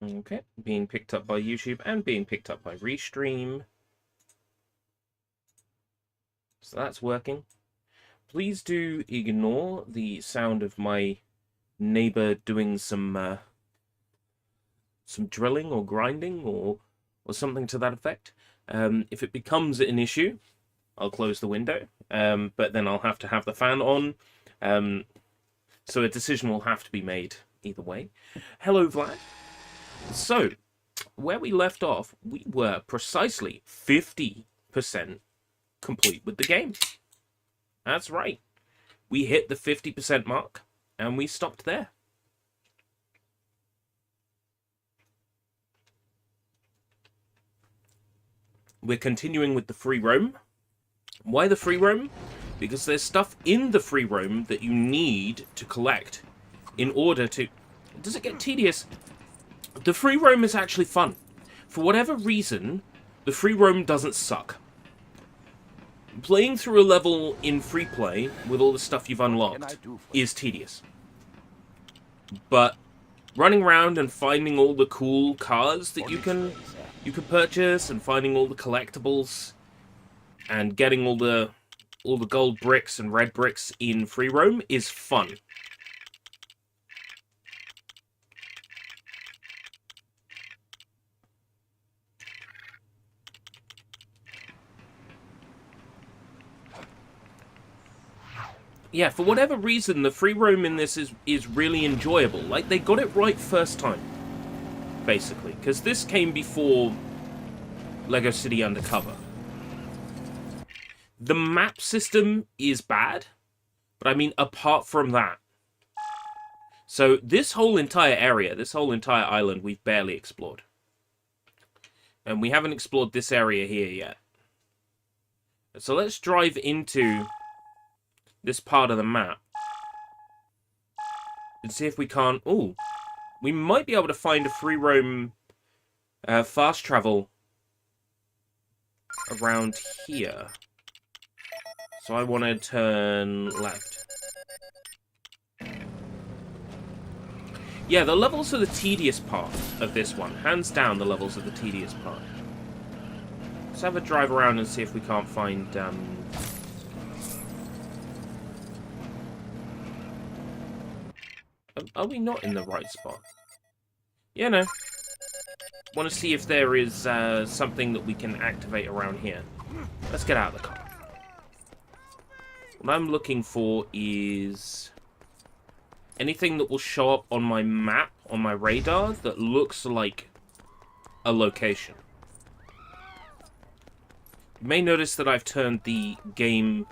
Okay, being picked up by YouTube and being picked up by Restream. So that's working. Please do ignore the sound of my neighbor doing some drilling or grinding or something to that effect. If it becomes an issue, I'll close the window, but then I'll have to have the fan on. So a decision will have to be made either way. Hello, Vlad. So, where we left off, we were precisely 50% complete with the game. That's right. We hit the 50% mark, and we stopped there. We're continuing with the free roam. Why the free roam? Because there's stuff in the free roam that you need to collect in order to... Does it get tedious? The free roam is actually fun. For whatever reason, the free roam doesn't suck. Playing through a level in free play with all the stuff you've unlocked is tedious. But running around and finding all the cool cars that you can purchase and finding all the collectibles and getting all the gold bricks and red bricks in free roam is fun. Yeah, for whatever reason, the free roam in this is really enjoyable. Like, they got it right first time, basically. Because this came before Lego City Undercover. The map system is bad, but I mean, apart from that. So, this whole entire area, this whole entire island, we've barely explored. And we haven't explored this area here yet. So let's drive into this part of the map and see if we can't... Ooh, we might be able to find a free roam fast travel around here. So I want to turn left. Yeah, the levels are the tedious part of this one. Hands down, the levels are the tedious part. Let's have a drive around and see if we can't find... Are we not in the right spot? Yeah, no. Want to see if there is something that we can activate around here. Let's get out of the car. What I'm looking for is anything that will show up on my map, on my radar, that looks like a location. You may notice that I've turned the game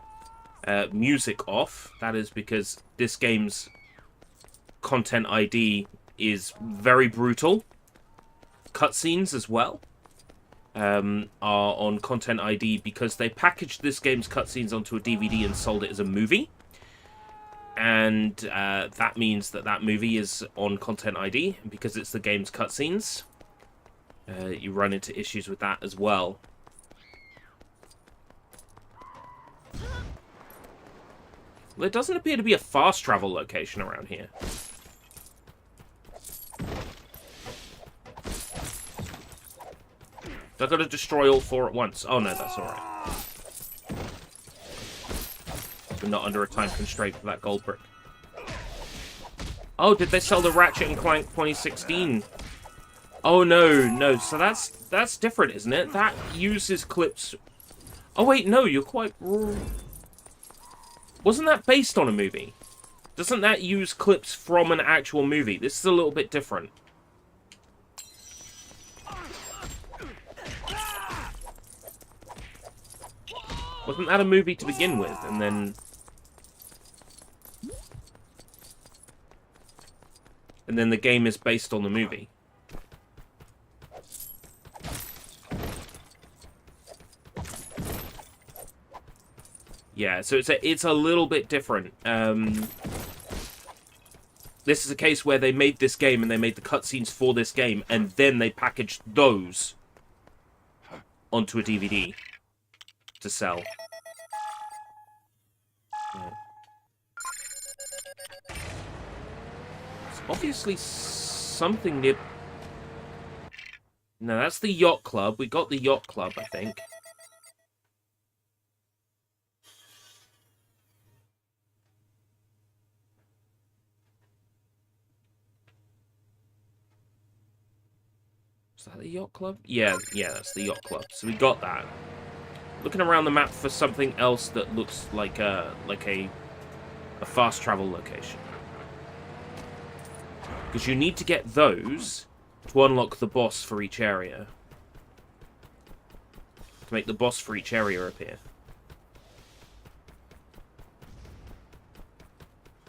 music off. That is because this game's content ID is very brutal. Cutscenes as well are on content ID because they packaged this game's cutscenes onto a DVD and sold it as a movie. And that means that that movie is on content ID. And because it's the game's cutscenes, you run into issues with that as well. Well, there doesn't appear to be a fast travel location around here. So I've got to destroy all four at once. Oh no, that's alright. We're not under a time constraint for that gold brick. Oh, did they sell the Ratchet and Clank 2016? Oh no, no. So that's different, isn't it? That uses clips... Oh wait, no, you're quite... Wasn't that based on a movie? Doesn't that use clips from an actual movie? This is a little bit different. Wasn't that a movie to begin with? And then the game is based on the movie. Yeah, so it's a little bit different. This is a case where they made this game and they made the cutscenes for this game, and then they packaged those onto a DVD to sell. Yeah. It's obviously something near... No, that's the yacht club. We got the yacht club, I think. Is that the yacht club? Yeah, that's the yacht club. So we got that. Looking around the map for something else that looks like a fast travel location. Because you need to get those to unlock the boss for each area. To make the boss for each area appear.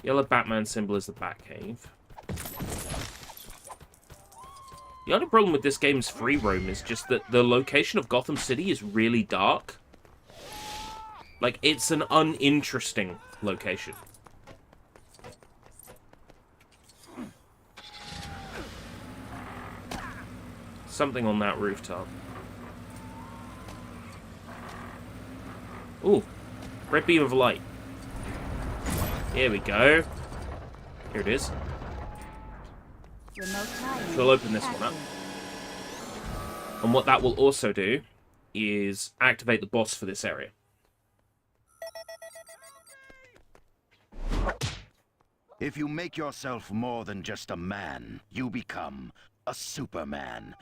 Yellow Batman symbol is the Batcave. The only problem with this game's free roam is just that the location of Gotham City is really dark. Like, it's an uninteresting location. Something on that rooftop. Ooh, red beam of light. Here we go. Here it is. So we'll open this one up. And what that will also do is activate the boss for this area. If you make yourself more than just a man, you become a Superman.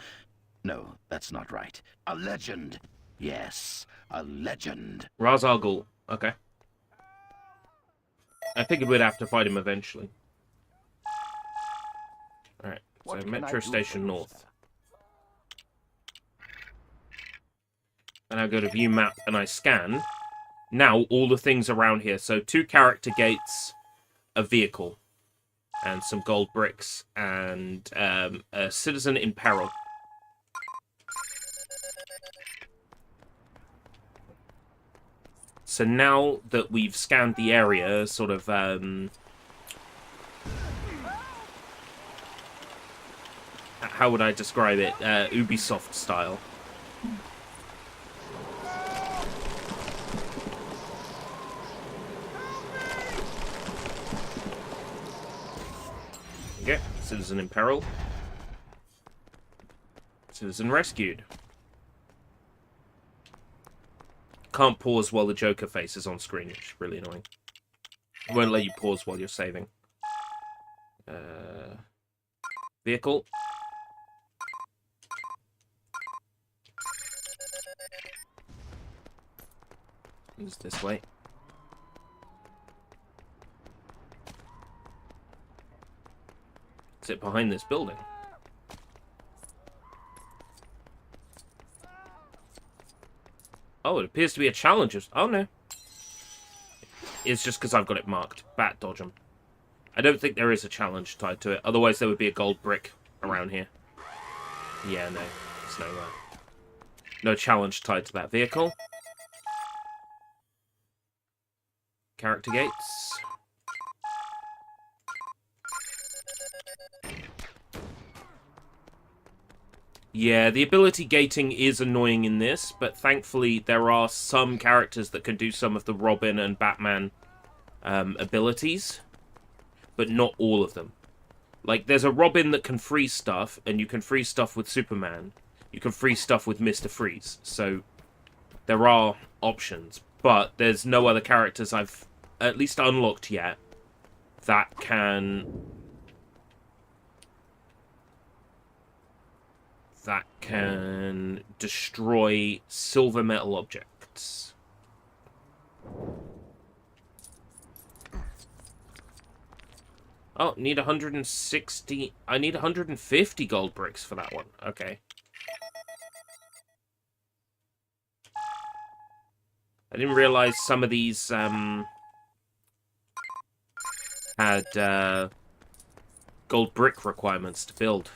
No, that's not right. A legend. Yes, a legend. Ra's al Ghul. Okay. I figured we'd have to fight him eventually. Alright, so Metro Station North. And I go to view map and I scan. Now, all the things around here. So 2 character gates, a vehicle, and some gold bricks, and a citizen in peril. So now that we've scanned the area, sort of, how would I describe it? Ubisoft style. Okay, citizen in peril. Citizen rescued. Can't pause while the Joker face is on screen, which is really annoying. It won't let you pause while you're saving. Vehicle. It's this way. Is it behind this building? Oh, it appears to be a challenge. Oh, no. It's just because I've got it marked. Bat dodge 'em. I don't think there is a challenge tied to it. Otherwise, there would be a gold brick around here. Yeah, no. There's no challenge tied to that vehicle. Character gates. Yeah, the ability gating is annoying in this, but thankfully there are some characters that can do some of the Robin and Batman abilities, but not all of them. Like, there's a Robin that can freeze stuff, and you can freeze stuff with Superman. You can freeze stuff with Mr. Freeze, so there are options, but there's no other characters I've at least unlocked yet that can destroy silver metal objects. Oh, need 160... I need 150 gold bricks for that one. Okay. I didn't realize some of these, had, gold brick requirements to build.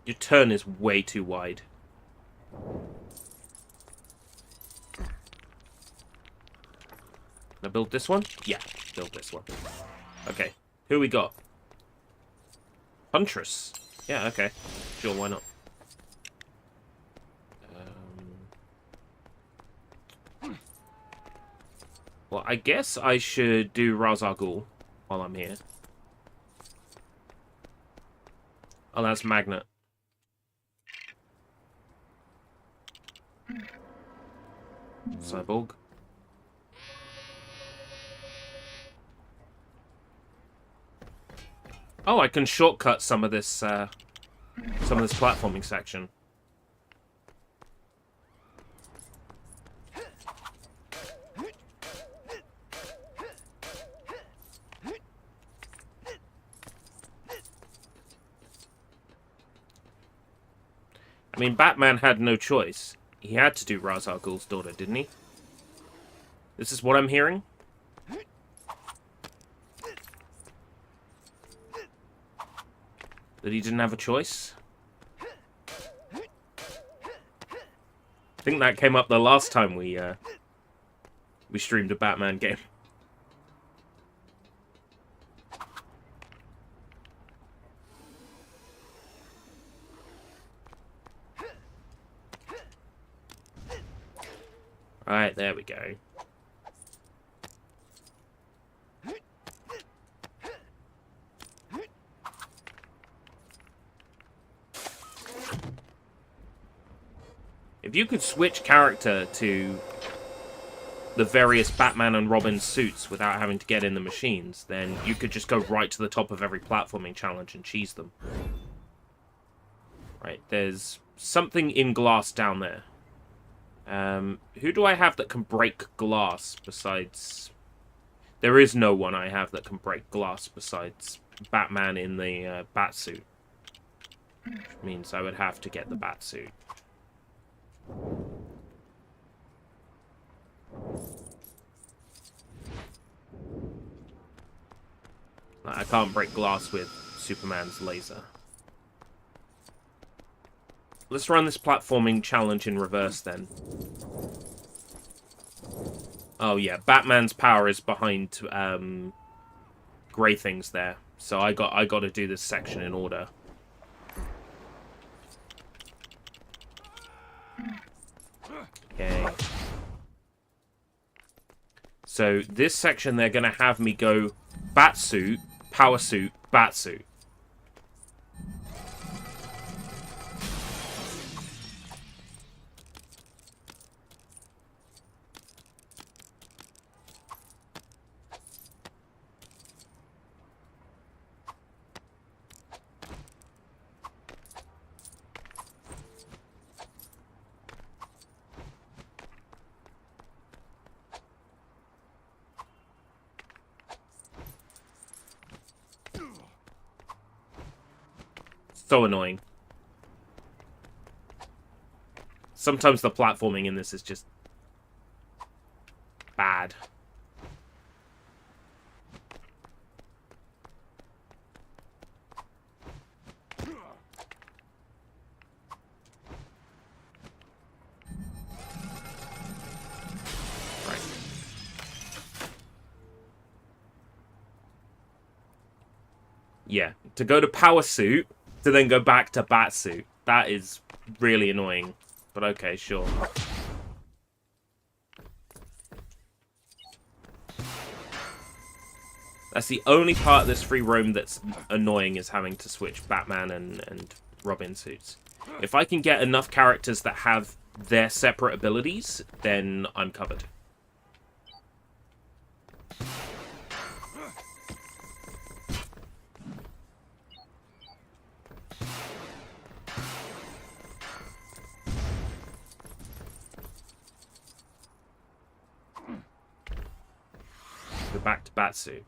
Your turn is way too wide. Can I build this one? Yeah, build this one. Okay, who we got? Huntress. Yeah, okay. Sure, why not? Well, I guess I should do Ra's al Ghul while I'm here. Oh, that's Magnet. Cyborg. Oh, I can shortcut some of this platforming section. I mean, Batman had no choice. He had to do Ra's al Ghul's daughter, didn't he? This is what I'm hearing? That he didn't have a choice? I think that came up the last time we streamed a Batman game. Alright, there we go. If you could switch character to the various Batman and Robin suits without having to get in the machines, then you could just go right to the top of every platforming challenge and cheese them. Right, there's something in glass down there. Who do I have that can break glass besides... There is no one I have that can break glass besides Batman in the Batsuit. Which means I would have to get the Batsuit. I can't break glass with Superman's laser. Let's run this platforming challenge in reverse then. Oh yeah, Batman's power is behind grey things there. So I got to do this section in order. Okay. So this section they're gonna have me go Batsuit, Power Suit, Batsuit. So annoying. Sometimes the platforming in this is just bad. Right. Yeah, to go to Power Suit, to then go back to Batsuit. That is really annoying. But okay, sure. That's the only part of this free roam that's annoying, is having to switch Batman and Robin suits. If I can get enough characters that have their separate abilities, then I'm covered. Go back to Batsuit.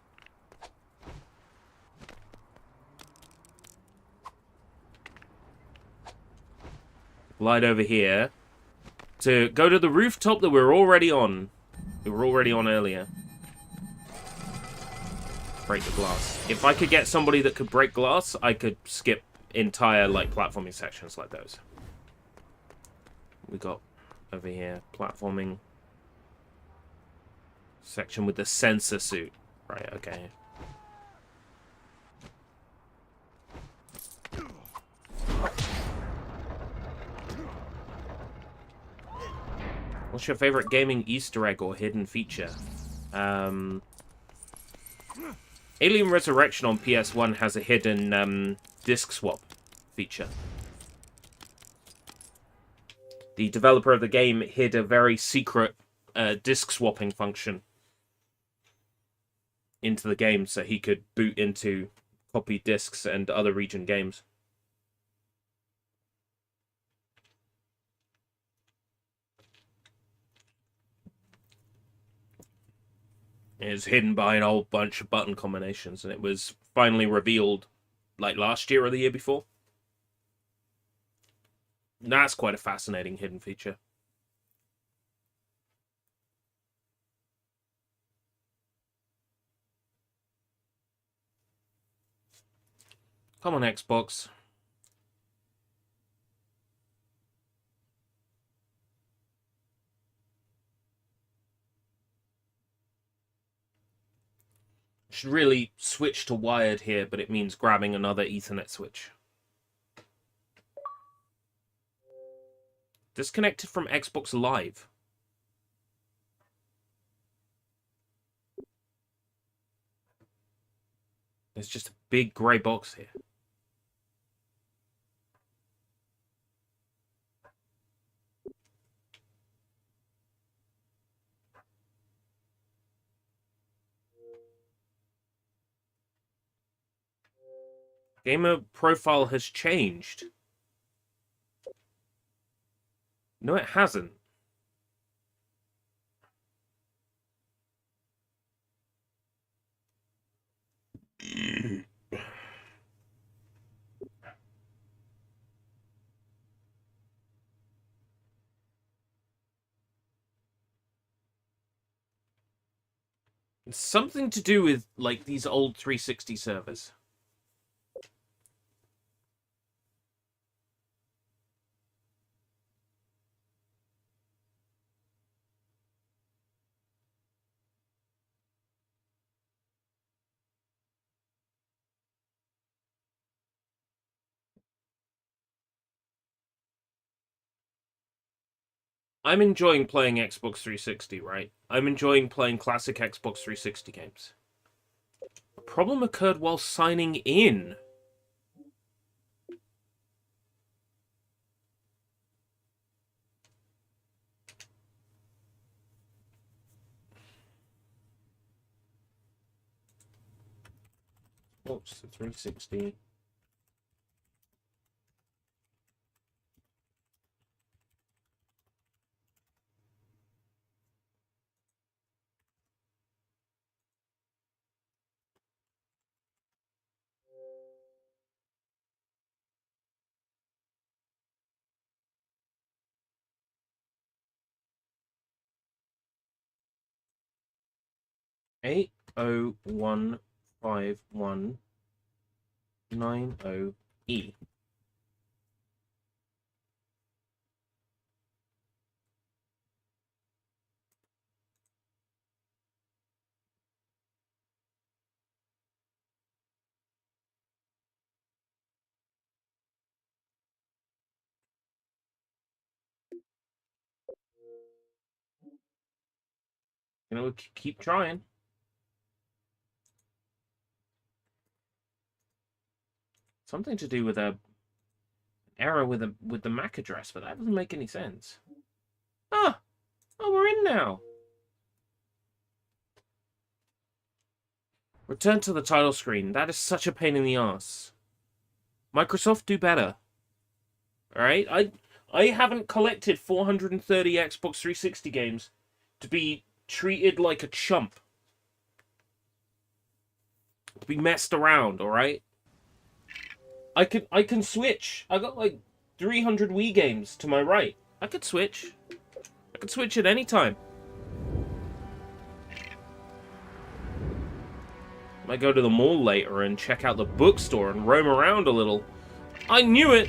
Glide over here to go to the rooftop that we're already on. We were already on earlier. Break the glass. If I could get somebody that could break glass, I could skip entire like platforming sections like those. We got over here platforming section with the sensor suit. Right, okay. What's your favorite gaming Easter egg or hidden feature? Alien Resurrection on PS1 has a hidden disc swap feature. The developer of the game hid a very secret disc swapping function into the game so he could boot into copied discs and other region games. It was hidden by an whole bunch of button combinations, and it was finally revealed like last year or the year before. That's quite a fascinating hidden feature. Come on, Xbox. Should really switch to wired here, but it means grabbing another Ethernet switch. Disconnected from Xbox Live. There's just a big grey box here. Gamer profile has changed. No, it hasn't. It's something to do with, like, these old 360 servers. I'm enjoying playing Xbox 360, right? I'm enjoying playing classic Xbox 360 games. A problem occurred while signing in. Xbox 360. Eight 8015190E. You know, keep trying. Something to do with a error with the MAC address, but that doesn't make any sense. Ah, oh, we're in now. Return to the title screen. That is such a pain in the ass. Microsoft, do better. Alright? I haven't collected 430 Xbox 360 games to be treated like a chump. To be messed around, alright? I can switch. I got like 300 Wii games to my right. I could switch. I could switch at any time. Might go to the mall later and check out the bookstore and roam around a little. I knew it!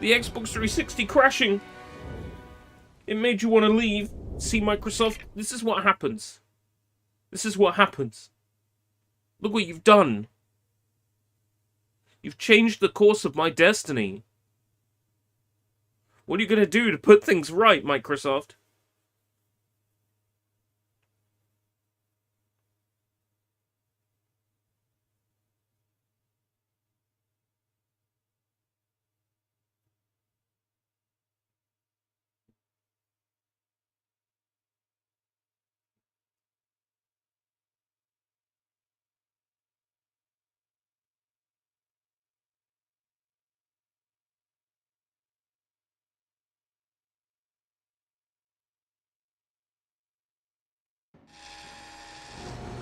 The Xbox 360 crashing! It made you want to leave. See, Microsoft, this is what happens. This is what happens. Look what you've done. You've changed the course of my destiny. What are you going to do to put things right, Microsoft?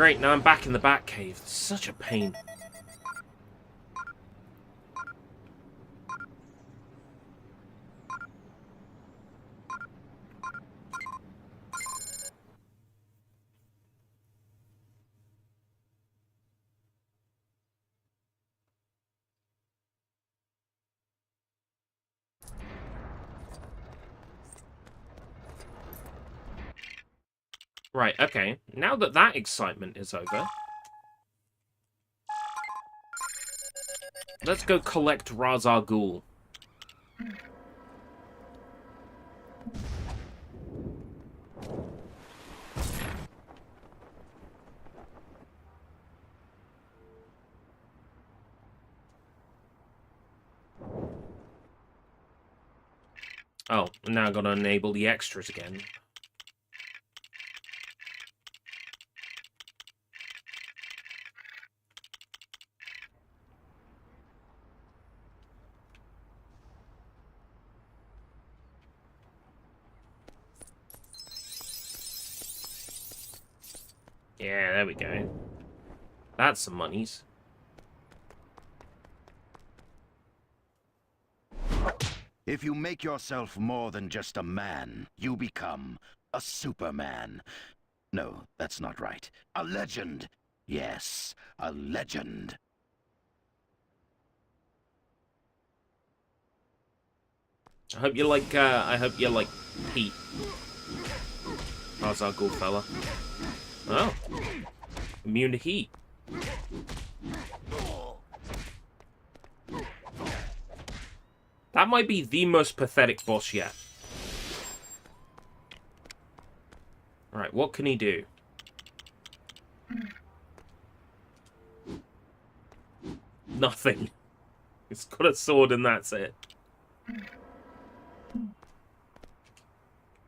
Great, now I'm back in the Batcave. It's such a pain. Right, okay. Now that that excitement is over, let's go collect Ra's al Ghul. Oh, now I've got to enable the extras again. Yeah, there we go. That's some monies. If you make yourself more than just a man, you become a superman. No, that's not right. A legend. Yes, a legend. I hope you like Pete. Ra's al Ghul fella. Oh. Immune to heat. That might be the most pathetic boss yet. Right, what can he do? Nothing. He's got a sword and that's it.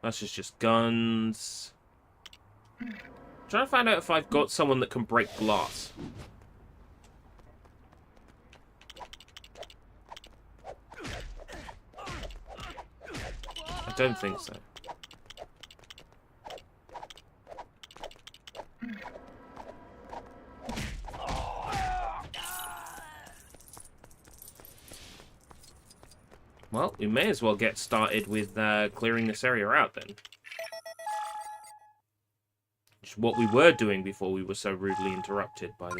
That's just guns. I'm trying to find out if I've got someone that can break glass. I don't think so. Well, we may as well get started with clearing this area out then. Which is what we were doing before we were so rudely interrupted by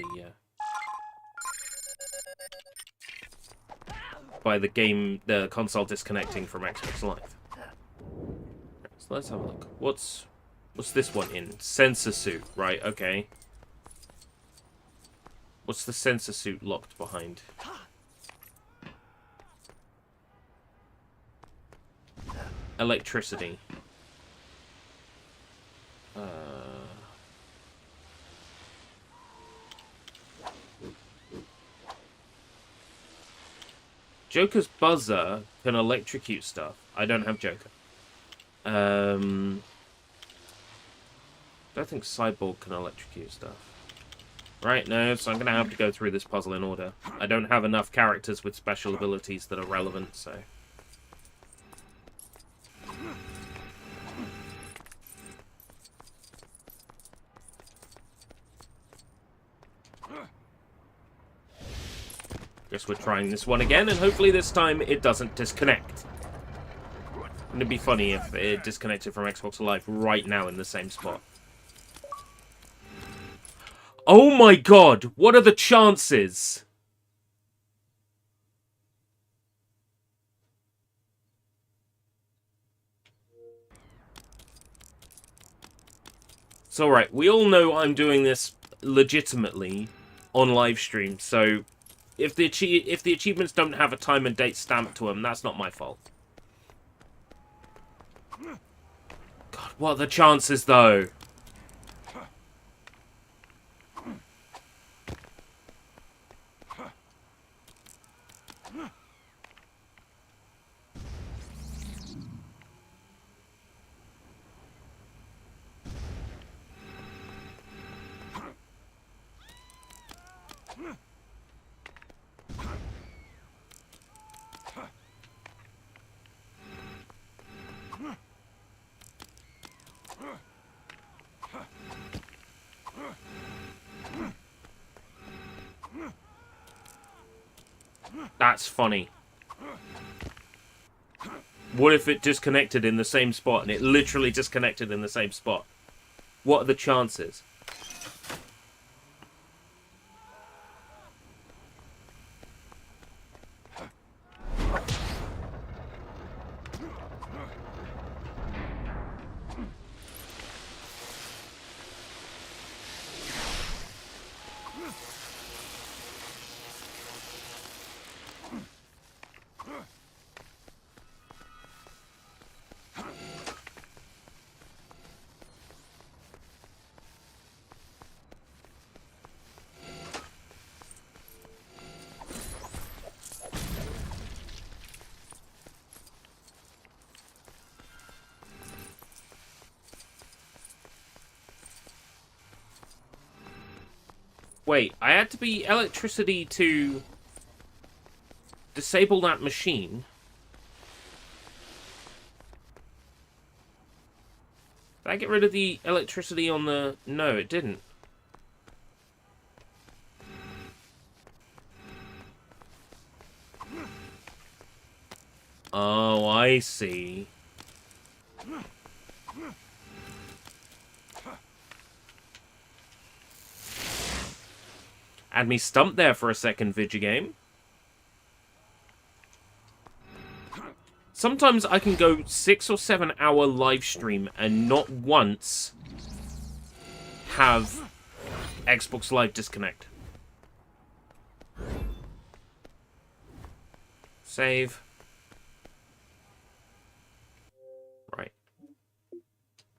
the console disconnecting from Xbox Live. So let's have a look. What's this one in? Sensor suit, right? Okay. What's the sensor suit locked behind? Electricity. Joker's buzzer can electrocute stuff. I don't have Joker. Don't think Cyborg can electrocute stuff. Right, no, so I'm going to have to go through this puzzle in order. I don't have enough characters with special abilities that are relevant, so... Guess we're trying this one again, and hopefully this time it doesn't disconnect. Wouldn't it be funny if it disconnected from Xbox Live right now in the same spot? Oh my god! What are the chances? It's alright, we all know I'm doing this legitimately on live stream, so if the achievements don't have a time and date stamped to them, that's not my fault. God, what are the chances, though? That's funny. What if it disconnected in the same spot, and it literally disconnected in the same spot? What are the chances? Wait, I had to be electricity to disable that machine? Did I get rid of the electricity on the... No, it didn't. Oh, I see. Had me stumped there for a second, Vigigame. Sometimes I can go 6 or 7 hour live stream and not once have Xbox Live disconnect. Save. Right.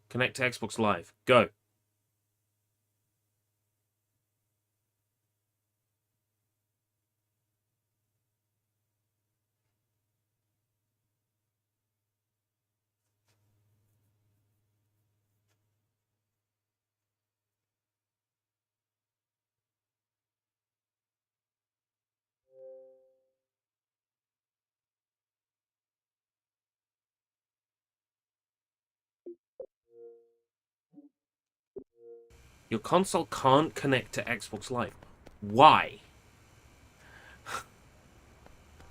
Connect to Xbox Live. Go. Your console can't connect to Xbox Live. Why?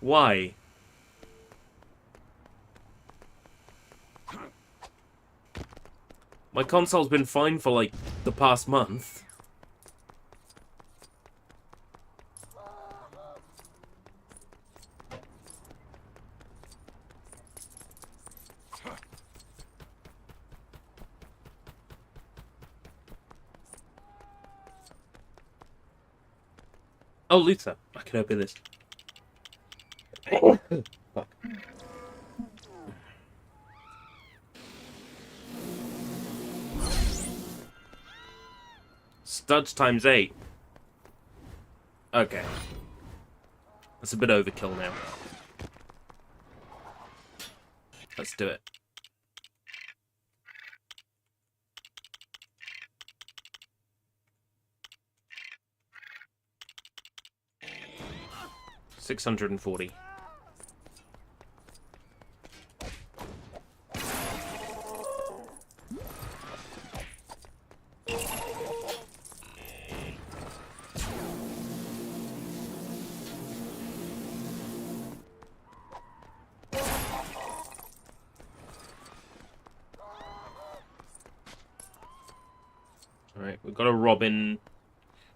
Why? My console's been fine for, like, the past month. Oh, Luther. I can open this. Fuck. Studs times 8. Okay. That's a bit overkill now. Let's do it. $640. Alright, we've got a Robin.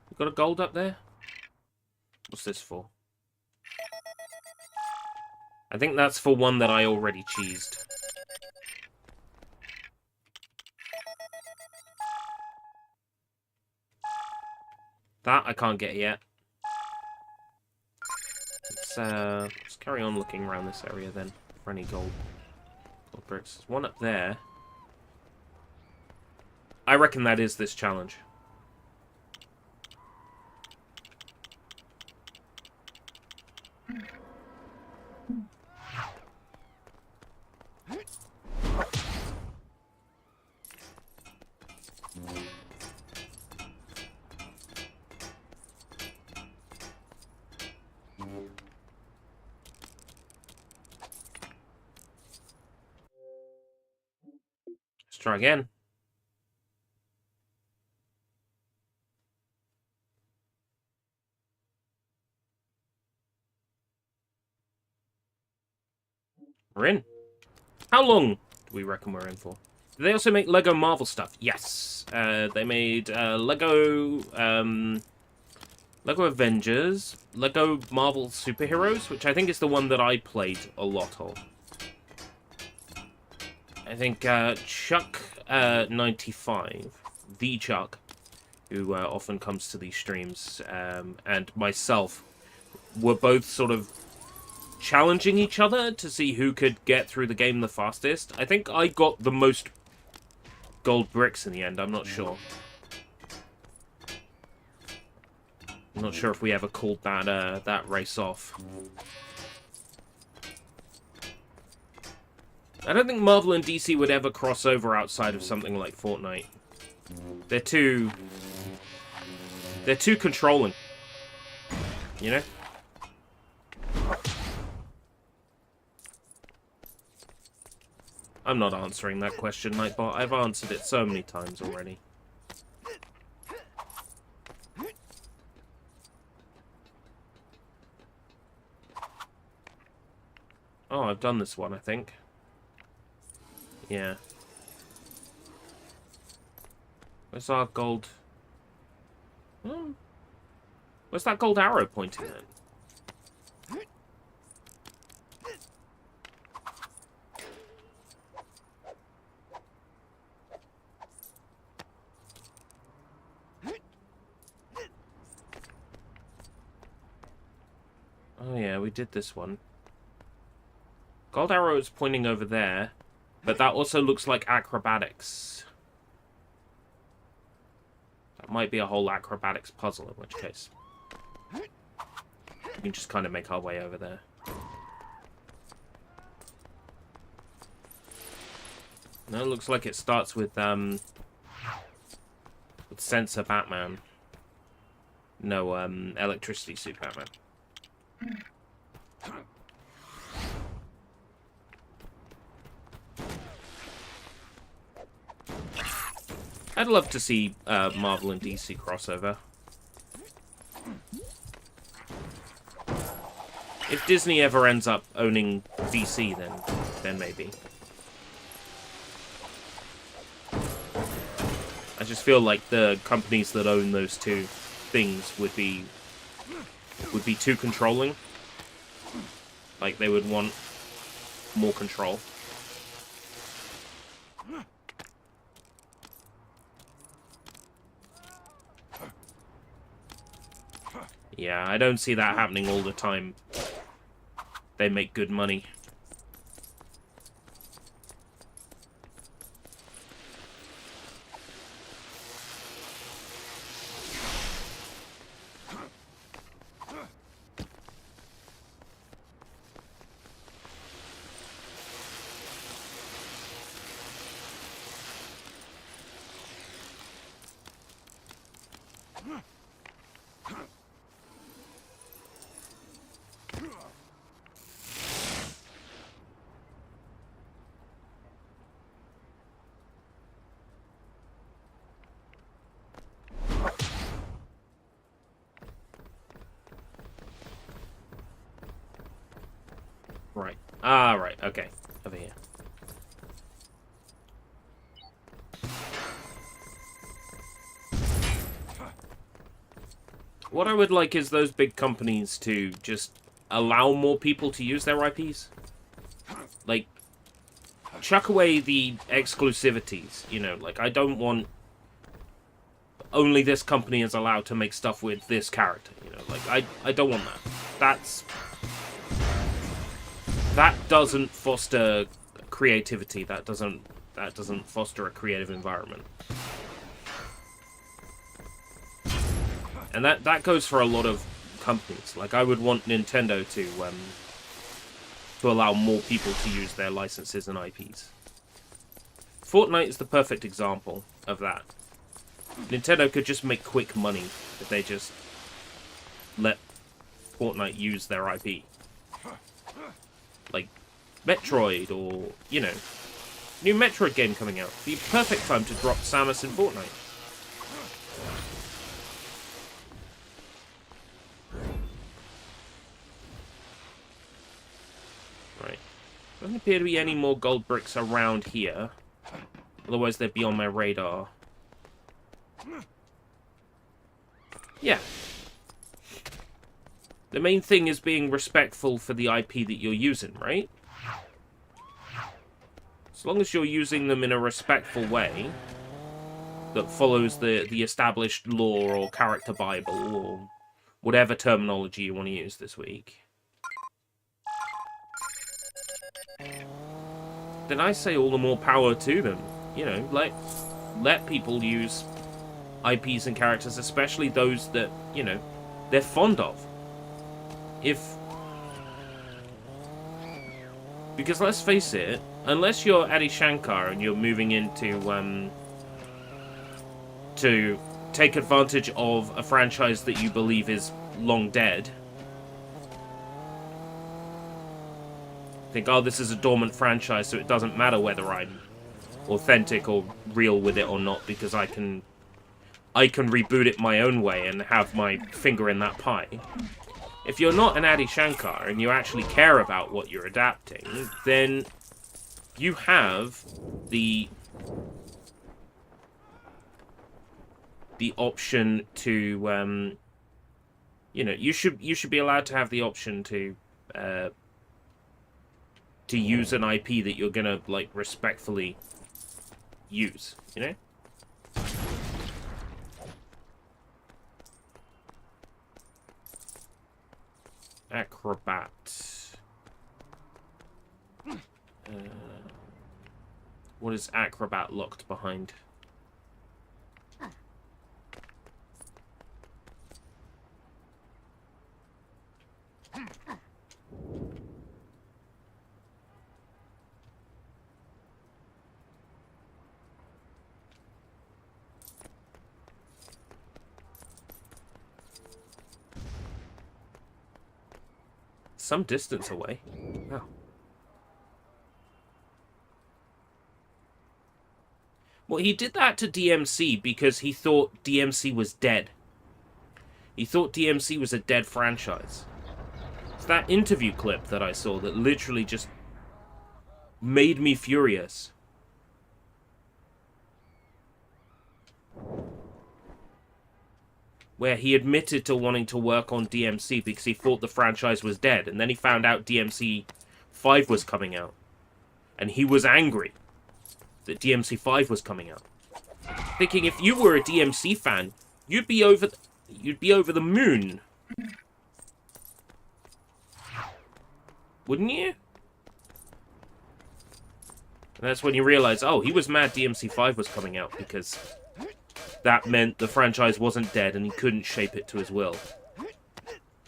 We've got a gold up there? What's this for? I think that's for one that I already cheesed. That I can't get yet. Let's carry on looking around this area then for any gold bricks. There's one up there. I reckon that is this challenge. Let's try again. We're in. How long do we reckon we're in for? Do they also make Lego Marvel stuff? Yes. They made Lego Avengers, Lego Marvel Superheroes, which I think is the one that I played a lot of. I think Chuck 95, the Chuck, who often comes to these streams, and myself were both sort of challenging each other to see who could get through the game the fastest. I think I got the most gold bricks in the end, I'm not sure. I'm not sure if we ever called that that race off. I don't think Marvel and DC would ever cross over outside of something like Fortnite. They're too controlling. You know? I'm not answering that question, Nightbot. I've answered it so many times already. Oh, I've done this one, I think. Yeah. Where's our gold? Oh. Where's that gold arrow pointing at? Oh yeah, we did this one. Gold arrow is pointing over there, but that also looks like acrobatics. That might be a whole acrobatics puzzle, in which case we can just kind of make our way over there. No, it looks like it starts with Sensor Batman. No, Electricity Suit Batman. I'd love to see Marvel and DC crossover. If Disney ever ends up owning DC, then maybe. I just feel like the companies that own those two things would be too controlling. Like, they would want more control. Yeah, I don't see that happening all the time. They make good money. Right. Ah, right. Okay. Over here. What I would like is those big companies to just allow more people to use their IPs. Like, chuck away the exclusivities, you know, like, I don't want only this company is allowed to make stuff with this character, you know, like, I don't want that. That doesn't foster creativity, that doesn't foster a creative environment. And that goes for a lot of companies. Like, I would want Nintendo to allow more people to use their licenses and IPs. Fortnite is the perfect example of that. Nintendo could just make quick money if they just let Fortnite use their IP. Like Metroid, or, you know, new Metroid game coming out. The perfect time to drop Samus in Fortnite. Doesn't appear to be any more gold bricks around here. Otherwise, they'd be on my radar. Yeah. The main thing is being respectful for the IP that you're using, right? As long as you're using them in a respectful way that follows the established lore or character bible or whatever terminology you want to use this week, then I say all the more power to them. You know, let people use IPs and characters, especially those that, you know, they're fond of. Because let's face it, unless you're Adi Shankar and you're moving into to take advantage of a franchise that you believe is long dead, think, oh, this is a dormant franchise, so it doesn't matter whether I'm authentic or real with it or not, because I can reboot it my own way and have my finger in that pie. If you're not an Adi Shankar and you actually care about what you're adapting, then you have the option to, you know, you should be allowed to have the option to use an IP that you're gonna, like, respectfully use, you know? Acrobat. What is Acrobat locked behind? Some distance away. Oh. Well, he did that to DMC because he thought DMC was dead. He thought DMC was a dead franchise. It's that interview clip that I saw that literally just made me furious. Where he admitted to wanting to work on DMC because he thought the franchise was dead, and then he found out DMC 5 was coming out. And he was angry that DMC 5 was coming out. Thinking if you were a DMC fan, you'd be over the moon. Wouldn't you? And that's when you realize, oh, he was mad DMC 5 was coming out because that meant the franchise wasn't dead and he couldn't shape it to his will.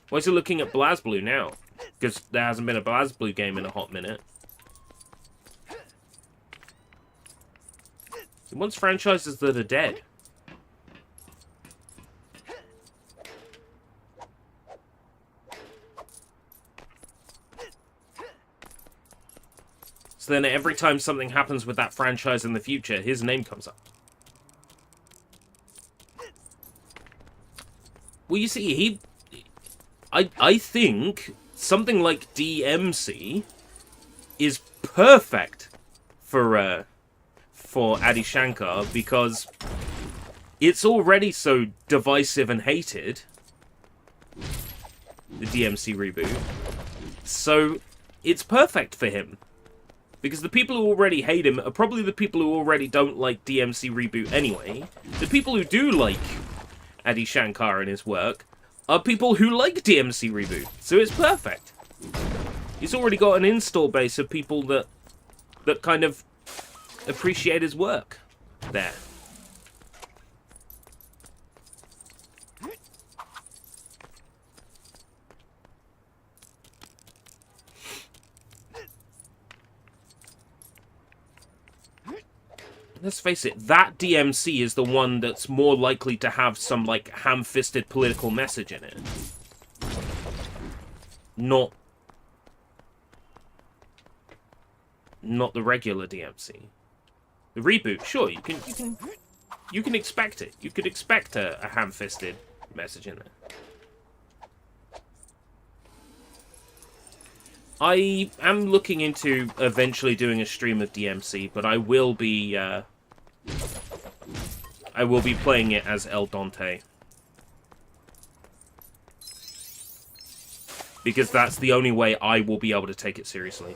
Why is he looking at BlazBlue now? Because there hasn't been a BlazBlue game in a hot minute. He wants franchises that are dead. So then every time something happens with that franchise in the future, his name comes up. Well, you see, I think something like DMC is perfect for Adi Shankar because it's already so divisive and hated, the DMC reboot. So it's perfect for him. Because the people who already hate him are probably the people who already don't like DMC reboot anyway. The people who do like Adi Shankar and his work are people who like DMC reboot. So it's perfect. He's already got an install base of people that kind of appreciate his work there. Let's face it, that DMC is the one that's more likely to have some, like, ham-fisted political message in it. Not the regular DMC. The reboot, sure, you can expect it. You could expect a ham-fisted message in there. I am looking into eventually doing a stream of DMC, but I will be playing it as El Dante. Because that's the only way I will be able to take it seriously.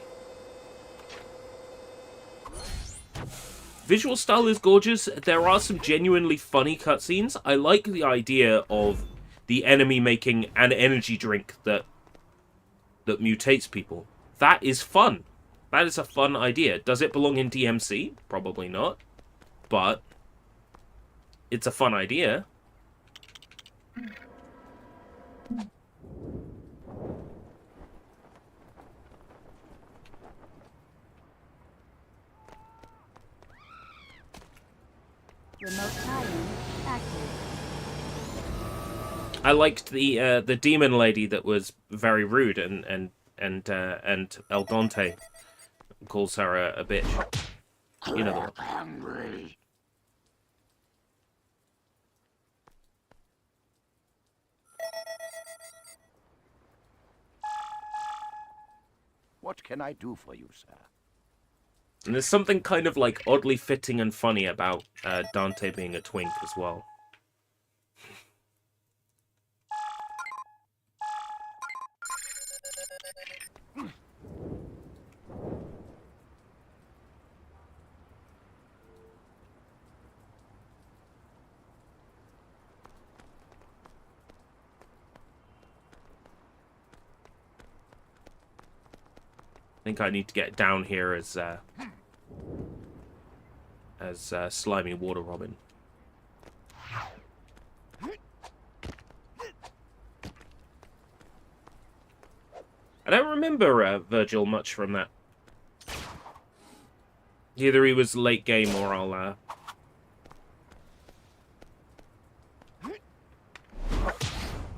Visual style is gorgeous. There are some genuinely funny cutscenes. I like the idea of the enemy making an energy drink that mutates people. That is fun. That is a fun idea. Does it belong in DMC? Probably not. But it's a fun idea. Remote tie-in active. I liked the demon lady that was very rude, and El Dante calls her a bitch. You know the one. Hungry. What can I do for you, sir? And there's something kind of like oddly fitting and funny about Dante being a twink as well. I think I need to get down here as slimy water robin. I don't remember Virgil much from that. Either he was late game or I'll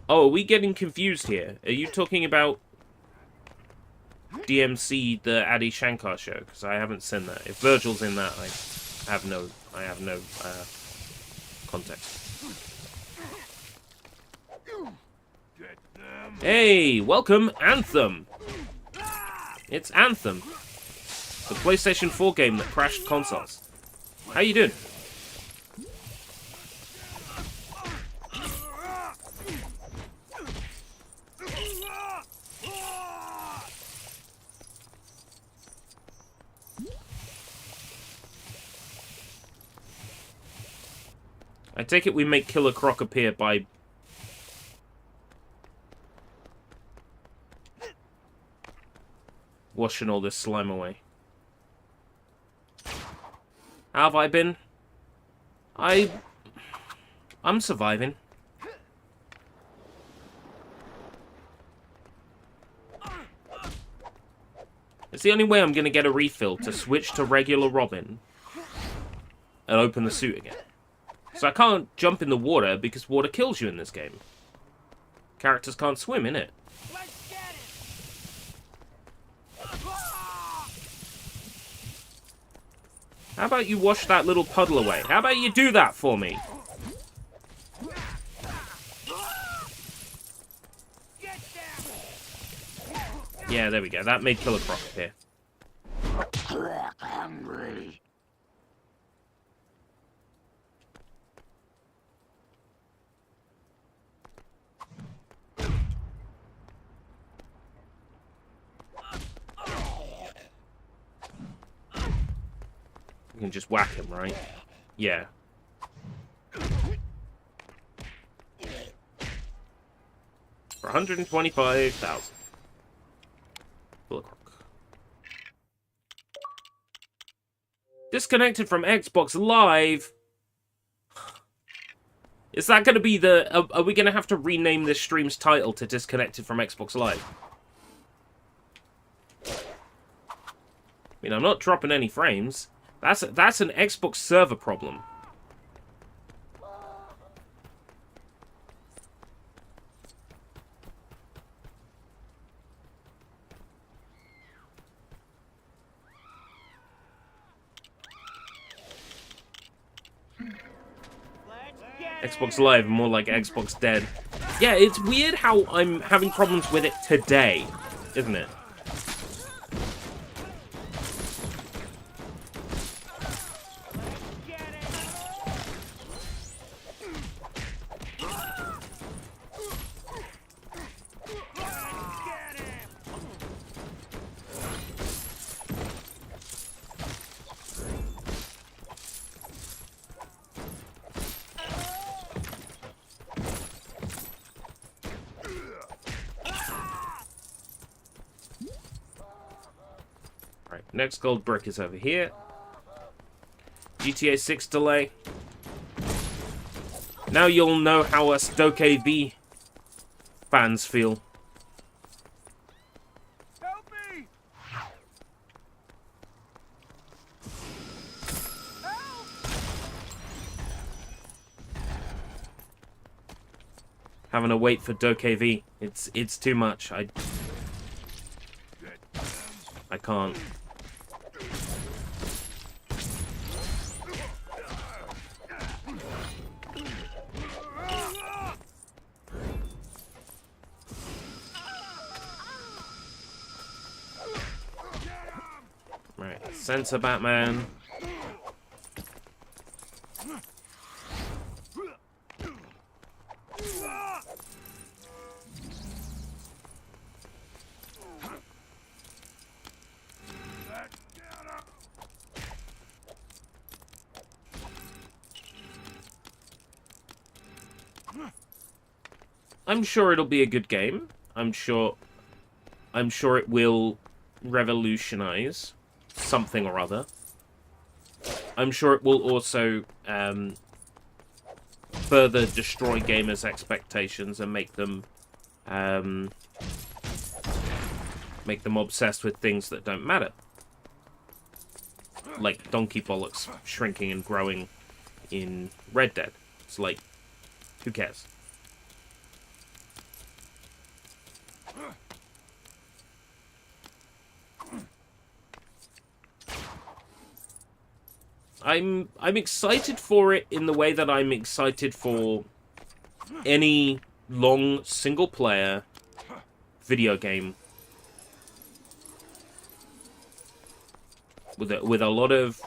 Oh, are we getting confused here? Are you talking about DMC, the Adi Shankar show? Because I haven't seen that. If Virgil's in that, I have no context. Hey, welcome, Anthem! It's Anthem, the PlayStation 4 game that crashed consoles. How you doing? I take it we make Killer Croc appear by washing all this slime away. How have I been? I'm surviving. It's the only way I'm gonna get a refill to switch to regular Robin and open the suit again. So I can't jump in the water because water kills you in this game. Characters can't swim, innit? Let's get it. How about you wash that little puddle away? How about you do that for me? Yeah, there we go. That made Killer Croc appear. Hungry. You can just whack him, right? Yeah. For 125,000. Disconnected from Xbox Live. Is that going to be the... Are we going to have to rename this stream's title to Disconnected from Xbox Live? I mean, I'm not dropping any frames. That's an Xbox server problem. Xbox Live, more like Xbox Dead. Yeah, it's weird how I'm having problems with it today, isn't it? next gold brick is over here. GTA 6 delay. Now you'll know how us Doke V fans feel. Help me! Help! Having to wait for Doke V. It's too much. I can't. Right, Sensor Batman. I'm sure it'll be a good game. I'm sure it will revolutionize something or other. I'm sure it will also further destroy gamers' expectations and make them obsessed with things that don't matter. Like Donkey Bollocks shrinking and growing in Red Dead. It's like, who cares? I'm excited for it in the way that I'm excited for any long single player video game with a lot of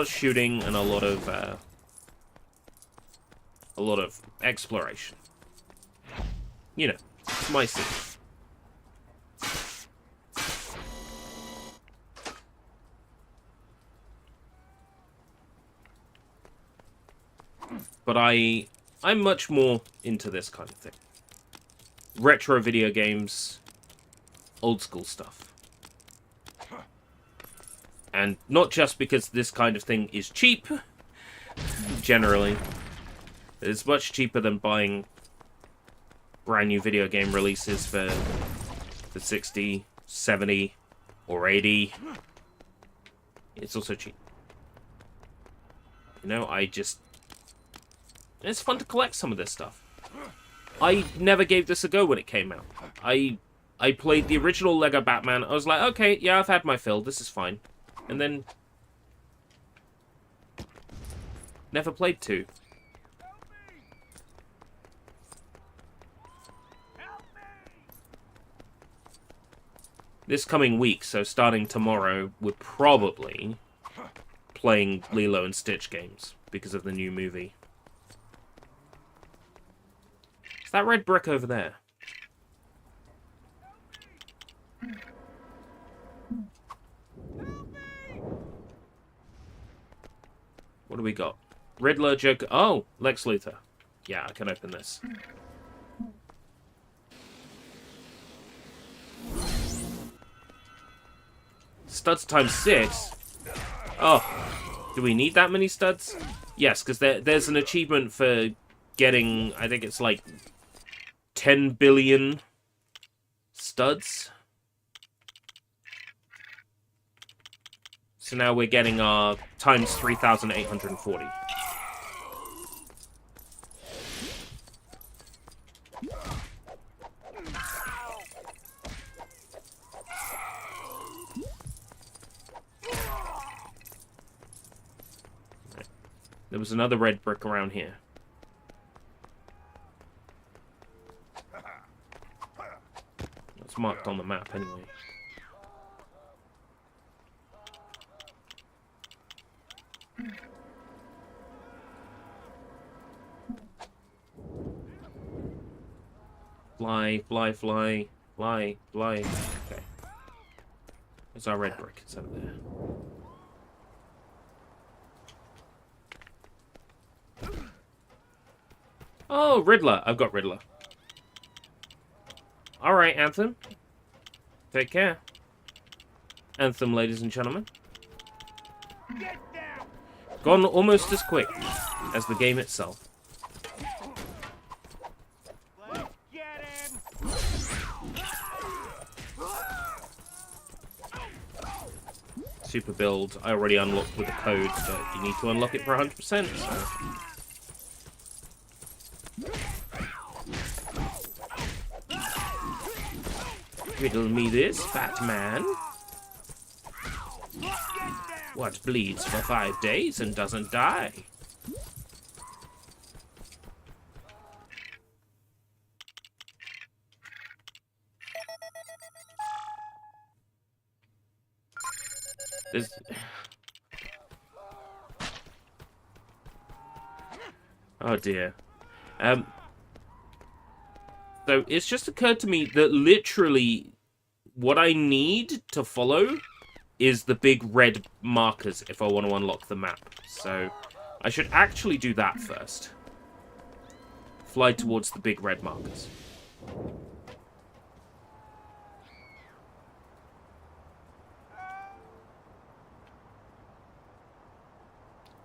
shooting and a lot of exploration. You know, it's my scene. But I'm much more into this kind of thing. Retro video games, old school stuff. And not just because this kind of thing is cheap, generally. It's much cheaper than buying brand new video game releases for 60, 70, or 80. It's also cheap. You know, it's fun to collect some of this stuff. I never gave this a go when it came out. I played the original Lego Batman. I was like, okay, yeah, I've had my fill. This is fine. And then never played 2. This coming week, so starting tomorrow, we're probably playing Lilo and Stitch games because of the new movie. Is that red brick over there? What do we got? Riddler, Joker... Oh, Lex Luthor. Yeah, I can open this. Studs times 6? Oh, do we need that many studs? Yes, because there's an achievement for getting, I think it's like 10 billion studs. So now we're getting our times 3,840. There was another red brick around here. It's marked on the map anyway. Fly, fly, fly, fly, fly. Okay. There's our red brick. It's over there. Oh, Riddler. I've got Riddler. Alright, Anthem. Take care. Anthem, ladies and gentlemen. Get down! Gone almost as quick as the game itself. Let's get him! Super build, I already unlocked with the code, but you need to unlock it for 100%. So. Riddle me this, fat man. What bleeds for 5 days and doesn't die? There's... Oh dear. So it's just occurred to me that literally what I need to follow is the big red markers if I want to unlock the map. So I should actually do that first. Fly towards the big red markers.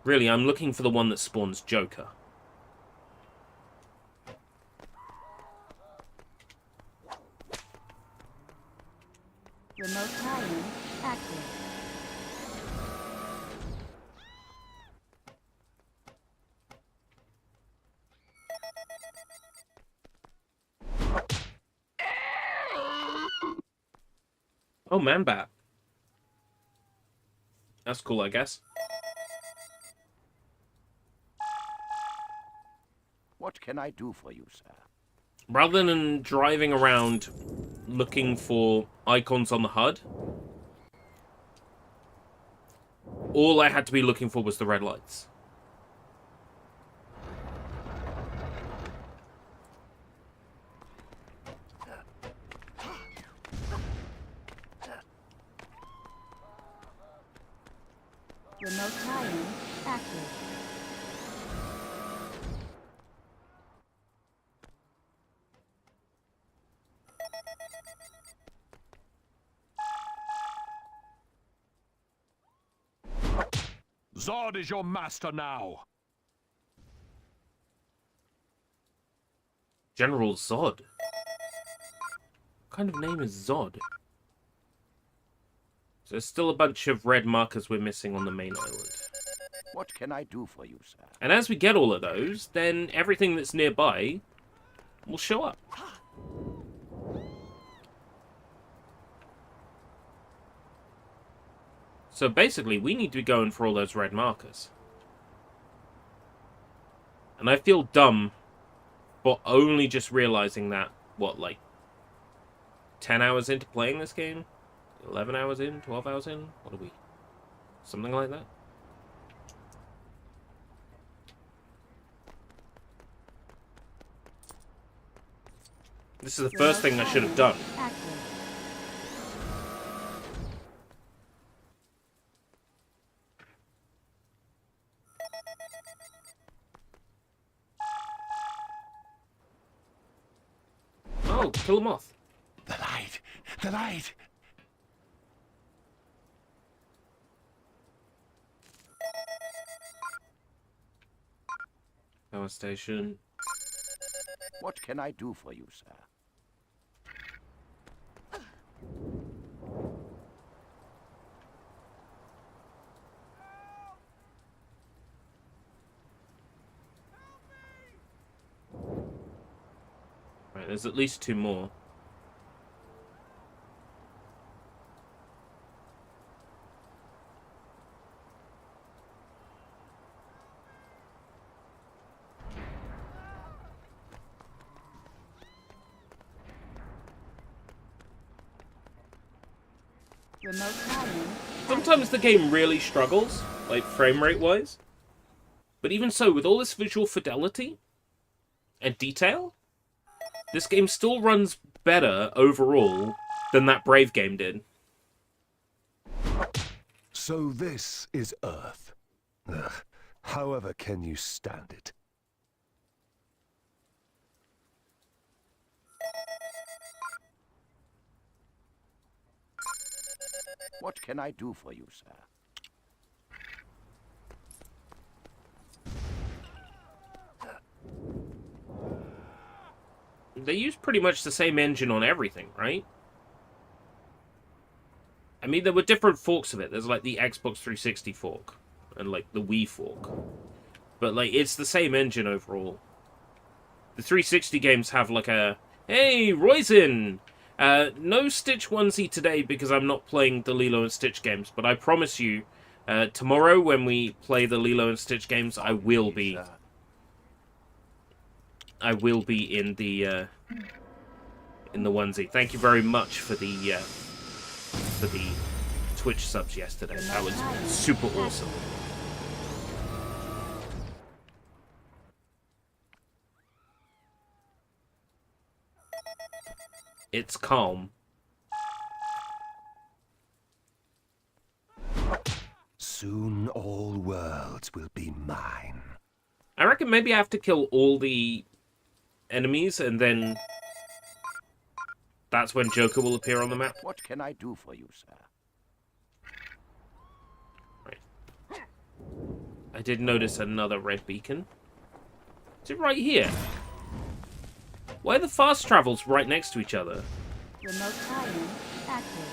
Really, I'm looking for the one that spawns Joker. Remote tie-in active. Oh, Man-Bat. That's cool, I guess. What can I do for you, sir? Rather than driving around looking for icons on the HUD, all I had to be looking for was the red lights. Remote tie-in active. Zod is your master now. General Zod. What kind of name is Zod? So there's still a bunch of red markers we're missing on the main island. What can I do for you, sir? And as we get all of those, then everything that's nearby will show up. So basically, we need to be going for all those red markers. And I feel dumb for only just realizing that, what, like 10 hours into playing this game? 11 hours in? 12 hours in? What are we? Something like that? This is the first thing I should have done. Active. Oh, kill them off. The light! The light! Power station. What can I do for you, sir? Right, there's at least 2 more. Remote tie-in. Sometimes the game really struggles, like frame rate wise. But even so, with all this visual fidelity and detail, this game still runs better overall than that Brave game did. So this is Earth. Ugh. However can you stand it? What can I do for you, sir? They use pretty much the same engine on everything, right? I mean, there were different forks of it. There's like the Xbox 360 fork and like the Wii fork. But like, it's the same engine overall. The 360 games have like a, hey, Roisin! No Stitch onesie today because I'm not playing the Lilo and Stitch games, but I promise you, tomorrow when we play the Lilo and Stitch games, I will be in the onesie. Thank you very much for the Twitch subs yesterday. That was super awesome. It's calm. Soon all worlds will be mine. I reckon maybe I have to kill all the enemies and then that's when Joker will appear on the map. What can I do for you, sir? Right. I did notice another red beacon. Is it right here? Why are the fast travels right next to each other? Remote tie-in active.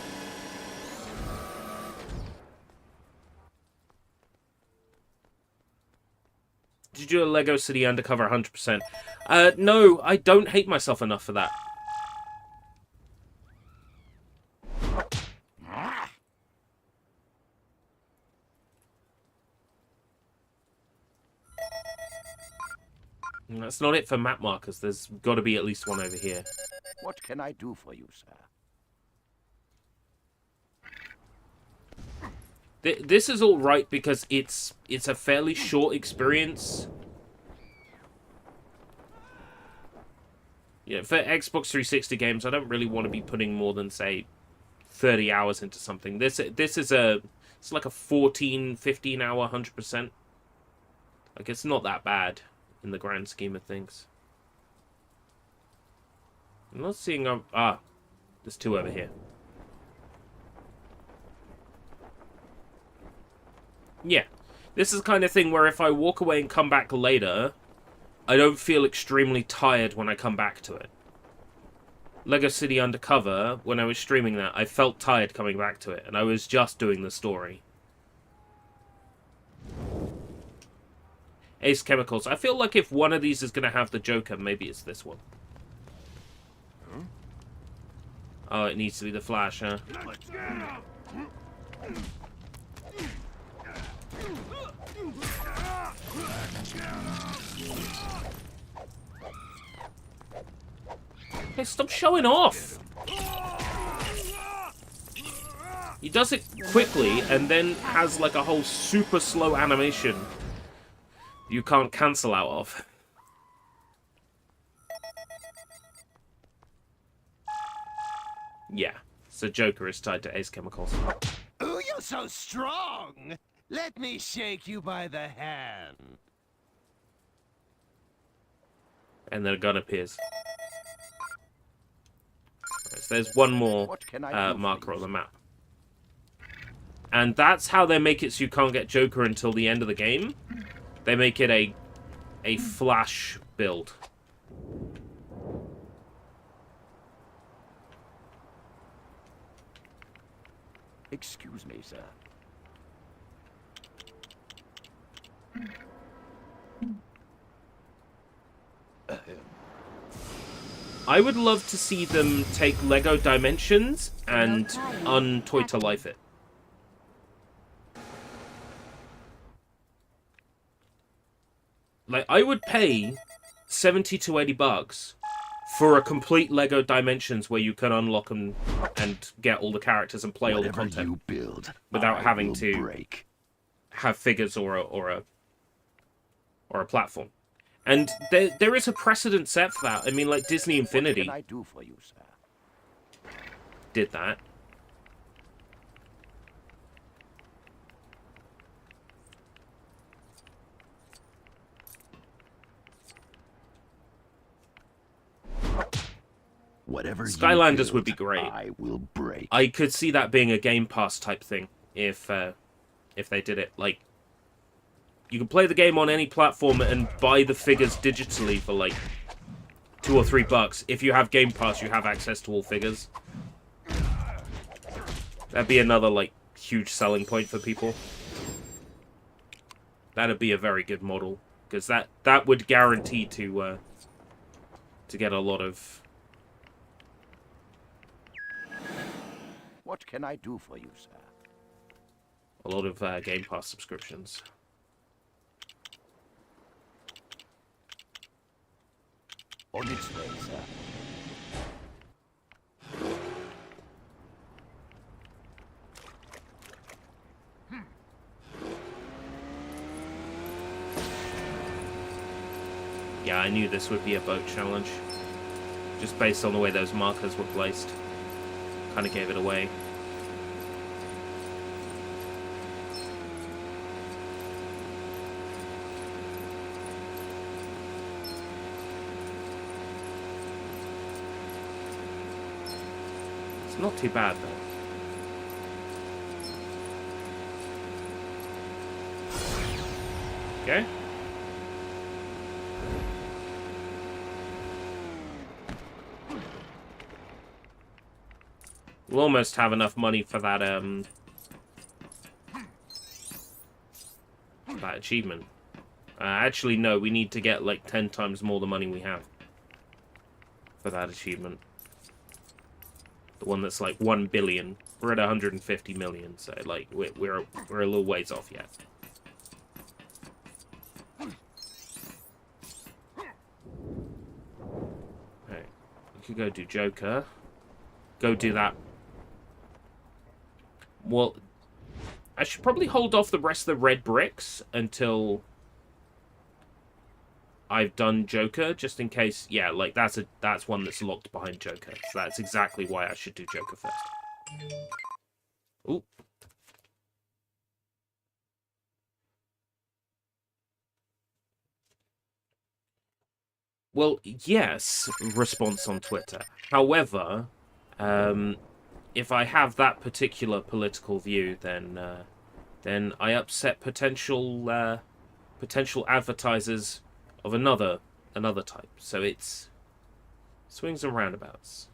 Did you do a Lego City Undercover 100%? No, I don't hate myself enough for that. That's not it for map markers. There's got to be at least one over here. What can I do for you, sir? This is all right because it's a fairly short experience. Yeah, for Xbox 360 games, I don't really want to be putting more than, say, 30 hours into something. It's like a 14, 15 hour 100%. Like, it's not that bad in the grand scheme of things. I'm not seeing there's two over here. Yeah, this is the kind of thing where if I walk away and come back later, I don't feel extremely tired when I come back to it. Lego City Undercover, when I was streaming that, I felt tired coming back to it, and I was just doing the story. Ace Chemicals. I feel like if one of these is going to have the Joker, maybe it's this one. Oh, it needs to be the Flash, huh? Hey, stop showing off! He does it quickly and then has like a whole super slow animation you can't cancel out of. Yeah, so Joker is tied to Ace Chemicals. Oh, you're so strong! Let me shake you by the hand. And then a gun appears. Right, so there's one more marker on the map. And that's how they make it so you can't get Joker until the end of the game. They make it a flash build. Excuse me, sir. I would love to see them take Lego Dimensions and untoy to life it. Like, I would pay 70 to 80 bucks for a complete Lego Dimensions where you can unlock them and get all the characters and play all the content you build, without having to break. have figures or a platform. And there is a precedent set for that. I mean, like Disney Infinity What can I do for you, sir? did that. Whatever Skylanders you would be build, great. I will break. break. I could see that being a Game Pass type thing if they did it. Like, you can play the game on any platform and buy the figures digitally for like $2 or $3. If you have Game Pass, you have access to all figures. That'd be another like huge selling point for people. That'd be a very good model, because that would guarantee to get a lot of. What can I do for you, sir? A lot of Game Pass subscriptions. On its way, sir. Yeah, I knew this would be a boat challenge. Just based on the way those markers were placed. Kind of gave it away. It's not too bad, though. Okay. We'll almost have enough money for that, that achievement. Actually, no, we need to get, like, 10 times more the money we have for that achievement. The one that's, like, 1 billion. We're at 150 million, so, like, we're a little ways off yet. Alright, we could go do Joker. Go do that. Well, I should probably hold off the rest of the red bricks until I've done Joker, just in case. Yeah, like that's one that's locked behind Joker. So that's exactly why I should do Joker first. Ooh. Well, yes, response on Twitter. However, if I have that particular political view, then I upset potential advertisers of another type. So it's swings and roundabouts.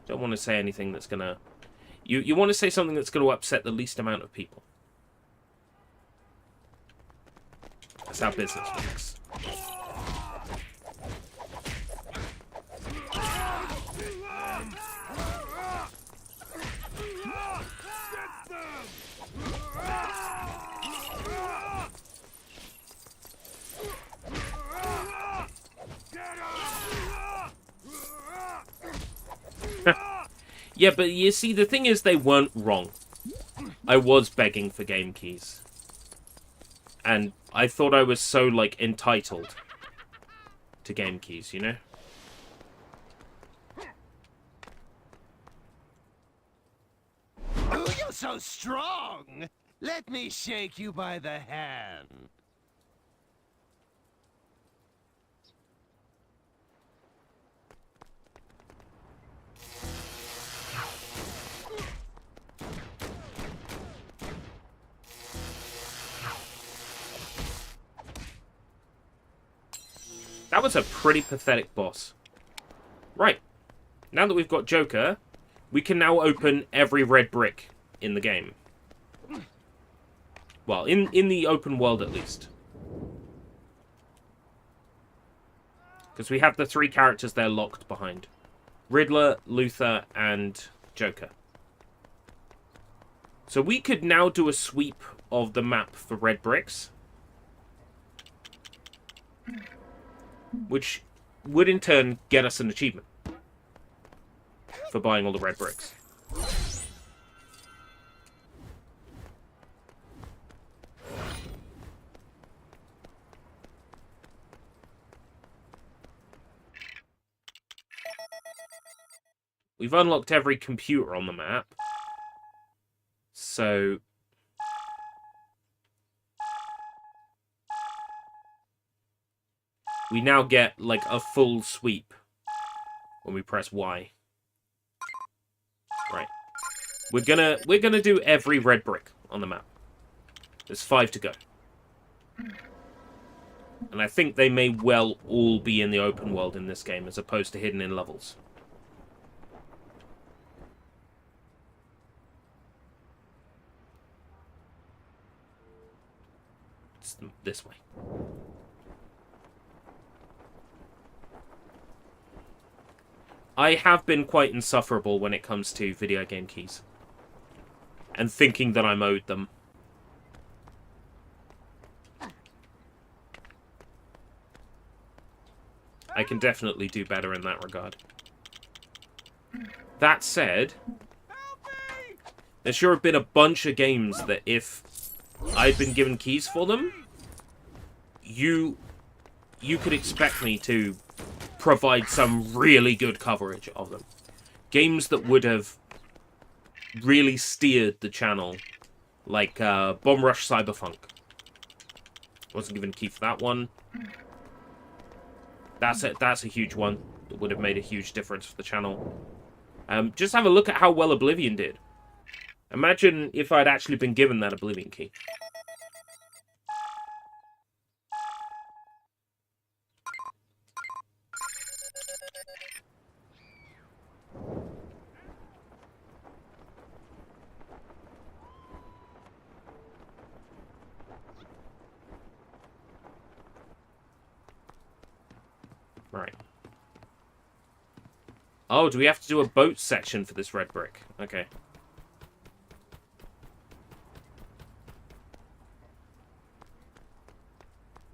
Don't want to say anything that's gonna. You want to say something that's going to upset the least amount of people. That's how business works. Yeah, but you see, the thing is, they weren't wrong. I was begging for game keys. And I thought I was so, like, entitled to game keys, you know? Oh, you're so strong! Let me shake you by the hand. That was a pretty pathetic boss. Right. Now that we've got Joker, we can now open every red brick in the game. Well, in the open world at least. Because we have the 3 characters they're locked behind. Riddler, Luthor, and Joker. So we could now do a sweep of the map for red bricks. Which would in turn get us an achievement for buying all the red bricks. We've unlocked every computer on the map. So we now get, like, a full sweep when we press Y. We're gonna do every red brick on the map. There's 5 to go. And I think they may well all be in the open world in this game, as opposed to hidden in levels. It's this way. I have been quite insufferable when it comes to video game keys. And thinking that I'm owed them. I can definitely do better in that regard. That said, there sure have been a bunch of games that if I'd been given keys for them, you could expect me to provide some really good coverage of them. Games that would have really steered the channel, like Bomb Rush Cyberpunk. Wasn't given a key for that one. That's a huge one that would have made a huge difference for the channel. Just have a look at how well Oblivion did. Imagine if I'd actually been given that Oblivion key. Right. Oh, do we have to do a boat section for this red brick? Okay.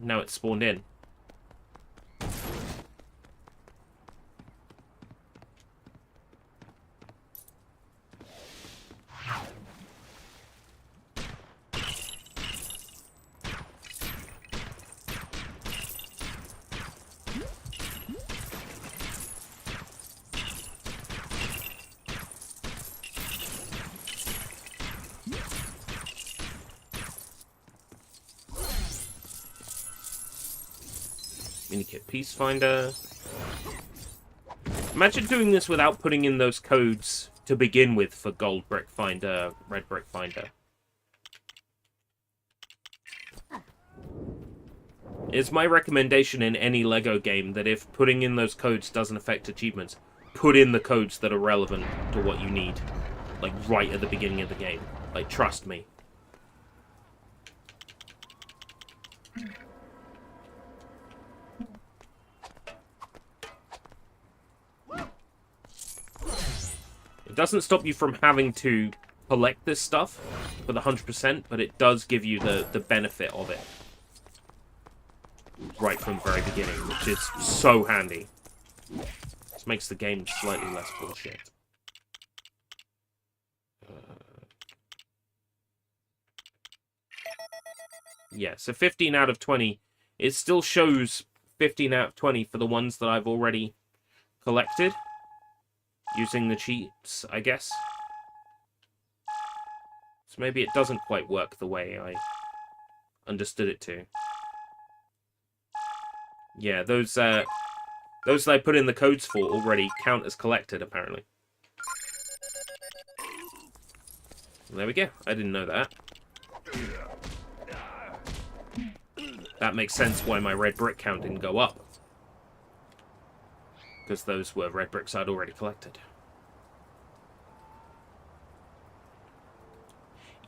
Now it's spawned in. Minikit Peace Finder. Imagine doing this without putting in those codes to begin with for Gold Brick Finder, Red Brick Finder. It's my recommendation in any LEGO game that if putting in those codes doesn't affect achievements, put in the codes that are relevant to what you need. Like, right at the beginning of the game. Like, trust me. It doesn't stop you from having to collect this stuff for the 100%, but it does give you the benefit of it. Right from the very beginning, which is so handy. This makes the game slightly less bullshit. Yeah, so 15 out of 20. It still shows 15 out of 20 for the ones that I've already collected. Using the cheats, I guess. So maybe it doesn't quite work the way I understood it to. Yeah, those that I put in the codes for already count as collected, apparently. There we go. I didn't know that. That makes sense why my red brick count didn't go up. Because those were red bricks I'd already collected.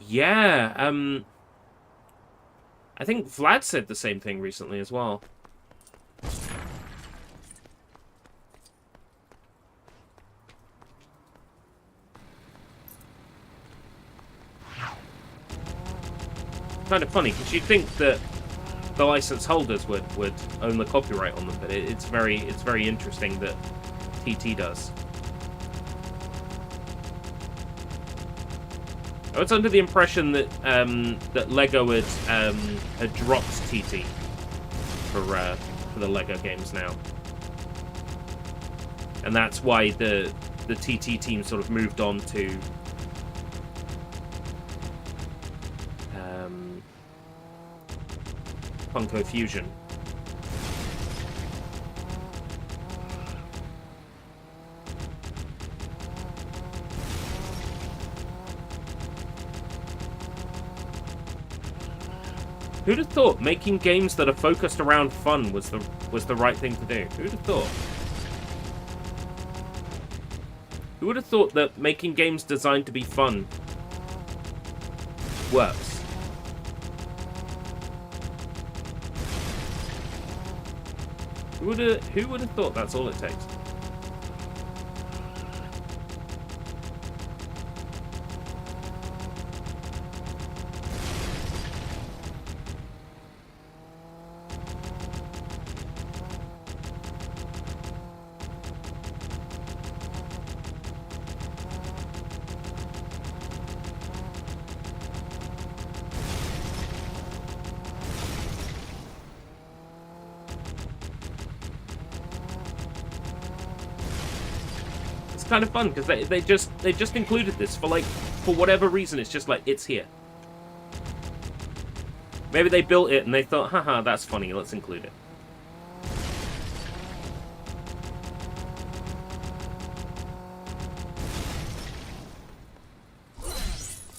Yeah, I think Vlad said the same thing recently as well. Kind of funny, because you'd think that the license holders would own the copyright on them, but it's very interesting that TT does. I was under the impression that that Lego had dropped TT for the Lego games now, and that's why the TT team sort of moved on to Funko Fusion. Who'd have thought making games that are focused around fun was the right thing to do? Who'd have thought? Who would have thought that making games designed to be fun works? Who would have thought that's all it takes? Kind of fun because they just included this for whatever reason. It's just like it's here. Maybe they built it and they thought, haha, that's funny, let's include it.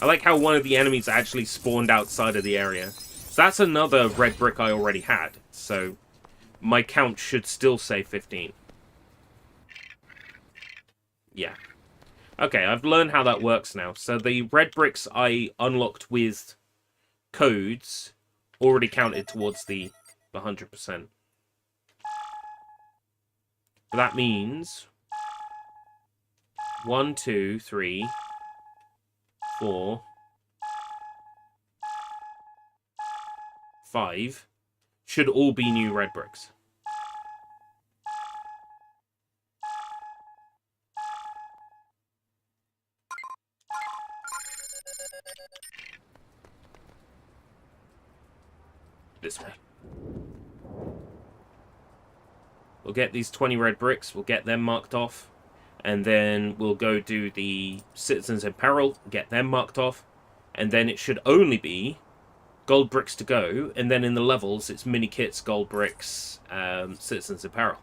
I like how one of the enemies actually spawned outside of the area. So that's another red brick I already had. So my count should still say 15. Yeah. Okay, I've learned how that works now. So the red bricks I unlocked with codes already counted towards the 100%. So that means 1, 2, 3, 4, 5 should all be new red bricks. This way. We'll get these 20 red bricks, we'll get them marked off, and then we'll go do the Citizens in Peril, get them marked off, and then it should only be gold bricks to go, and then in the levels it's mini kits, gold bricks, Citizens in Peril.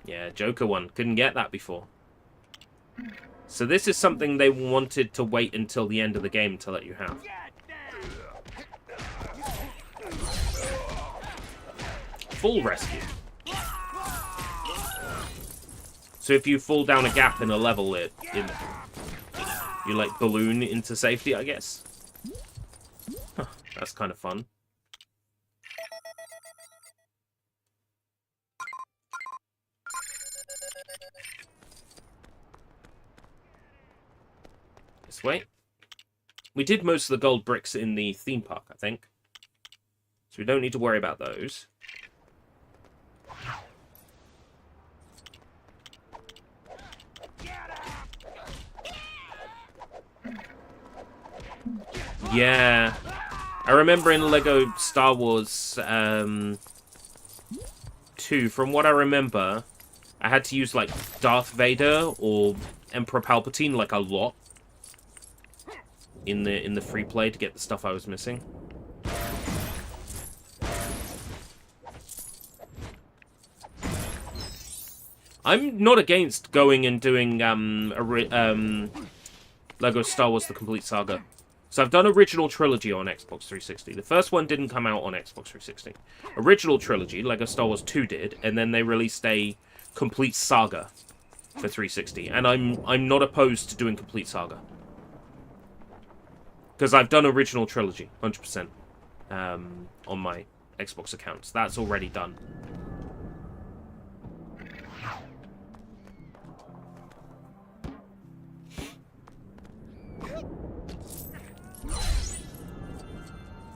Yeah, Joker one. Couldn't get that before. So this is something they wanted to wait until the end of the game to let you have. Full rescue. So if you fall down a gap in a level, you like balloon into safety, I guess. Huh, that's kind of fun. This way. We did most of the gold bricks in the theme park, I think. So we don't need to worry about those. Yeah. I remember in Lego Star Wars 2, from what I remember, I had to use like Darth Vader or Emperor Palpatine like a lot in the free play to get the stuff I was missing. I'm not against going and doing Lego Star Wars The Complete Saga. So I've done Original Trilogy on Xbox 360. The first one didn't come out on Xbox 360. Original Trilogy, Lego Star Wars 2 did, and then they released a Complete Saga for 360. And I'm not opposed to doing Complete Saga. Because I've done Original Trilogy, 100%, on my Xbox account. So that's already done.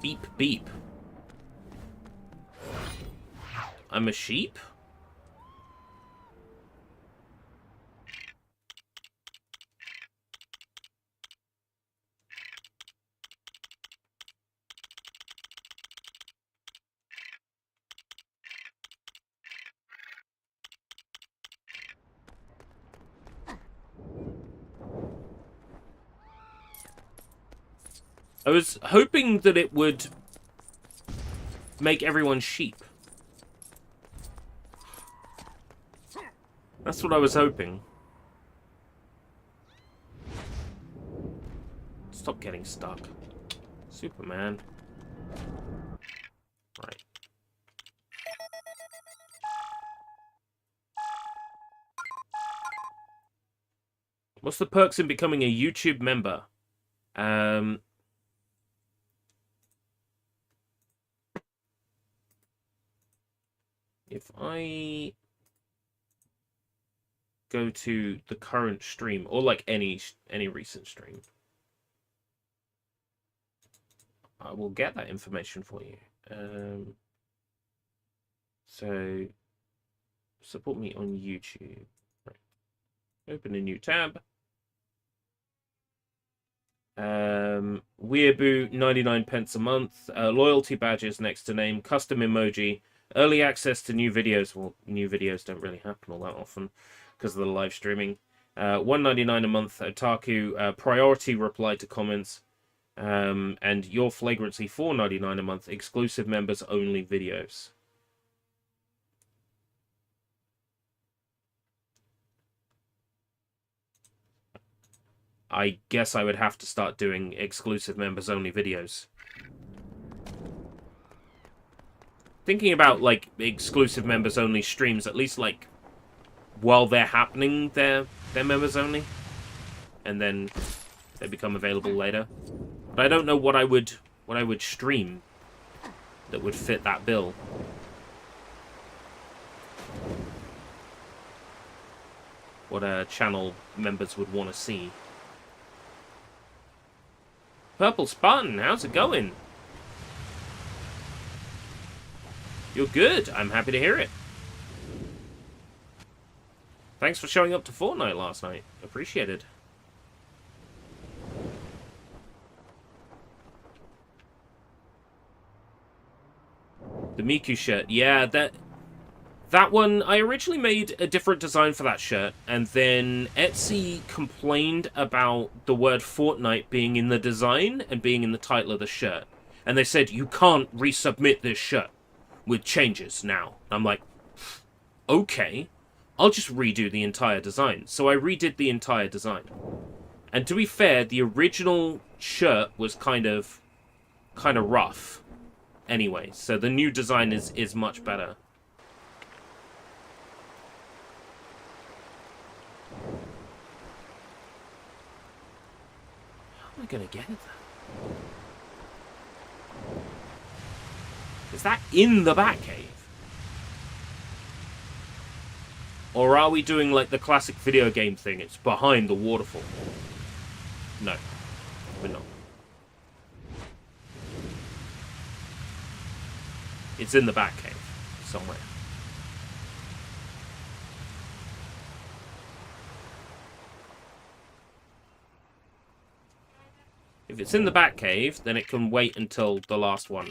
Beep, beep. I'm a sheep? I was hoping that it would make everyone sheep. That's what I was hoping. Stop getting stuck. Superman. Right. What's the perks in becoming a YouTube member? If I go to the current stream, or like any recent stream, I will get that information for you. So support me on YouTube. Right. Open a new tab. Weeaboo, 99 pence a month. Loyalty badges next to name. Custom emoji. Early access to new videos. Well, new videos don't really happen all that often because of the live streaming. $1.99 a month. Otaku. Priority reply to comments. And Your Flagrancy, $4.99 a month. Exclusive members only videos. I guess I would have to start doing exclusive members only videos. Thinking about like exclusive members only streams, at least like while they're happening, they're members only, and then they become available later. But I don't know what I would stream that would fit that bill. What channel members would want to see. Purple Spartan, how's it going? You're good. I'm happy to hear it. Thanks for showing up to Fortnite last night. Appreciated. The Miku shirt. Yeah, that one, I originally made a different design for that shirt, and then Etsy complained about the word Fortnite being in the design and being in the title of the shirt. And they said, you can't resubmit this shirt with changes now. I'm like, okay, I'll just redo the entire design. So I redid the entire design. And to be fair, the original shirt was kind of rough anyway. So the new design is much better. How am I going to get it? Is that in the Batcave? Or are we doing like the classic video game thing? It's behind the waterfall. No, we're not. It's in the Batcave somewhere. If it's in the Batcave, then it can wait until the last one.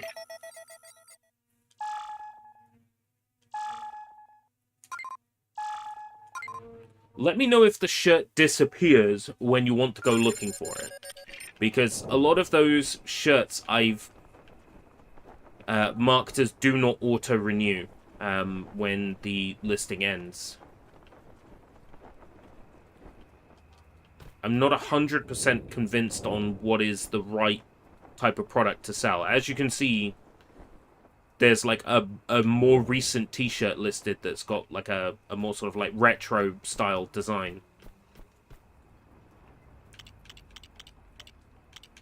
Let me know if the shirt disappears when you want to go looking for it. Because a lot of those shirts I've marked as do not auto-renew when the listing ends. I'm not 100% convinced on what is the right type of product to sell. As you can see, there's like a more recent t-shirt listed that's got like a more sort of like retro style design.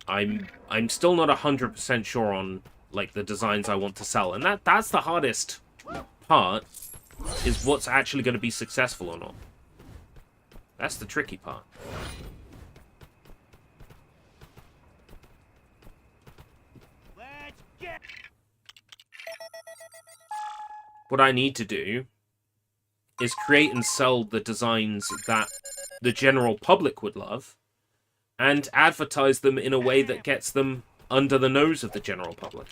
I'm still not 100% sure on like the designs I want to sell, and that's the hardest part, is what's actually going to be successful or not. That's the tricky part. Let's get. What I need to do is create and sell the designs that the general public would love, and advertise them in a way that gets them under the nose of the general public.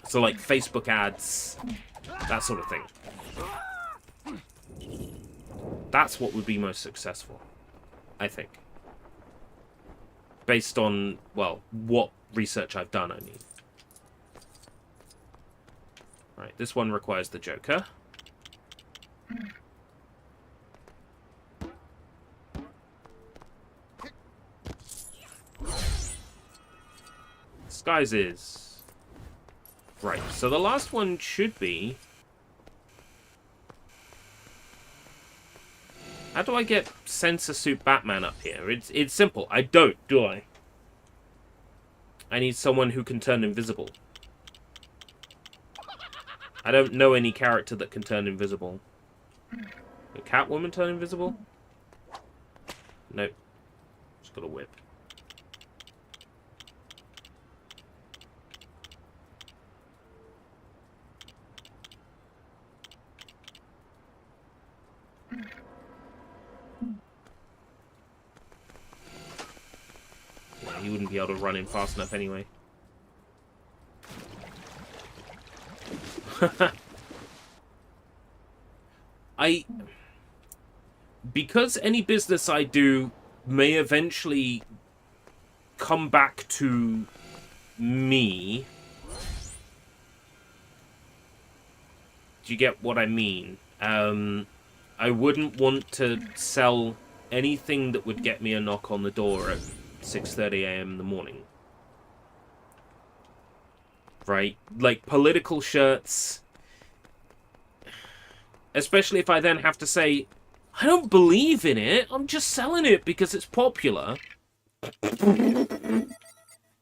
So like Facebook ads, that sort of thing. That's what would be most successful, I think. Based on, well, what research I've done, I mean. Right, this one requires the Joker. Disguises. Right, so the last one should be... How do I get Sensor Suit Batman up here? It's simple. I don't, do I? I need someone who can turn invisible. I don't know any character that can turn invisible. Can Catwoman turn invisible? Nope. Just got a whip. Yeah, he wouldn't be able to run in fast enough anyway. Because any business I do may eventually come back to me. Do you get what I mean? I wouldn't want to sell anything that would get me a knock on the door at 6:30 a.m. in the morning. Right? Like political shirts. Especially if I then have to say, I don't believe in it. I'm just selling it because it's popular.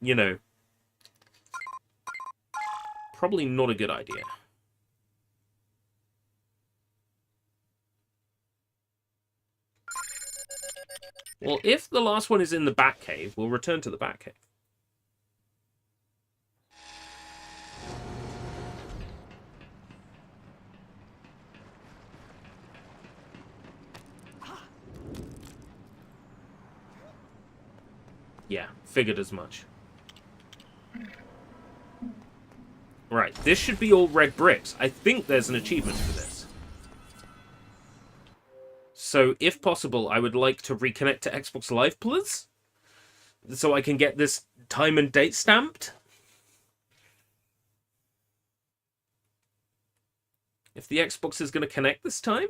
You know. Probably not a good idea. Well, if the last one is in the Batcave, we'll return to the Batcave. Yeah, figured as much. Right, this should be all red bricks. I think there's an achievement for this. So, if possible, I would like to reconnect to Xbox Live, please. So I can get this time and date stamped. If the Xbox is going to connect this time.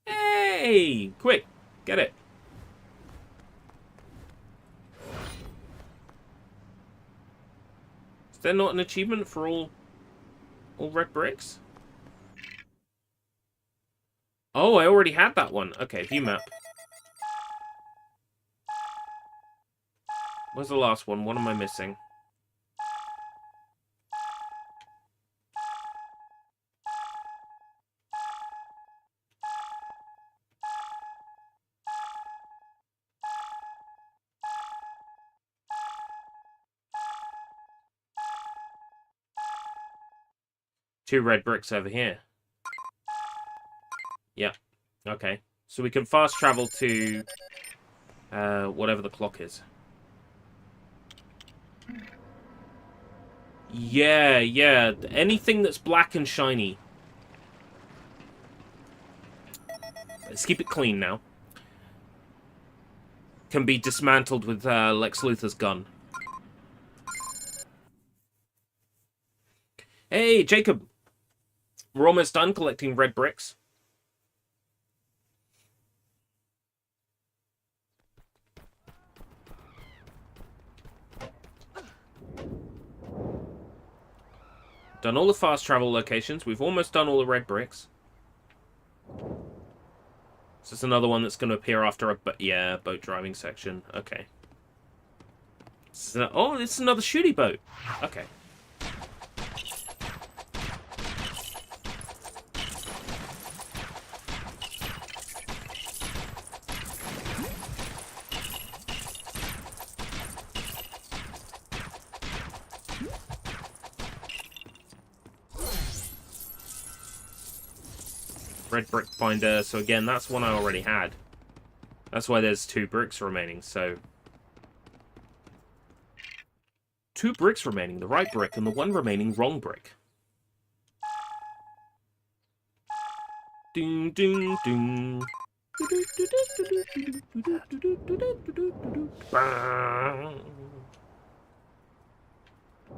Hey! Quick, get it. Is there not an achievement for all red bricks? Oh, I already had that one. Okay, view map. Where's the last one? What am I missing? Two red bricks over here. Yeah. Okay. So we can fast travel to whatever the clock is. Yeah, yeah. Anything that's black and shiny. Let's keep it clean now. Can be dismantled with Lex Luthor's gun. Hey, Jacob. We're almost done collecting red bricks. Done all the fast travel locations. We've almost done all the red bricks. Is this another one that's going to appear after a boat driving section? Okay. Oh, it's another shooty boat. Okay. Red brick finder, so again, that's one I already had. That's why there's 2 bricks remaining, so... 2 bricks remaining, the right brick and the one remaining wrong brick. Ding, ding, ding.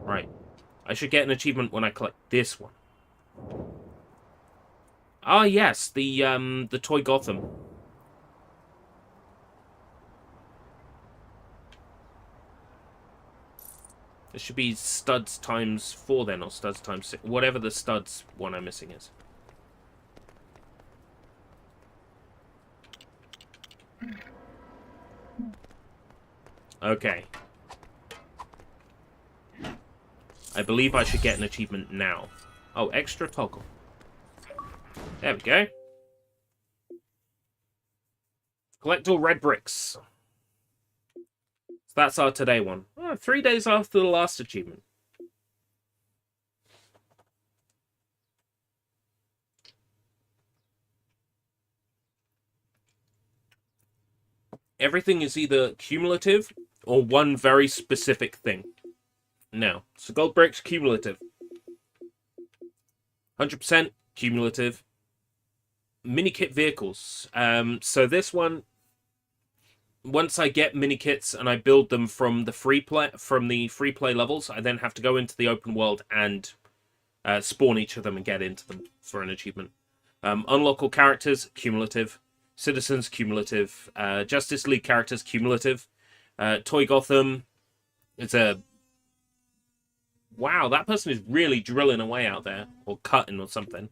Right. I should get an achievement when I collect this one. Ah, yes, the Toy Gotham. It should be studs times 4 then, or studs times 6. Whatever the studs one I'm missing is. Okay. I believe I should get an achievement now. Oh, extra toggle. There we go. Collect all red bricks. So that's our today one. Oh, 3 days after the last achievement. Everything is either cumulative or one very specific thing. Now, so gold bricks, cumulative. 100% cumulative. Mini kit vehicles. So this one, once I get mini kits and I build them from the free play levels, I then have to go into the open world and spawn each of them and get into them for an achievement. Unlock all characters, cumulative. Citizens, cumulative. Justice League characters, cumulative. Toy Gotham. It's a... Wow, that person is really drilling away out there. Or cutting or something.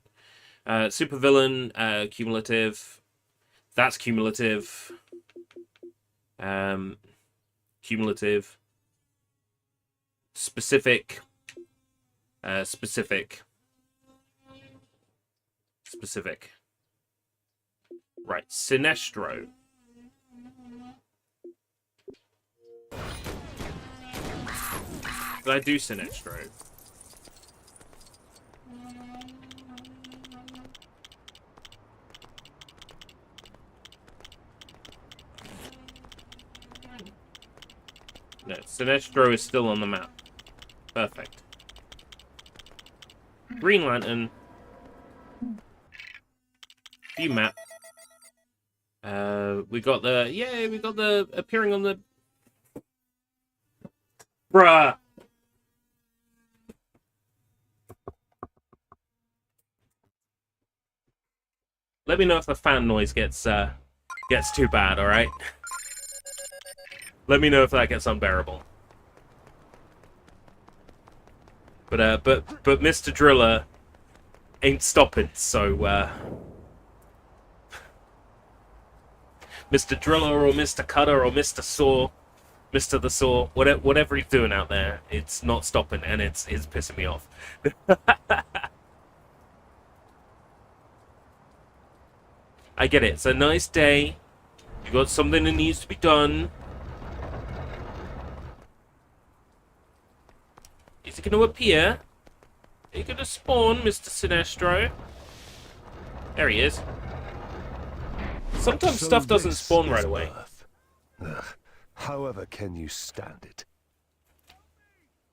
Supervillain, cumulative. That's cumulative. Cumulative. Specific. Specific. Right, Sinestro. Did I do Sinestro? No, Sinestro is still on the map. Perfect. Green Lantern. View map. We got the appearing on the... Bruh! Let me know if the fan noise gets too bad, alright? Let me know if that gets unbearable. But Mr. Driller ain't stopping, so, Mr. Driller or Mr. Cutter or Mr. Saw, Mr. the Saw, whatever he's doing out there, it's not stopping, and it's pissing me off. I get it. It's a nice day. You got something that needs to be done. Is he going to appear? Are you going to spawn, Mr. Sinestro? There he is. Sometimes So stuff doesn't this spawn is right away. Earth. Ugh. However can you stand it?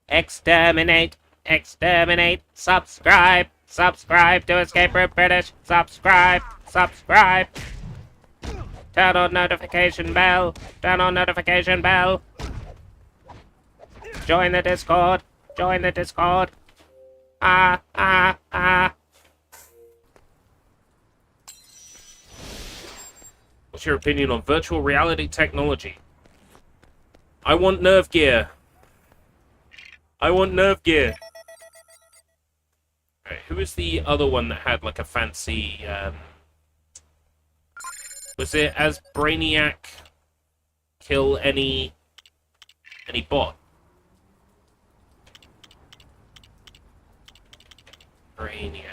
Exterminate! Exterminate! Subscribe! Subscribe to Escape Room British! Subscribe! Subscribe! Turn on notification bell! Turn on notification bell! Join the Discord! Join the Discord! Ah! What's your opinion on virtual reality technology? I want nerve gear. I want nerve gear. Alright, who was the other one that had like a fancy, was it as Brainiac kill any bot? Brainiac.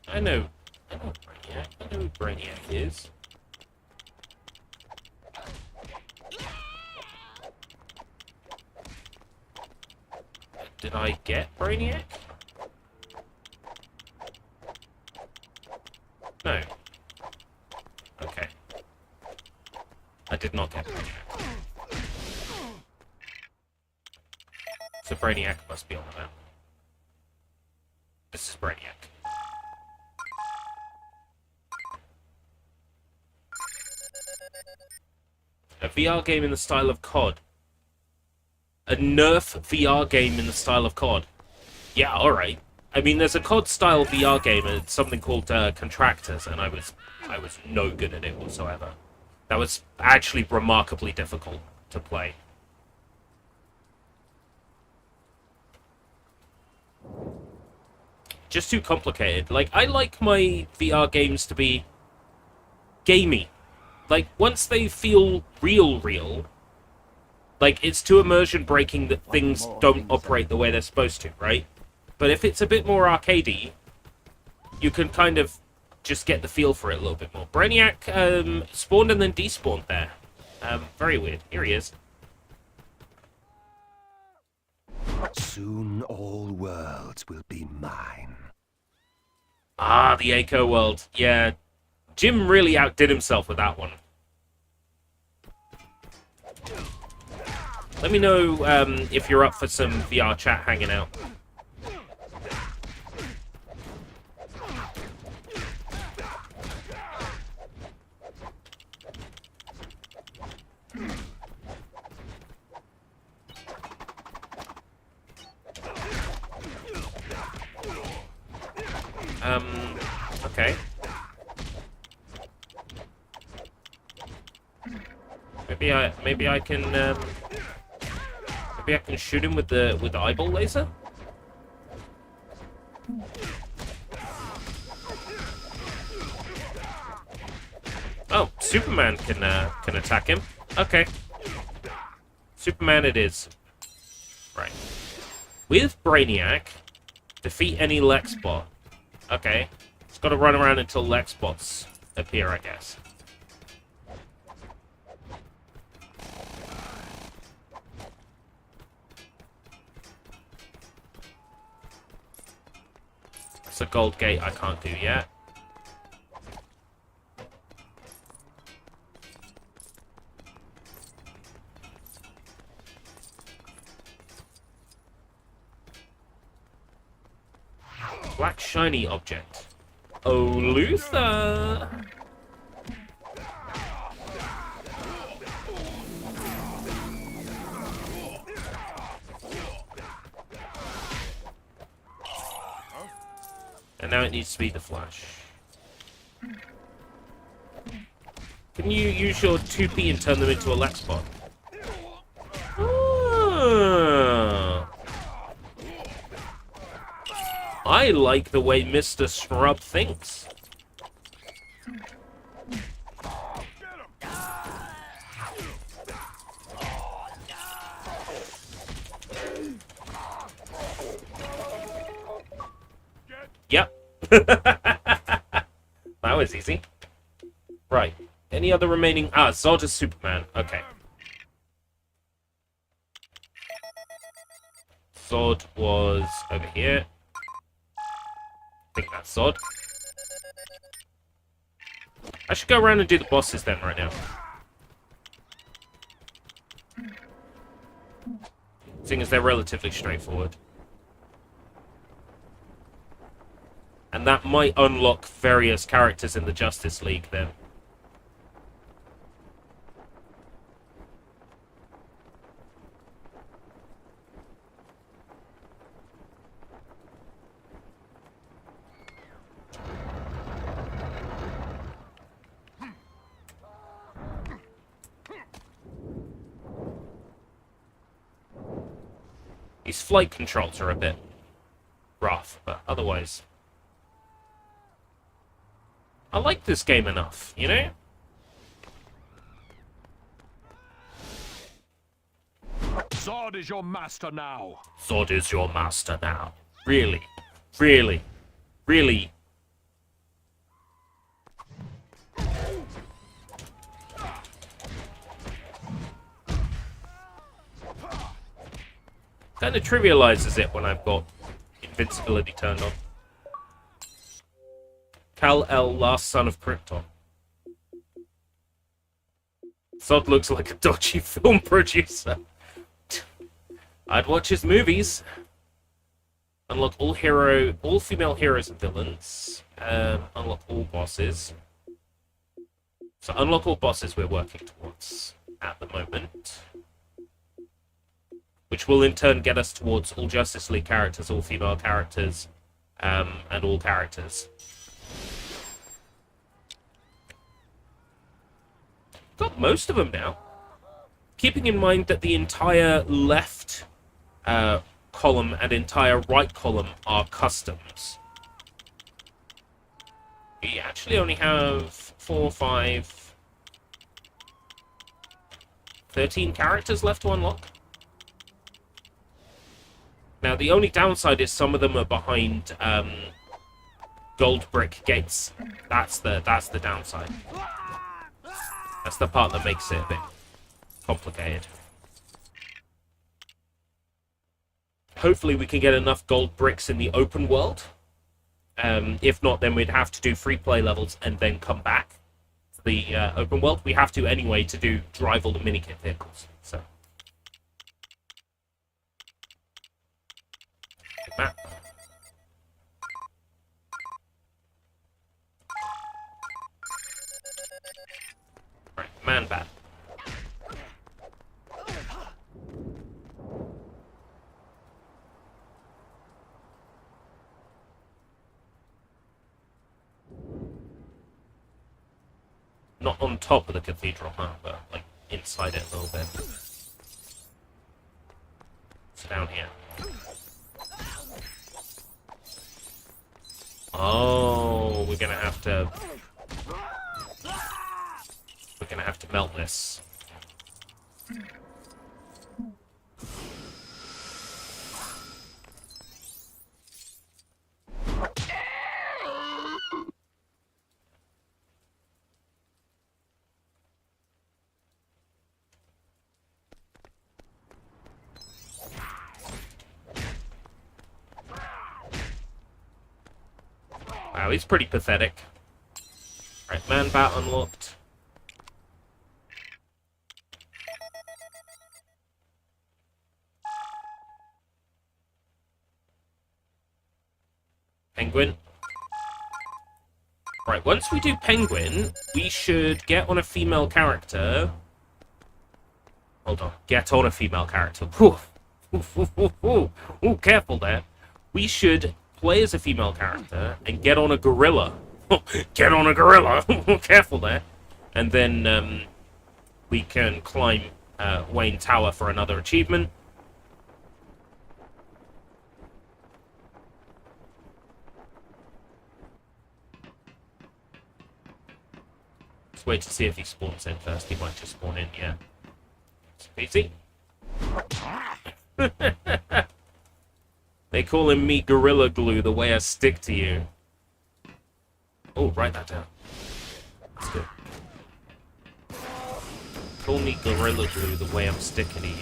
I know Brainiac. I know who Brainiac is. Did I get Brainiac? No. Okay. I did not get Brainiac. So Brainiac must be on the map. This is Brainiac. A VR game in the style of COD. A Nerf VR game in the style of COD. Yeah, alright. I mean, there's a COD-style VR game, and it's something called Contractors, and I was no good at it whatsoever. That was actually remarkably difficult to play. Just too complicated. Like, I like my VR games to be gamey. Like, once they feel real, like, it's too immersion breaking that things don't operate the way they're supposed to, right? But if it's a bit more arcadey, you can kind of just get the feel for it a little bit more. Brainiac spawned and then despawned there. Very weird. Here he is. Soon all worlds will be mine. Ah, the Echo world. Yeah, Jim really outdid himself with that one. Let me know if you're up for some VR chat hanging out. Okay. Maybe I can maybe I can shoot him with the eyeball laser. Oh, Superman can attack him. Okay. Superman it is. Right. With Brainiac, defeat any Lex bot. Okay. It's got to run around until Lex bots appear, I guess. It's a gold gate I can't do yet. Black shiny object. Oh, Luther! And now it needs to be the Flash. Can you use your 2P and turn them into a Lex bot? Ah. I like the way Mr. Scrub thinks. Yep. That was easy. Right. Any other remaining... Ah, Zod is Superman. Okay. Zod was over here. I think that's Zod. I should go around and do the bosses then right now. Seeing as they're relatively straightforward. And that might unlock various characters in the Justice League then. These flight controls are a bit rough, but otherwise... I like this game enough, you know? Zod is your master now. Zod is your master now. Really? Really? Really? Kind of trivializes it when I've got invincibility turned on. Kal-El, last son of Krypton. Zod looks like a dodgy film producer. I'd watch his movies. Unlock all female heroes and villains. Unlock all bosses. So unlock all bosses we're working towards at the moment. Which will in turn get us towards all Justice League characters, all female characters, and all characters. Got most of them now. Keeping in mind that the entire left column and entire right column are customs. We actually only have 4, 5, 13 characters left to unlock. Now, the only downside is some of them are behind gold brick gates. That's the downside. That's the part that makes it a bit complicated. Hopefully we can get enough gold bricks in the open world. If not, then we'd have to do free play levels and then come back to the open world. We have to anyway to do drive all the minikit vehicles. So, map. Right, man bat. Not on top of the cathedral, huh? But like inside it a little bit. It's down here. Oh, we're gonna have to melt this. Wow, he's pretty pathetic. Right, man bat unlocked. Penguin. Right, once we do Penguin, we should get on a female character. Hold on. Get on a female character. Whew. Ooh, careful there. We should play as a female character and get on a gorilla. Get on a gorilla! Careful there. And then we can climb Wayne Tower for another achievement. Let's wait to see if he spawns in first. He might just spawn in, yeah. It's easy. They call him me Gorilla Glue, the way I stick to you. Oh, write that down. That's good. Call me Gorilla Glue, the way I'm sticking to you.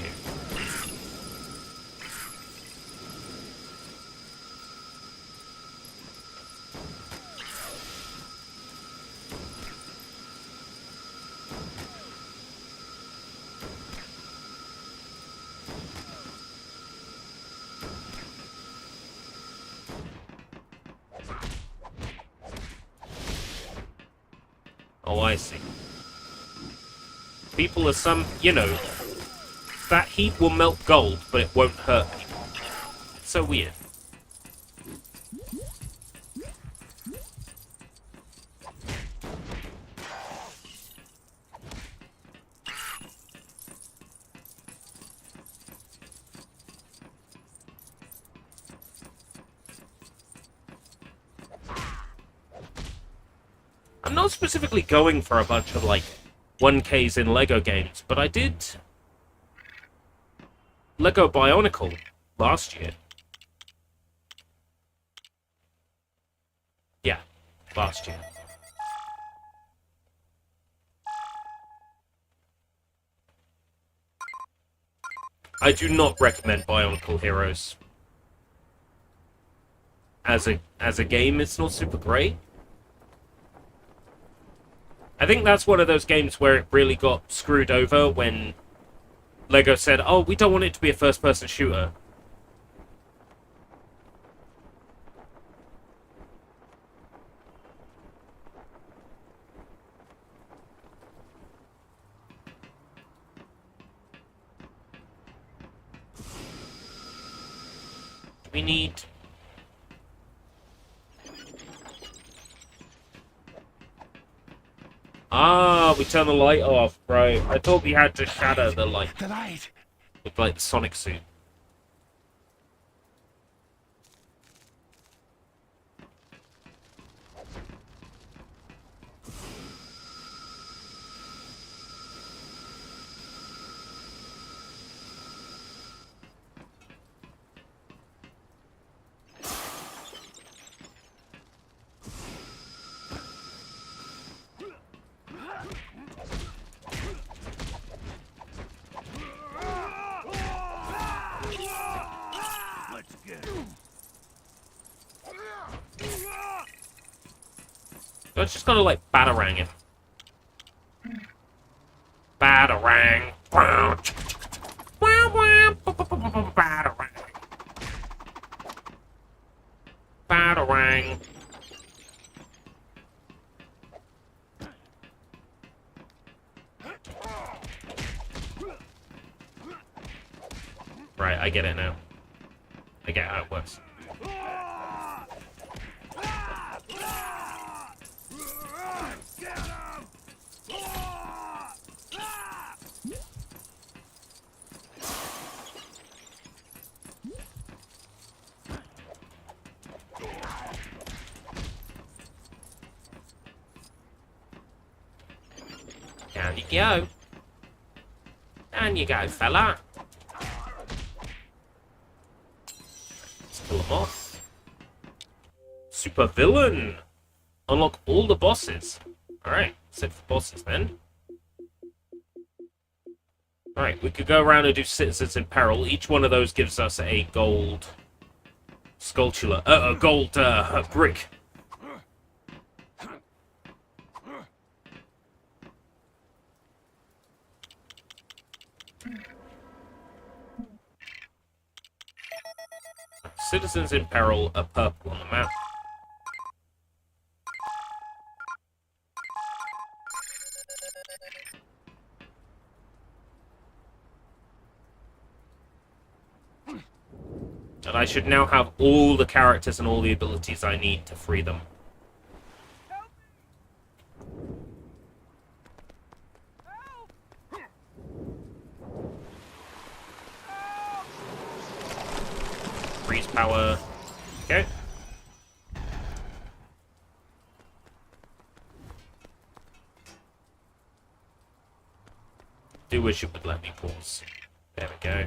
Oh, I see. People are that heat will melt gold, but it won't hurt people. It's so weird. I'm not specifically going for a bunch of, 1Ks in LEGO games, but I did LEGO Bionicle last year. Yeah, last year. I do not recommend Bionicle Heroes. As a game, it's not super great. I think that's one of those games where it really got screwed over when LEGO said, oh, we don't want it to be a first-person shooter. We need... Ah, Oh, we turn the light off, right. I thought we had to shatter the light The light. with, like, the Sonic suit. Let's get I just gotta, like, batarang him. Batarang. Batarang. Batarang. Right, I get it now. I get how it works. Down you go. Down you go, fella. Let's kill him off. Super villain. Unlock all the bosses. Alright, set for bosses then. Alright, we could go around and do Citizens in Peril. Each one of those gives us a gold sculpture, a gold brick. Citizens in Peril are purple on the map. And I should now have all the characters and all the abilities I need to free them. Freeze power. Okay. Do wish it would let me pause. There we go.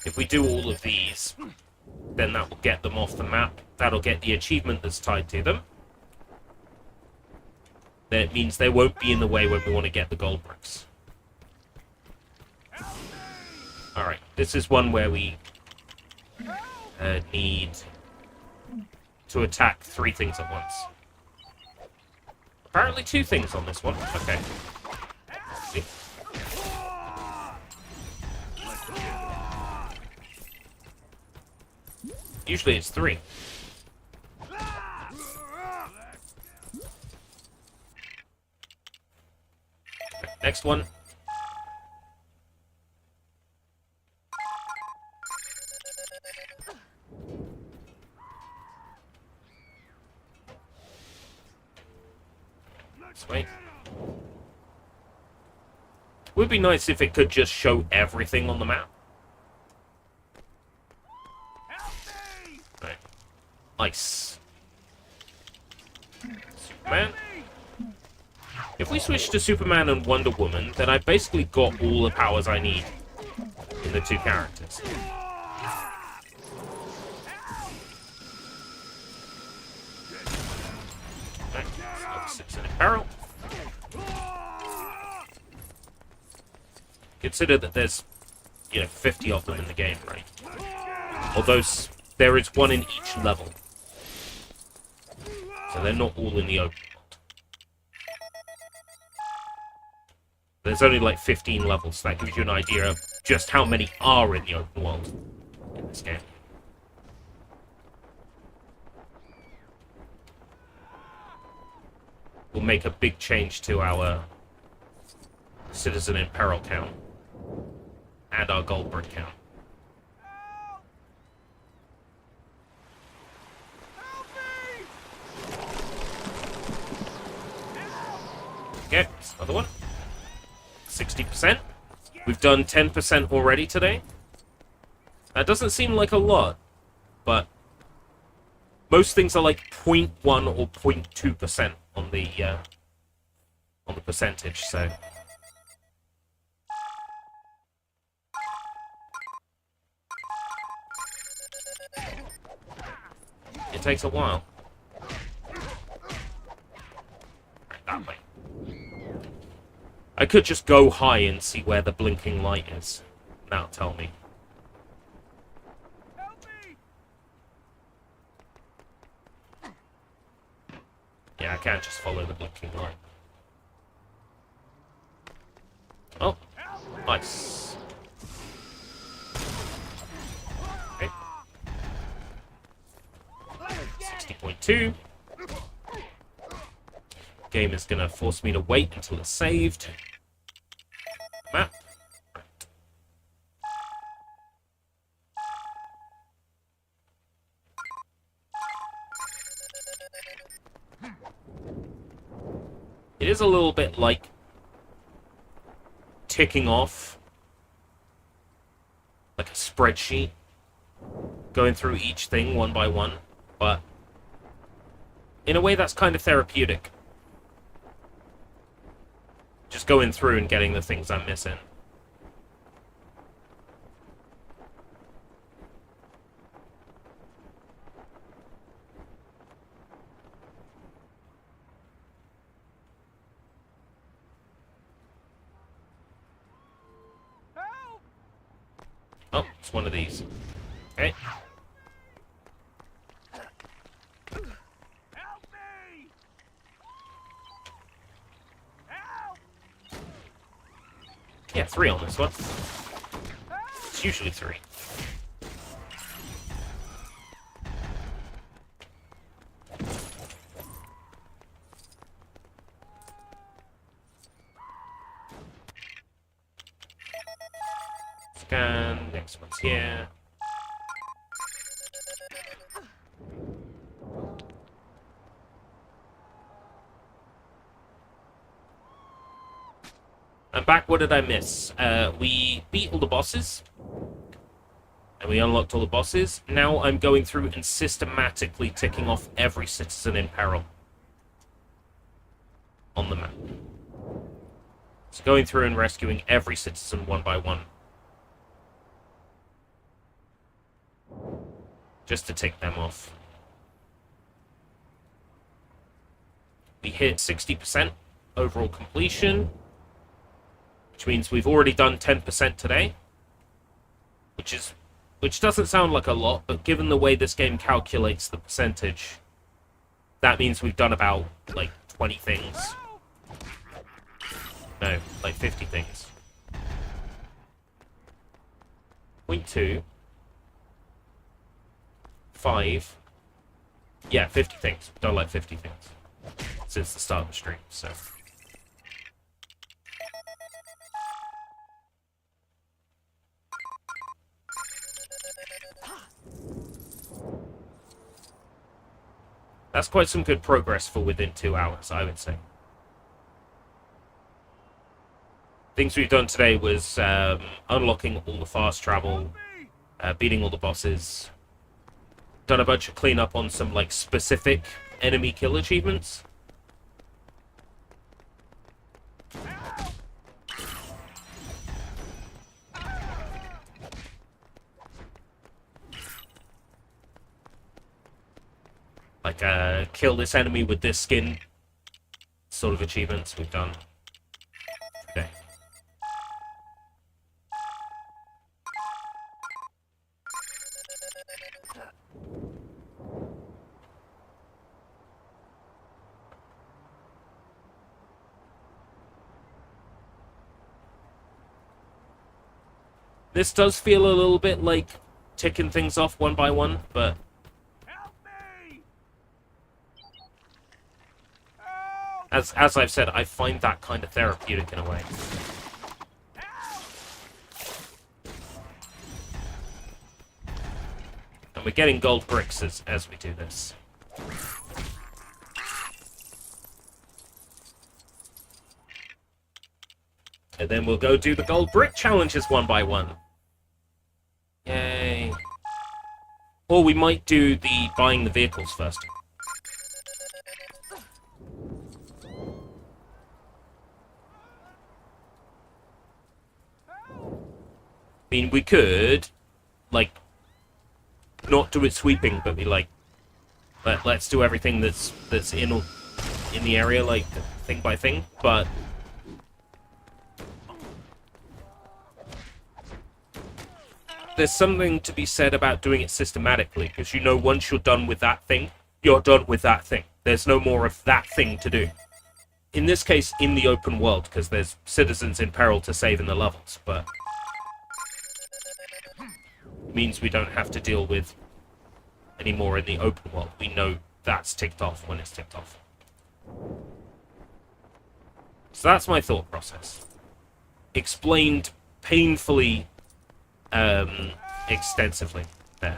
If we do all of these, then that will get them off the map. That'll get the achievement that's tied to them. That means they won't be in the way when we want to get the gold bricks. Alright, this is one where we need to attack 3 things at once. Apparently 2 things on this one. Okay. See. Usually it's 3. Next one. Sweet. Would be nice if it could just show everything on the map. Right. Ice. Superman. If we switch to Superman and Wonder Woman, then I've basically got all the powers I need in the 2 characters. Okay, Citizen in Peril. Consider that there's, 50 of them in the game, right? Although there is 1 in each level. So they're not all in the open. There's only like 15 levels, so that gives you an idea of just how many are in the open world in this game. We'll make a big change to our Citizen in Peril count and our gold brick count. That's another one. 60%. We've done 10% already today. That doesn't seem like a lot, but most things are like 0.1 or 0.2% on the percentage, so... It takes a while. That way. I could just go high and see where the blinking light is. That'll tell me. Yeah, I can't just follow the blinking light. Oh, nice. Okay. 60.2. Game is gonna force me to wait until it's saved. Map. It is a little bit like ticking off like a spreadsheet, going through each thing one by one, but in a way that's kind of therapeutic. Just going through and getting the things I'm missing. Oh, it's one of these. Okay. Help me! Help! Yeah, 3 on this one. It's usually 3. Scan, next one's here. I'm back. What did I miss? We beat all the bosses. And we unlocked all the bosses. Now I'm going through and systematically ticking off every citizen in peril on the map. So going through and rescuing every citizen one by one. Just to tick them off. We hit 60% overall completion, which means we've already done 10% today, which doesn't sound like a lot, but given the way this game calculates the percentage, that means we've done about like 20 things. No, like 50 things. 0.2. 5. Yeah, 50 things. We've done like 50 things since the start of the stream, so. That's quite some good progress for within 2 hours, I would say. Things we've done today was unlocking all the fast travel, beating all the bosses, done a bunch of cleanup on some like specific enemy kill achievements. Like kill this enemy with this skin sort of achievements we've done today. This does feel a little bit like ticking things off one by one, but Help me! as I've said, I find that kind of therapeutic in a way. And we're getting gold bricks as we do this. And then we'll go do the gold brick challenges one by one. Yay. Or we might do the buying the vehicles first. I mean, we could, like, not do it sweeping, but be like, let's do everything that's in the area, like, thing by thing, but there's something to be said about doing it systematically, because you know once you're done with that thing, you're done with that thing. There's no more of that thing to do. In this case, in the open world, because there's citizens in peril to save in the levels, but it means we don't have to deal with any more in the open world. We know that's ticked off when it's ticked off. So that's my thought process. Explained painfully extensively there.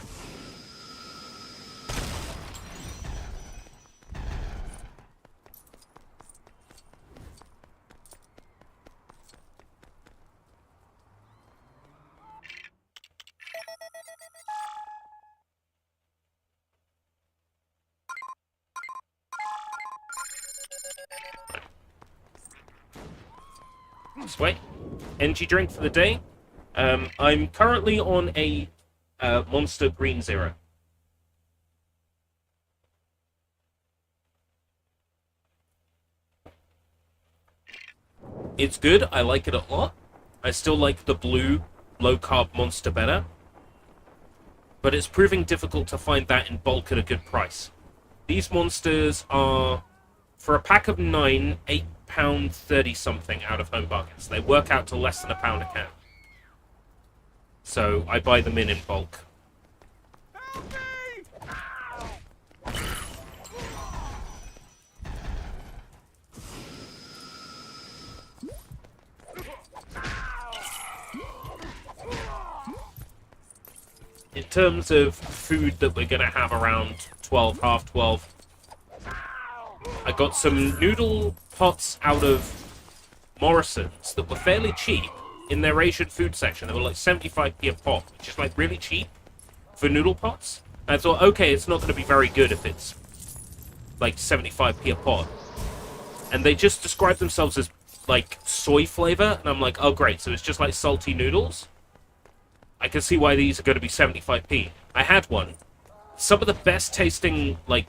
Sweet. Energy drink for the day. I'm currently on a Monster Green Zero. It's good. I like it a lot. I still like the blue low-carb Monster better. But it's proving difficult to find that in bulk at a good price. These monsters are, for a pack of 9, £8.30 something out of Home Bargains. They work out to less than £1 a can. So I buy them in bulk. In terms of food that we're going to have around 12, half 12, I got some noodle pots out of Morrison's that were fairly cheap in their Asian food section. They were like 75p a pot, which is like really cheap for noodle pots. And I thought, okay, it's not going to be very good if it's like 75p a pot. And they just described themselves as like soy flavor, and I'm like, oh great, so it's just like salty noodles? I can see why these are going to be 75p. I had one. Some of the best tasting like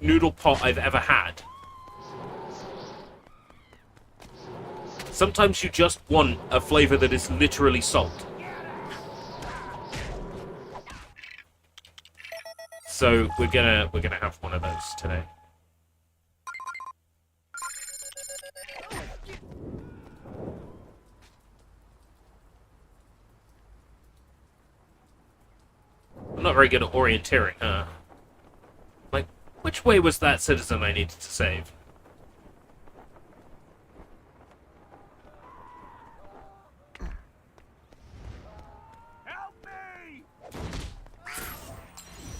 noodle pot I've ever had. Sometimes you just want a flavor that is literally salt. So we're gonna have one of those today. I'm not very good at orienteering, huh? Like, which way was that citizen I needed to save?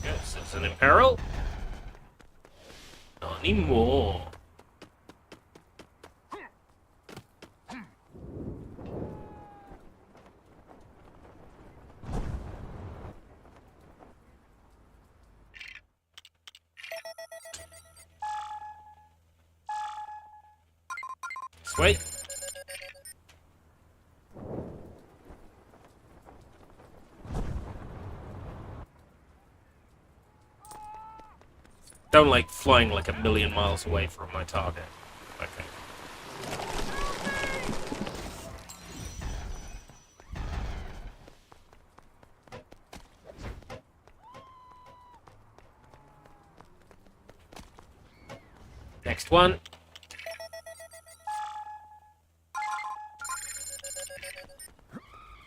Yes, citizen in peril? Not anymore. Sweet. Don't like flying like a million miles away from my target. Okay. Next one.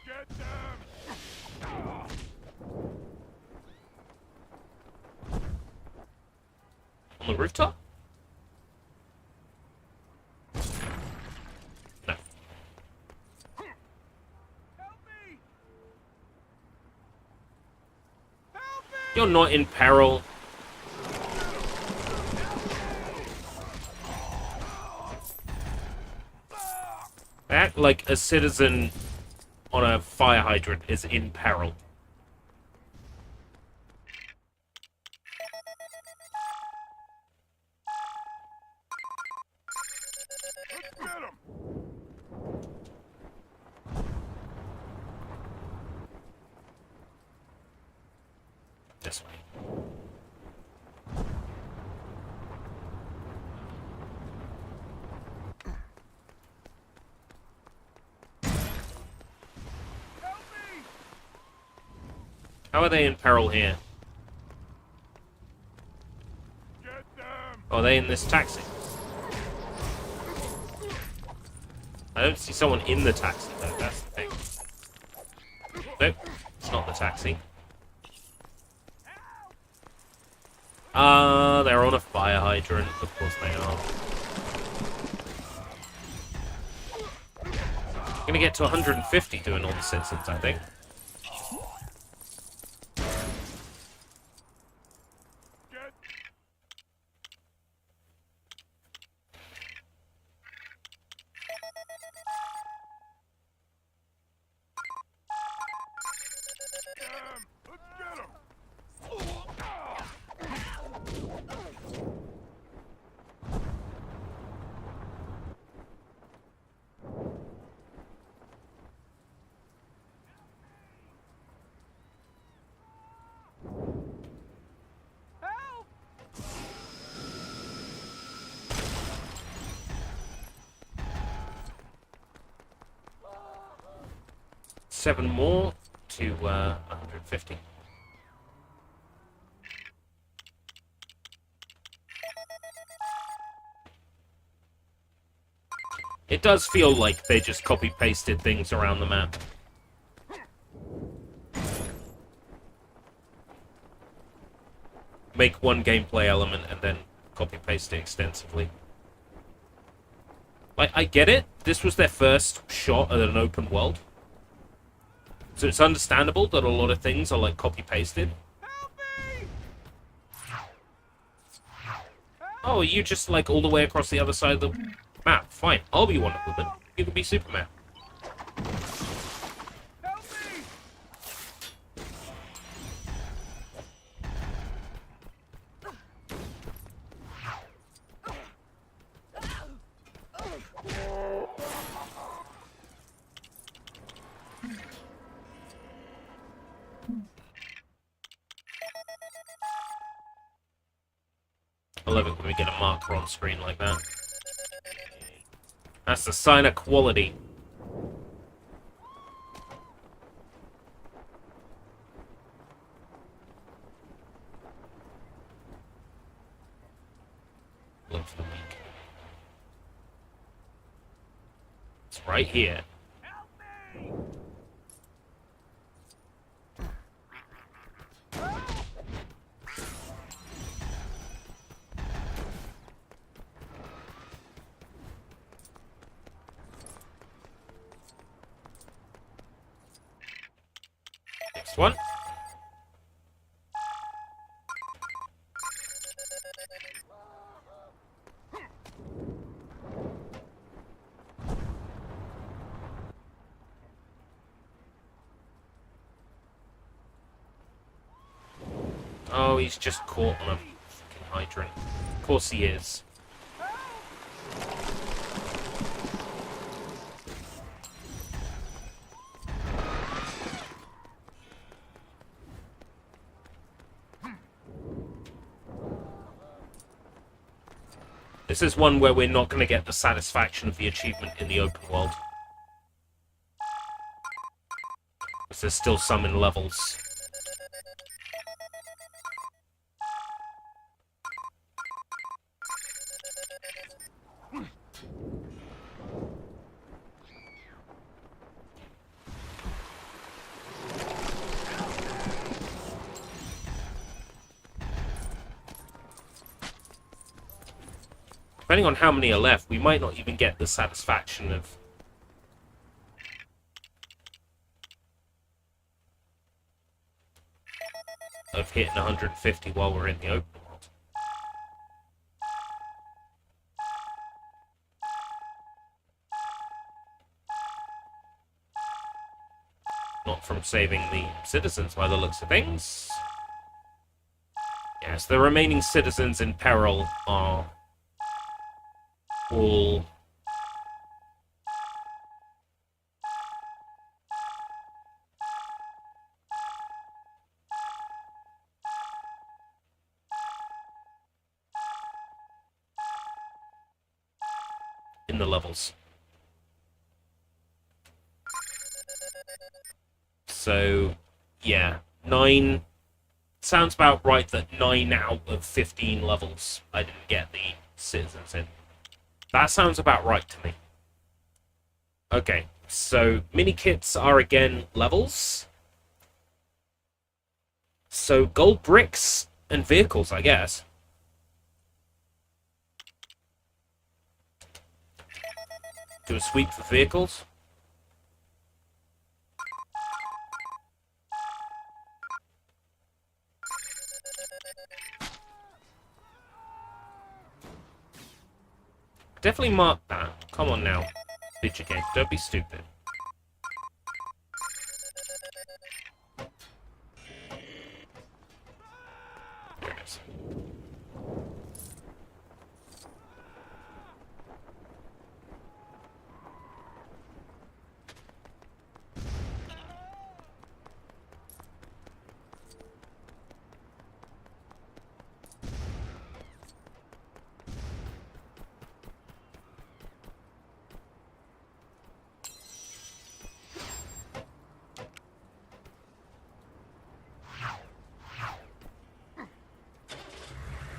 Get them! On the rooftop? No. Help me! Help me! You're not in peril. Act like a citizen on a fire hydrant is in peril. Let's get him! This way. Help me! How are they in peril here? Get them! Are they in this taxi? I don't see someone in the taxi, though. That's the thing. Nope, it's not the taxi. They're on a fire hydrant. Of course they are. I'm gonna get to 150 doing all the citizens, I think. Get... 'em! Let's get 'em! Help! 7 more to 150. It does feel like they just copy-pasted things around the map. Make one gameplay element and then copy-paste it extensively. Like, I get it. This was their first shot at an open world. So it's understandable that a lot of things are, like, copy-pasted. Help me! Oh, are you just, like, all the way across the other side of the map? Fine, I'll be Wonder Woman. You can be Superman. Help me! I love it when we get a marker on screen like that. That's the sign of quality. Look for the weak. It's right here. Next one. Oh, he's just caught on a fucking hydrant. Of course he is. This is one where we're not going to get the satisfaction of the achievement in the open world. Because there's still some in levels. Depending on how many are left, we might not even get the satisfaction of hitting 150 while we're in the open world. saving the citizens by the looks of things. Yes, the remaining citizens in peril are all in the levels. So, yeah, 9... Sounds about right that 9 out of 15 levels I didn't get the citizens in. That sounds about right to me. Okay, so mini-kits are again levels. So gold bricks and vehicles, I guess. Do a sweep for vehicles. Definitely mark that. Come on now. Bitch again. Don't be stupid. There it is.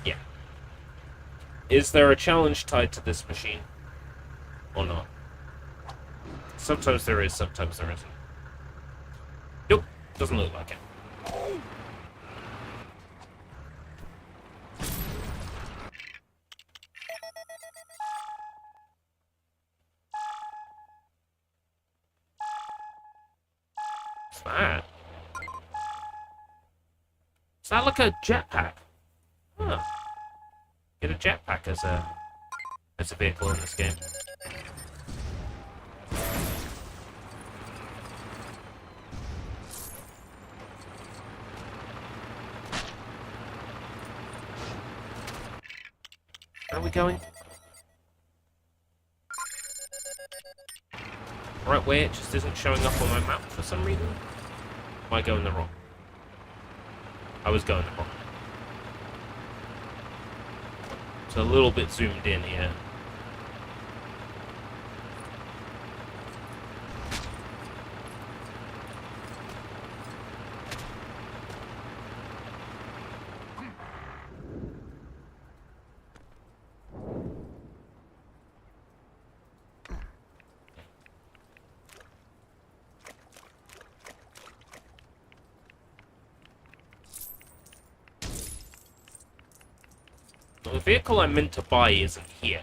Yeah. Is there a challenge tied to this machine? Or not? Sometimes there is, sometimes there isn't. Nope, doesn't look like it. What's that? Is that like a jetpack? Huh. Get a jetpack as a vehicle in this game. Where are we going? Right way, it just isn't showing up on my map for some reason. Am I going the wrong? I was going the wrong. It's a little bit zoomed in here. The vehicle I meant to buy isn't here.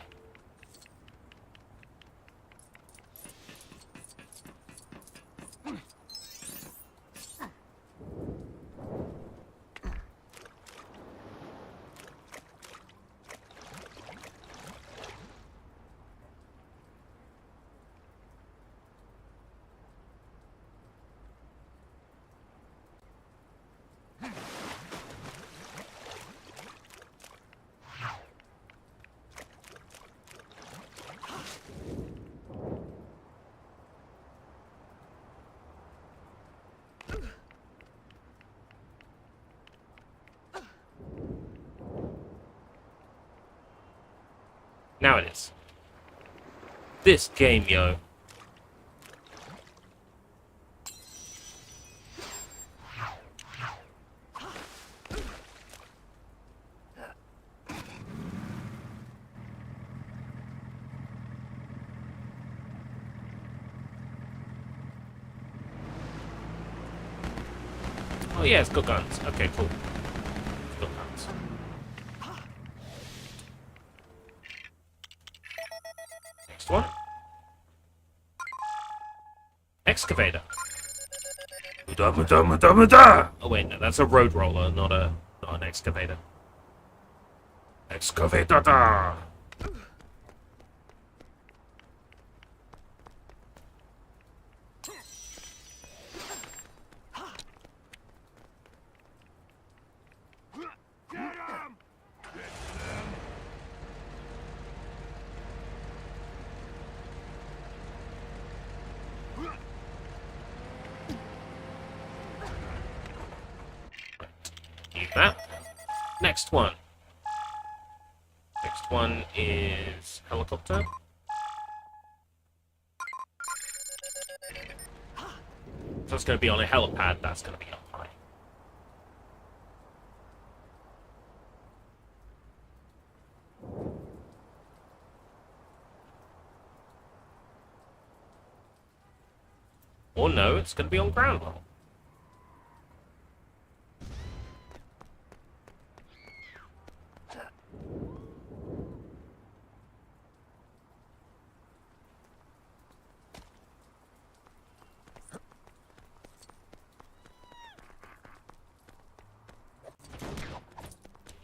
Now it is. This game, yo. Oh yeah, it's got guns. Okay, cool. It's got guns. Next one. Excavator. Oh wait, no, that's a road roller, not an excavator. Excavator. New map. Next one. Next one is helicopter. So it's going to be on a helipad. That's going to be up high. Or no, it's going to be on ground level.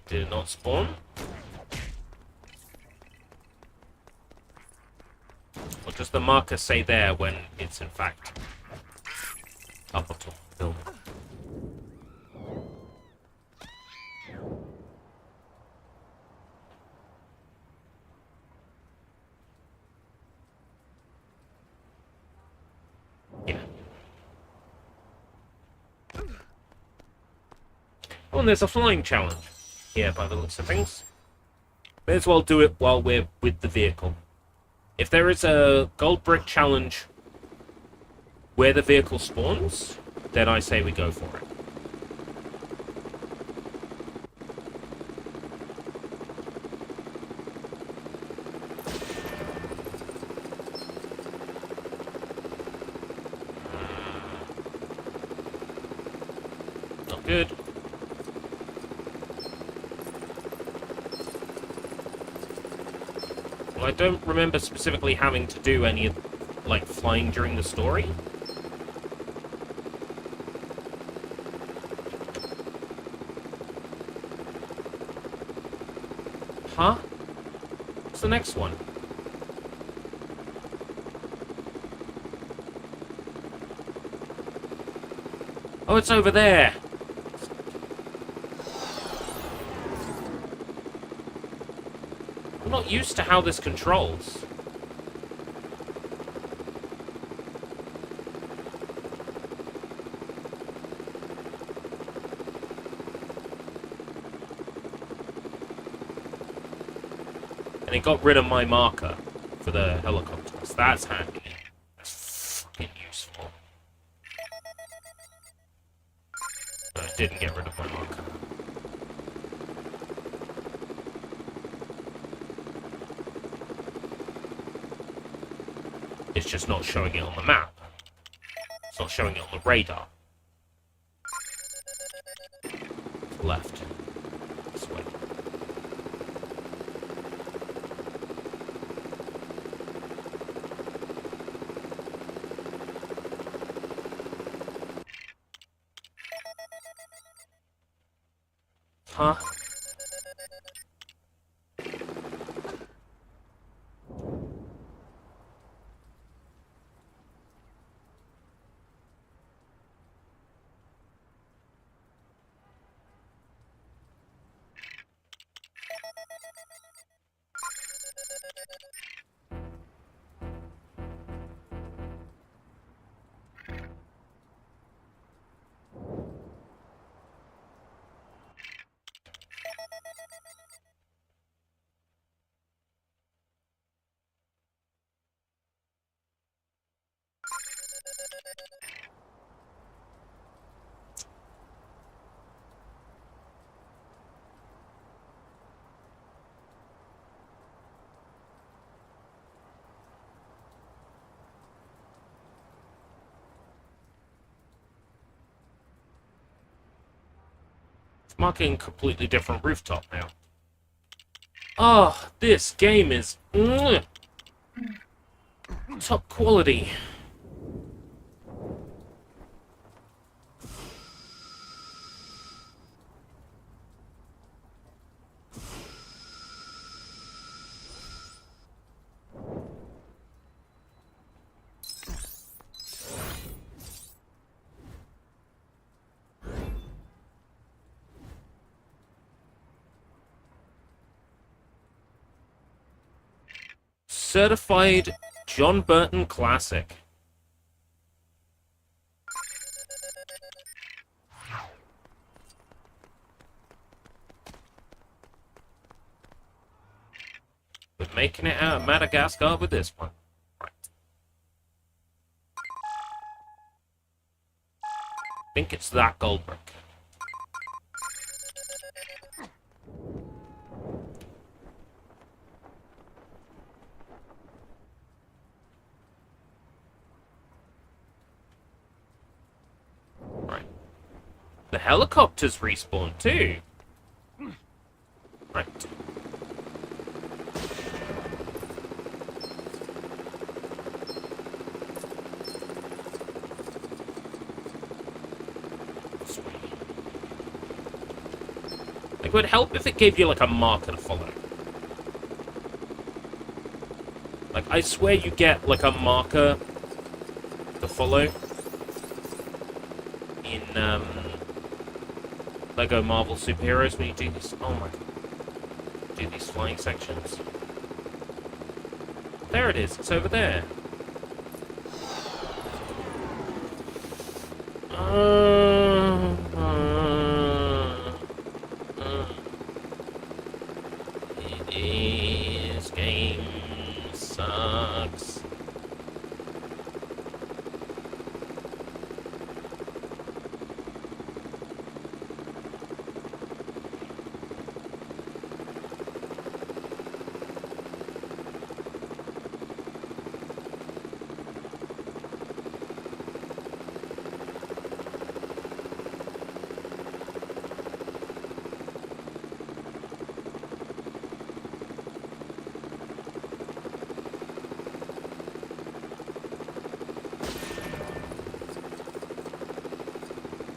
Did it not spawn? Or does the marker say there when it's in fact up on top of the building? Yeah. Oh, and there's a flying challenge. Yeah, by the looks of things. May as well do it while we're with the vehicle. If there is a gold brick challenge where the vehicle spawns, then I say we go for it. Not good. I don't remember specifically having to do any, like, flying during the story. Huh? What's the next one? Oh, it's over there! I'm not used to how this controls. And it got rid of my marker for the helicopter, so that's handy. That's fucking useful. But it didn't get rid of my marker. It's just not showing it on the map. It's not showing it on the radar. Left. This way. Huh? Marking completely different rooftop now. Oh, this game is top quality. Certified John Burton Classic. making it out of Madagascar with this one. Right. I think it's that gold brick. Right. The helicopters respawn too. Right. Like, it would help if it gave you, like, a marker to follow. Like, I swear you get, like, a marker to follow in, Lego Marvel Superheroes when you do this. Oh my god. Do these flying sections. There it is. It's over there. It is. Game sucks.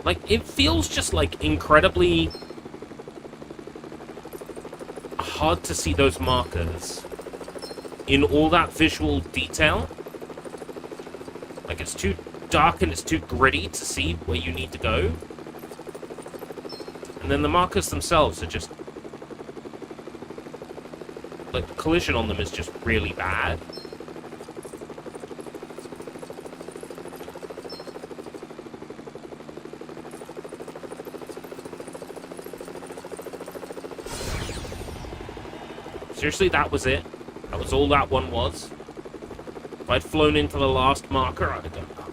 Like, it feels just, like, incredibly hard to see those markers in all that visual detail. Like, it's too dark and it's too gritty to see where you need to go. And then the markers themselves are just... like, the collision on them is just really bad. Seriously, that was it? That was all that one was? If I'd flown into the last marker, I'd have done that.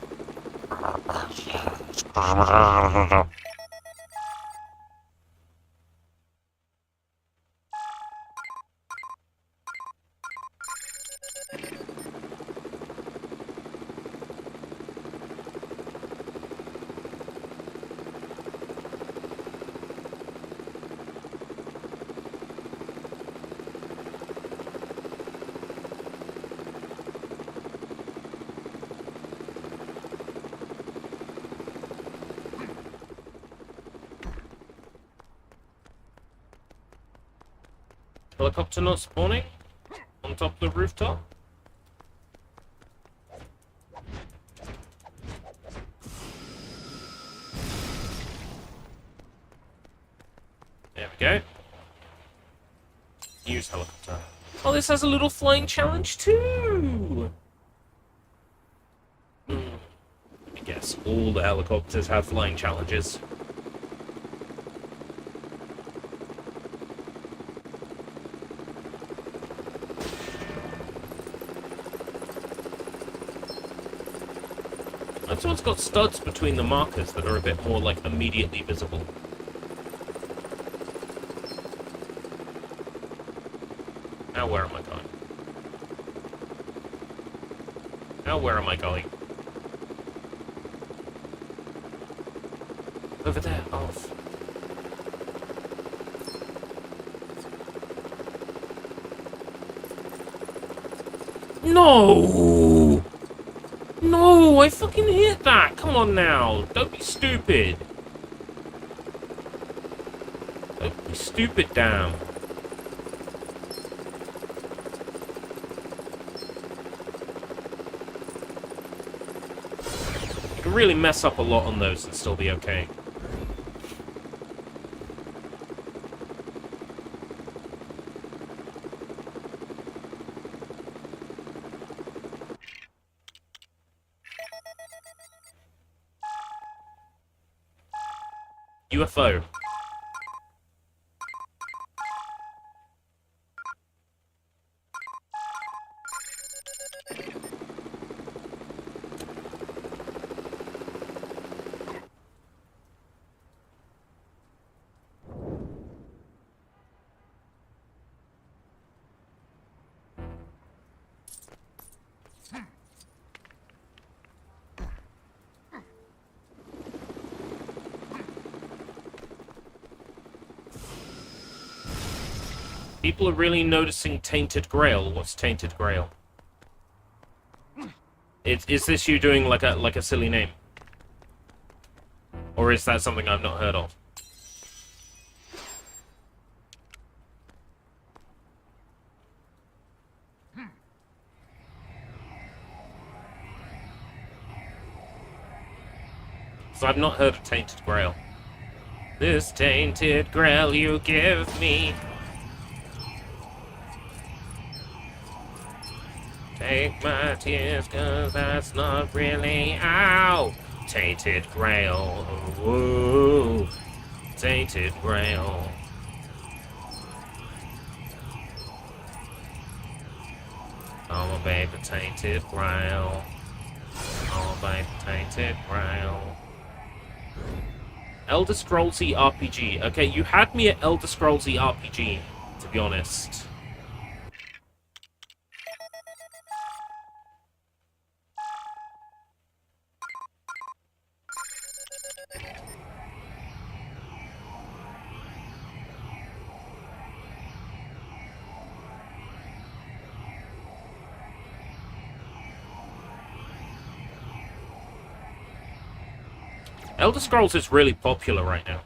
Helicopter not spawning? On top of the rooftop? There we go. Use helicopter. Oh, this has a little flying challenge too! I guess all the helicopters have flying challenges. This one's got studs between the markers that are a bit more, like, immediately visible. Now where am I going? Now where am I going? Over there, off. No! No, I fucking hit that! Come on now! Don't be stupid! Don't be stupid, damn. You can really mess up a lot on those and still be okay. UFO. People are really noticing Tainted Grail. What's Tainted Grail? Is this you doing like a silly name? Or is that something I've not heard of? So I've not heard of Tainted Grail. This tainted grail you give me. Take my tears, 'cause that's not really ow. Tainted Grail, ooh, Tainted Grail. Oh, baby, Tainted Grail. Oh, baby, Tainted Grail. Elder Scrollsy RPG. Okay, you had me at Elder Scrollsy RPG, to be honest. Elder Scrolls is really popular right now.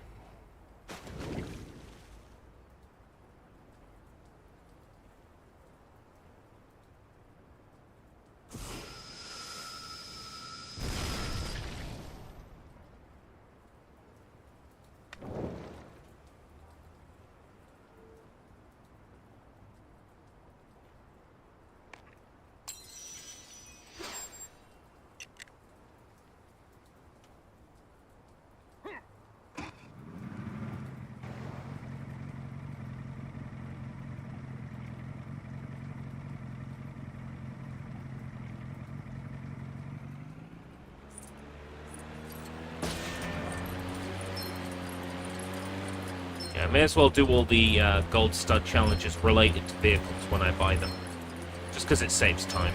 Yeah, I may as well do all the gold stud challenges related to vehicles when I buy them. Just because it saves time.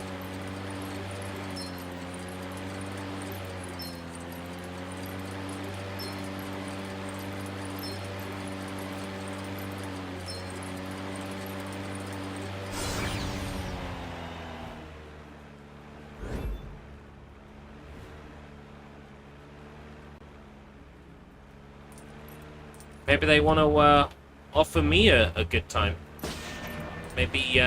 Maybe they want to offer me a good time. Maybe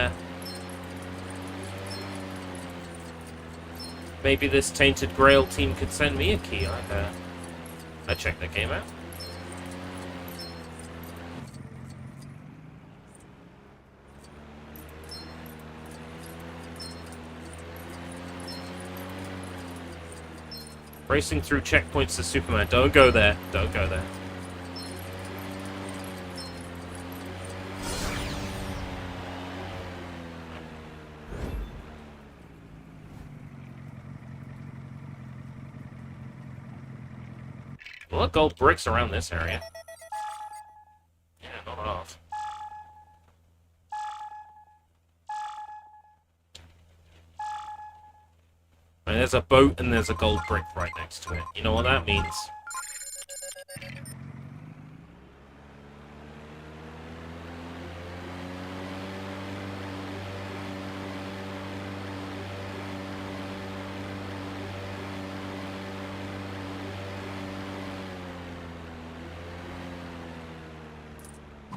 this Tainted Grail team could send me a key. I'd check the game out. Racing through checkpoints to Superman. Don't go there. Don't go there. A lot of gold bricks around this area. Yeah, not off. And there's a boat and there's a gold brick right next to it. You know what that means?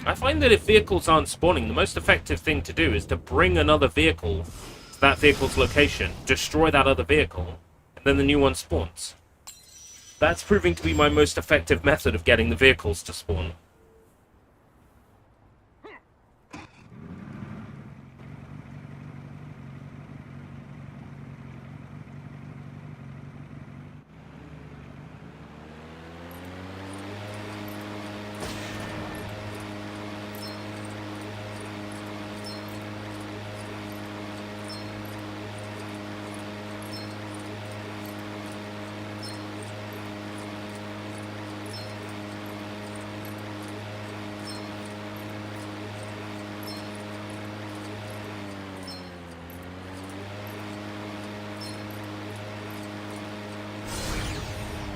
I find that if vehicles aren't spawning, the most effective thing to do is to bring another vehicle to that vehicle's location, destroy that other vehicle, and then the new one spawns. That's proving to be my most effective method of getting the vehicles to spawn.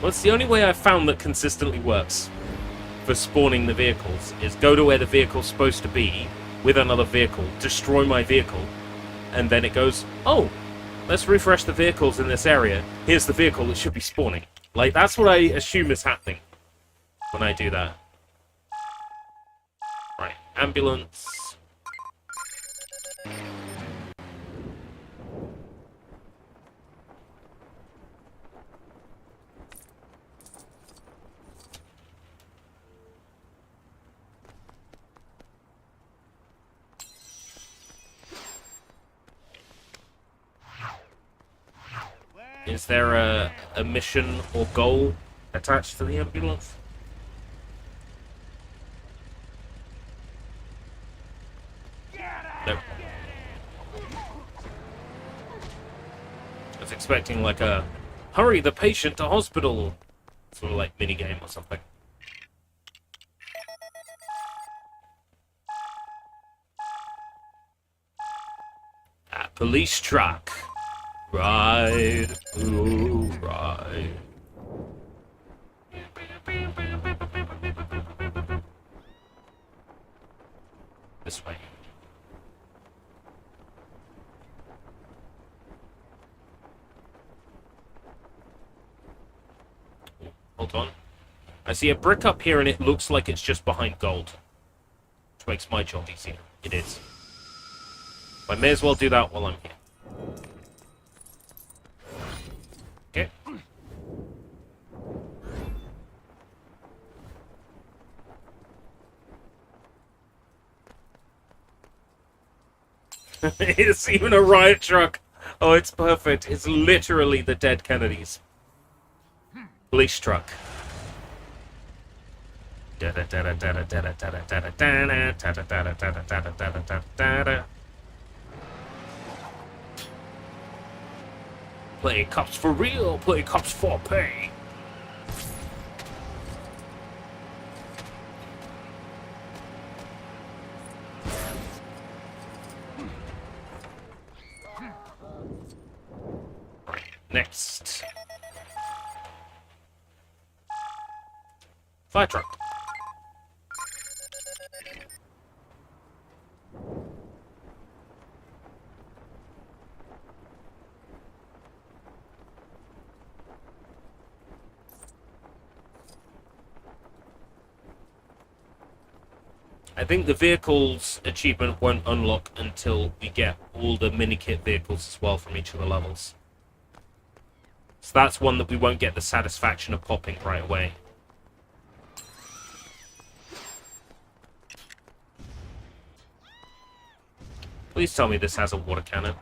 Well, it's the only way I've found that consistently works for spawning the vehicles, is go to where the vehicle's supposed to be, with another vehicle, destroy my vehicle, and then it goes, oh, let's refresh the vehicles in this area. Here's the vehicle that should be spawning. Like, that's what I assume is happening when I do that. Right, ambulance. Is there a mission or goal attached to the ambulance? Nope. I was expecting like a hurry the patient to hospital sort of like minigame or something. A police truck. Ride, ooh, ride. This way. Hold on. I see a brick up here and it looks like it's just behind gold. Which makes my job easier. It is. I may as well do that while I'm here. It's even a riot truck. Oh, it's perfect. It's literally the dead Kennedys. Police truck. Play cops for real. Play cops for pay. Next. Fire truck. I think the vehicles achievement won't unlock until we get all the mini-kit vehicles as well from each of the levels. So that's one that we won't get the satisfaction of popping right away. Please tell me this has a water cannon.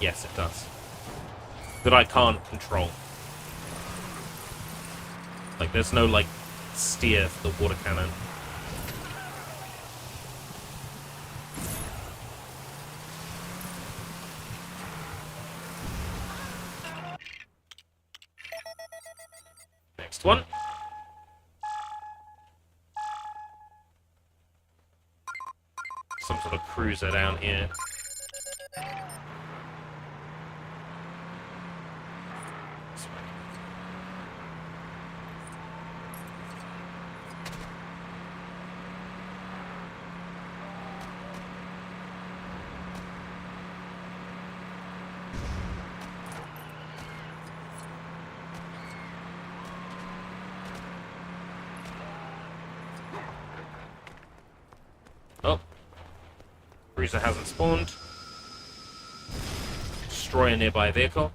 Yes, it does. That I can't control. Like, there's no, like, steer for the water cannon. Next one. Some sort of cruiser down here. This way. Oh. Cruiser hasn't spawned. Destroy a nearby vehicle.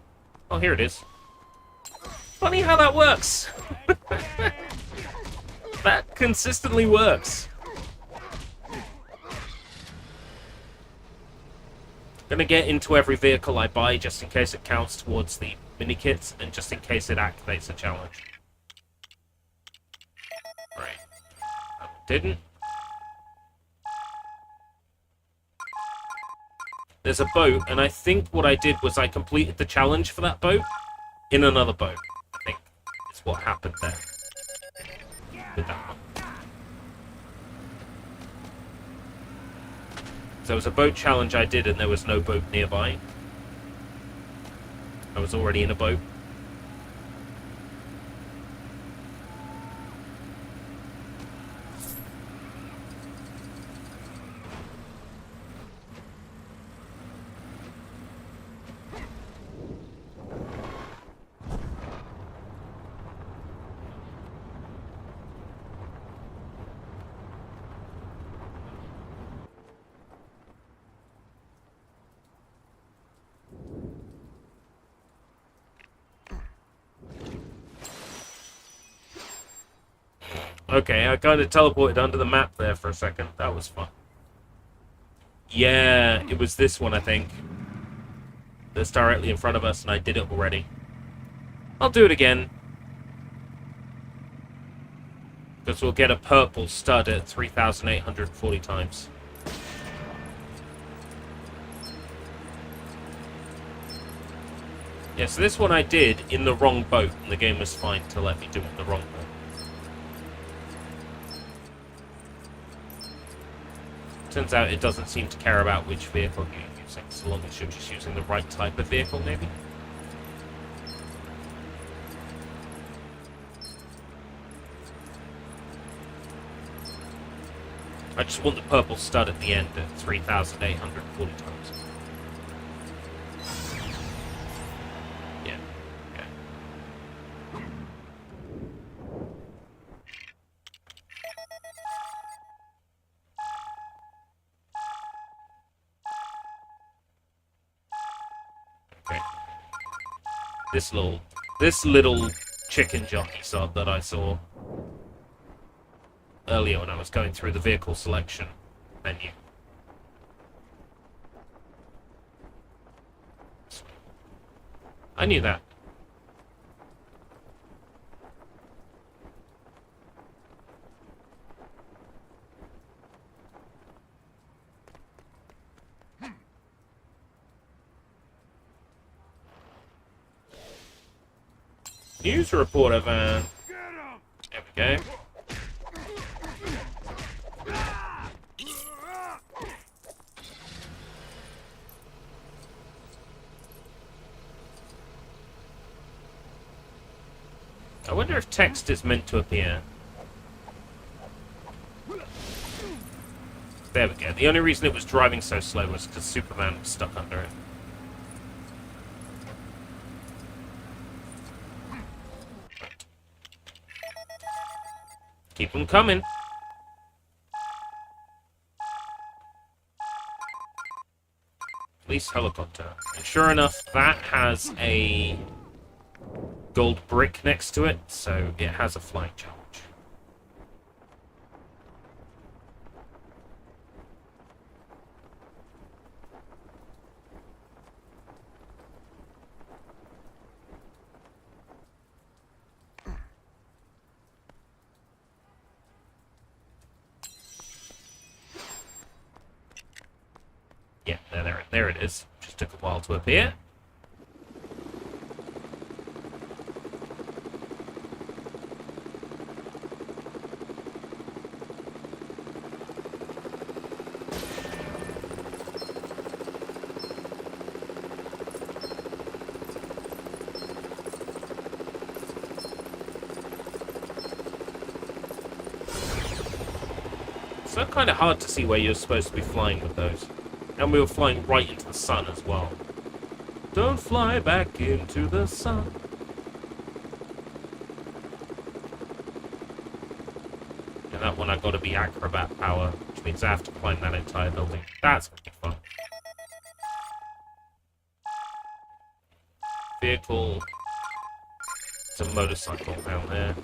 Oh, here it is. Funny how that works. That consistently works. Gonna get into every vehicle I buy just in case it counts towards the mini kits and just in case it activates a challenge. Right. Didn't. There's a boat, and I think what I did was I completed the challenge for that boat in another boat. I think is what happened there with that one. So it was a boat challenge I did, and there was no boat nearby. I was already in a boat. Okay, I kind of teleported under the map there for a second. That was fun. Yeah, it was this one, I think. That's directly in front of us, and I did it already. I'll do it again. Because we'll get a purple stud at 3,840 times. Yeah, so this one I did in the wrong boat, and the game was fine to let me do it in the wrong boat. Turns out it doesn't seem to care about which vehicle you're using, so long as you're just using the right type of vehicle, maybe. I just want the purple stud at the end at 3,840 times. Yeah, yeah. Okay. This little chicken jockey sod that I saw earlier when I was going through the vehicle selection menu. I knew that. News reporter van. There we go. I wonder if text is meant to appear. There we go. The only reason it was driving so slow was because Superman was stuck under it. Keep them coming. Police helicopter. And sure enough, that has a gold brick next to it, so it has a flying charge. Yeah, there it is. Just took a while to appear. So kind of hard to see where you're supposed to be flying with those. And we were flying right into the sun as well. Don't fly back into the sun. And that one I got to be acrobat power, which means I have to climb that entire building. That's gonna be fun. Vehicle. It's a motorcycle down there.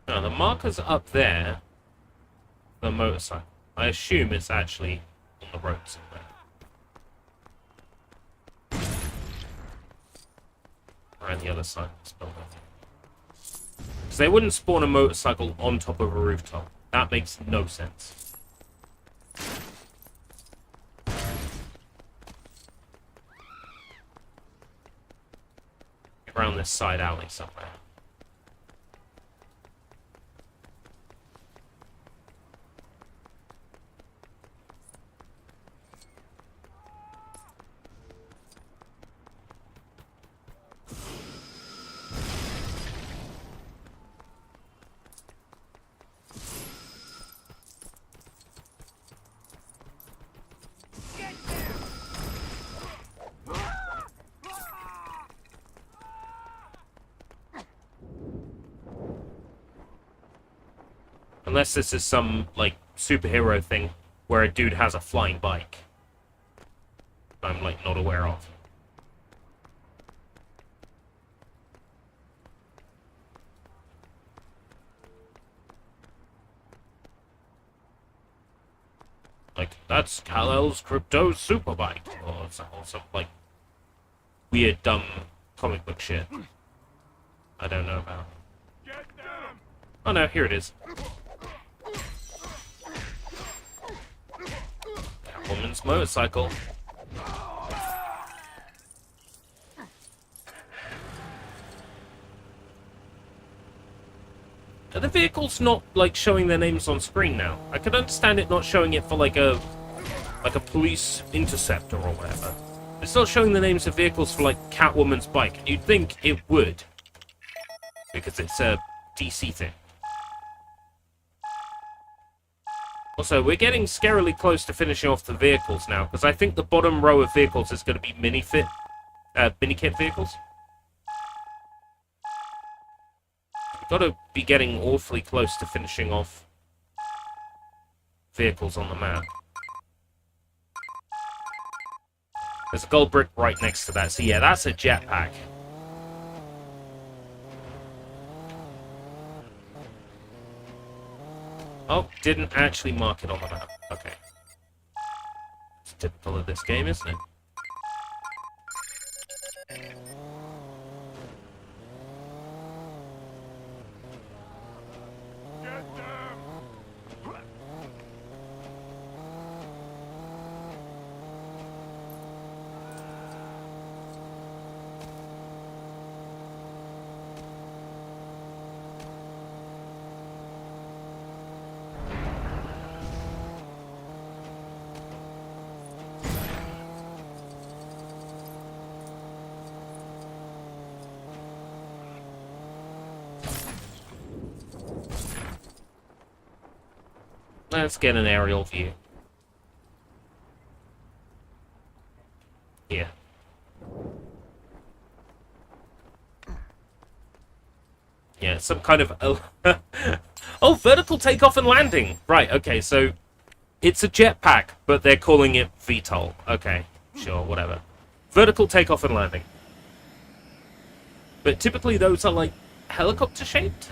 Now, the marker's up there, the motorcycle. I assume it's actually on the road somewhere. Around the other side of this building. Because they wouldn't spawn a motorcycle on top of a rooftop. That makes no sense. Around this side alley somewhere. Unless this is some, like, superhero thing where a dude has a flying bike. I'm, like, not aware of. Like, that's Kal-El's crypto superbike. Or some, like, weird, dumb comic book shit. I don't know about. Get them! Oh no, here it is. Catwoman's motorcycle. Are the vehicles not, like, showing their names on screen now? I could understand it not showing it for, like a police interceptor or whatever. It's not showing the names of vehicles for, like, Catwoman's bike. You'd think it would. Because it's a DC thing. Also, we're getting scarily close to finishing off the vehicles now, because I think the bottom row of vehicles is going to be mini-kit vehicles. We've got to be getting awfully close to finishing off vehicles on the map. There's a gold brick right next to that, so yeah, that's a jetpack. Oh, didn't actually mark it on the map. Okay. It's typical of this game, isn't it? Get them! Let's get an aerial view. Here. Yeah, some kind of... Oh, vertical takeoff and landing! Right, okay, so... It's a jetpack, but they're calling it VTOL. Okay, sure, whatever. Vertical takeoff and landing. But typically those are, like, helicopter-shaped?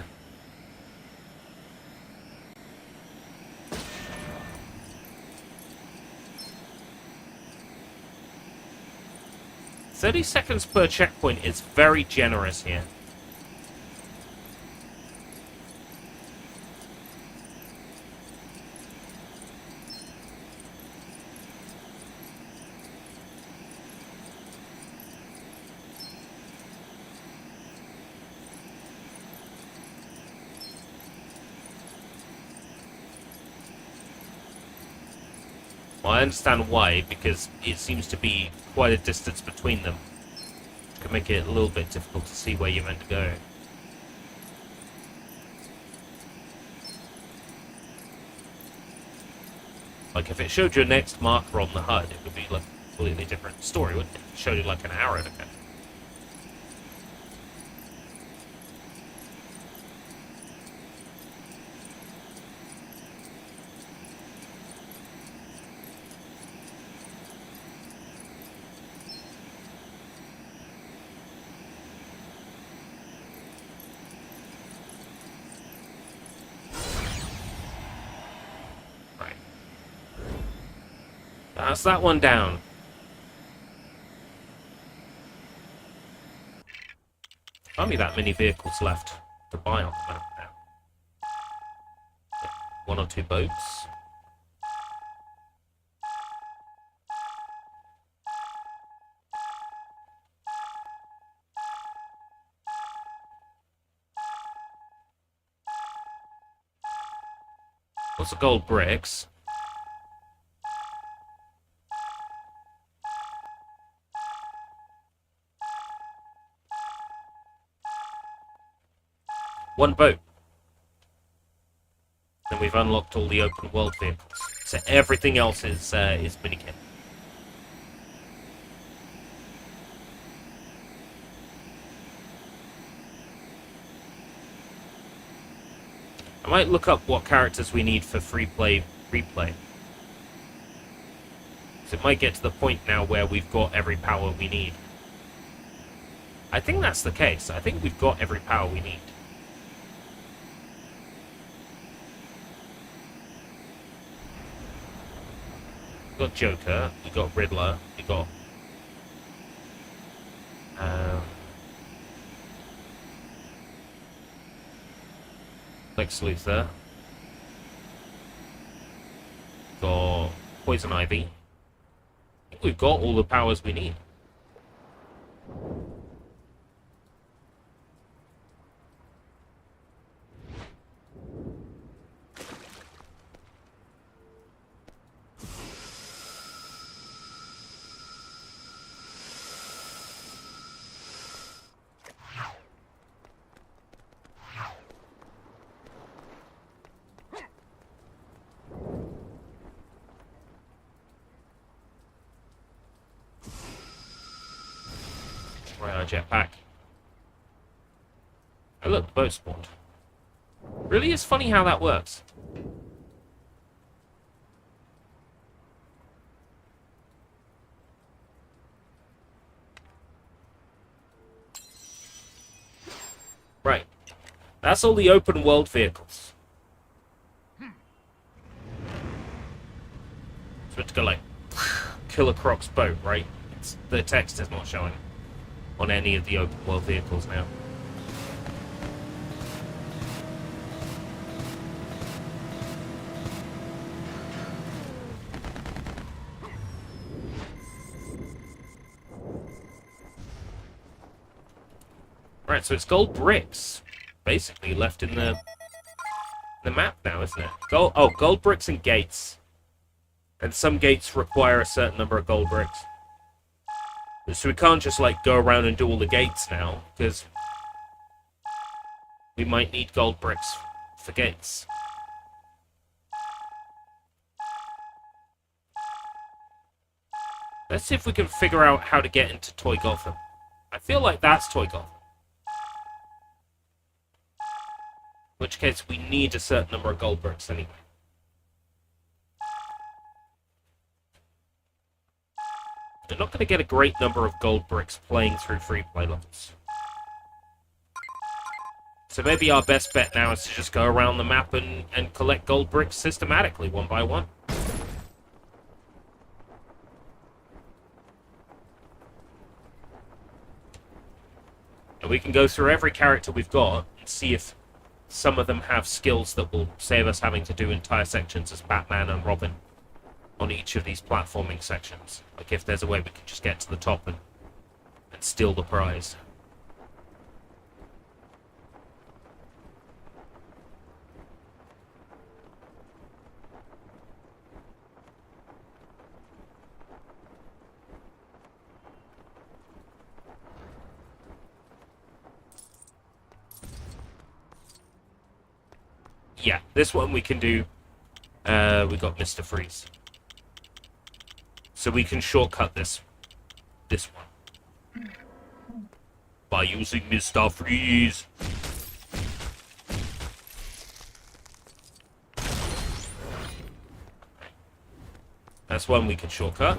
$30 per checkpoint is very generous here. Well, I understand why, because it seems to be quite a distance between them. Which can make it a little bit difficult to see where you're meant to go. Like, if it showed your next marker on the HUD, it would be, like, a completely different story, wouldn't it? If it showed you, like, an arrow to go. That's that one down. Only that many vehicles left to buy on the map now. One or two boats. Lots of gold bricks. One boat. Then we've unlocked all the open world vehicles. So everything else is minikit. I might look up what characters we need for free play replay. So it might get to the point now where we've got every power we need. I think that's the case. I think we've got every power we need. We got Joker, we got Riddler, we got Lex Luthor, got Poison Ivy. I think we've got all the powers we need. Right, our jetpack. Oh look, the boat spawned. Really, it's funny how that works. Right. That's all the open world vehicles. So we have to go like Killer Croc's boat, right? The text is not showing on any of the open world vehicles now. Right, so it's gold bricks, basically, left in the map now, isn't it? Gold bricks and gates. And some gates require a certain number of gold bricks. So we can't just, like, go around and do all the gates now, because we might need gold bricks for gates. Let's see if we can figure out how to get into Toy Gotham. I feel like that's Toy Gotham. In which case, we need a certain number of gold bricks anyway. We're not going to get a great number of gold bricks playing through free play levels. So maybe our best bet now is to just go around the map and collect gold bricks systematically, one by one. And we can go through every character we've got and see if some of them have skills that will save us having to do entire sections as Batman and Robin on each of these platforming sections. Like if there's a way we can just get to the top and steal the prize. Yeah, this one we can do. We got Mr. Freeze. So we can shortcut this one. By using Mr. Freeze. That's one we can shortcut.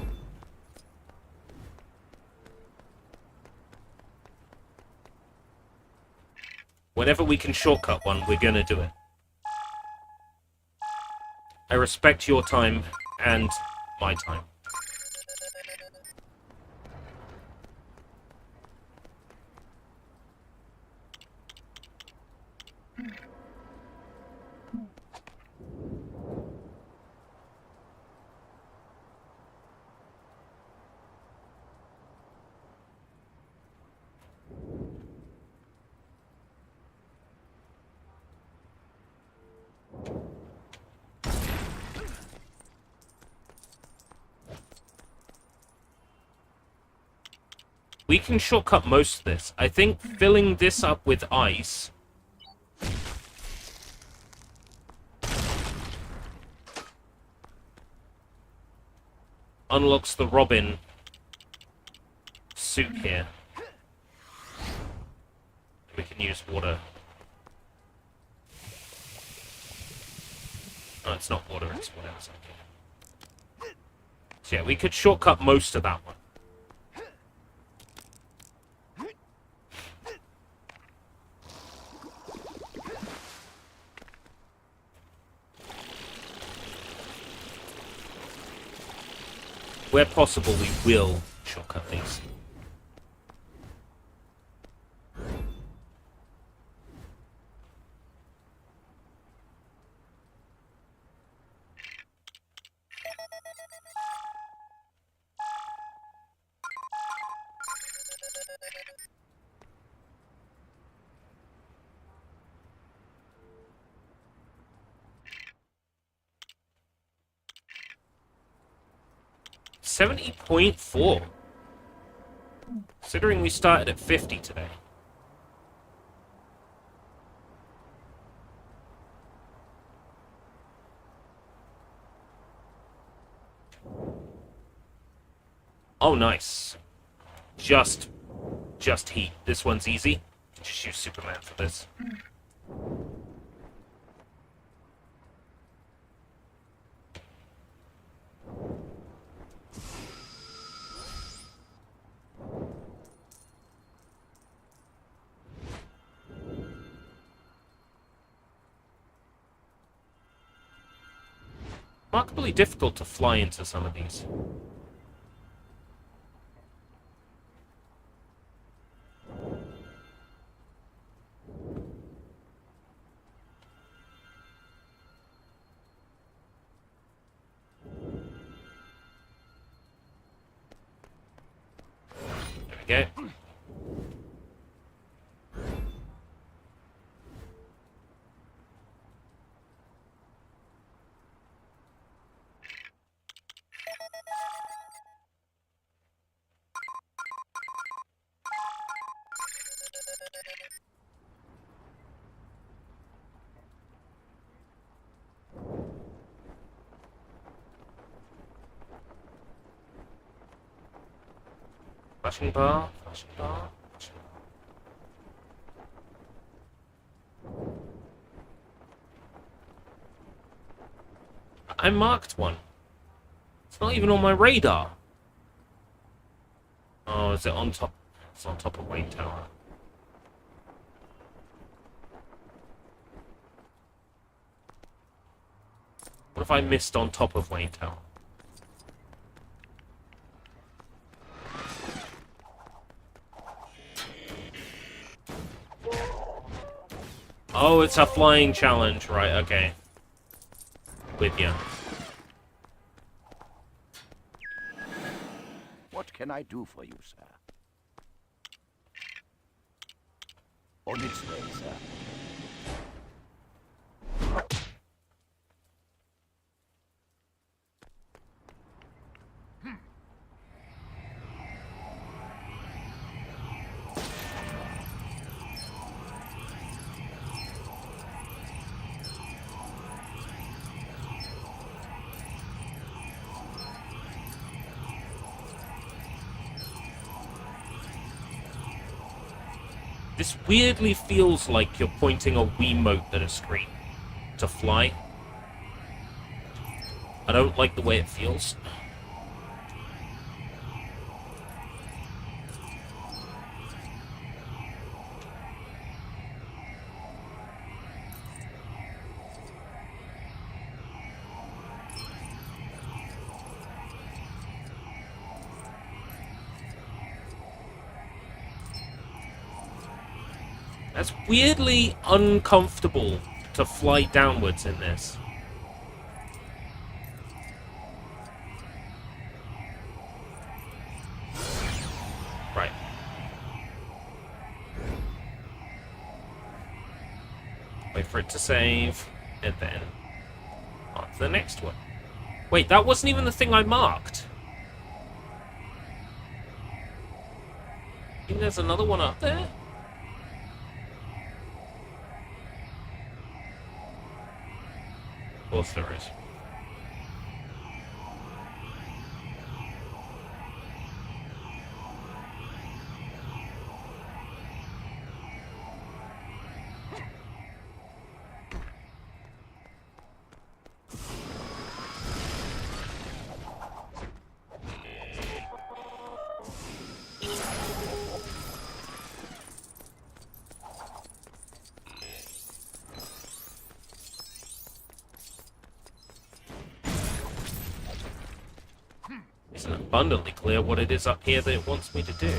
Whenever we can shortcut one, we're gonna do it. I respect your time and my time. We can shortcut most of this. I think filling this up with ice unlocks the Robin suit here. We can use water. Oh, it's not water, it's whatever. So yeah, we could shortcut most of that one. Where possible, we will shortcut these. $70.4. Considering we started at 50 today. Oh, nice. Just heat. This one's easy. Just use Superman for this. Remarkably difficult to fly into some of these. There we go. Flashing bar, flashing bar, flashing bar. I marked one. It's not even on my radar. Oh, is it on top? It's on top of Wayne Tower. What if I missed on top of Wayne Tower? Oh, it's a flying challenge. Right, okay. With you. What can I do for you, sir? On its way, sir. This weirdly feels like you're pointing a Wiimote at a screen to fly. I don't like the way it feels. That's weirdly uncomfortable to fly downwards in this. Right. Wait for it to save, and then on to the next one. Wait, that wasn't even the thing I marked. I think there's another one up there? Of course there is. isn't abundantly clear what it is up here that it wants me to do.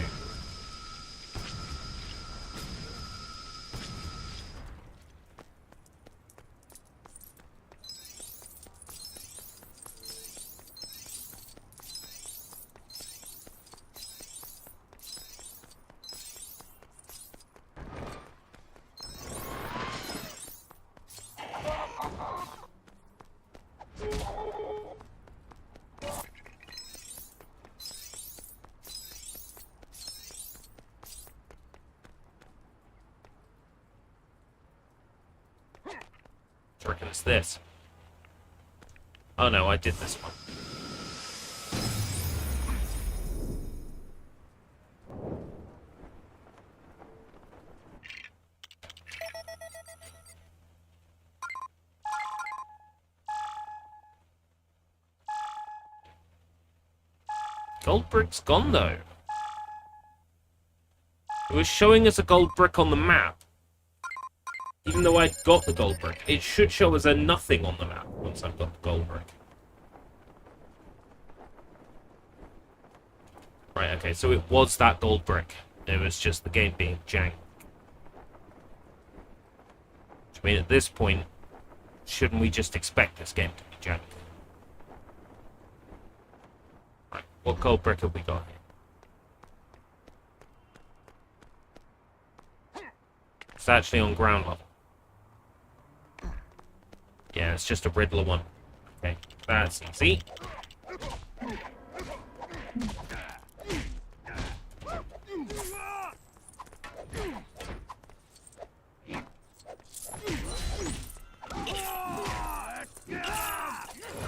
I reckon it's this. Oh no, I did this one. Gold brick's gone though. It was showing us a gold brick on the map. Even though I got the gold brick, it should show as a nothing on the map once I've got the gold brick. Right, okay, so it was that gold brick. It was just the game being jank. Which I mean, at this point, shouldn't we just expect this game to be jank? Right, what gold brick have we got here? It's actually on ground level. Yeah, it's just a Riddler one. Okay, that's easy.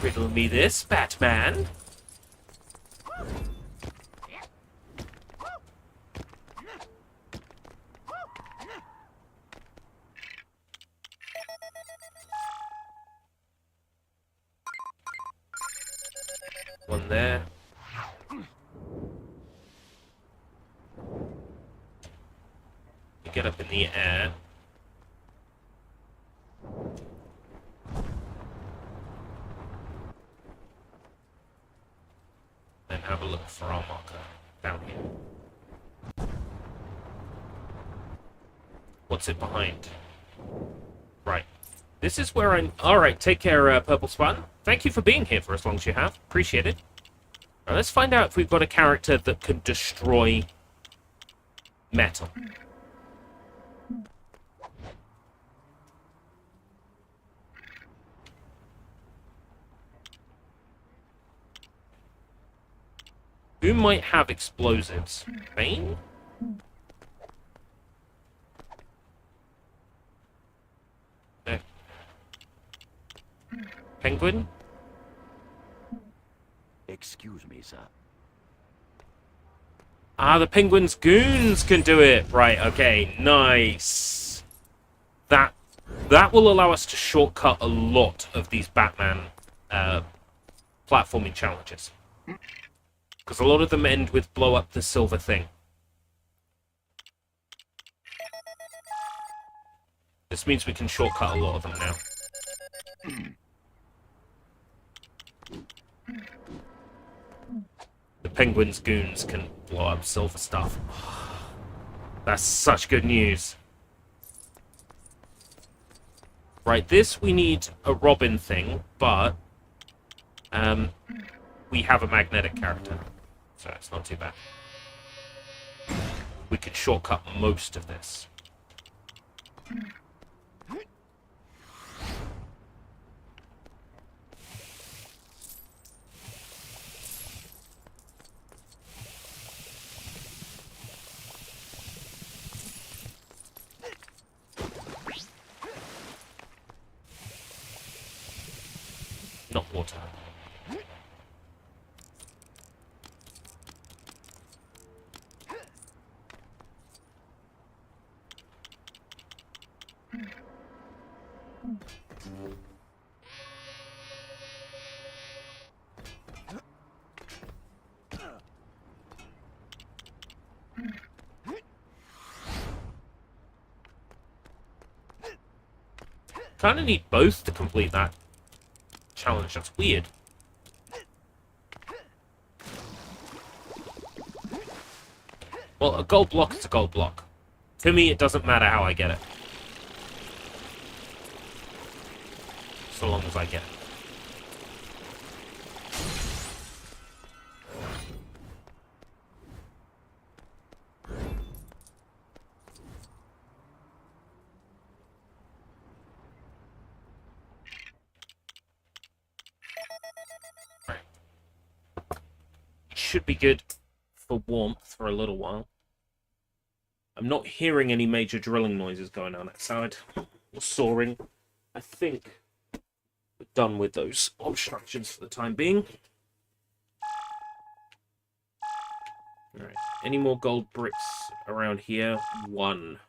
Riddle me this, Batman. One there. You get up in the air. Then have a look for our marker down here. What's it behind? Right. This is where I'm... Alright, take care, Purple Swan. Thank you for being here for as long as you have. Appreciate it. Now, let's find out if we've got a character that can destroy metal. Who might have explosives? Bane? No. Penguin? Excuse me, sir. Ah, the Penguin's goons can do it! Right, okay, nice. That will allow us to shortcut a lot of these Batman platforming challenges. Because a lot of them end with blow up the silver thing. This means we can shortcut a lot of them now. The Penguin's goons can blow up silver stuff. That's such good news. Right, this we need a Robin thing, but we have a magnetic character, so it's not too bad. We could shortcut most of this. Not water. Kind of need both to complete that challenge. That's weird. Well, a gold block is a gold block. To me, it doesn't matter how I get it. So long as I get it. Should be good for warmth for a little while. I'm not hearing any major drilling noises going on outside or soaring. I think we're done with those obstructions for the time being. Alright, any more gold bricks around here? 1.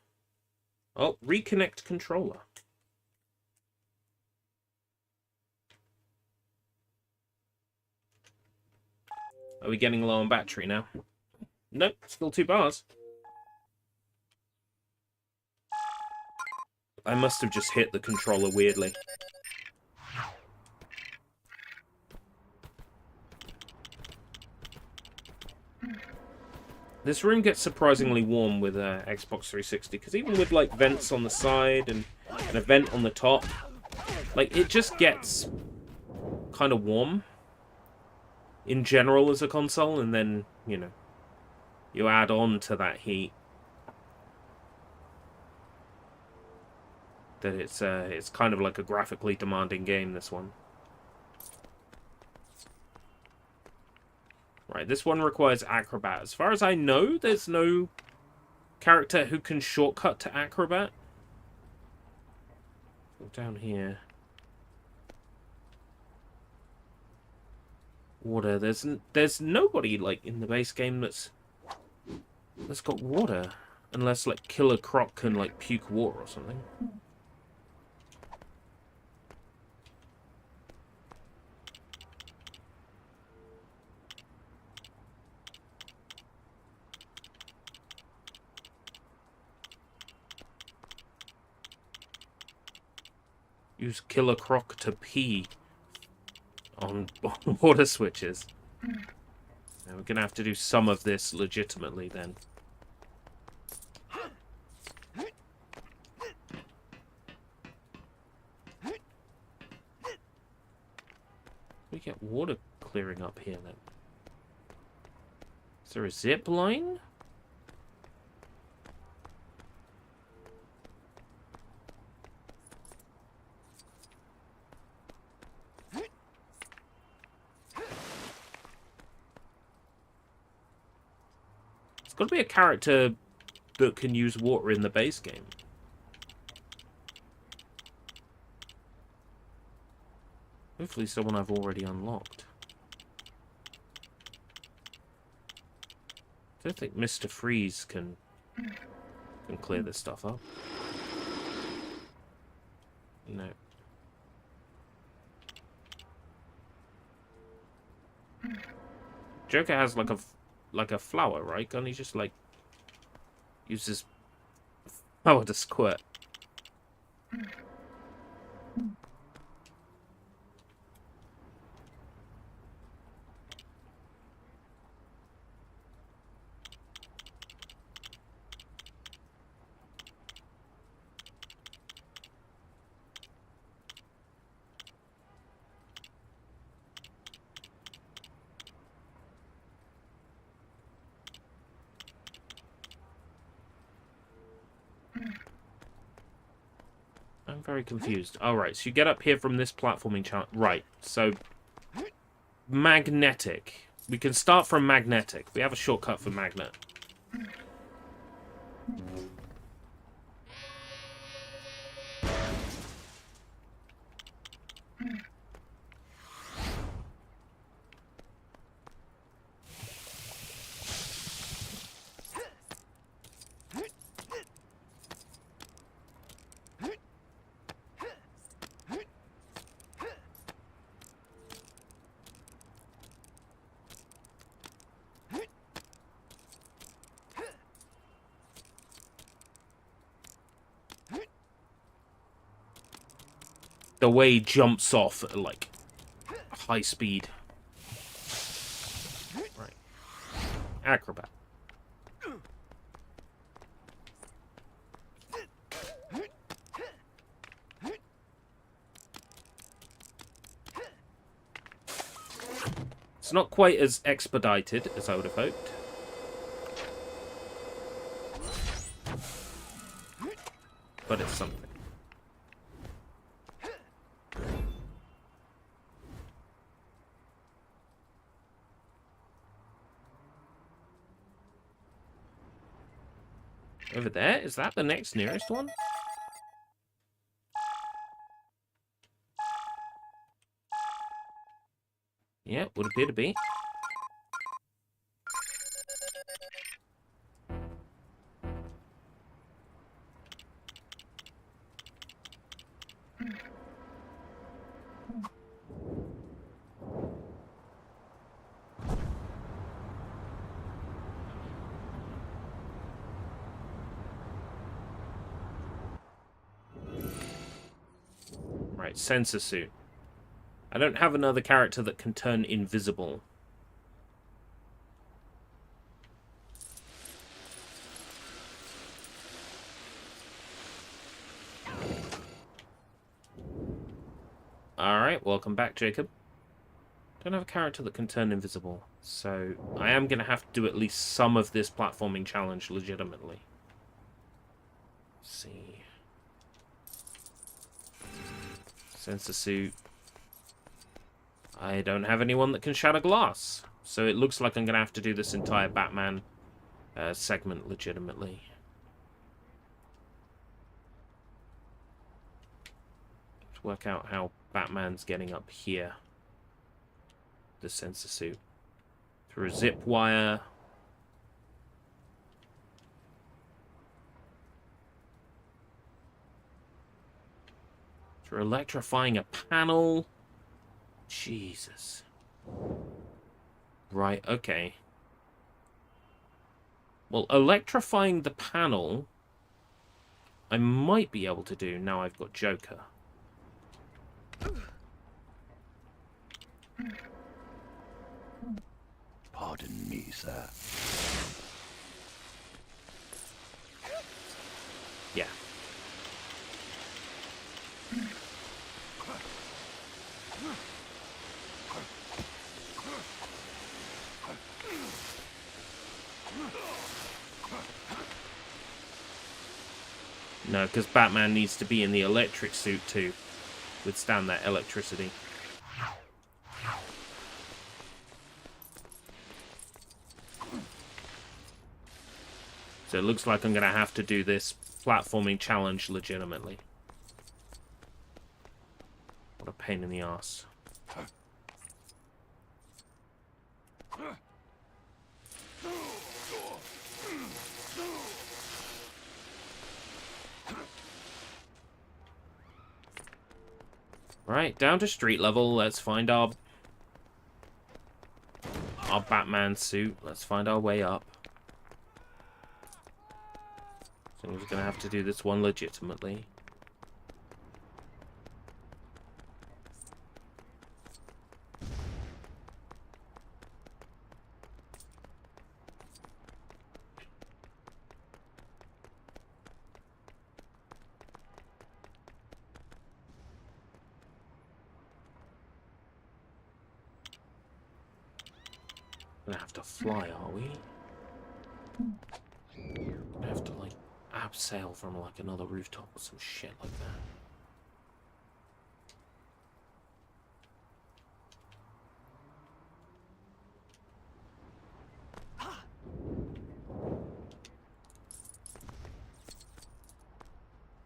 Oh, reconnect controller. Are we getting low on battery now? Nope, still 2 bars. I must have just hit the controller weirdly. This room gets surprisingly warm with Xbox 360, because even with like vents on the side and a vent on the top, like it just gets kind of warm in general as a console, and then, you know, you add on to that heat that it's kind of like a graphically demanding game, this one. Right, this one requires Acrobat. As far as I know, there's no character who can shortcut to Acrobat. Down here. Water. There's nobody like in the base game that's got water, unless like Killer Croc can like puke water or something. Use Killer Croc to pee on water switches. Now we're gonna have to do some of this legitimately then. We get water clearing up here then. Is there a zip line? Got to be a character that can use water in the base game. Hopefully someone I've already unlocked. I don't think Mr. Freeze can clear this stuff up. No. Joker has like a flower, right? Can't he just like use his flower to squirt? I'm very confused. Alright, so you get up here from this platforming chart. Right, so magnetic. We can start from magnetic. We have a shortcut for magnet. The way he jumps off at, like, high speed. Right. Acrobat. It's not quite as expedited as I would have hoped. But it's something. Over there? Is that the next nearest one? Yeah, would appear to be. Right, sensor suit. I don't have another character that can turn invisible. Alright, welcome back, Jacob. Don't have a character that can turn invisible, so I am going to have to do at least some of this platforming challenge legitimately. Let's see. Sensor suit. I don't have anyone that can shatter glass, so it looks like I'm going to have to do this entire Batman segment legitimately. Let's work out how Batman's getting up here. The sensor suit. Through a zip wire. Through electrifying a panel. Jesus. Right, okay. Well, electrifying the panel, I might be able to do now I've got Joker. Pardon me, sir. Yeah. No, because Batman needs to be in the electric suit to withstand that electricity. So it looks like I'm going to have to do this platforming challenge legitimately. What a pain in the ass. Right, down to street level. Let's find our Batman suit. Let's find our way up. So we're gonna have to do this one legitimately. Gonna have to fly, are we? Gonna have to like abseil from like another rooftop or some shit like that.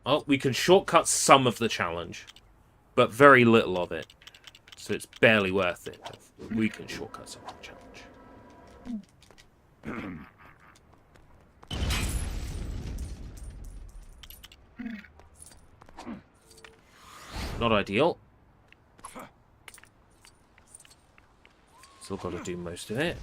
Oh, we can shortcut some of the challenge, but very little of it. So it's barely worth it. We can shortcut some of the challenge. Not ideal. Still got to do most of it.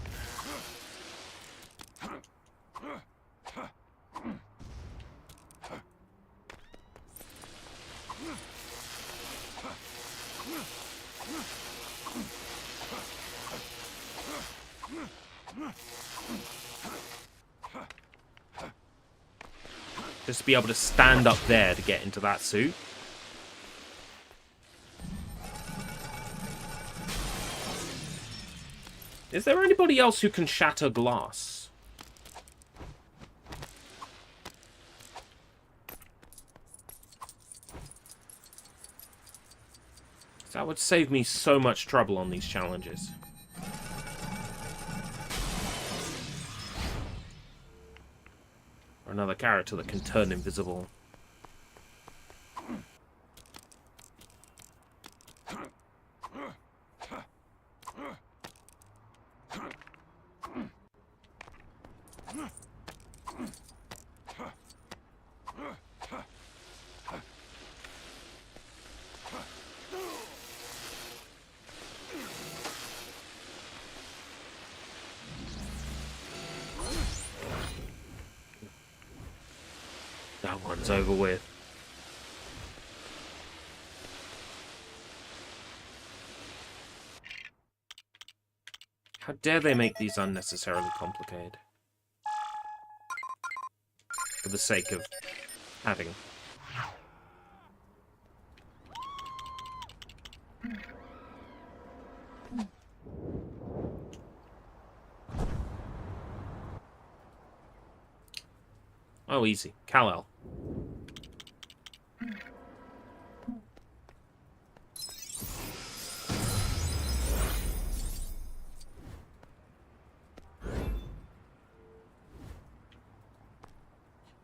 Just to be able to stand up there to get into that suit. Is there anybody else who can shatter glass? That would save me so much trouble on these challenges. Or another character that can turn invisible. That one's over with. How dare they make these unnecessarily complicated? For the sake of having. Oh, easy. Kal-El.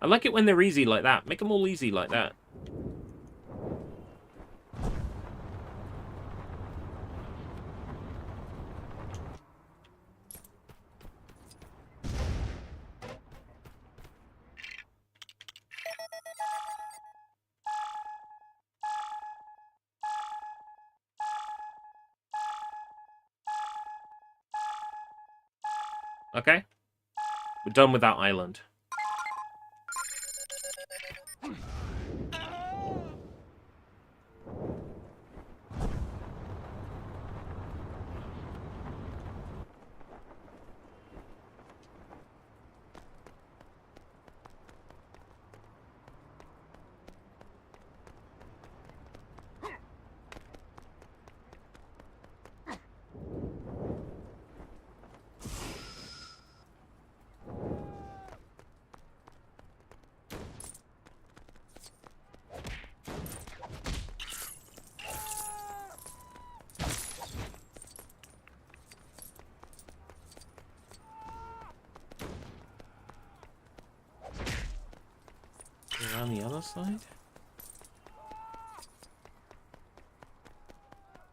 I like it when they're easy like that. Make them all easy like that. Okay? We're done with that island. Around the other side?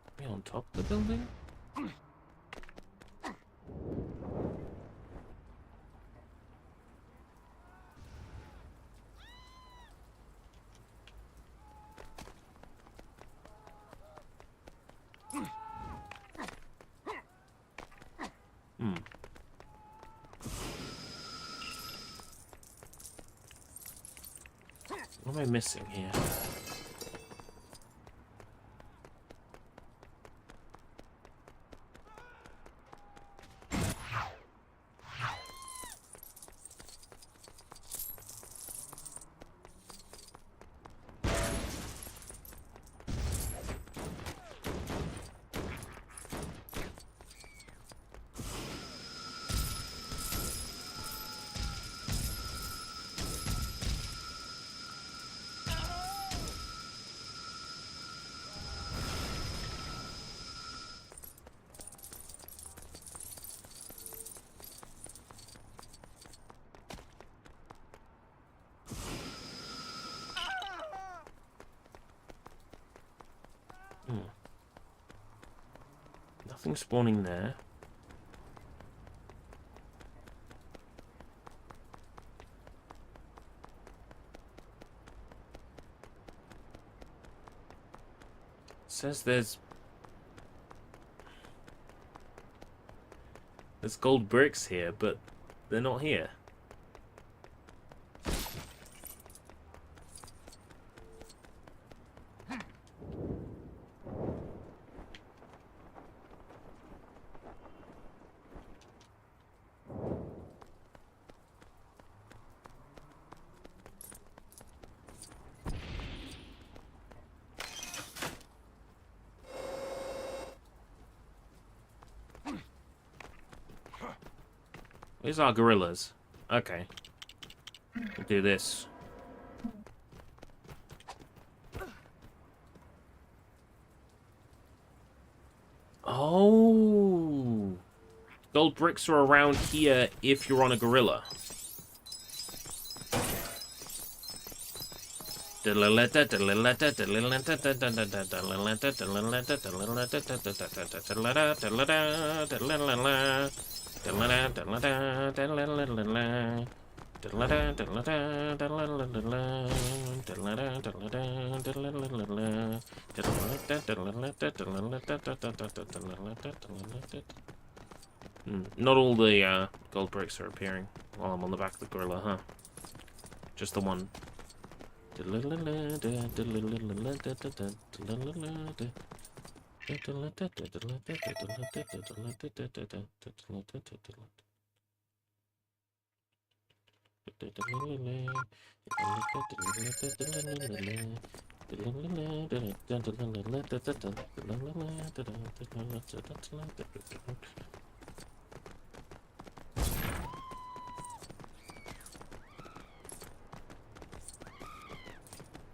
Are we on top of the building? What am I missing here? Nothing spawning there. It says there's gold bricks here, but they're not here. Where's our gorillas? Okay. We'll do this. Oh. Gold bricks are around here if you're on a gorilla. Not all the gold bricks are appearing while I'm on the back of the gorilla, huh? Just the one.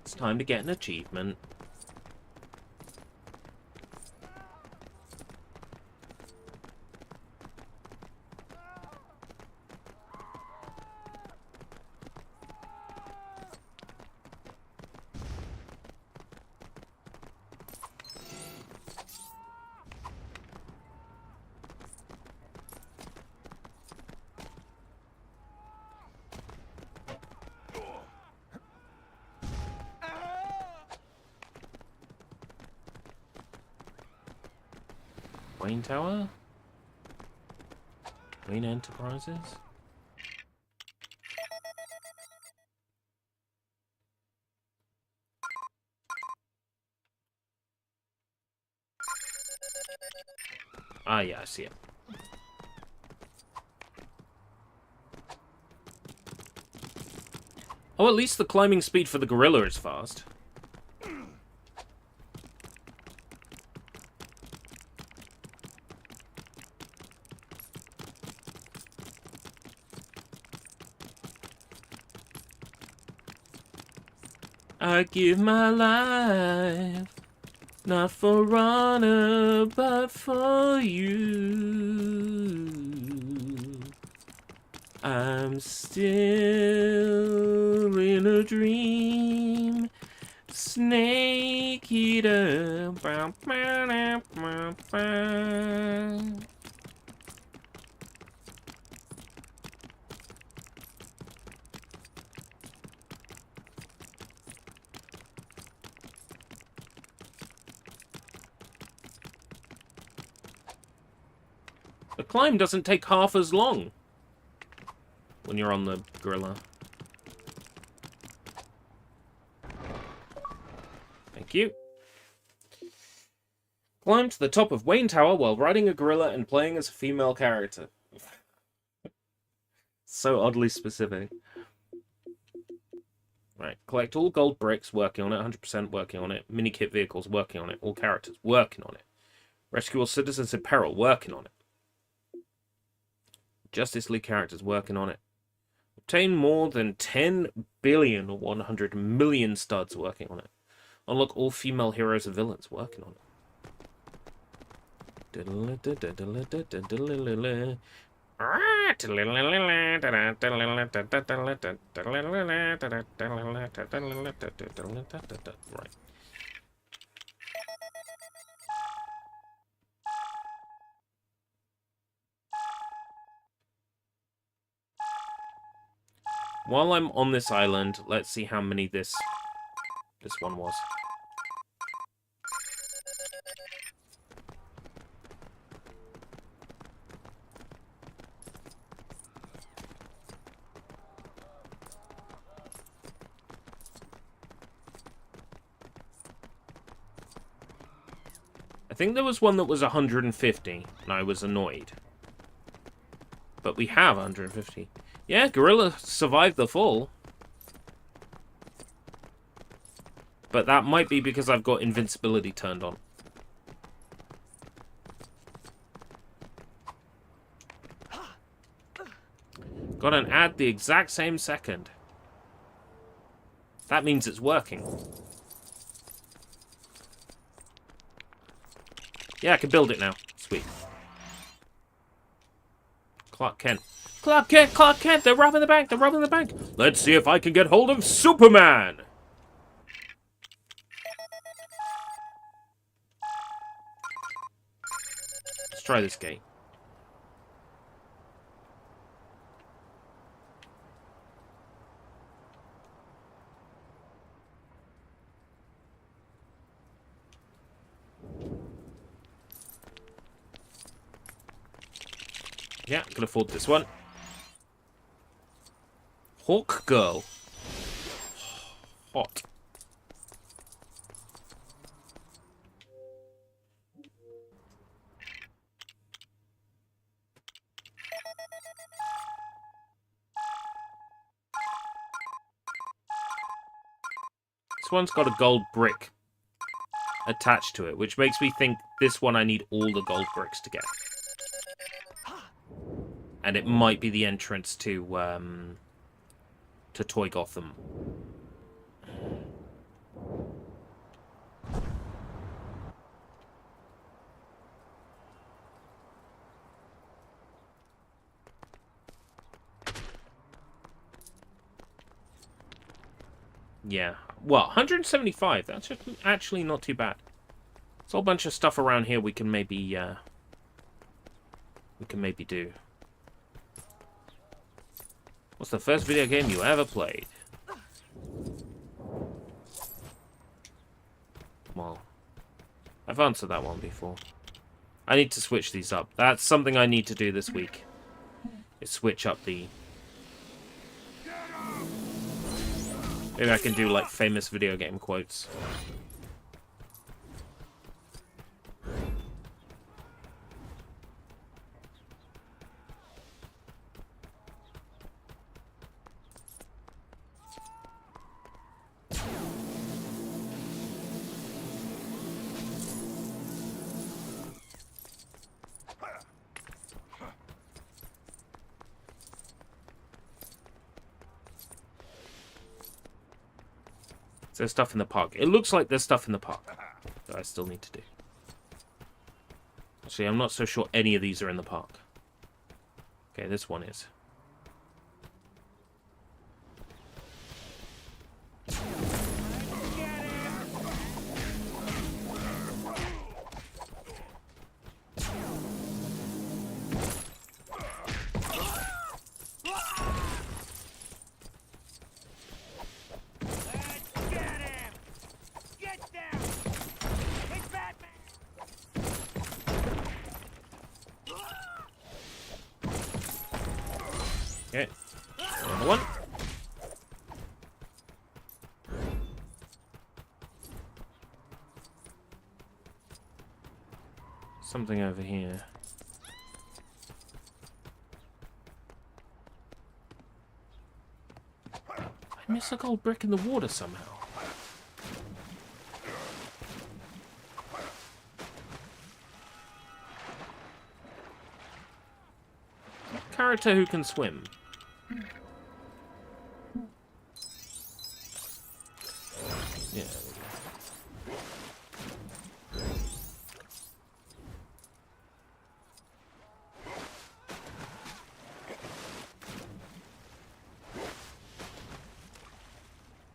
It's time to get an achievement. Wayne Tower? Wayne Enterprises? Ah, yeah, I see it. Oh, at least the climbing speed for the gorilla is fast. I give my life, not for honor, but for you. I'm still in a dream, snake eater. Bow, bow, bow, bow. The climb doesn't take half as long when you're on the gorilla. Thank you. Climb to the top of Wayne Tower while riding a gorilla and playing as a female character. So oddly specific. Right, collect all gold bricks, working on it, 100% working on it. Mini-kit vehicles, working on it. All characters, working on it. Rescue all citizens in peril, working on it. Justice League characters, working on it. Obtain more than 10 billion or 100 million studs, working on it. Unlock all female heroes and villains, working on it. Right. While I'm on this island, let's see how many this one was. I think there was one that was 150, and I was annoyed. But we have 150. Yeah, gorilla survived the fall. But that might be because I've got invincibility turned on. Got an ad the exact same second. That means it's working. Yeah, I can build it now. Sweet. Clark Kent. Clark Kent! Clark Kent! They're robbing the bank! They're robbing the bank! Let's see if I can get hold of Superman! Let's try this gate. Yeah, can afford this one. Hawk Girl. Hot. This one's got a gold brick attached to it, which makes me think this one I need all the gold bricks to get. And it might be the entrance to Toy Gotham. Yeah. Well, 175. That's actually not too bad. There's a whole bunch of stuff around here we can maybe do. What's the first video game you ever played? Well, I've answered that one before. I need to switch these up. That's something I need to do this week. Is switch up the... Maybe I can do, like, famous video game quotes. There's stuff in the park. It looks like there's stuff in the park that I still need to do. Actually, I'm not so sure any of these are in the park. Okay, this one is. Okay, another one. Something over here. I missed a gold brick in the water somehow. Character who can swim. Yeah.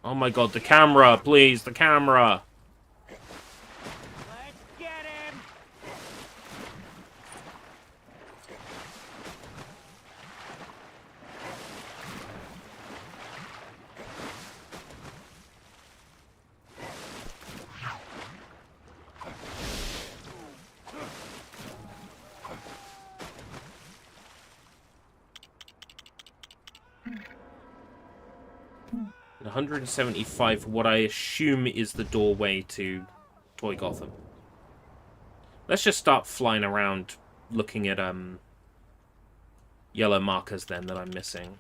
Oh my god, the camera, please, the camera. Let's get him! 175 for what I assume is the doorway to Toy Gotham. Let's just start flying around looking at yellow markers then that I'm missing.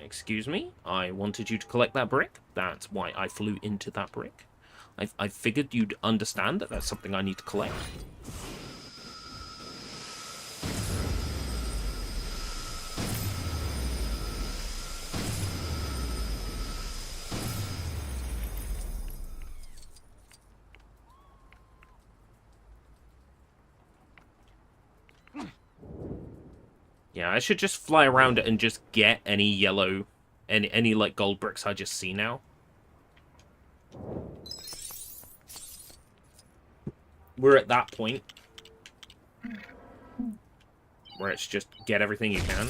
Excuse me? I wanted you to collect that brick. That's why I flew into that brick. I figured you'd understand that that's something I need to collect. Yeah, I should just fly around it and just get any yellow, any like gold bricks I just see now. We're at that point where it's just get everything you can.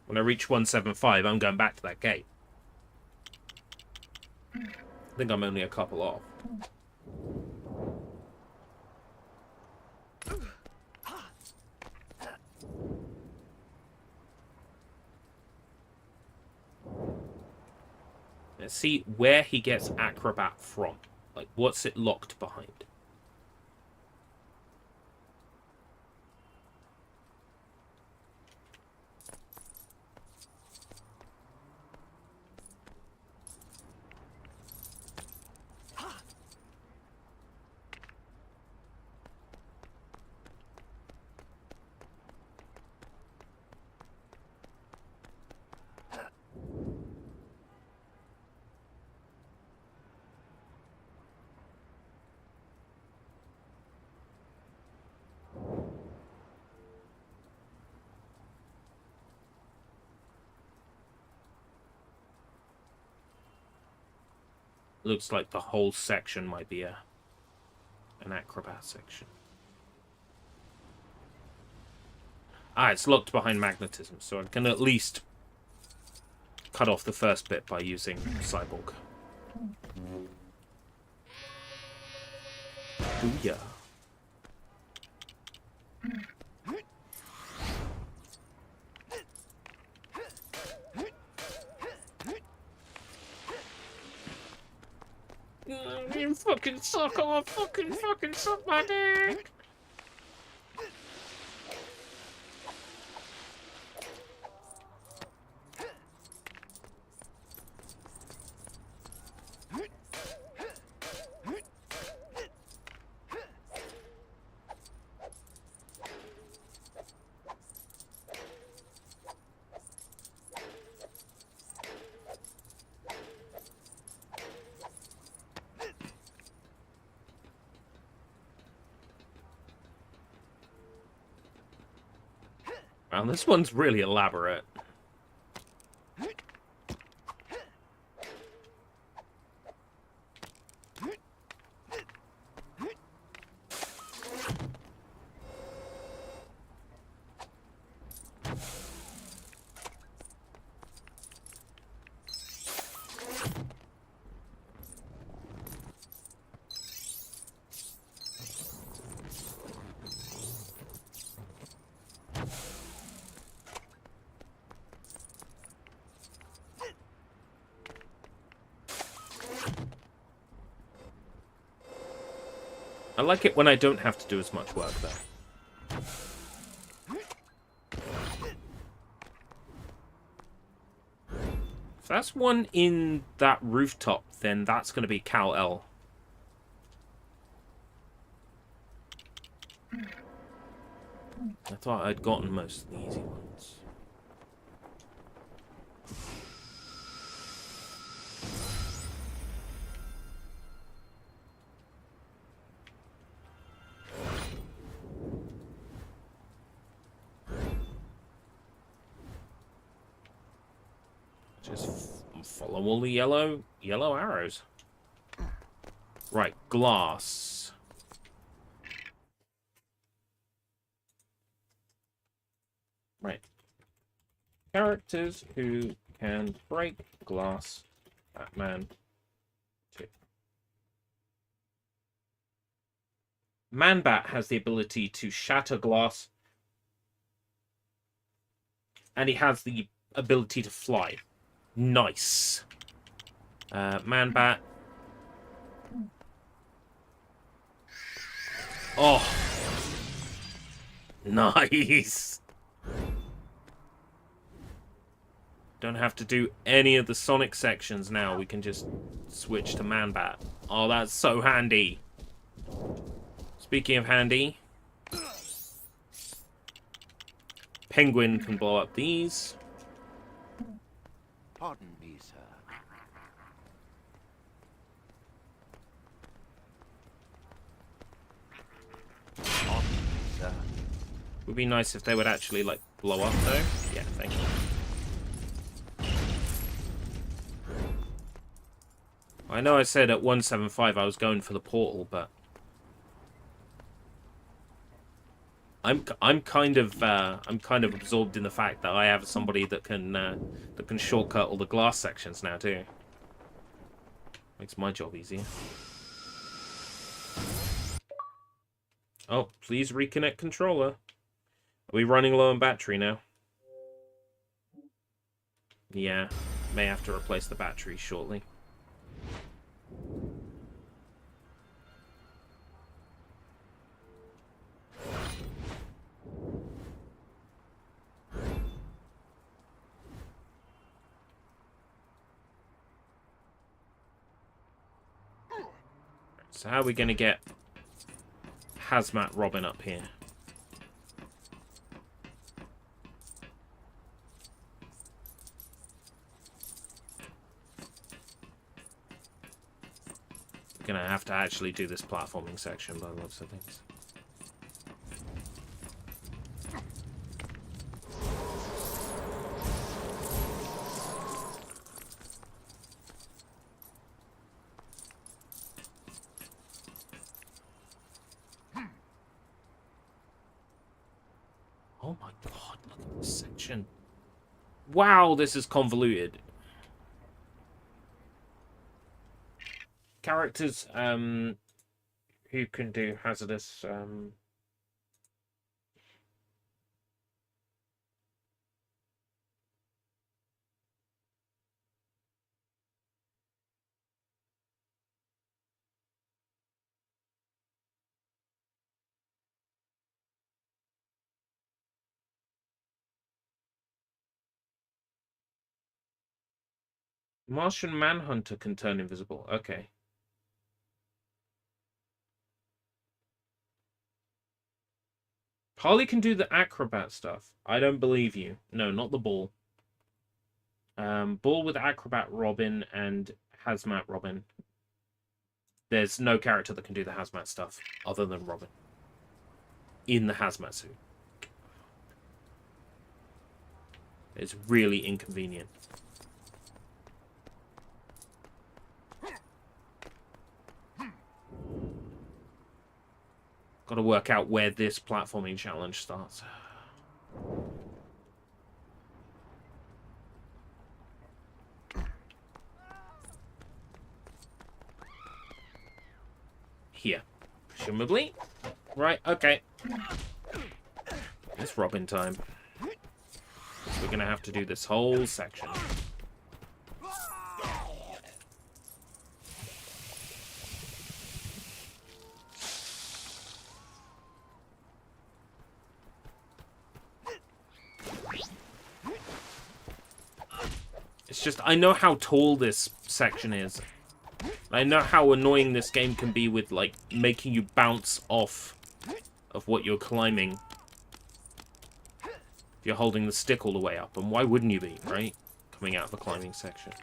When I reach 175, I'm going back to that gate. I think I'm only a couple off. Let's see where he gets Acrobat from. Like, what's it locked behind? Looks like the whole section might be an Acrobat section. Ah, it's locked behind magnetism, so I can at least cut off the first bit by using Cyborg. Booyah. You fucking suck off, fucking suck my dick. Wow, this one's really elaborate. I like it when I don't have to do as much work, though. If that's one in that rooftop, then that's going to be Cal-El. I thought I'd gotten most of the easy ones. Just follow all the yellow arrows. Right, glass. Right. Characters who can break glass. Batman 2. Man-Bat has the ability to shatter glass. And he has the ability to fly. Nice. Man bat. Oh. Nice. Don't have to do any of the Sonic sections now. We can just switch to Man bat. Oh, that's so handy. Speaking of handy, Penguin can blow up these. Pardon me, sir. Pardon me, sir. Would be nice if they would actually, like, blow up, though. Yeah, thank you. I know I said at 175 I was going for the portal, but I'm kind of absorbed in the fact that I have somebody that can shortcut all the glass sections now too. Makes my job easier. Oh, please reconnect controller. Are we running low on battery now? Yeah, may have to replace the battery shortly. So how are we going to get Hazmat Robin up here? We're going to have to actually do this platforming section by the looks of things. Oh my god, look at this section. Wow, this is convoluted. Characters who can do hazardous Martian Manhunter can turn invisible. Okay. Harley can do the acrobat stuff. I don't believe you. No, not the ball. Ball with acrobat Robin and hazmat Robin. There's no character that can do the hazmat stuff other than Robin. In the hazmat suit. It's really inconvenient. Got to work out where this platforming challenge starts. Here. Presumably. Right, okay. It's Robin time. We're going to have to do this whole section. It's just, I know how tall this section is. I know how annoying this game can be with, like, making you bounce off of what you're climbing. If you're holding the stick all the way up. And why wouldn't you be, right? Coming out of the climbing section.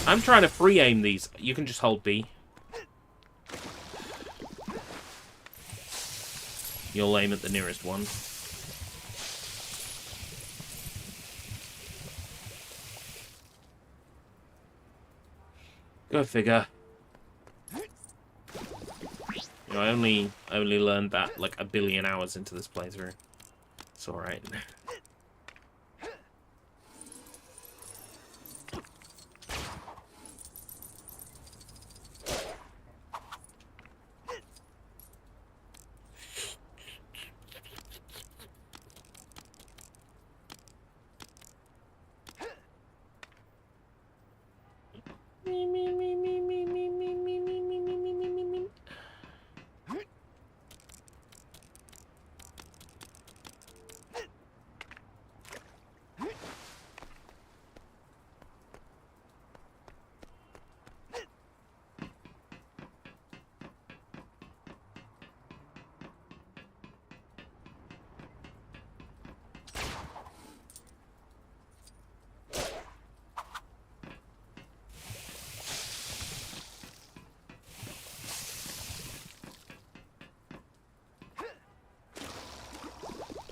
I'm trying to free aim these. You can just hold B. You'll aim at the nearest one. Go figure. You know, I only learned that like a billion hours into this playthrough. It's alright.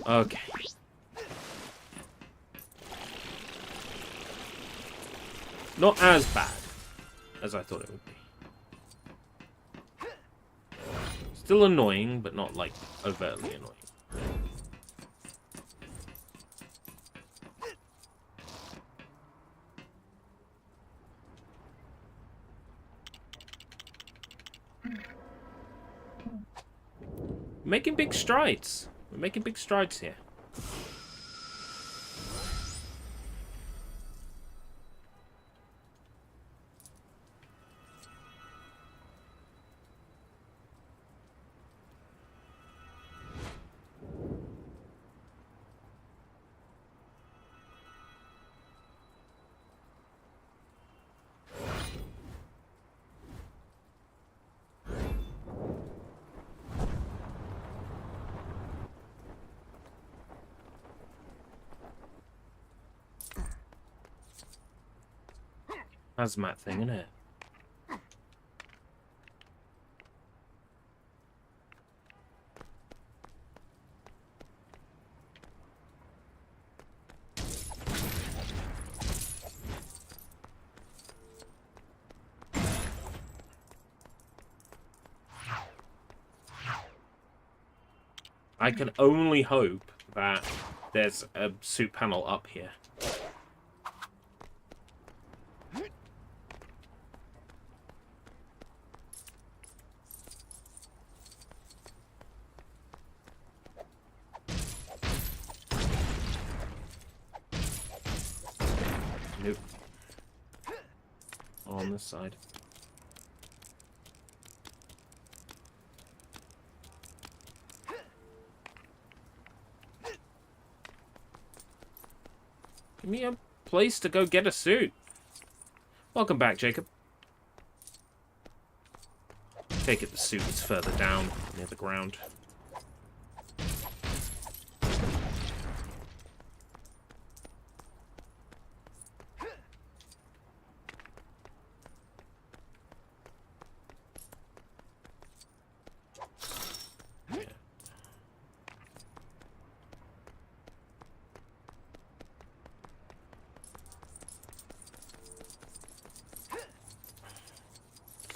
Okay. Not as bad as I thought it would be. Still annoying, but not, like, overtly annoying. Making big strides. We're making big strides here. Hazmat thing, innit? I can only hope that there's a suit panel up here. Nope. On this side. Give me a place to go get a suit. Welcome back, Jacob. Take it the suit is further down near the ground.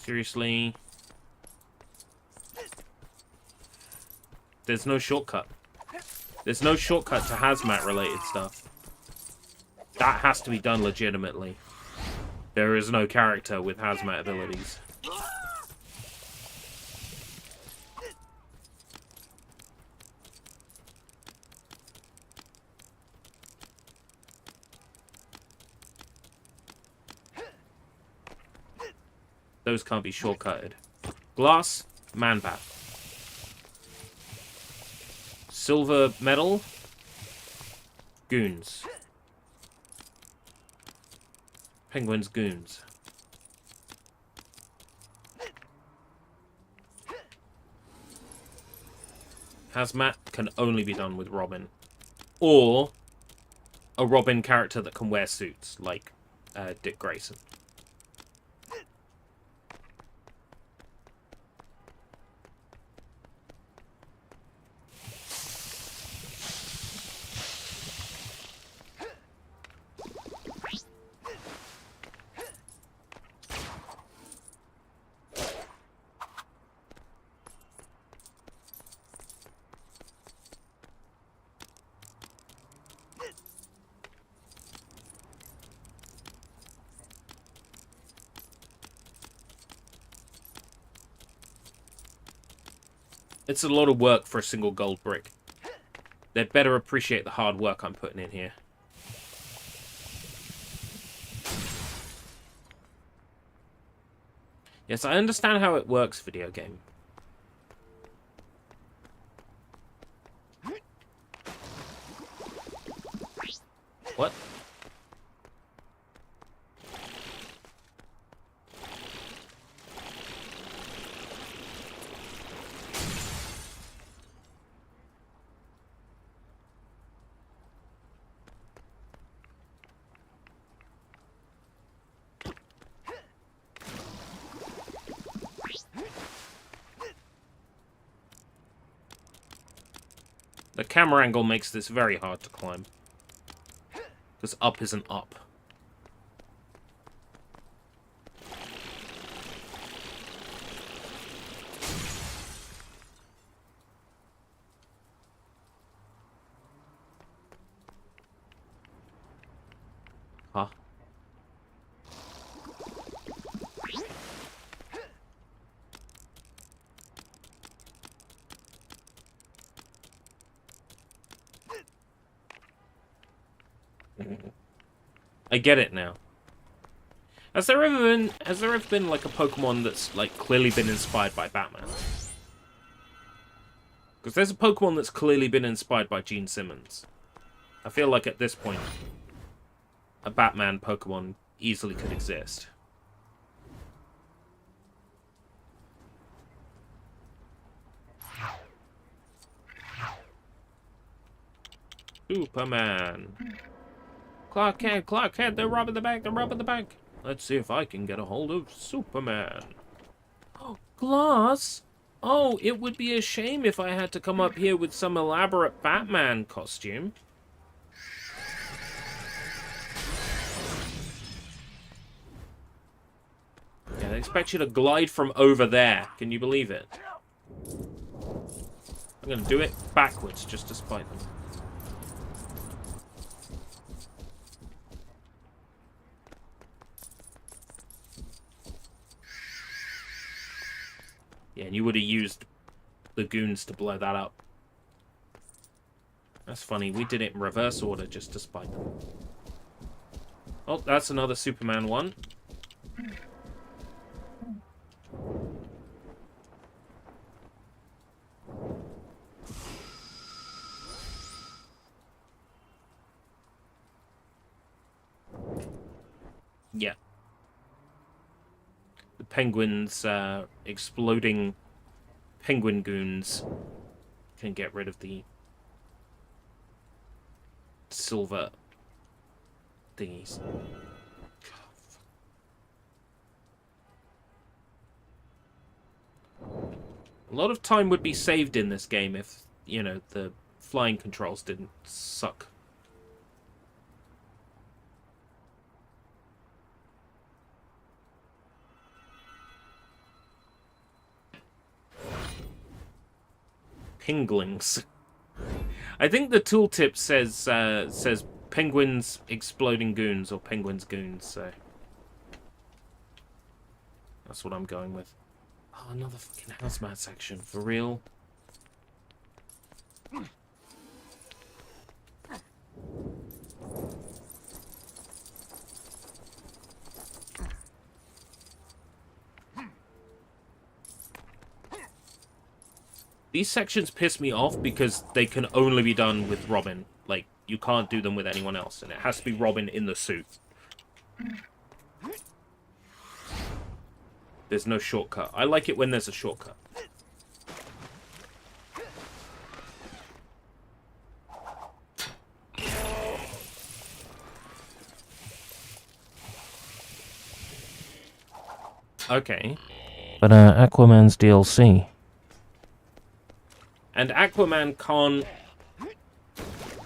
Seriously? There's no shortcut. There's no shortcut to hazmat related stuff. That has to be done legitimately. There is no character with hazmat abilities. Those can't be shortcutted. Glass, man bat. Silver metal, goons. Penguin's goons. Hazmat can only be done with Robin. Or a Robin character that can wear suits, like Dick Grayson. It's a lot of work for a single gold brick. They'd better appreciate the hard work I'm putting in here. Yes, I understand how it works, video game. What? The camera angle makes this very hard to climb. Because up isn't up. Huh? I get it now. Has there ever been like a Pokemon that's like clearly been inspired by Batman? Because there's a Pokemon that's clearly been inspired by Gene Simmons. I feel like at this point, a Batman Pokemon easily could exist. Superman. Clark Kent, they're robbing the bank. Let's see if I can get a hold of Superman. Oh, Glass? Oh, it would be a shame if I had to come up here with some elaborate Batman costume. Yeah, I expect you to glide from over there. Can you believe it? I'm gonna do it backwards just to spite them. Yeah, and you would have used the goons to blow that up. That's funny. We did it in reverse order just to spite them. Oh, that's another Superman one. Yeah. The penguins, exploding penguin goons can get rid of the silver thingies. A lot of time would be saved in this game if, you know, the flying controls didn't suck. Penglings. I think the tooltip says penguins exploding goons or penguins goons, so that's what I'm going with. Oh, another fucking hazmat section, for real? These sections piss me off because they can only be done with Robin. Like, you can't do them with anyone else, and it has to be Robin in the suit. There's no shortcut. I like it when there's a shortcut. Okay. But, Aquaman's DLC. And Aquaman can't...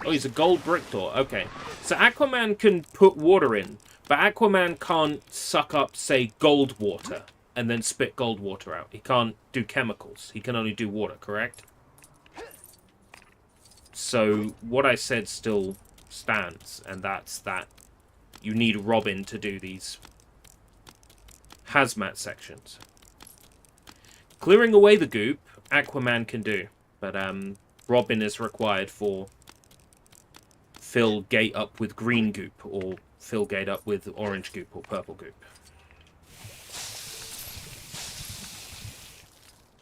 Oh, he's a gold brick door. Okay. So Aquaman can put water in, but Aquaman can't suck up, say, gold water and then spit gold water out. He can't do chemicals. He can only do water, correct? So what I said still stands, and that's that you need Robin to do these hazmat sections. Clearing away the goop Aquaman can do. But Robin is required for fill gate up with green goop, or fill gate up with orange goop or purple goop.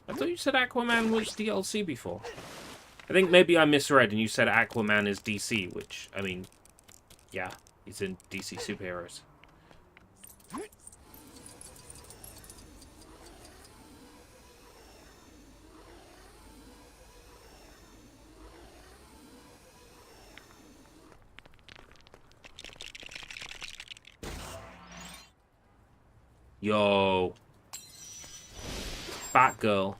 I thought you said Aquaman was DLC before. I think maybe I misread and you said Aquaman is DC, which, I mean, yeah, he's in DC superheroes. Yo. Batgirl.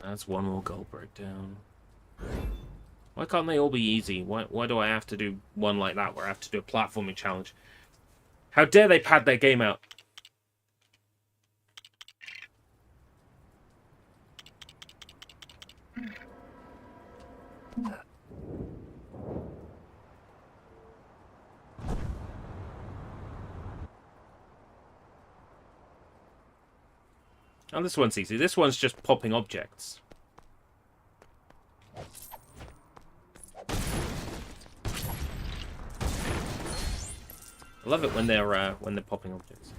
That's one more goal breakdown. Why can't they all be easy? Why do I have to do one like that where I have to do a platforming challenge? How dare they pad their game out? Oh, this one's easy. This one's just popping objects. I love it when they're popping objects.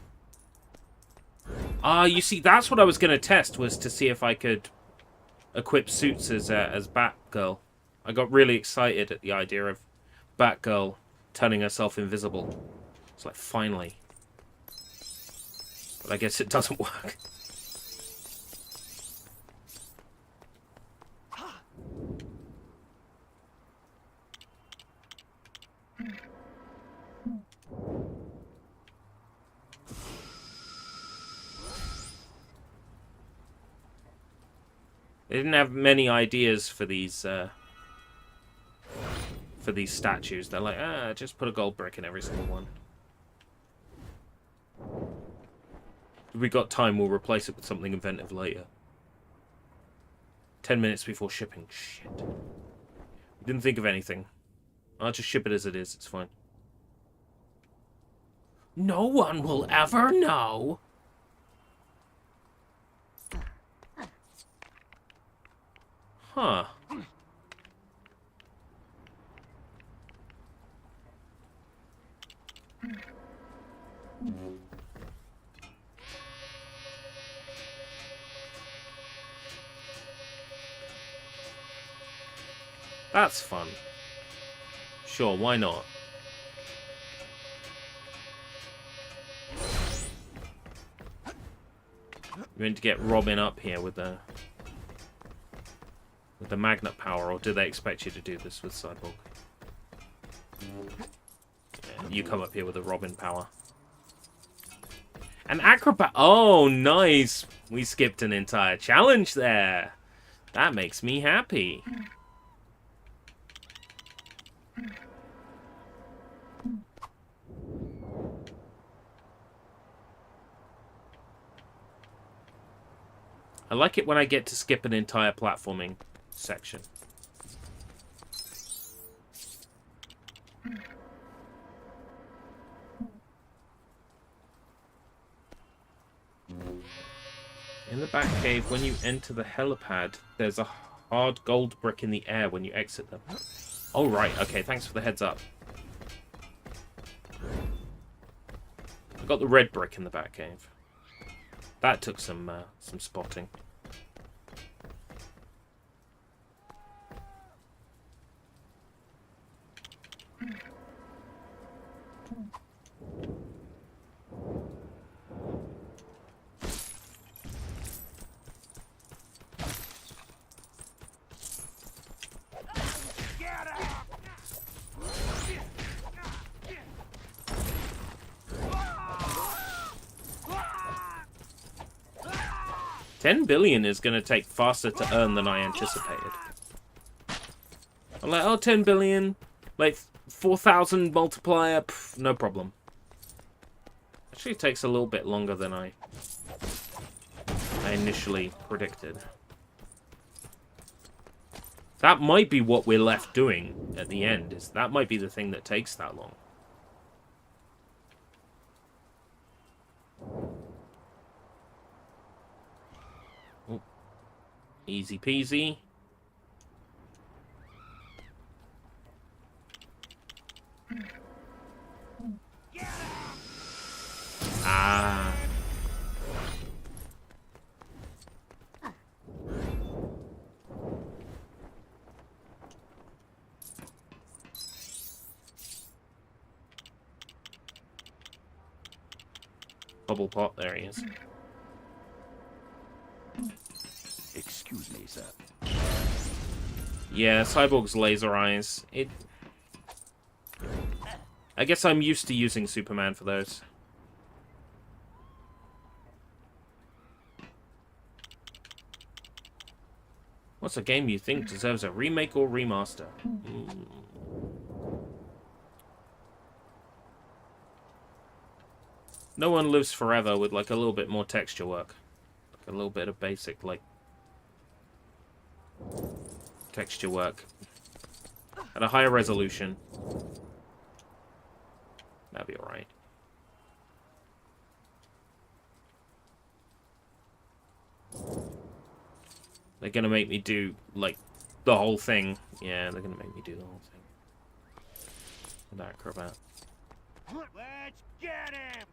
Ah, you see, that's what I was going to test, was to see if I could equip suits as Batgirl. I got really excited at the idea of Batgirl turning herself invisible. It's like, finally. But I guess it doesn't work. They didn't have many ideas for these statues. They're like, just put a gold brick in every single one. If we got time, we'll replace it with something inventive later. 10 minutes before shipping. Shit. We didn't think of anything. I'll just ship it as it is. It's fine. No one will ever know. Huh. That's fun. Sure, why not? We're going to get Robin up here with the magnet power, or do they expect you to do this with Cyborg? Yeah, you come up here with the Robin power. An acrobat. Oh, nice. We skipped an entire challenge there. That makes me happy. I like it when I get to skip an entire platforming section. In the Batcave, when you enter the helipad, there's a hard gold brick in the air when you exit them. Oh, right. Okay, thanks for the heads up. I got the red brick in the Batcave. That took some spotting. $10 billion is going to take faster to earn than I anticipated. I'm like, oh, 10 billion, like 4,000 multiplier, pff, no problem. Actually, it takes a little bit longer than I initially predicted. That might be what we're left doing at the end. That might be the thing that takes that long. Oh. Easy peasy. Ah. Bubble pot, there he is. Excuse me, sir. Yeah, Cyborg's laser eyes. I guess I'm used to using Superman for those. What's a game you think deserves a remake or remaster? No One Lives Forever with like a little bit more texture work. Like a little bit of basic like texture work. At a higher resolution. That'd be alright. They're gonna make me do, like, the whole thing. Yeah, they're gonna make me do the whole thing. With Acrobat. Let's get him!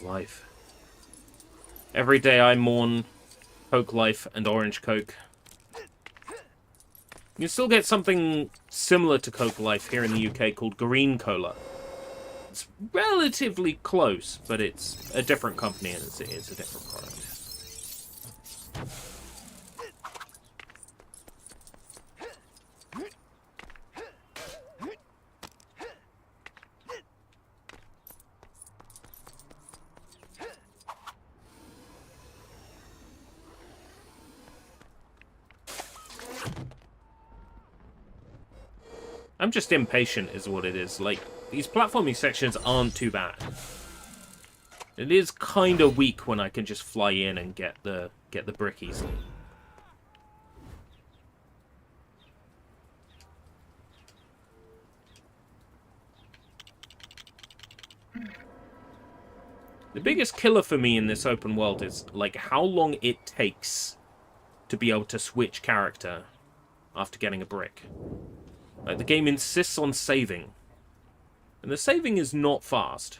Life. Every day I mourn Coke Life and Orange Coke. You can still get something similar to Coke Life here in the UK called Green Cola. It's relatively close, but it's a different company and it's a different product. I'm just impatient is what it is. Like, these platforming sections aren't too bad. It is kind of weak when I can just fly in and get the brick easily. The biggest killer for me in this open world is, like, how long it takes to be able to switch character after getting a brick. Like, the game insists on saving. And the saving is not fast.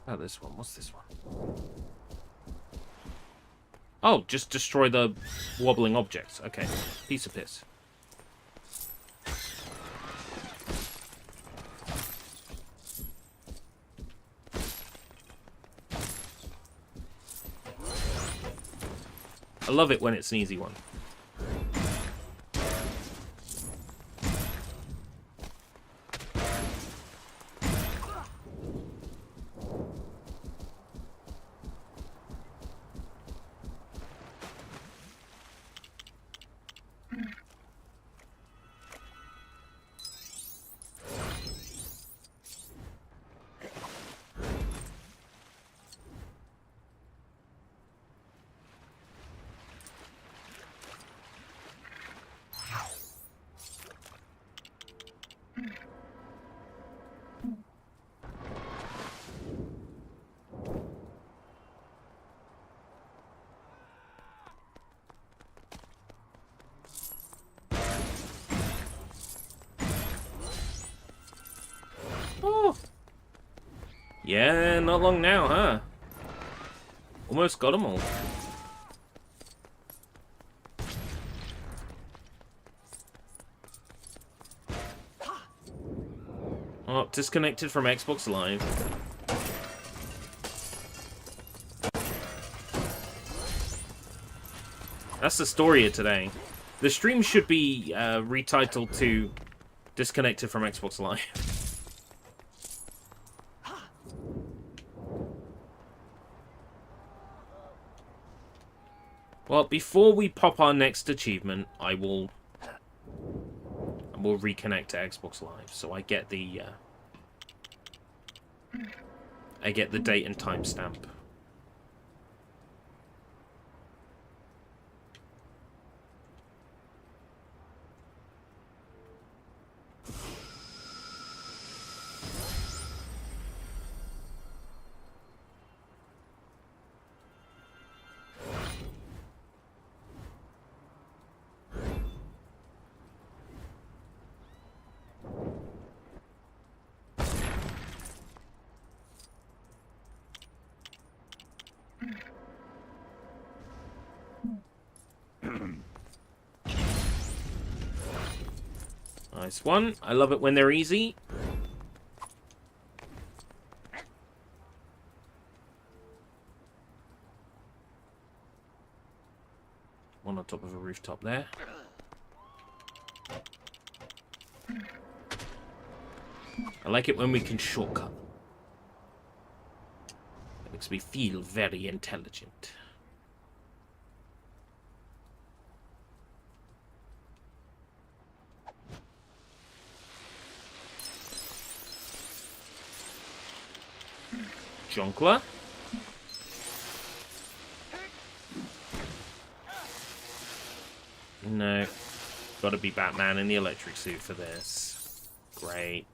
Oh, this one. What's this one? Oh, just destroy the wobbling objects. Okay. Piece of piss. I love it when it's an easy one. Yeah, not long now, huh? Almost got them all. Oh, disconnected from Xbox Live. That's the story of today. The stream should be retitled to Disconnected from Xbox Live. Well, before we pop our next achievement, I will reconnect to Xbox Live, so I get the date and timestamp. Nice one. I love it when they're easy. One on top of a rooftop there. I like it when we can shortcut. It makes me feel very intelligent. Jonkler. No. Gotta be Batman in the electric suit for this. Great.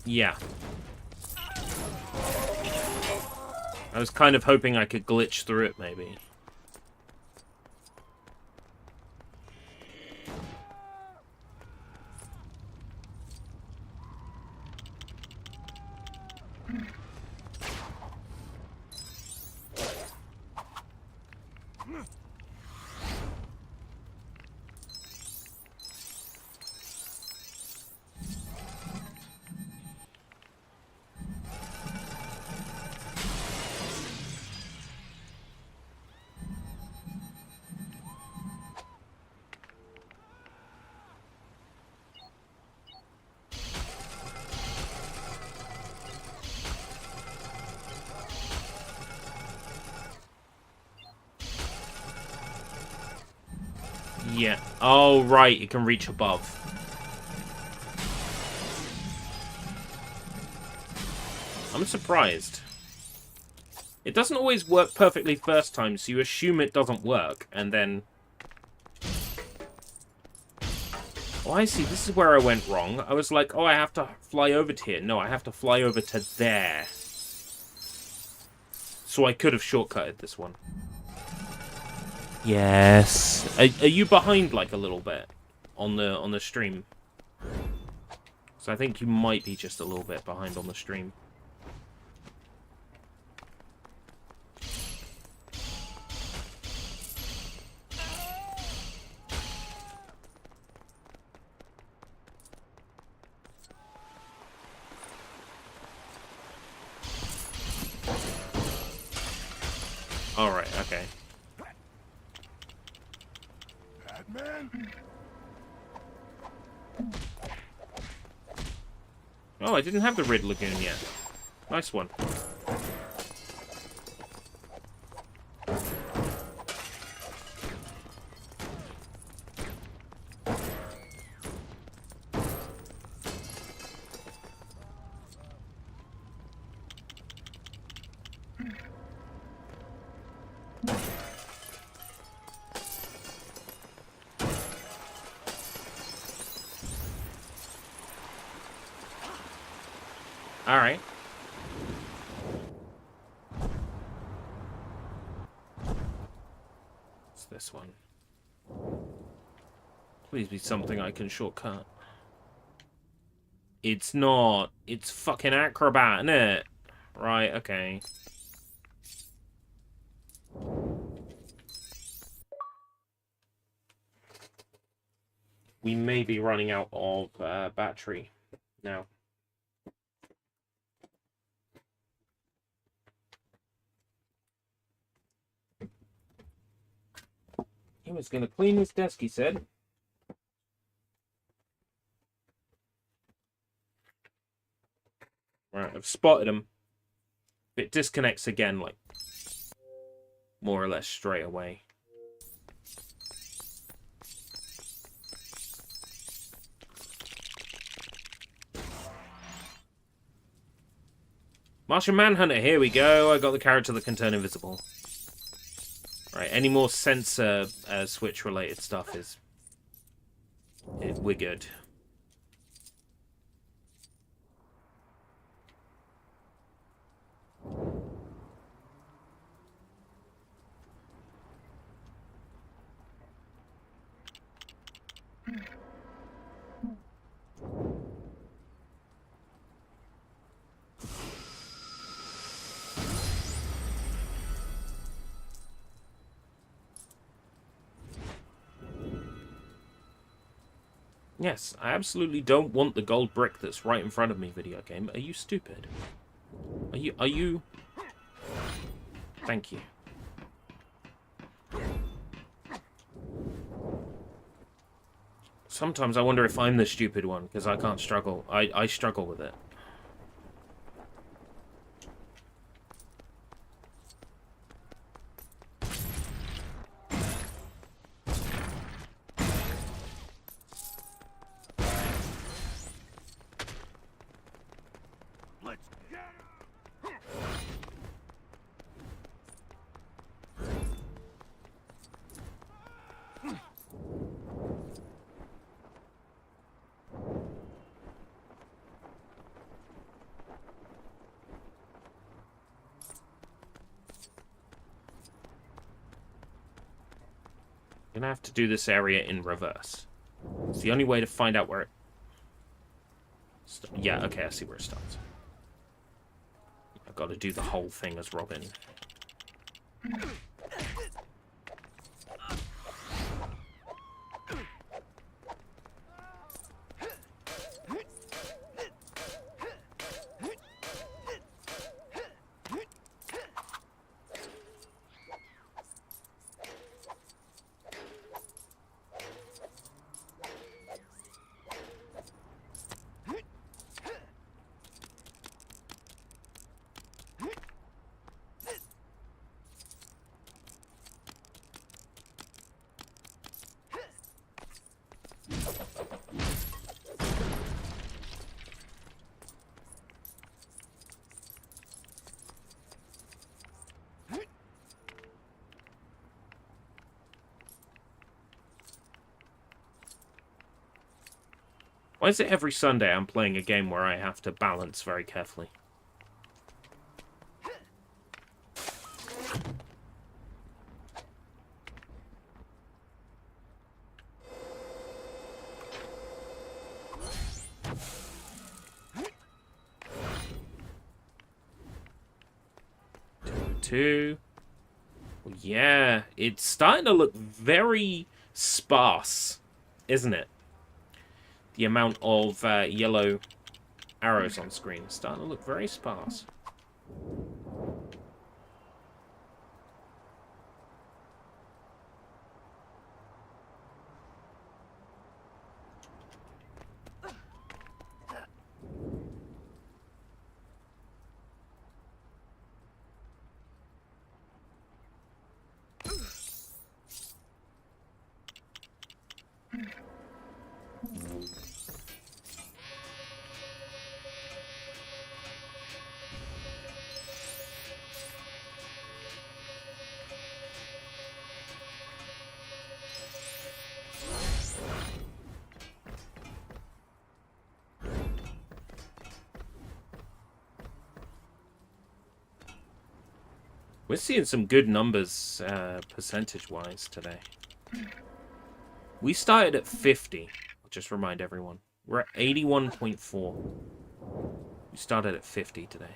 Yeah. I was kind of hoping I could glitch through it, maybe. Yeah. Oh, right. It can reach above. I'm surprised. It doesn't always work perfectly first time, so you assume it doesn't work, and then... Oh, I see. This is where I went wrong. I was like, oh, I have to fly over to here. No, I have to fly over to there. So I could have shortcutted this one. Yes. Are you behind, like, a little bit on the stream? So I think you might be just a little bit behind on the stream. Alright, okay. Batman? Oh, I didn't have the Red Lagoon yet. Nice one. Alright. What's this one? Please be something I can shortcut. It's not. It's fucking Acrobat, innit? Right, okay. We may be running out of battery now. He was going to clean his desk, he said. Right, I've spotted him. If it disconnects again, like, more or less straight away. Martian Manhunter, here we go. I got the character that can turn invisible. Right, any more sensor switch related stuff is... we're good. Yes, I absolutely don't want the gold brick that's right in front of me, video game. Are you stupid? Are you... Thank you. Sometimes I wonder if I'm the stupid one, because I can't struggle. I struggle with it. Let's get I'm gonna have to do this area in reverse. It's the only way to find out where it... Yeah, okay, I see where it starts. I've got to do the whole thing as Robin. Why is it every Sunday I'm playing a game where I have to balance very carefully? Two. Well, yeah, it's starting to look very sparse, isn't it? The amount of yellow arrows on screen is starting to look very sparse. We're seeing some good numbers percentage-wise today. We started at 50. I'll just remind everyone. We're at 81.4. We started at 50 today.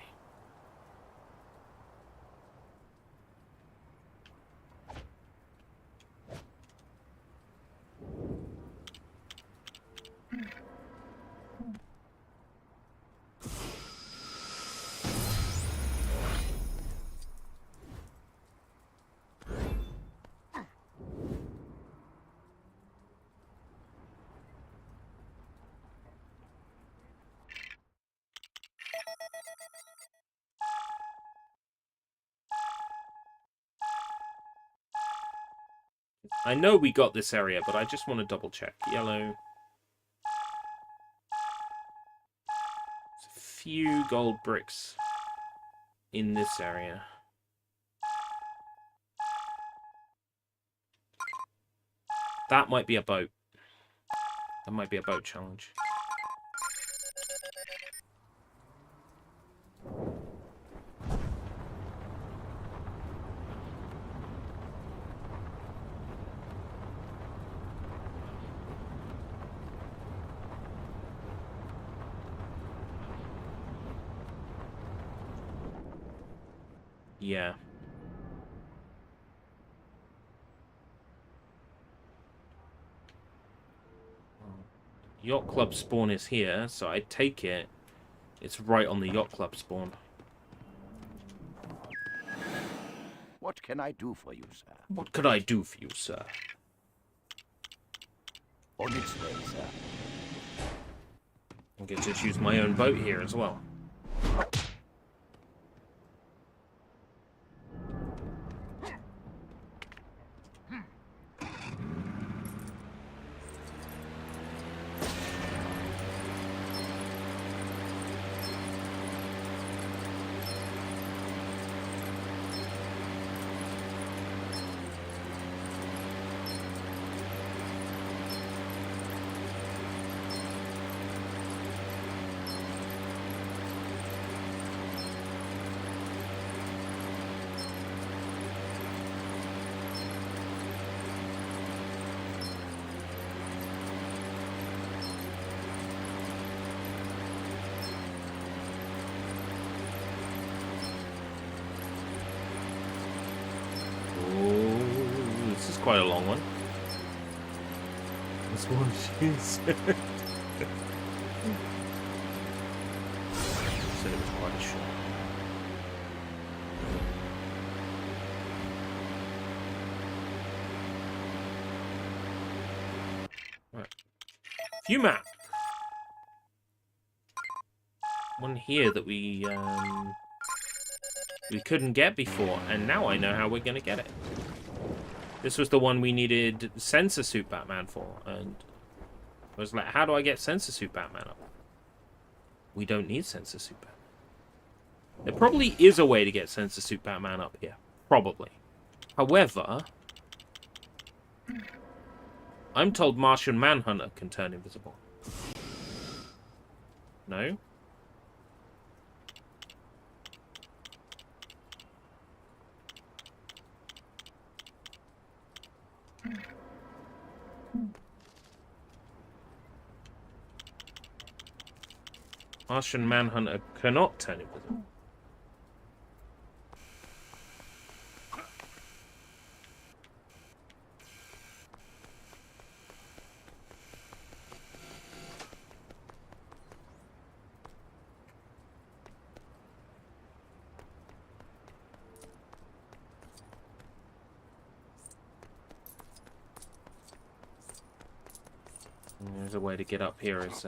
I know we got this area, but I just want to double check. Yellow. There's a few gold bricks in this area. That might be a boat. That might be a boat challenge. Yeah. Yacht Club spawn is here, so I take it it's right on the Yacht Club spawn. What can I do for you, sir? What could I do for you, sir? On its way, sir. I get to choose my own boat here as well. This is quite a long one. This one is. Said it was quite a short. Right. View map. One here that we couldn't get before, and now I know how we're gonna get it. This was the one we needed Sensor Suit Batman for, and I was like, how do I get Sensor Suit Batman up? We don't need Sensor Suit Batman. There probably is a way to get Sensor Suit Batman up here. Probably. However, I'm told Martian Manhunter can turn invisible. No? Martian Manhunter cannot turn invisible. There's a way to get up here as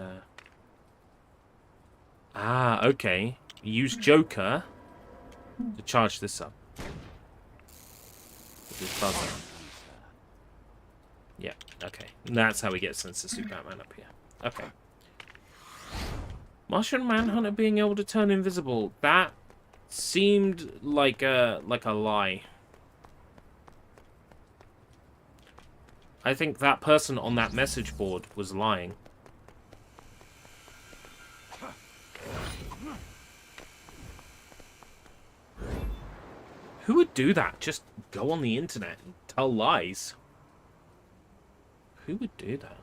Ah, okay. Use Joker to charge this up. With his buzzer. Yeah, okay. That's how we get Sensor Suit Batman up here. Okay. Martian Manhunter being able to turn invisible. That seemed like a lie. I think that person on that message board was lying. Who would do that? Just go on the internet and tell lies. Who would do that?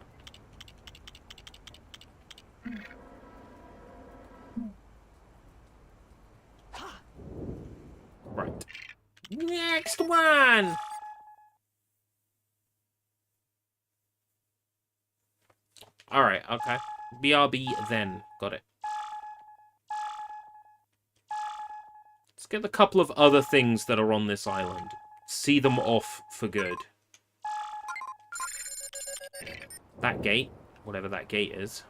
Right. Next one! Alright, okay. BRB then. Got it. Let's get a couple of other things that are on this island. See them off for good. That gate, whatever that gate is.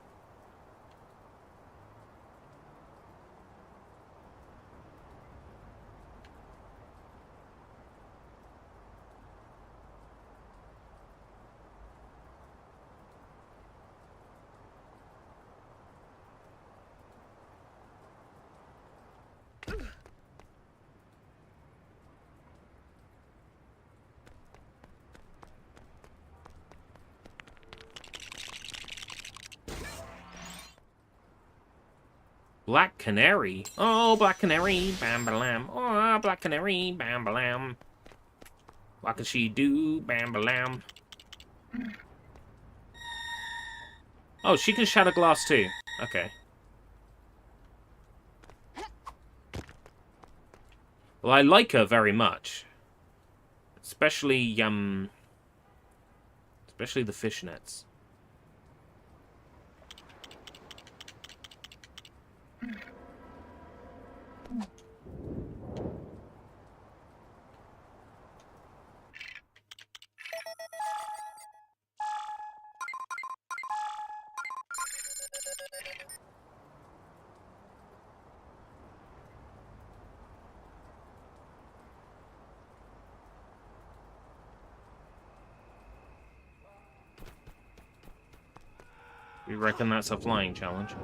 Black Canary. Oh, Black Canary. Bam, ba-lam. Oh, Black Canary. Bam, ba-lam. What can she do? Bam, ba-lam. Oh, she can shatter glass too. Okay. Well, I like her very much. Especially the fishnets. We reckon that's a flying challenge.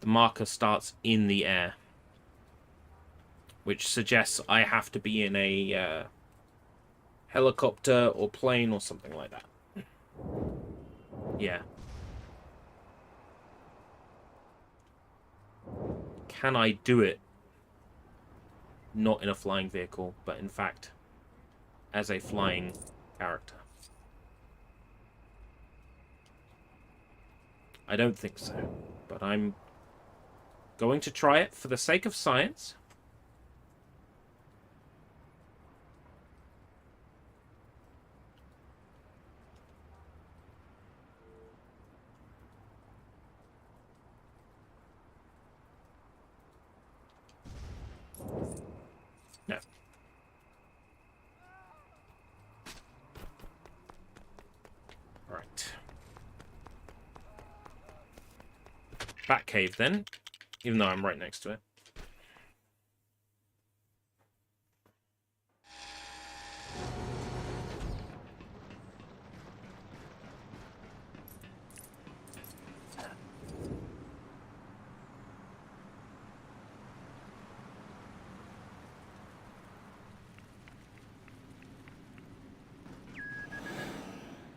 The marker starts in the air, which suggests I have to be in a helicopter or plane or something like that. Yeah. Can I do it? Not in a flying vehicle, but in fact, as a flying character. I don't think so, but I'm going to try it for the sake of science. No. Right. Batcave then, even though I'm right next to it.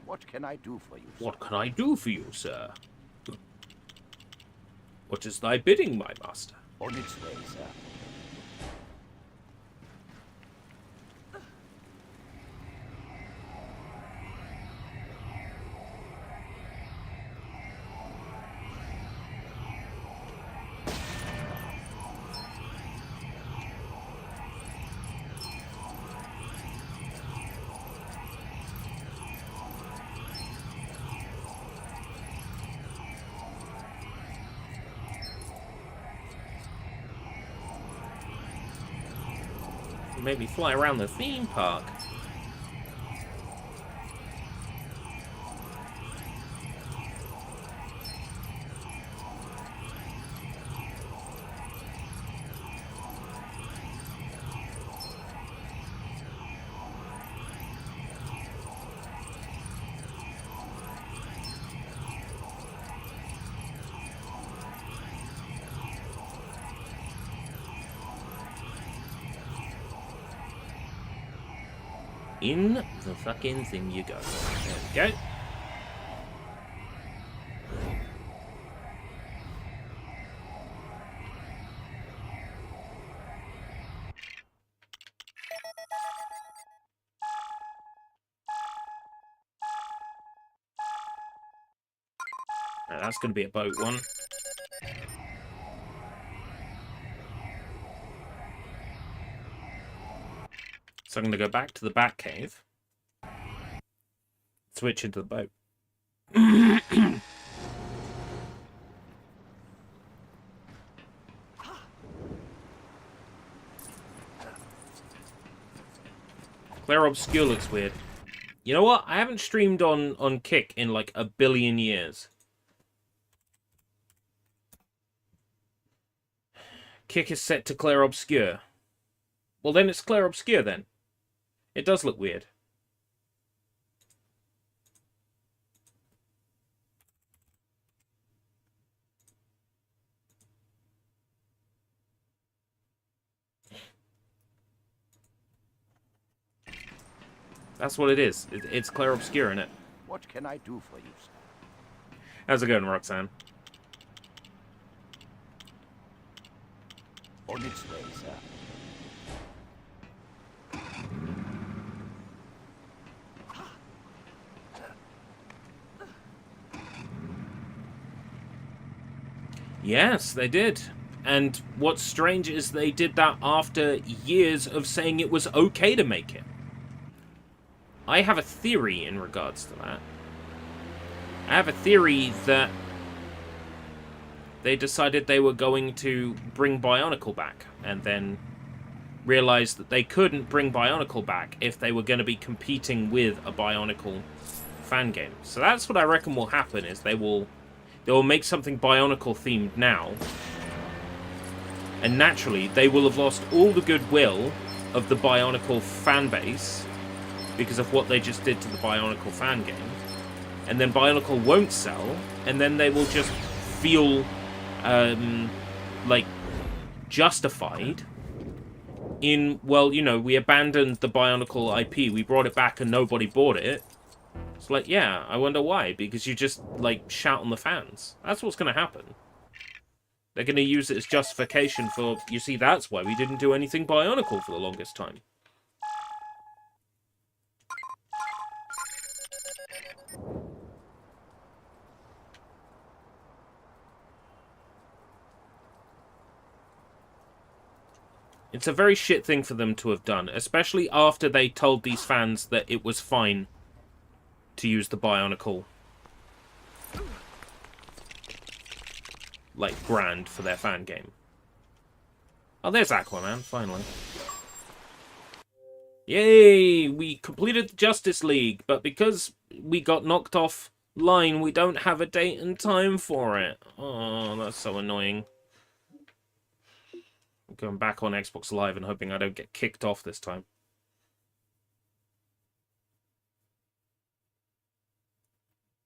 What can I do for you, sir? What can I do for you, sir? What is thy bidding, my master? On its way, sir. You made me fly around the theme park. In the fucking thing you go. There we go. Right, that's going to be a boat one. So I'm going to go back to the bat cave. Switch into the boat. Clair Obscure looks weird. You know what? I haven't streamed on Kick in like 1 billion years. Kick is set to Clair Obscure. Well, then it's Clair Obscure then. It does look weird. That's what it is. It's Clair Obscure, isn't it? What can I do for you, sir? How's it going, Roxanne? On its way, sir. Yes, they did. And what's strange is they did that after years of saying it was okay to make it. I have a theory in regards to that. I have a theory that they decided they were going to bring Bionicle back, and then realized that they couldn't bring Bionicle back if they were going to be competing with a Bionicle fan game. So that's what I reckon will happen, is they will make something Bionicle themed now, and naturally they will have lost all the goodwill of the Bionicle fan base because of what they just did to the Bionicle fan game, and then Bionicle won't sell, and then they will just feel like justified in, well, you know, we abandoned the Bionicle IP, we brought it back and nobody bought it. It's like, yeah, I wonder why, because you just, like, shout on the fans. That's what's going to happen. They're going to use it as justification for, you see, that's why we didn't do anything Bionicle for the longest time. It's a very shit thing for them to have done, especially after they told these fans that it was fine to use the Bionicle, like, brand for their fan game. Oh, there's Aquaman, finally. Yay! We completed the Justice League, but because we got knocked off line, we don't have a date and time for it. Oh, that's so annoying. I'm going back on Xbox Live and hoping I don't get kicked off this time.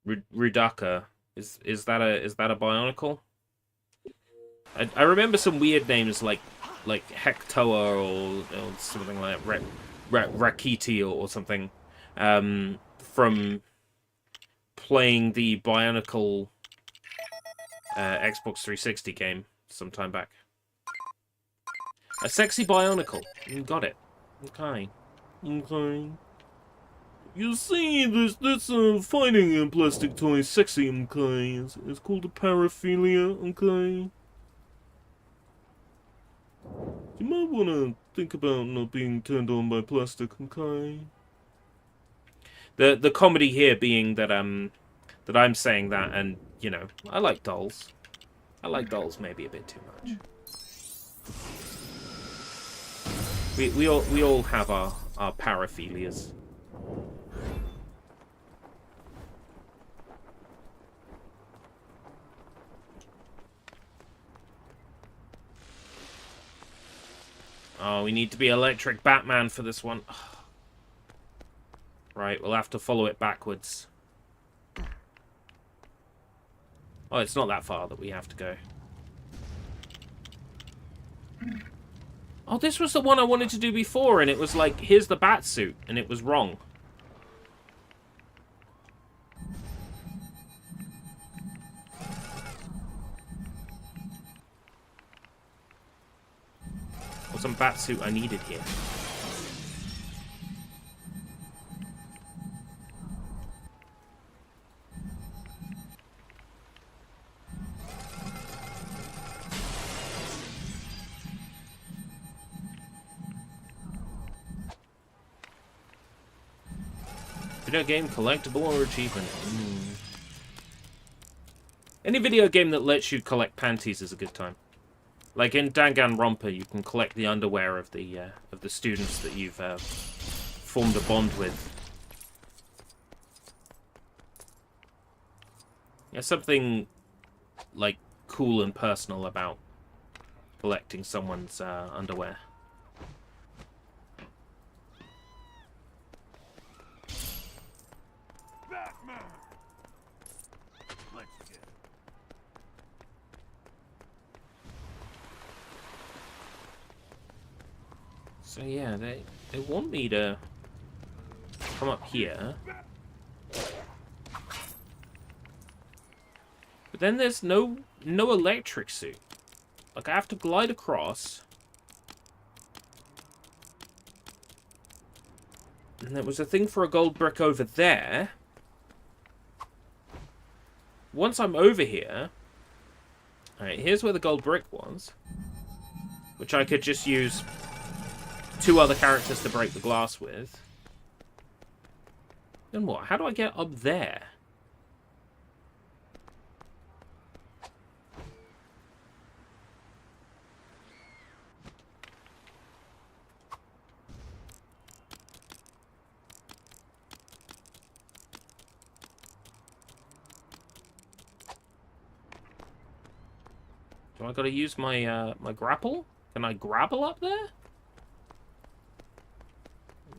Rudaka. Is that a Bionicle? I remember some weird names like Hectoa or something like that. Rakiti or something, from playing the Bionicle Xbox 360 game some time back. A sexy Bionicle. You got it. Okay. Okay. You see, this fighting in plastic toy is sexy, okay? It's called a paraphilia, okay? You might want to think about not being turned on by plastic, okay? The comedy here being that that I'm saying that, and you know, I like dolls. I like dolls maybe a bit too much. We all have our paraphilias. Oh, we need to be Electric Batman for this one. Right, we'll have to follow it backwards. Oh, it's not that far that we have to go. Oh, this was the one I wanted to do before, and it was like, here's the bat suit, and it was wrong. Or some bat suit I needed here. Video game, collectible, or achievement? Any video game that lets you collect panties is a good time. Like in Danganronpa, you can collect the underwear of the students that you've formed a bond with. There's something like cool and personal about collecting someone's underwear. Batman! Let's get it. So yeah, they want me to come up here. But then there's no electric suit. Like, I have to glide across. And there was a thing for a gold brick over there. Once I'm over here... Alright, here's where the gold brick was. Which I could just use 2 other characters to break the glass with. Then what? How do I get up there? Do I gotta use my my grapple? Can I grapple up there?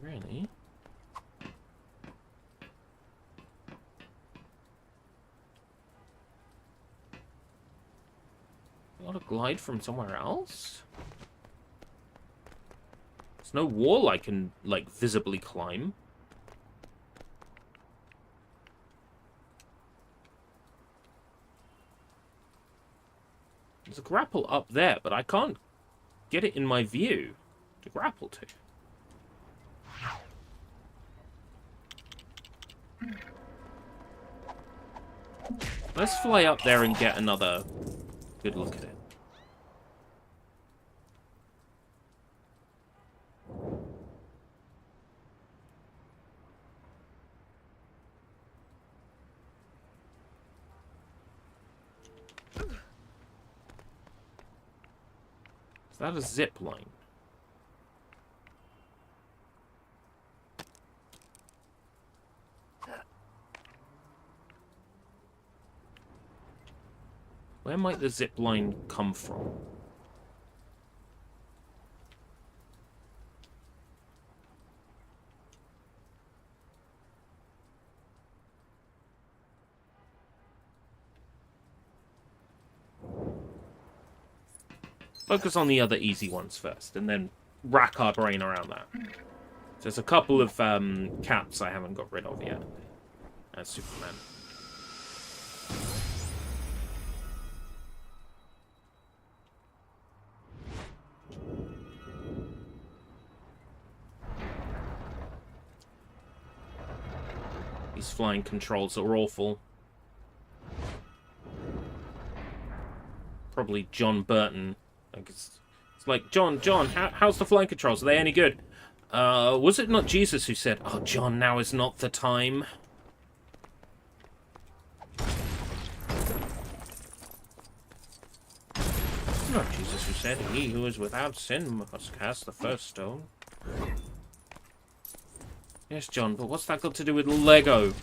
Really? I gotta glide from somewhere else? There's no wall I can, like, visibly climb. There's a grapple up there, but I can't get it in my view to grapple to. Let's fly up there and get another good look at it. Is that a zip line? Where might the zip line come from? Focus on the other easy ones first, and then rack our brain around that. There's a couple of caps I haven't got rid of yet. As Superman. These flying controls are awful. Probably John Burton. Like it's like, John, how's the flying controls? Are they any good? Was it not Jesus who said, "Oh, John, now is not the time"? Not Jesus who said, "He who is without sin must cast the first stone." Yes, John, but what's that got to do with Lego?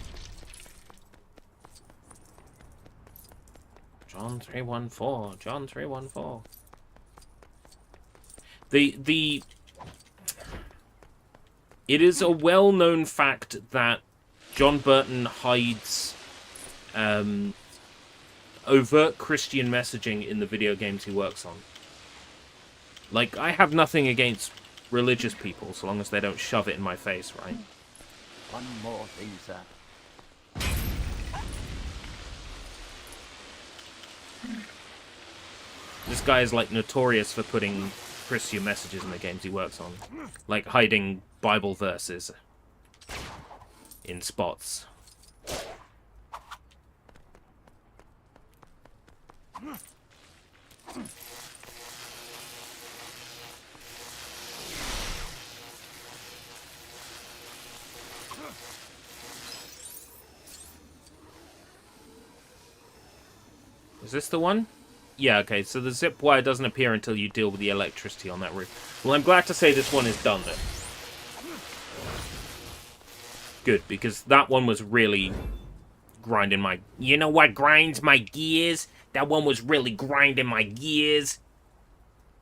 John 3:14. John 3:14. It is a well-known fact that John Burton hides overt Christian messaging in the video games he works on. Like, I have nothing against religious people, so long as they don't shove it in my face, right? One more thing, sir. This guy is, like, notorious for putting Christian messages in the games he works on. Like, hiding Bible verses in spots. Is this the one? Yeah, okay, so the zip wire doesn't appear until you deal with the electricity on that roof. Well, I'm glad to say this one is done, then. Good, because that one was really grinding my... You know what grinds my gears? That one was really grinding my gears.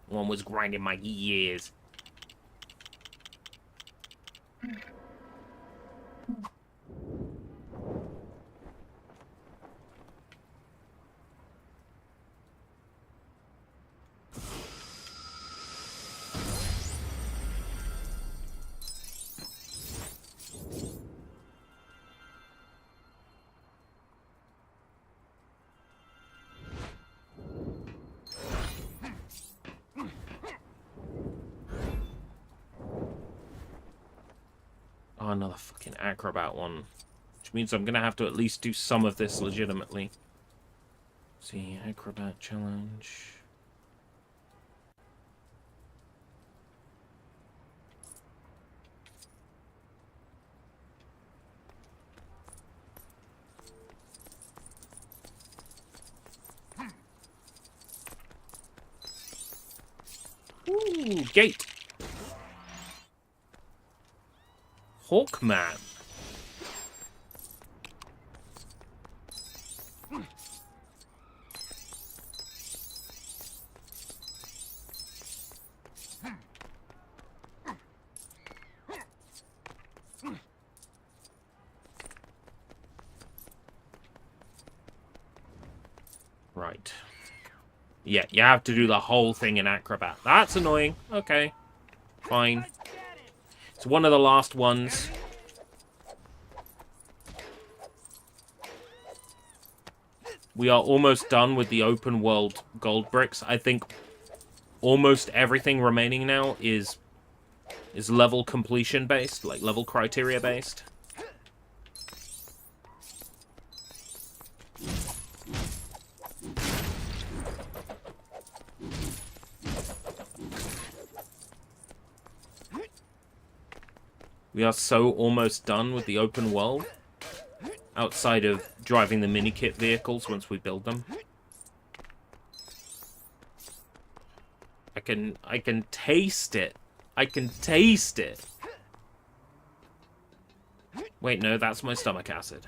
One was grinding my gears. Oh, another fucking acrobat one. Which means I'm gonna have to at least do some of this legitimately. See, acrobat challenge. Ooh, gate. Hawkman. Right. Yeah, you have to do the whole thing in Acrobat. That's annoying. Okay. Fine. It's one of the last ones. We are almost done with the open world gold bricks. I think almost everything remaining now is level completion based, like level criteria based. We are so almost done with the open world. Outside of driving the mini-kit vehicles once we build them. I can taste it. I can taste it. Wait, no, that's my stomach acid.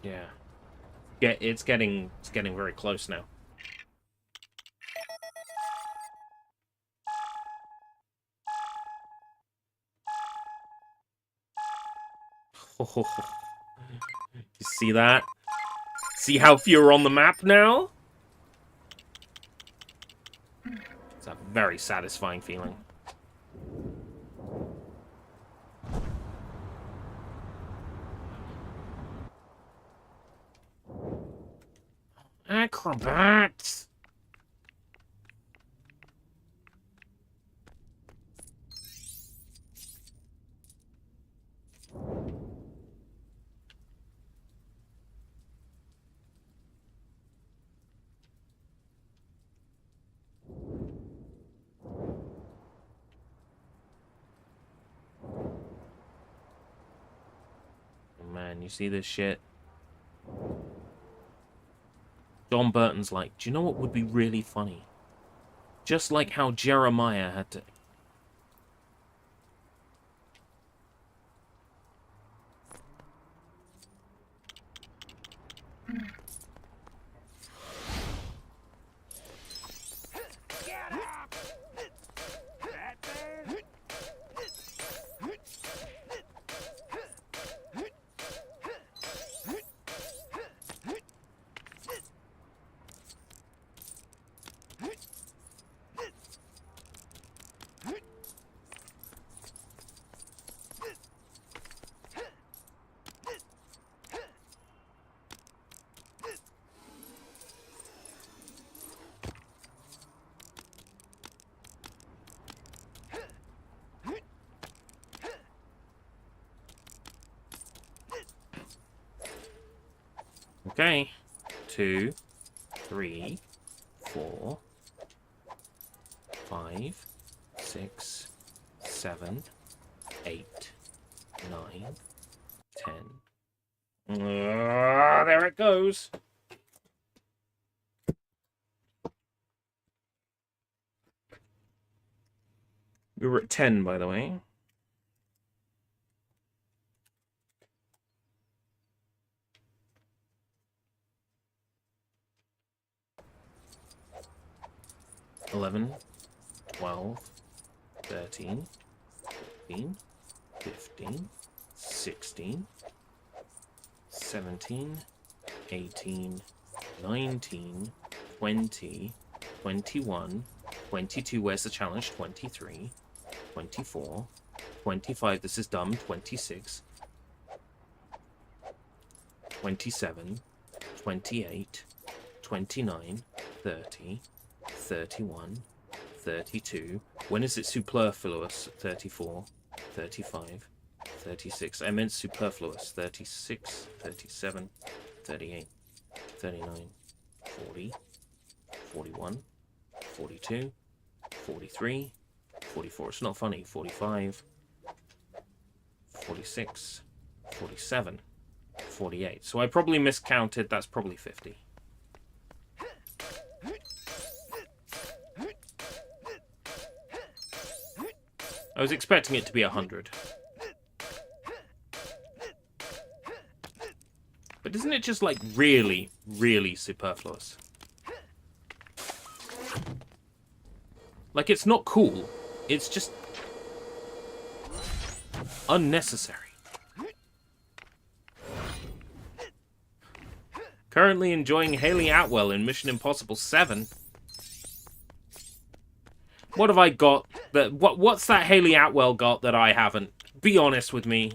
Yeah. Yeah, it's getting very close now. You see that? See how few are on the map now? It's a very satisfying feeling. Acrobats! Man, you see this shit? John Burton's like, do you know what would be really funny? Just like how Jeremiah had to... Okay. 2, 3, 4, 5, 6, 7, 8, 9, 10. There it goes. We were at 10, by the way. $11, 12, 13, 14, 15, 16, 17, 18, 19, 20, 21, 22. Where's the challenge? 23, 24, 25. This is dumb. 26, 27, 28, 29, 30, 31, 32. When is it superfluous? 34, 35, 36. I meant superfluous. 36, 37, 38, 39, 40, 41, 42, 43, 44. It's not funny. 45, 46, 47, 48. So I probably miscounted. That's probably 50. I was expecting it to be 100. But isn't it just, like, really, really superfluous? Like, it's not cool. It's just unnecessary. Currently enjoying Haley Atwell in Mission Impossible 7. What have I got? What's that Haley Atwell got that I haven't? Be honest with me.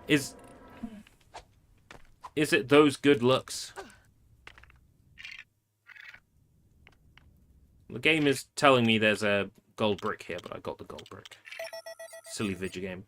Is it those good looks? The game is telling me there's a gold brick here, but I got the gold brick. Silly video game.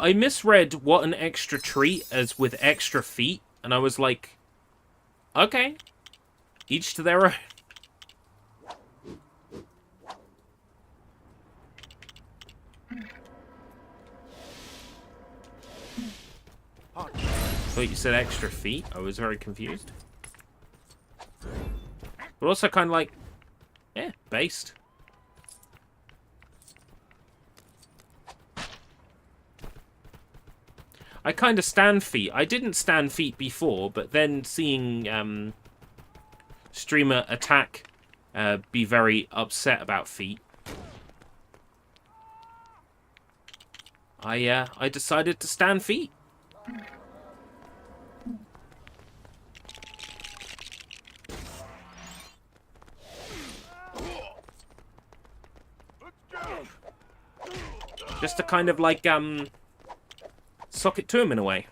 I misread what an extra treat as with extra feet, and I was like, okay, each to their own. Thought you said extra feet. I was very confused. But also kind of like, yeah, based. I kind of stand feet. I didn't stand feet before, but then seeing streamer Attack be very upset about feet, I decided to stand feet. Just to kind of like sock it to him in a way.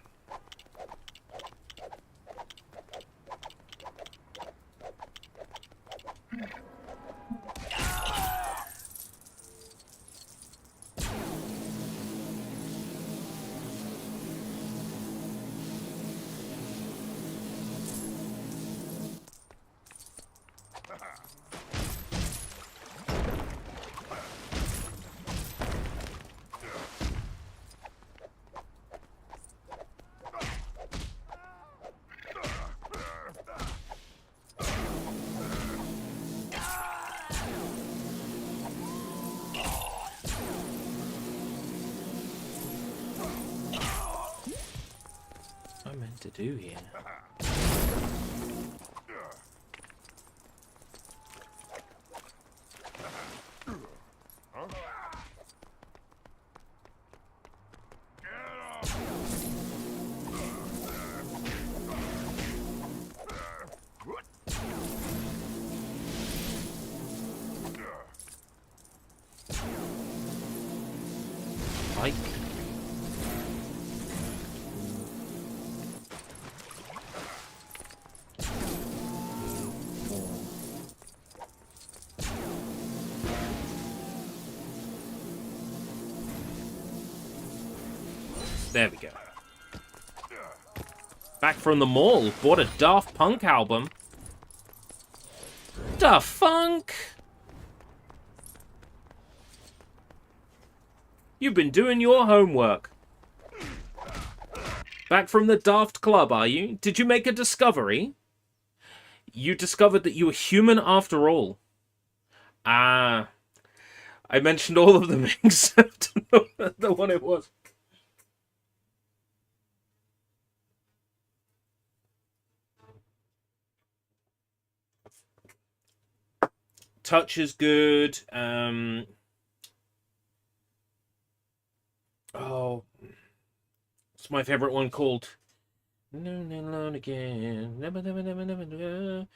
To do here. There we go. Back from the mall. Bought a Daft Punk album. Daft Funk! You've been doing your homework. Back from the Daft Club, are you? Did you make a discovery? You discovered that you were human after all. Ah. I mentioned all of them except the one it was. Touch is good. Oh, what's my favorite one called? No, no, alone again. Never, never, never, never, never.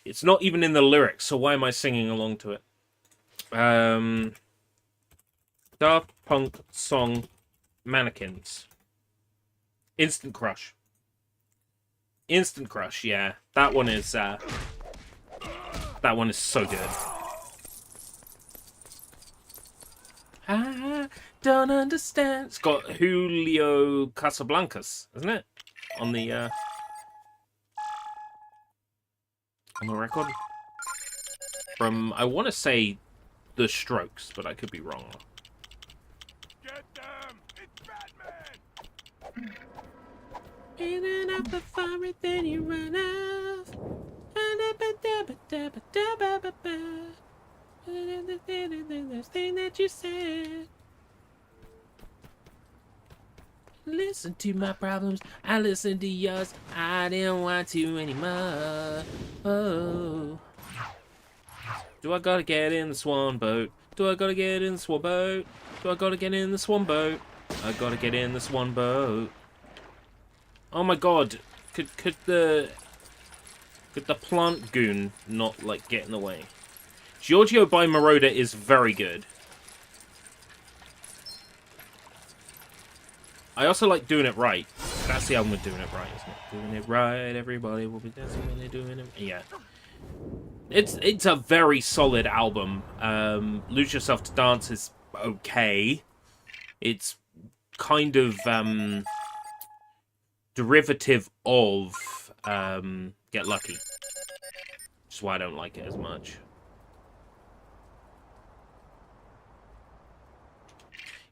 It's not even in the lyrics, so why am I singing along to it? Daft Punk song, Mannequins. Instant Crush. Instant Crush, yeah. That one is so good. I don't understand. It's got Julio Casablancas, isn't it? On the record. From, I want to say, The Strokes, but I could be wrong. Get them! It's Batman! Ain't enough to fire it, then you run off. The thing that you said. Listen to my problems, I listen to yours. I didn't want to anymore. Oh. Do I gotta get in the swan boat? Do I gotta get in the swan boat? Do I gotta get in the swan boat? I gotta get in the swan boat. Oh my god. Could the plant goon not, like, get in the way? Giorgio by Moroder is very good. I also like Doing It Right. That's the album with Doing It Right, isn't it? Doing it right, everybody will be dancing when they're doing it. Yeah. It's a very solid album. Lose Yourself to Dance is okay. It's kind of derivative of Get Lucky. Which is why I don't like it as much.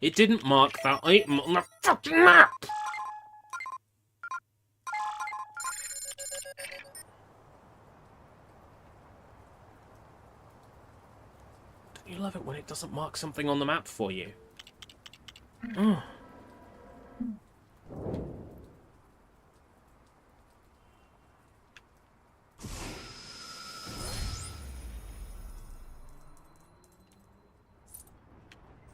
It didn't mark that item on the fucking map! Don't you love it when it doesn't mark something on the map for you? Mm.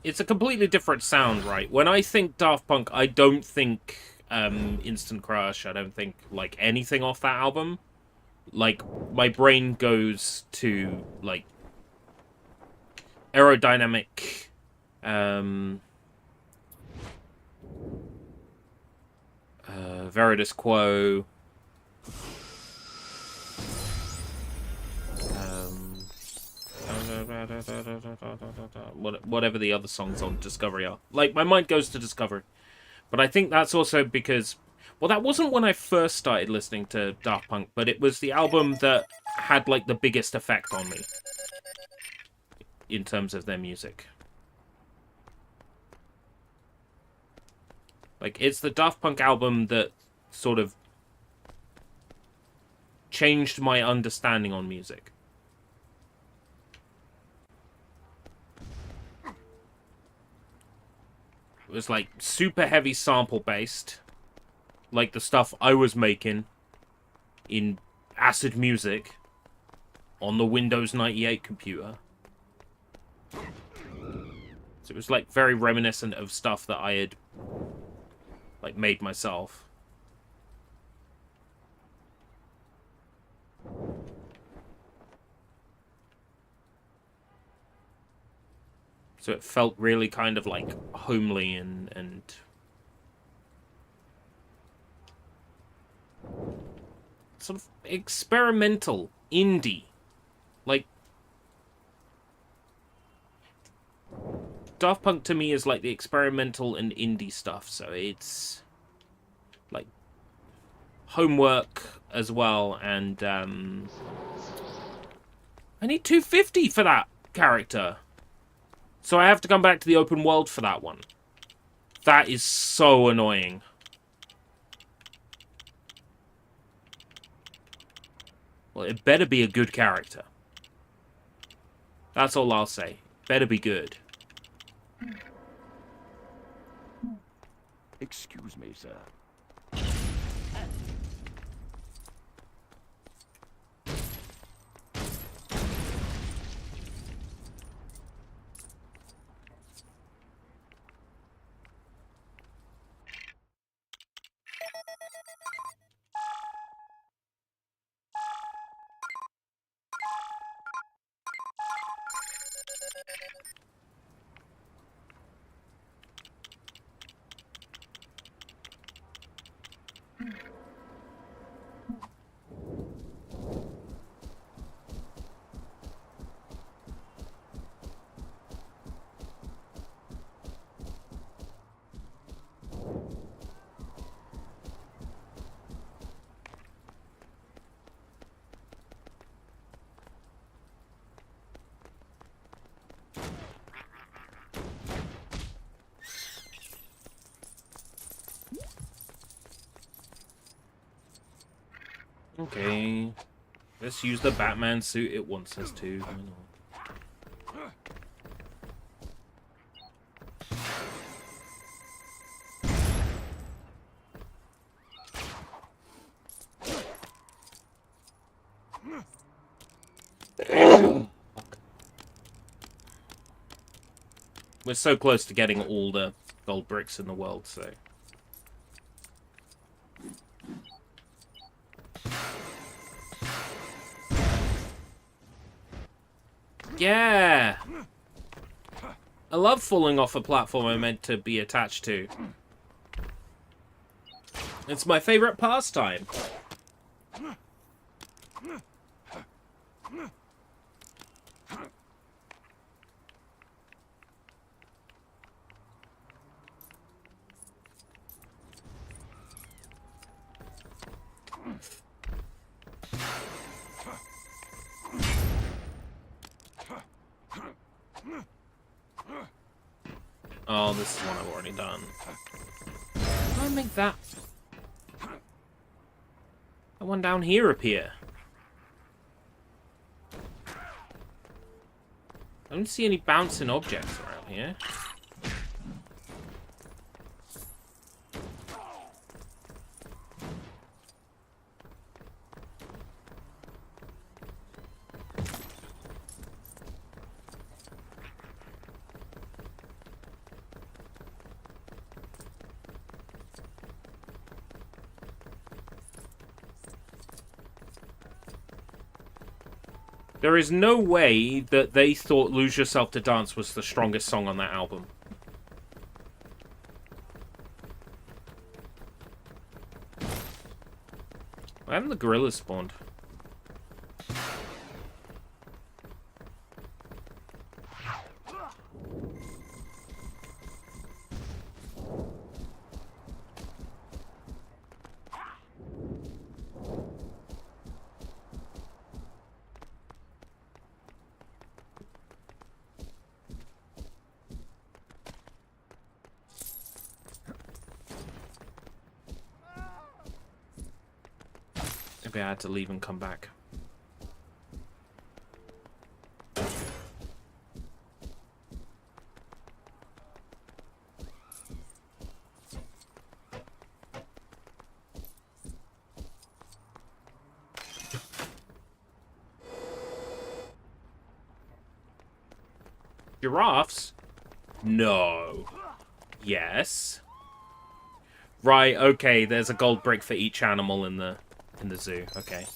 It's a completely different sound, right? When I think Daft Punk, I don't think Instant Crush. I don't think, like, anything off that album. Like, my brain goes to, like, Aerodynamic, Veritas Quo, whatever the other songs on Discovery are. Like, my mind goes to Discovery. But I think that's also because... Well, that wasn't when I first started listening to Daft Punk, but it was the album that had, like, the biggest effect on me. In terms of their music. Like, it's the Daft Punk album that sort of changed my understanding on music. It was, like, super heavy sample-based. Like the stuff I was making in Acid Music on the Windows 98 computer. So it was, like, very reminiscent of stuff that I had, like, made myself. So it felt really kind of, like, homely and sort of experimental, indie. Like, Daft Punk to me is like the experimental and indie stuff, so it's like homework as well, and I need 250 for that character. So I have to come back to the open world for that one. That is so annoying. Well, it better be a good character. That's all I'll say. Better be good. Excuse me, sir. Okay. Let's use the Batman suit it wants us to. Why not? We're so close to getting all the gold bricks in the world, so... Yeah! I love falling off a platform I'm meant to be attached to. It's my favorite pastime. Oh, this is one I've already done. How do I make that one down here appear? I don't see any bouncing objects around here. There is no way that they thought Lose Yourself to Dance was the strongest song on that album. Why haven't the gorillas spawned? Maybe I had to leave and come back. Giraffes? No. Yes. Right, okay, there's a gold brick for each animal in the zoo. Okay.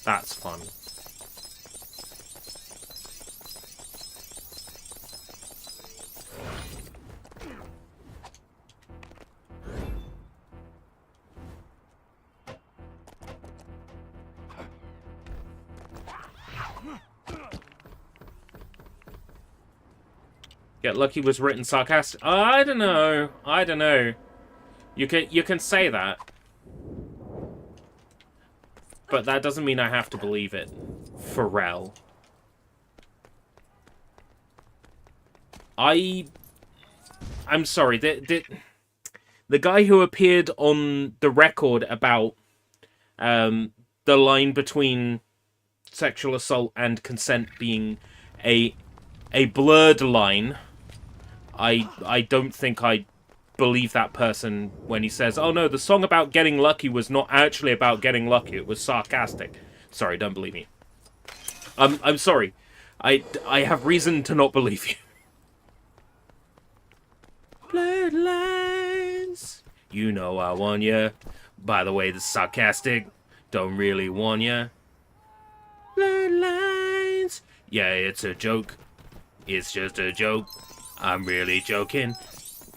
That's fun. Get Lucky was written sarcastic. I don't know. I don't know. You can say that. But that doesn't mean I have to believe it. Pharrell. I'm sorry. The guy who appeared on the record about the line between sexual assault and consent being a blurred line. I don't think I believe that person when he says, "Oh no, the song about getting lucky was not actually about getting lucky. It was sarcastic." Sorry, don't believe me. I'm sorry. I have reason to not believe you. Blurred lines. You know I want ya. By the way, the sarcastic. Don't really want ya. Blurred lines. Yeah, it's a joke. It's just a joke. I'm really joking.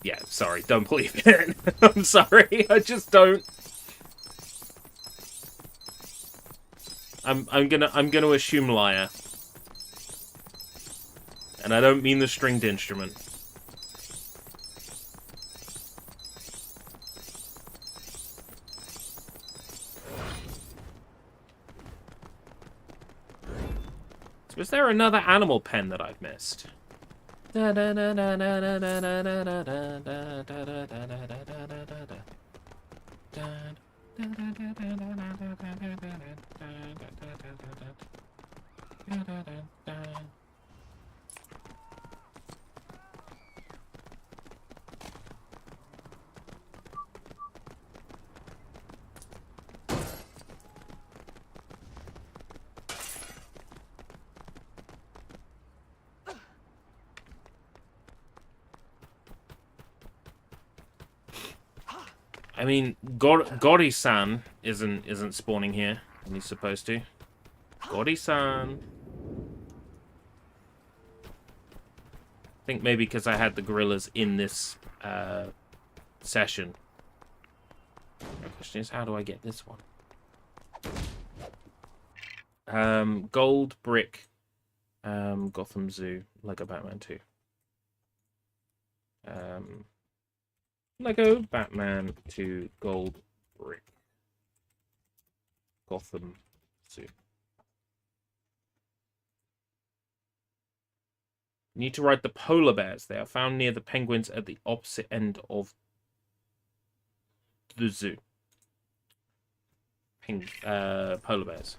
Yeah, sorry, don't believe it. I'm sorry, I just don't. I'm gonna assume liar. And I don't mean the stringed instrument. So is there another animal pen that I've missed? I mean, Gori-san isn't spawning here, and he's supposed to. Gori-san. I think maybe because I had the gorillas in this session. The question is, how do I get this one? Gold, brick, Gotham Zoo, Lego Batman 2. Lego Batman 2 Gold Brick. Gotham Zoo. Need to ride the polar bears. They are found near the penguins at the opposite end of the zoo. Polar bears.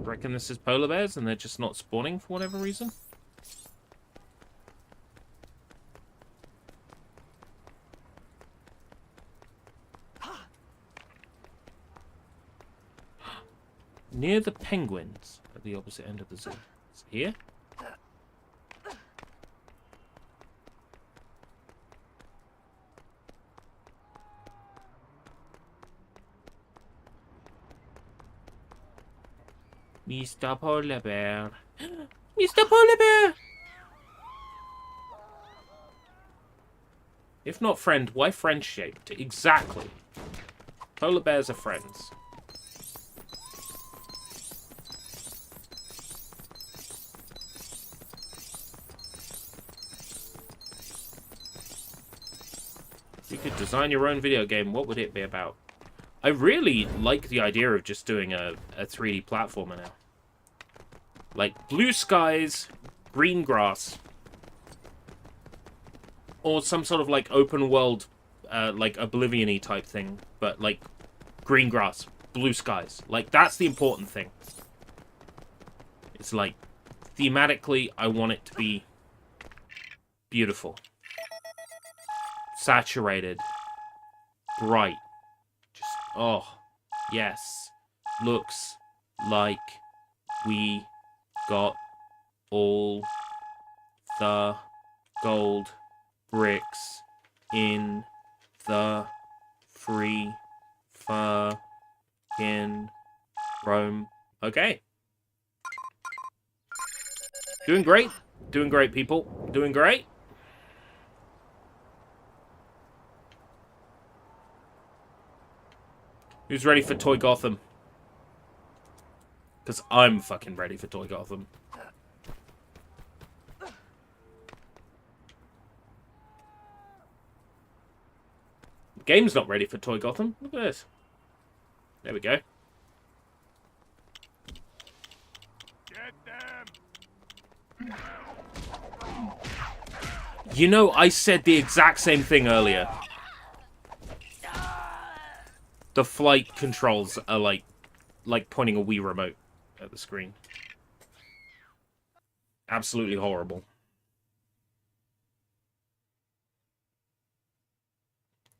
Reckon this is polar bears and they're just not spawning for whatever reason? Near the penguins at the opposite end of the zoo. Is it here? Mr. Polar Bear. Mr. Polar Bear! If not friend, why friend-shaped? Exactly. Polar bears are friends. If you could design your own video game, what would it be about? I really like the idea of just doing a 3D platformer now. Like, blue skies, green grass. Or some sort of, like, open world, like, Oblivion-y type thing. But, like, green grass, blue skies. Like, that's the important thing. It's like, thematically, I want it to be beautiful. Saturated. Bright. Just, oh, yes. Looks like we got all the gold bricks in the free fucking room. Okay. Doing great. Doing great, people. Doing great. Who's ready for Toy Gotham? Because I'm fucking ready for Toy Gotham. The game's not ready for Toy Gotham. Look at this. There we go. Get them! You know, I said the exact same thing earlier. The flight controls are like pointing a Wii remote at the screen. Absolutely horrible.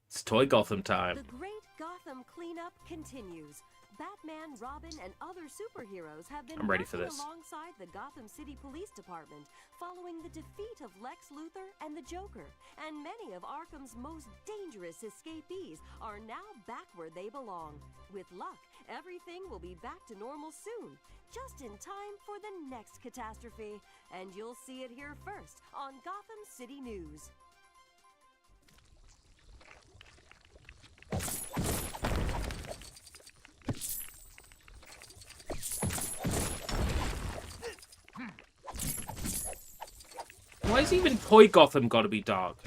It's Toy Gotham time. The great Gotham cleanup continues. Batman, Robin, and other superheroes have been I'm ready for working this. alongside the Gotham City Police Department, following the defeat of Lex Luthor and the Joker. And many of Arkham's most dangerous escapees are now back where they belong. With luck, everything will be back to normal soon, just in time for the next catastrophe. And you'll see it here first on Gotham City News. Why is even Toy Gotham gotta be dark?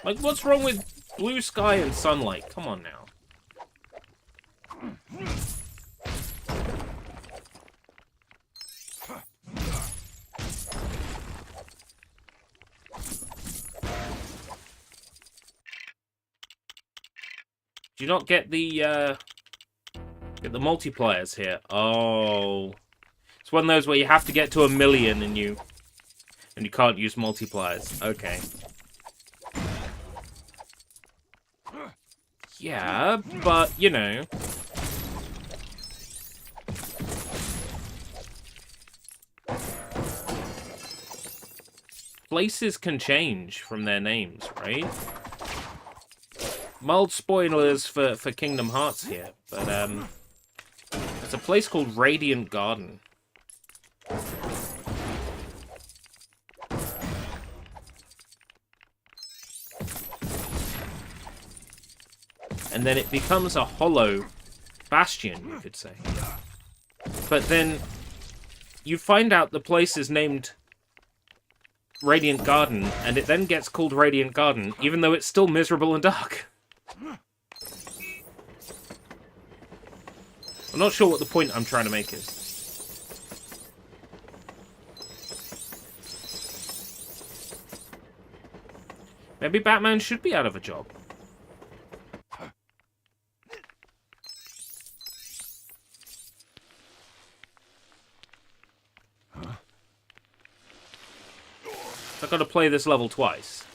Like, what's wrong with blue sky and sunlight? Come on now. Do you not get the multipliers here? Oh. It's one of those where you have to get to 1 million and you can't use multipliers. Okay. Yeah, but, you know. Places can change from their names, right? Mild spoilers for Kingdom Hearts here, but, there's a place called Radiant Garden. And then it becomes a hollow bastion, you could say. But then you find out the place is named Radiant Garden, and it then gets called Radiant Garden, even though it's still miserable and dark. I'm not sure what the point I'm trying to make is. Maybe Batman should be out of a job. I've got to play this level twice.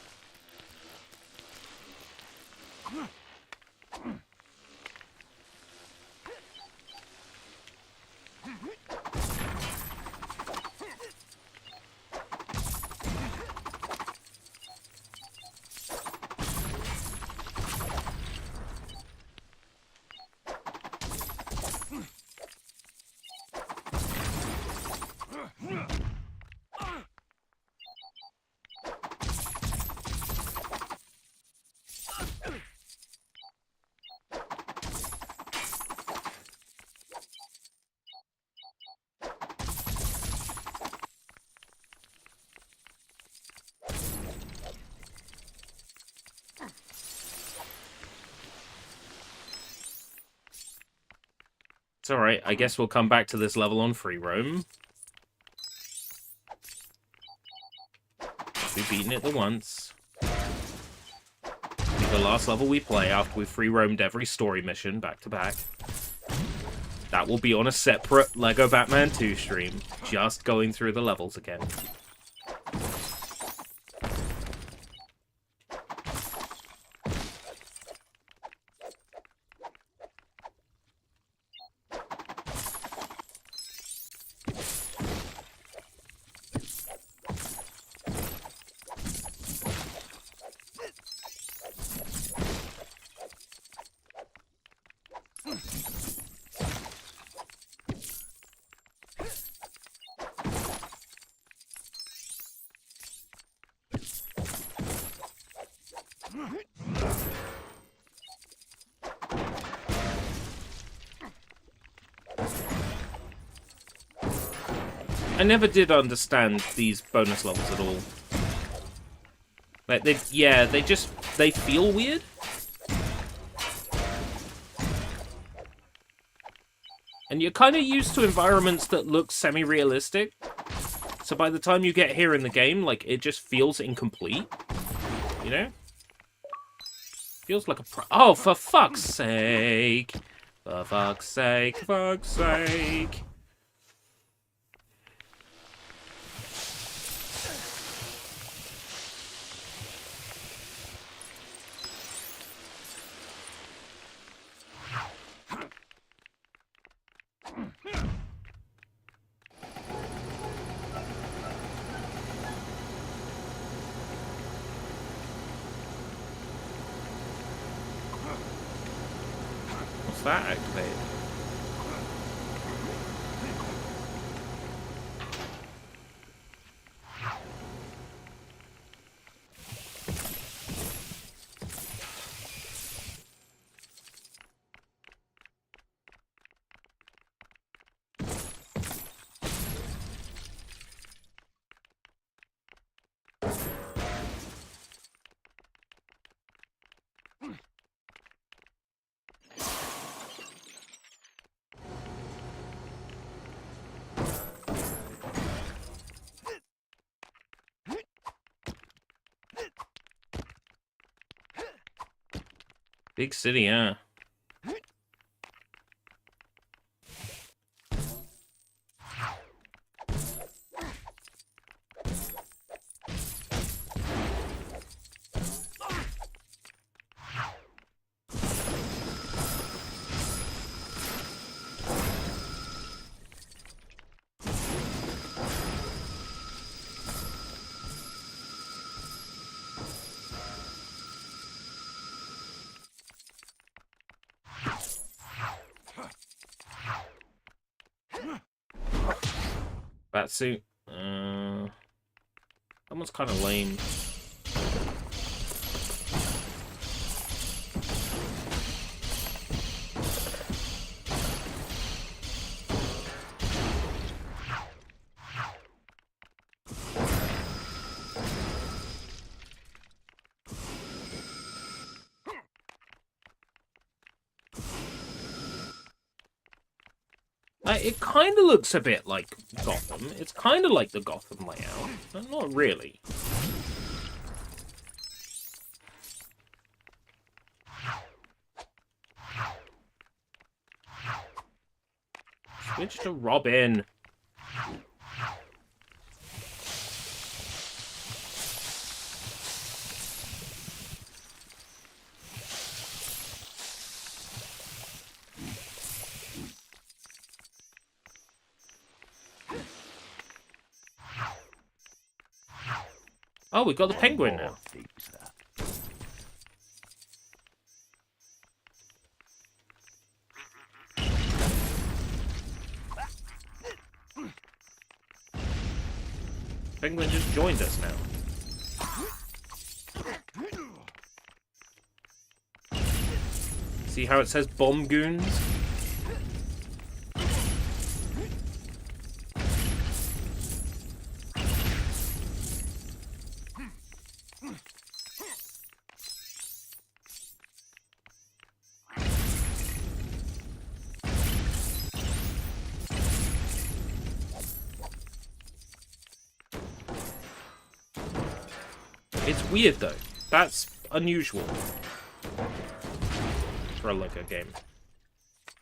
It's alright, I guess we'll come back to this level on free roam. We've beaten it the once. It'll be the last level we play after we've free roamed every story mission back to back. That will be on a separate LEGO Batman 2 stream, just going through the levels again. I never did understand these bonus levels at all. Like, they feel weird. And you're kind of used to environments that look semi-realistic. So by the time you get here in the game, like, it just feels incomplete. You know? Feels like a oh, for fuck's sake. For fuck's sake, fuck's sake. What's that activated? Big city, huh? Batsuit. That one's kind of lame. It kind of looks a bit like Gotham. It's kind of like the Gotham layout, but not really. Switch to Robin. Oh, we got the penguin now. Penguin just joined us now. See how it says bomb goons? It's weird though. That's unusual for a Lego game.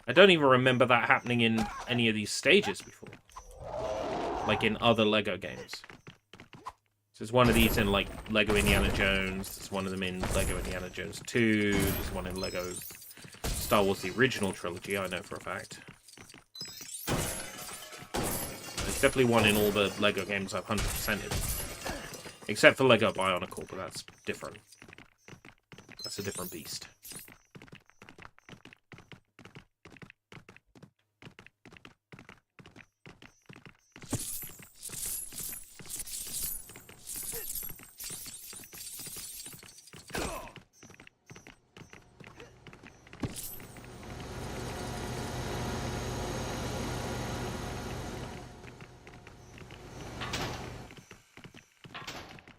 I don't even remember that happening in any of these stages before. Like in other Lego games. So there's one of these in like Lego Indiana Jones, there's one of them in Lego Indiana Jones 2, there's one in Lego Star Wars the original trilogy, I know for a fact. There's definitely one in all the Lego games I've 100%ed. Except for Lego Bionicle, but that's different. That's a different beast.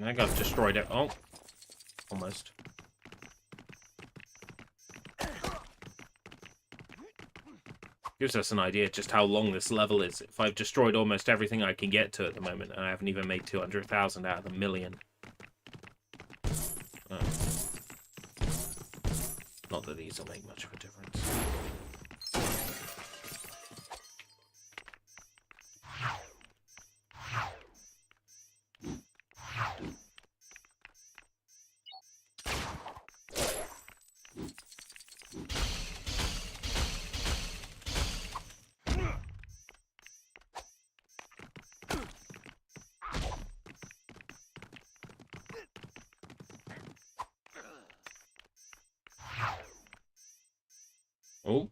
I got destroyed it. Oh, almost. Gives us an idea just how long this level is. If I've destroyed almost everything I can get to at the moment, and I haven't even made 200,000 out of a million. Oh. Not that these will make much of a difference. Oh.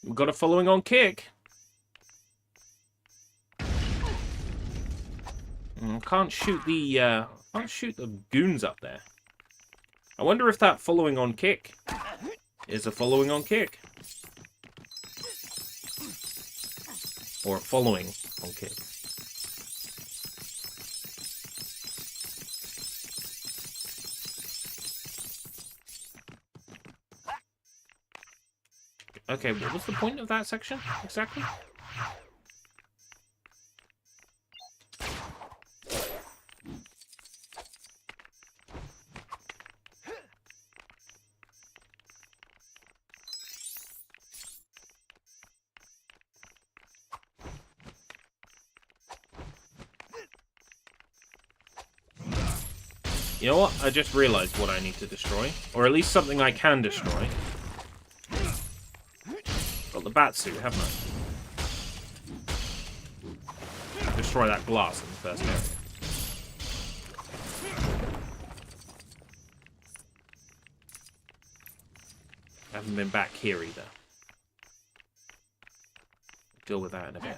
We've got a following on kick. Can't shoot the goons up there. I wonder if that following on kick is a following on kick. Or a following on kick. Okay, what was the point of that section, exactly? You know what? I just realized what I need to destroy. Or at least something I can destroy. Got the bat suit, haven't I? Destroy that glass in the first area. I haven't been back here either. Deal with that in a bit.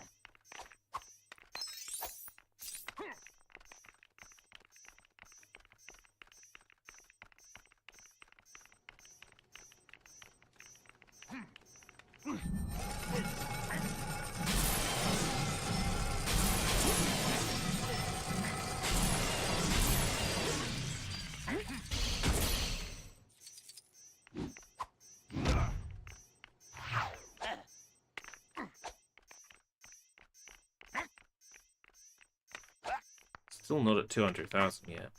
Still not at 200,000 yet.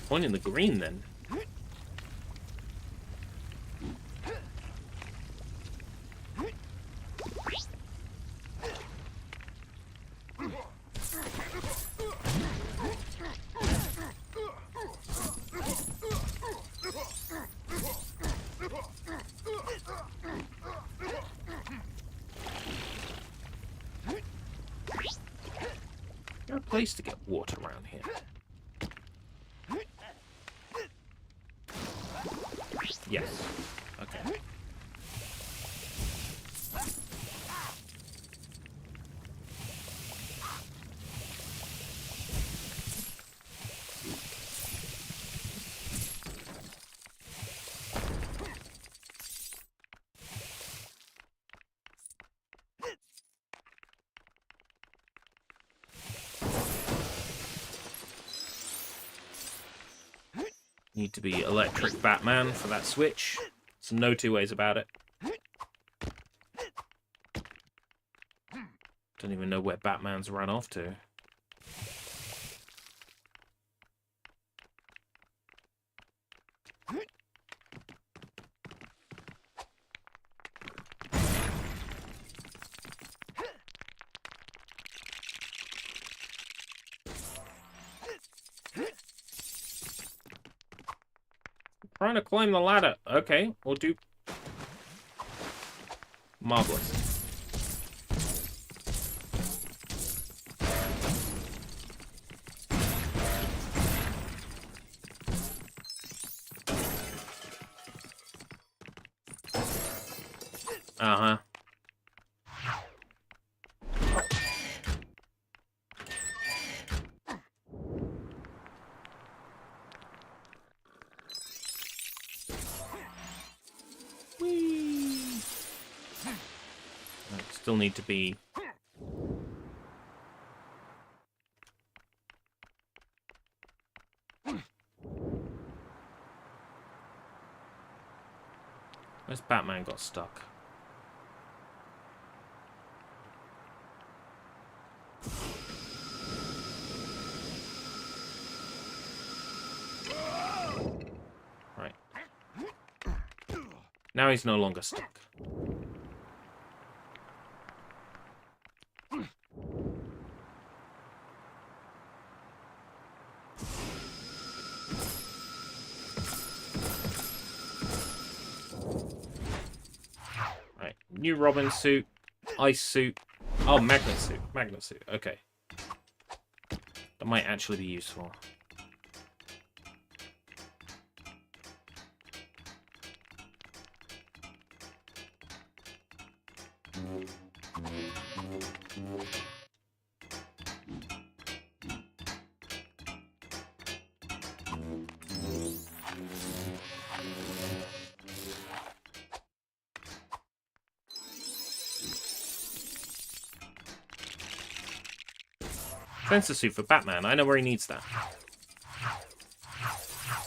Point in the green then. Got a place to get water around here. Yes. Okay. Need to be electric Batman for that switch. So no two ways about it. Don't even know where Batman's run off to. Trying to climb the ladder. Okay, we'll do... Marvelous. Uh-huh. Whee! Still need to be... Where's Batman got stuck? Right. Now he's no longer stuck. Right. New Robin suit. Ice suit. Oh, magnet suit. Magnet suit. Okay. That might actually be useful. Sensor suit for Batman. I know where he needs that.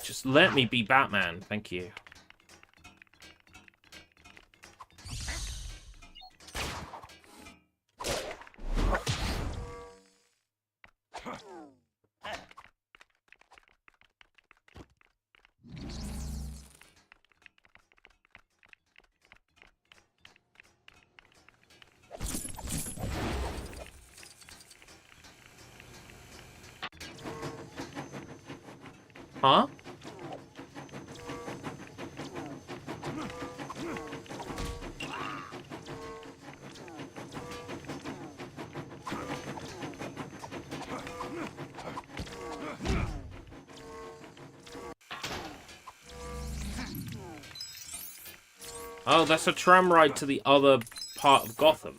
Just let me be Batman. Thank you. Huh? Oh, that's a tram ride to the other part of Gotham.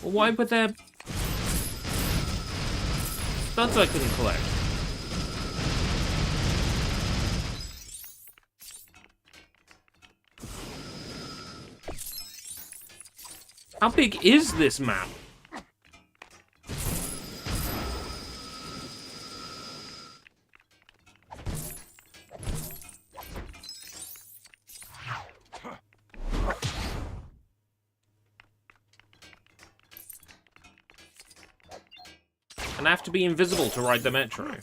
Well, why were there studs I couldn't collect? How big is this map? And I have to be invisible to ride the metro.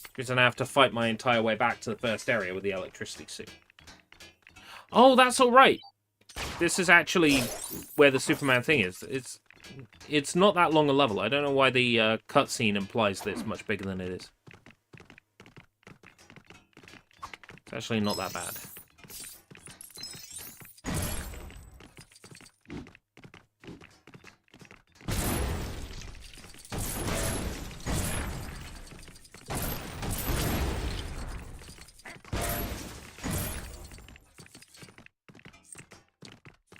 Because then I have to fight my entire way back to the first area with the electricity suit. Oh, that's alright. This is actually where the Superman thing is. It's not that long a level. I don't know why the cutscene implies that it's much bigger than it is. It's actually not that bad.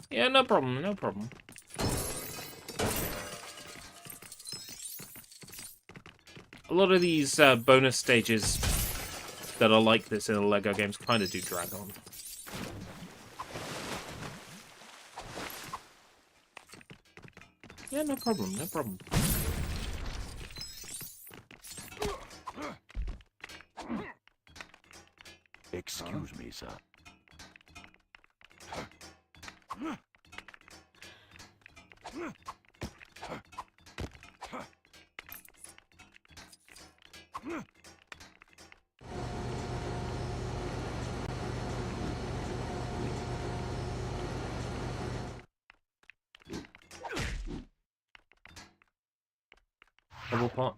Yeah, no problem, no problem. A lot of these bonus stages that are like this in the LEGO games kind of do drag on. Yeah, no problem, no problem. Excuse me, sir. Double pot.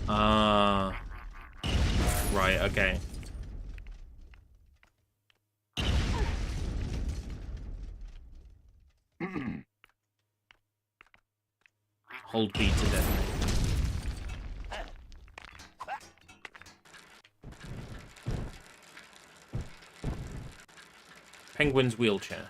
Ah. Right, okay. Hold B to detonate. Penguin's wheelchair.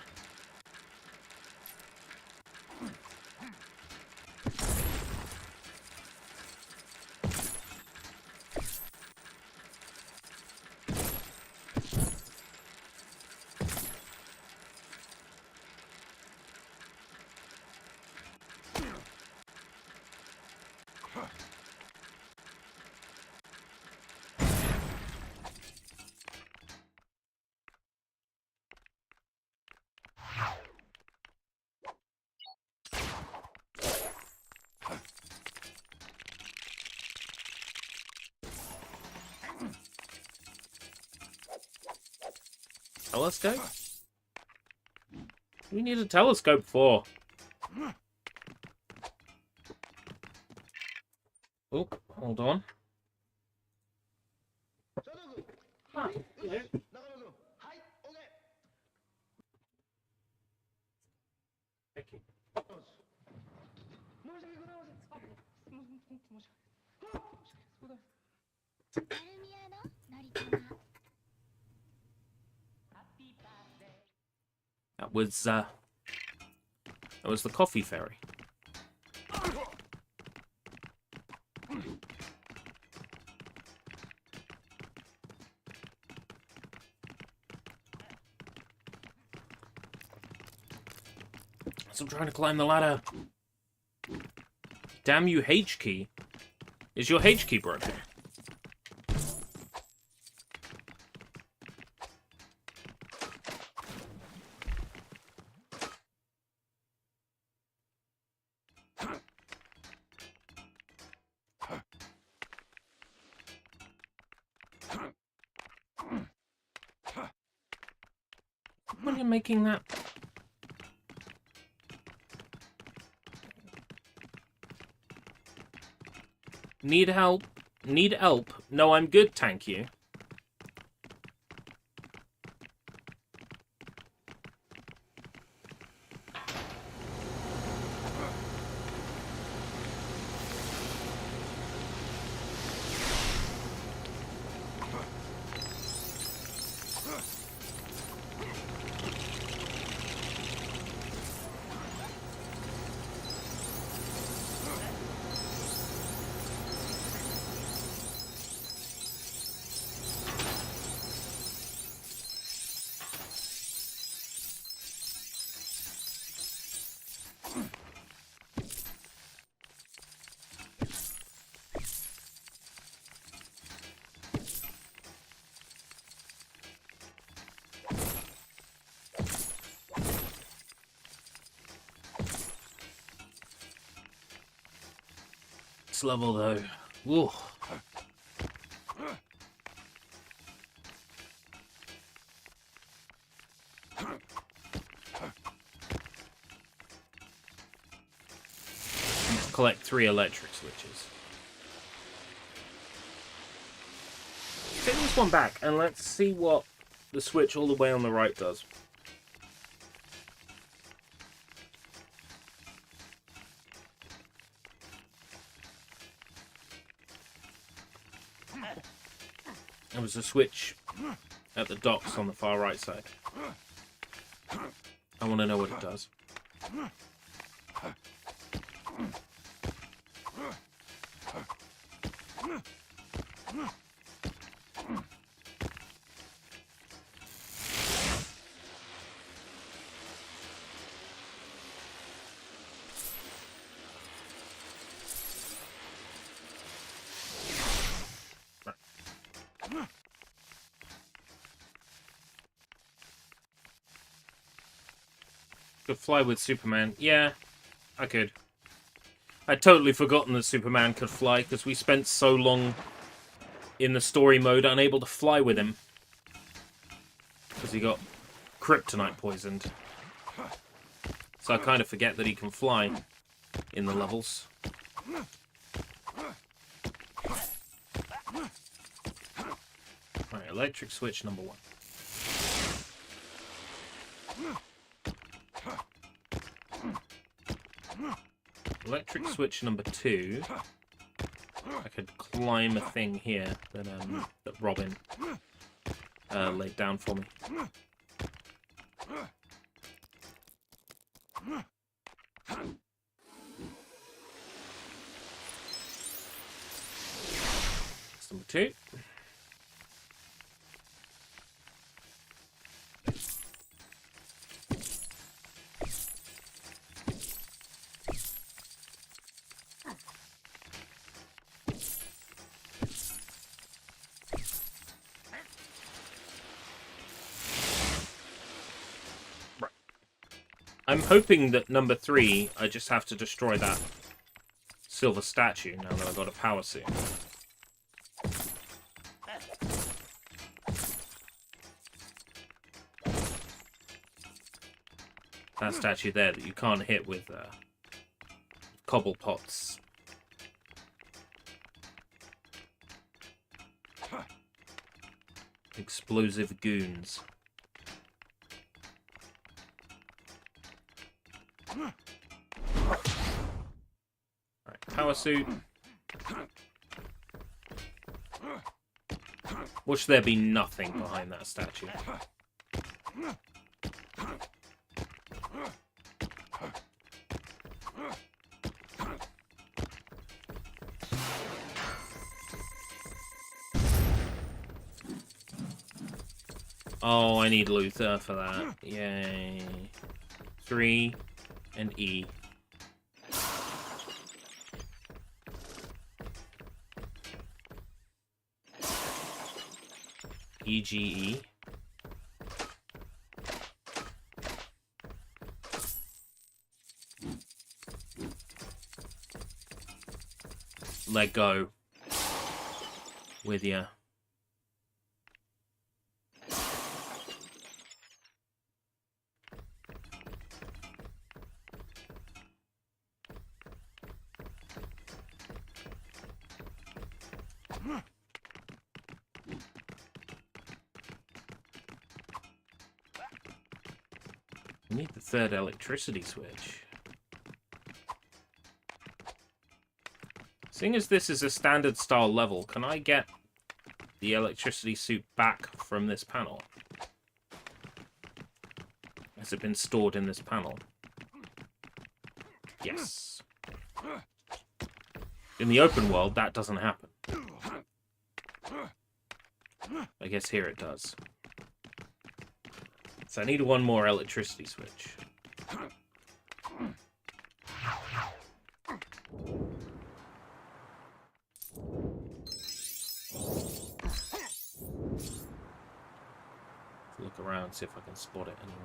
Telescope? We need a telescope for. Oh, hold on. Ah, hello. Thank you. That was the coffee fairy. So I'm trying to climb the ladder. Damn you, H key. Is your H key broken? When you're making that... Need help? Need help? No, I'm good, thank you. This level, though. Ooh. Collect 3 electric switches. Take this one back and let's see what the switch all the way on the right does. There was a switch at the docks on the far right side. I want to know what it does. Could fly with Superman. Yeah, I could. I'd totally forgotten that Superman could fly, because we spent so long in the story mode unable to fly with him. Because he got kryptonite poisoned. So I kind of forget that he can fly in the levels. Alright, electric switch number 1. Electric switch number 2. I could climb a thing here that Robin laid down for me. That's number 2. I'm hoping that number 3, I just have to destroy that silver statue now that I've got a power suit. That statue there that you can't hit with cobble pots. Explosive goons. Right, power suit. Watch there be nothing behind that statue. Oh, I need Luther for that. Yay. 3 and E. EGE. Let go. With ya. I need the 3rd electricity switch. Seeing as this is a standard style level, can I get the electricity suit back from this panel? Has it been stored in this panel? Yes. In the open world, that doesn't happen. I guess here it does. So I need one more electricity switch. Look around, see if I can spot it anywhere.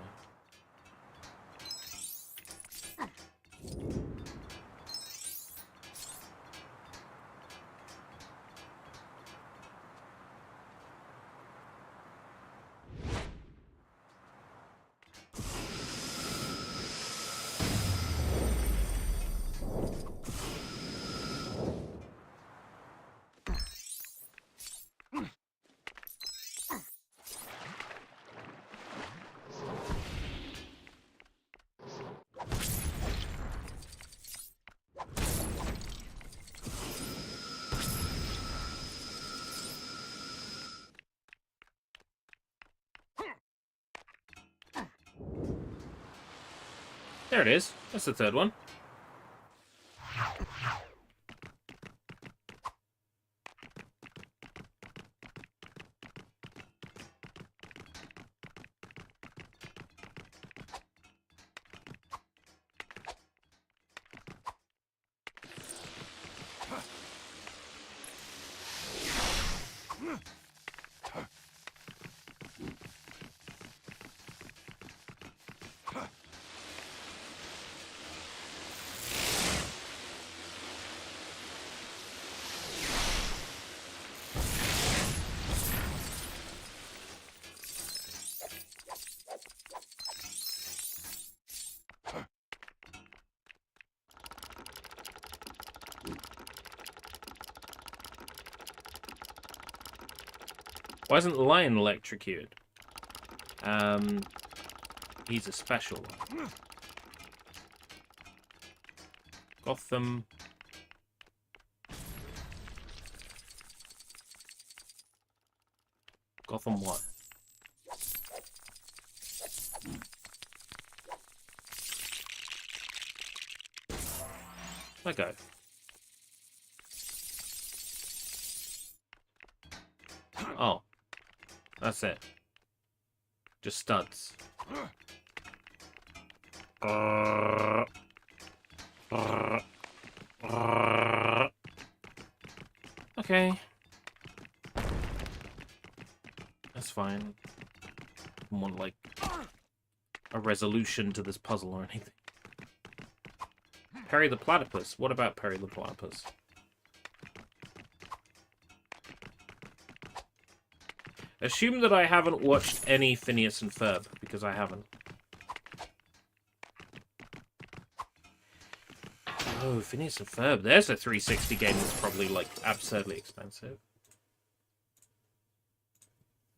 There it is. That's the 3rd one. Why isn't the lion electrocuted? He's a special one. Gotham. Gotham what? Let go. Oh. That's it. Just studs. Okay. That's fine. I don't want, like, a resolution to this puzzle or anything. Perry the Platypus. What about Perry the Platypus? Assume that I haven't watched any Phineas and Ferb, because I haven't. Oh, Phineas and Ferb. There's a 360 game that's probably, like, absurdly expensive.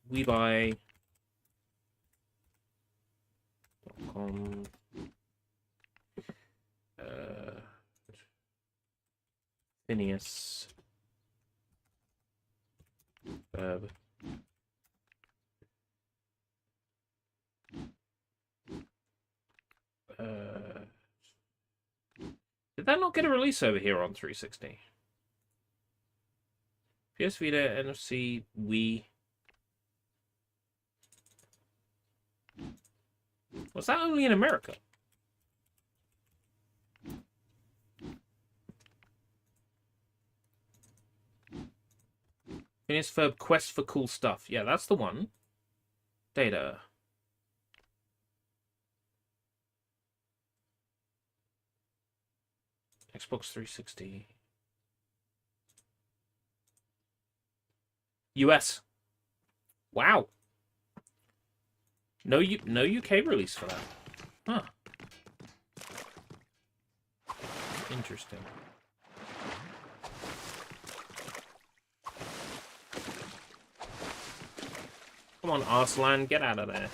We buy... Phineas. Ferb. Did that not get a release over here on 360? PS Vita, NFC, Wii. Was that only in America? Phineas Ferb Quest for Cool Stuff. Yeah, that's the one. Data. Xbox 360. US. Wow. No UK release for that. Huh. Interesting. Come on, Arslan, get out of there.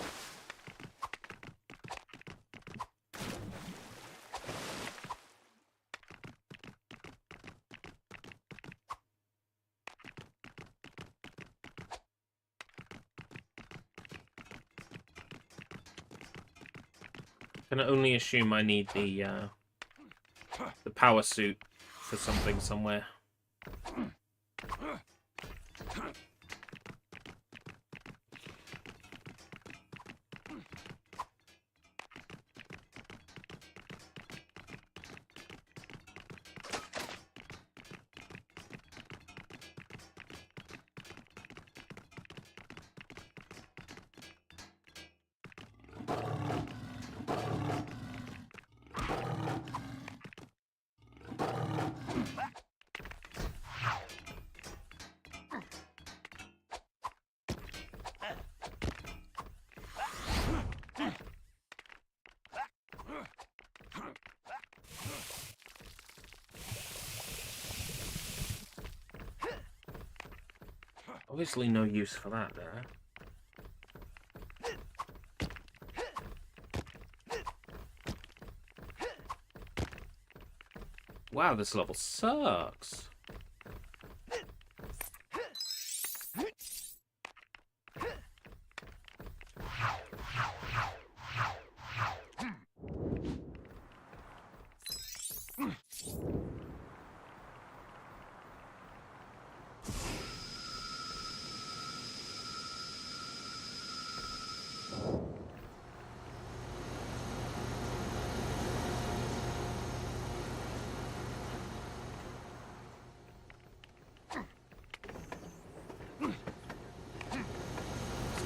Can only assume I need the power suit for something somewhere. Obviously no use for that there. Wow, this level sucks.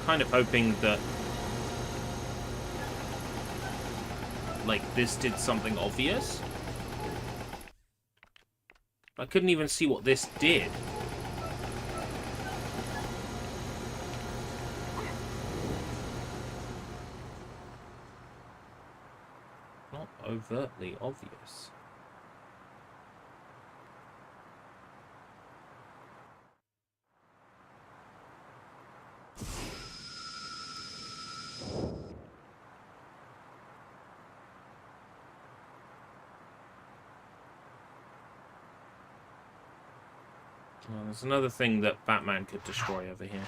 Kind of hoping that like this did something obvious. I couldn't even see what this did. Not overtly obvious. Well, there's another thing that Batman could destroy over here.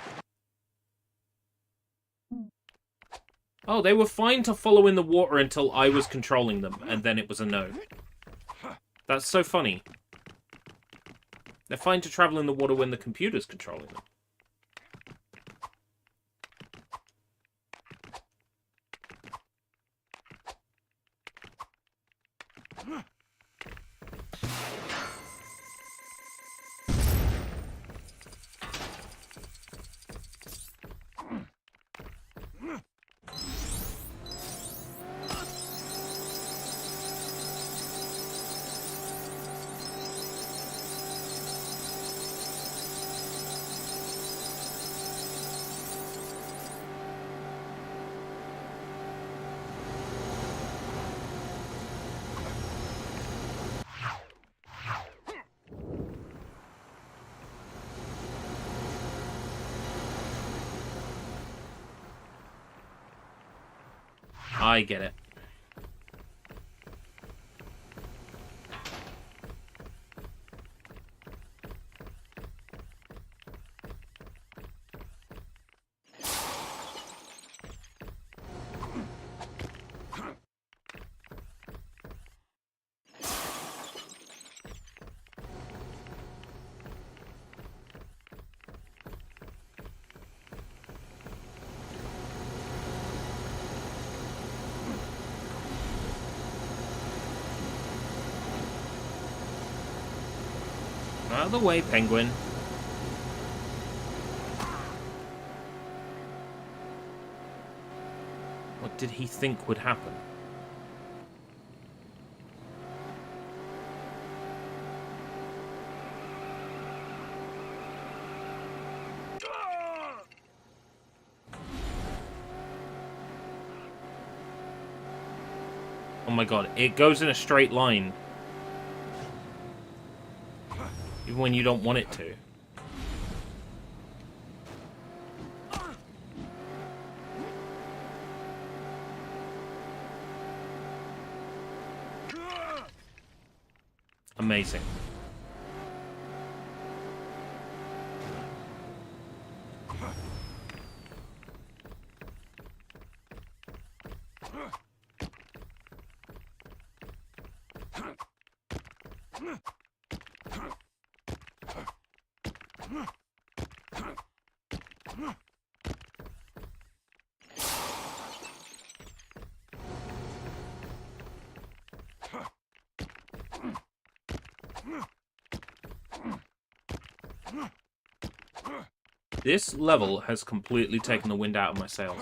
Oh, they were fine to follow in the water until I was controlling them, and then it was a no. That's so funny. They're fine to travel in the water when the computer's controlling them. I get it. Out of the way, Penguin. What did he think would happen? Oh my god, it goes in a straight line. Even when you don't want it to. Amazing. This level has completely taken the wind out of my sails.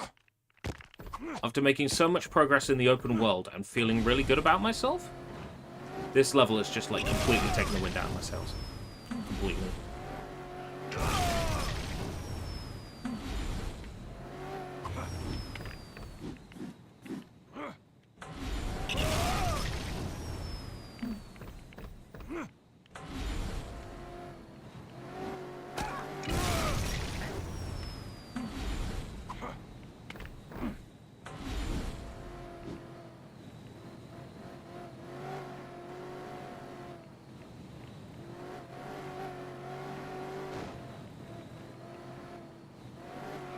After making so much progress in the open world and feeling really good about myself, this level has just like completely taken the wind out of my sails. Completely.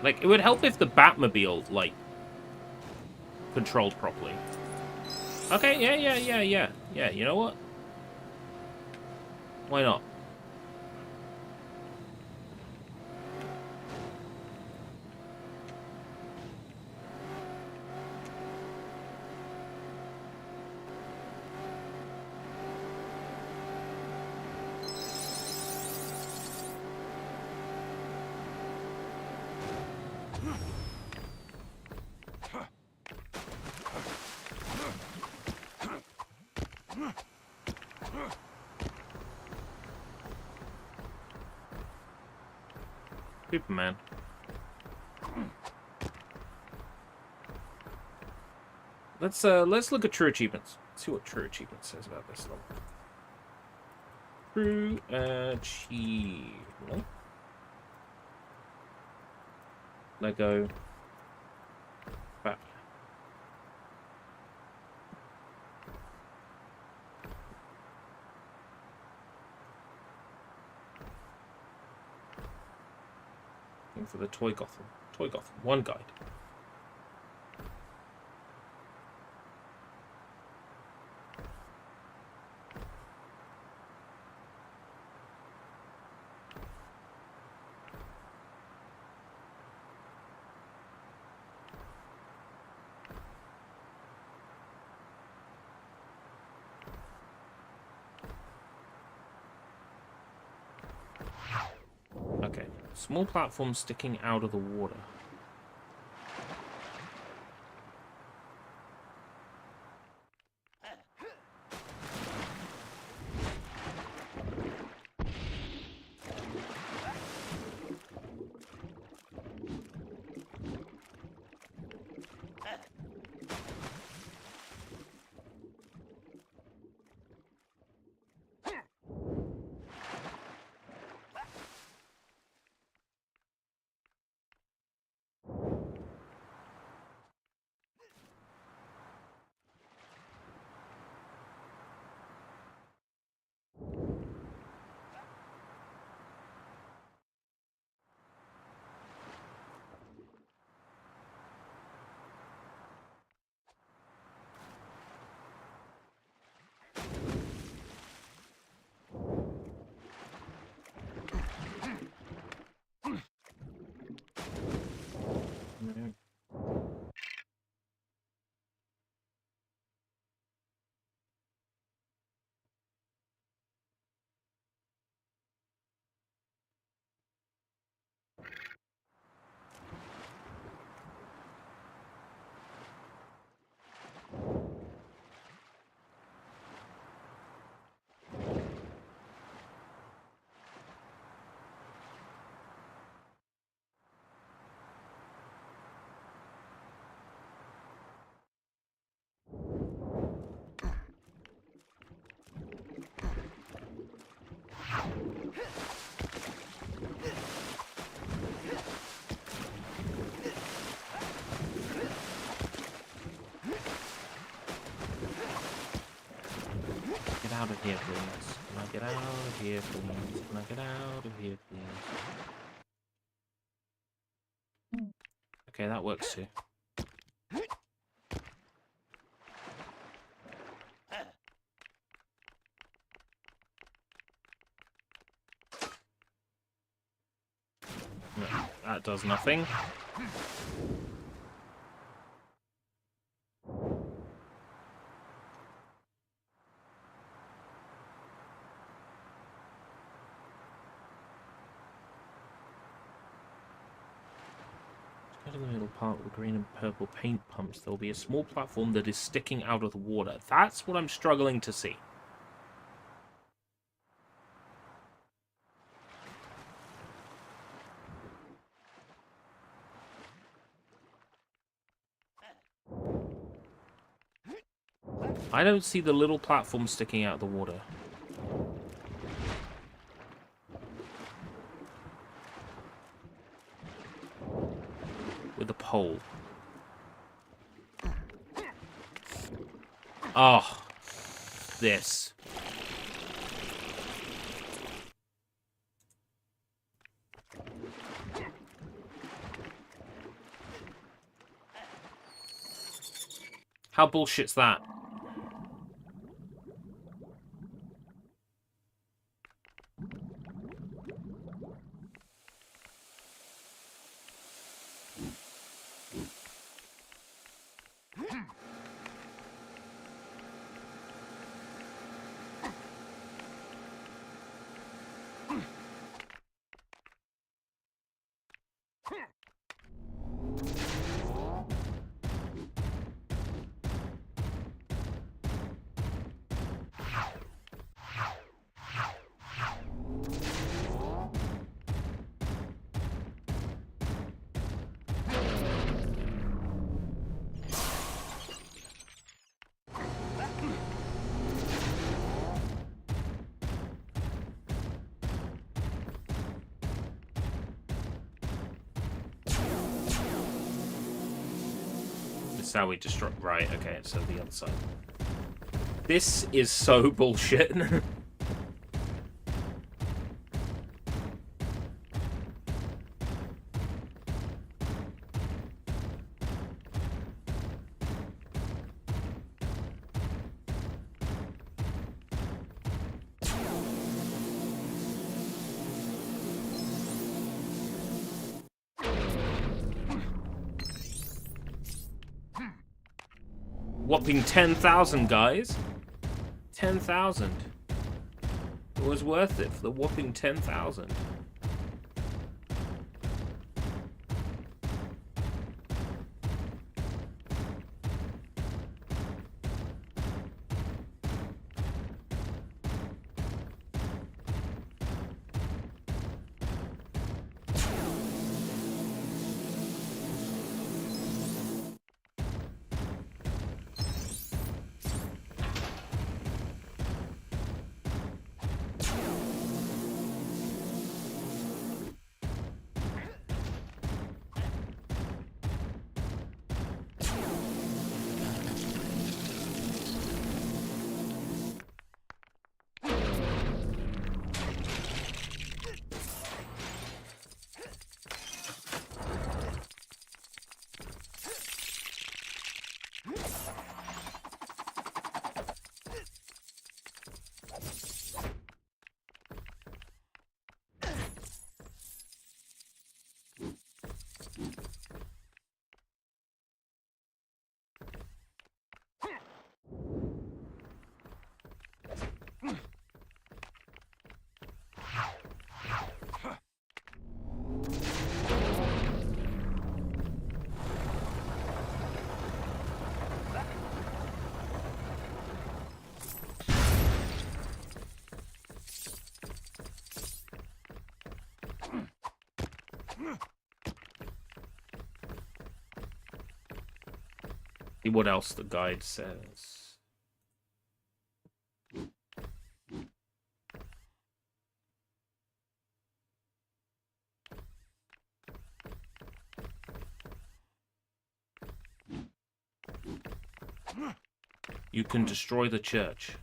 Like, it would help if the Batmobile, like, controlled properly. Okay, yeah, you know what? Why not? Superman. Let's look at true achievements. Let's see what true achievement says about this level. True achievement. Lego. Batman. Looking for the Toy Gotham. Toy Gotham. One guide. Okay. Small platform sticking out of the water. Get out of here, please. Can I get out of here, please? Can I get out of here, please? Okay, that works too. No, that does nothing. Go to the middle part with the green and purple paint pumps. There will be a small platform that is sticking out of the water. That's what I'm struggling to see. I don't see the little platform sticking out of the water. With a pole. Oh. This. How bullshit's that? How we destroy. Right, okay, so the other side. This is so bullshit. whopping 10,000, guys. 10,000. It was worth it for the whopping 10,000. See what else the guide says. You can destroy the church.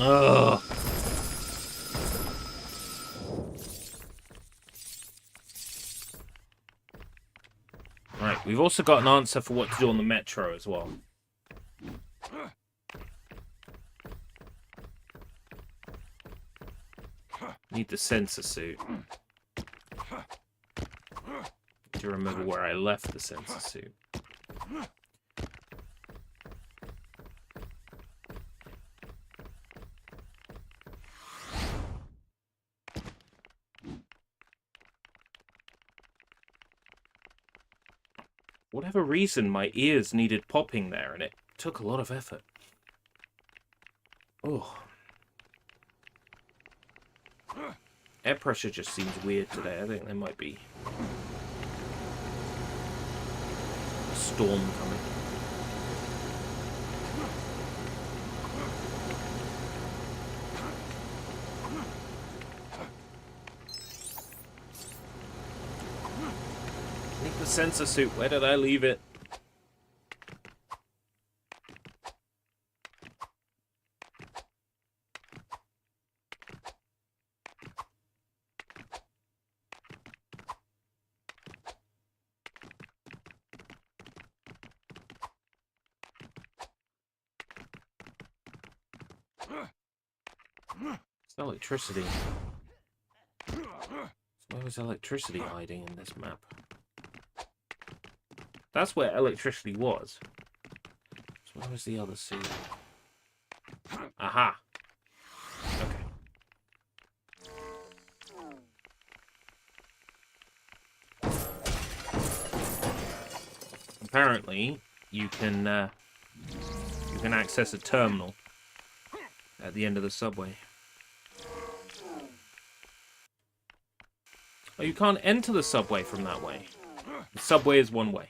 Ugh. Right, we've also got an answer for what to do on the metro as well. Need the sensor suit. To remember where I left the sensor suit. Whatever reason, my ears needed popping there, and it took a lot of effort. Oh. Air pressure just seems weird today. I think there might be a storm coming. I need the sensor suit. Where did I leave it? It's electricity. So where was electricity hiding in this map? That's where electricity was. So where was the other suit? Aha! Okay. Apparently, you can access a terminal at the end of the subway. Oh, you can't enter the subway from that way. The subway is one way.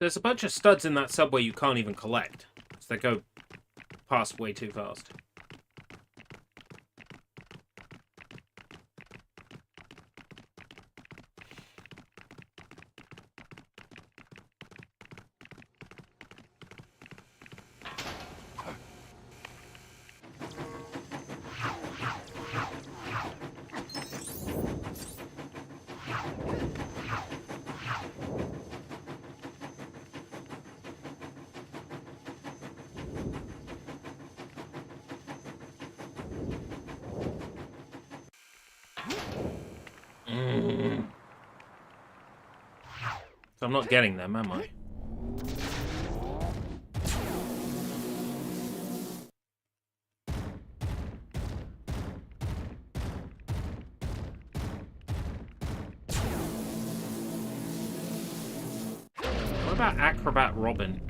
There's a bunch of studs in that subway you can't even collect. So they go past way too fast. So I'm not getting them, am I? What about Acrobat Robin?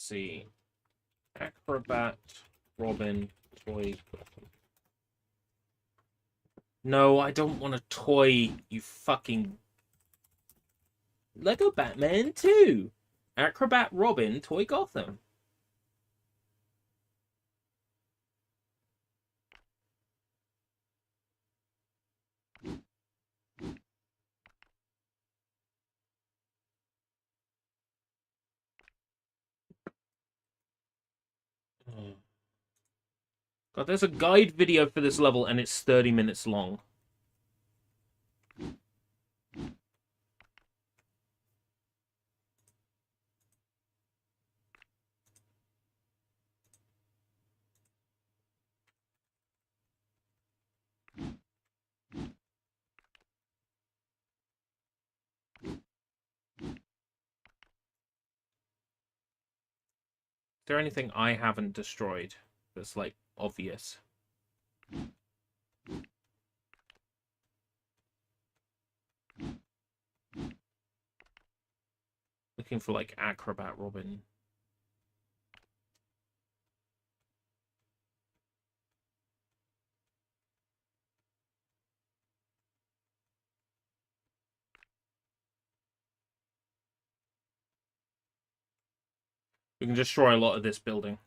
Let's see. Acrobat Robin toy. No, I don't want a toy, you fucking... Lego Batman 2! Acrobat Robin Toy Gotham. God, there's a guide video for this level and it's 30 minutes long. Is there anything I haven't destroyed that's, like, obvious? Looking for, like, Acrobat Robin. We can destroy a lot of this building.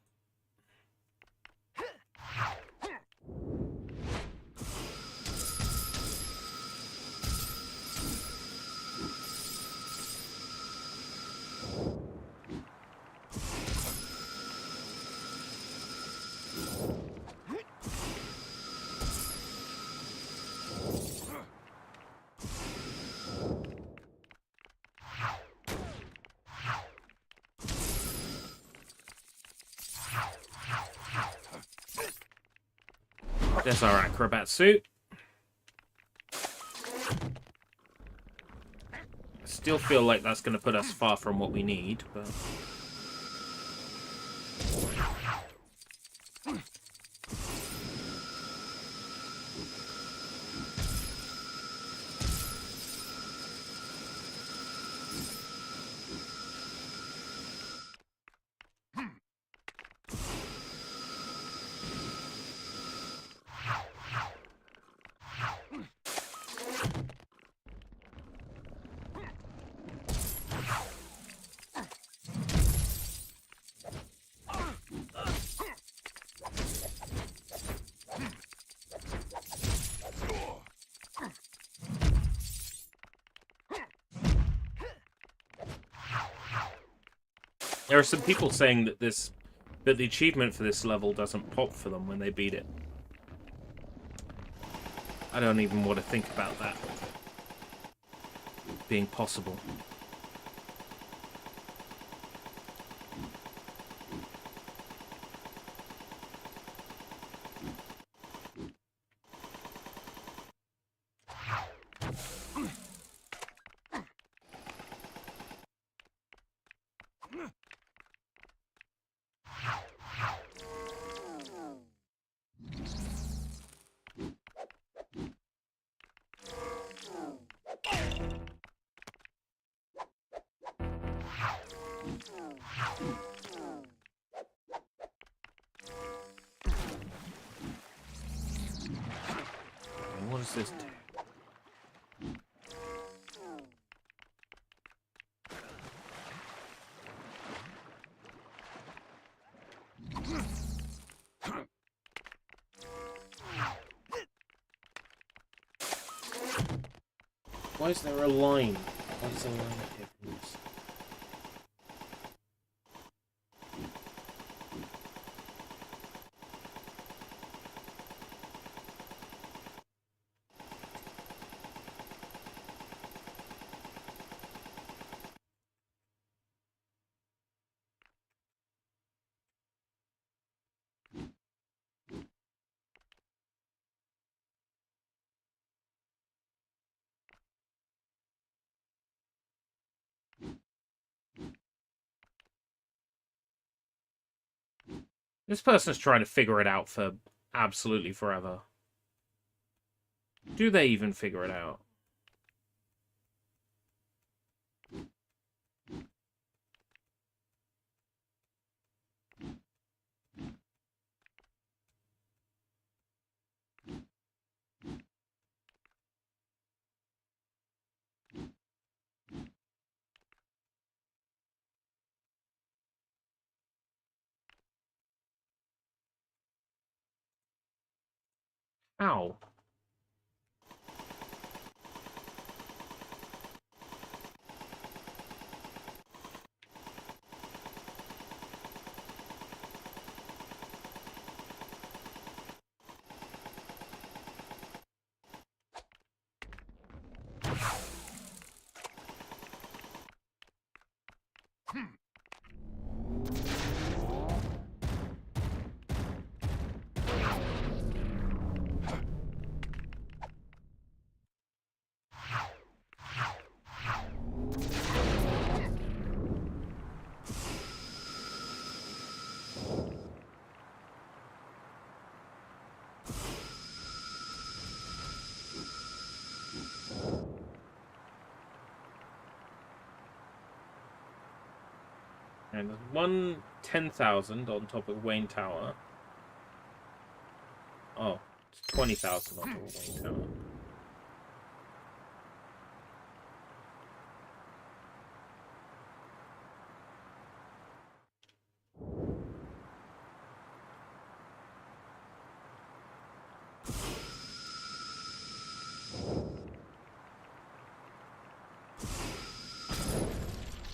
There's our acrobat suit. I still feel like that's going to put us far from what we need, but... There are some people saying that the achievement for this level doesn't pop for them when they beat it. I don't even want to think about that being possible. What does this do? Why is there a line? Why is there a line here from this? This person's trying to figure it out for absolutely forever. Do they even figure it out? How? And there's one 10,000 on top of Wayne Tower. Oh, it's 20,000 on top of Wayne Tower.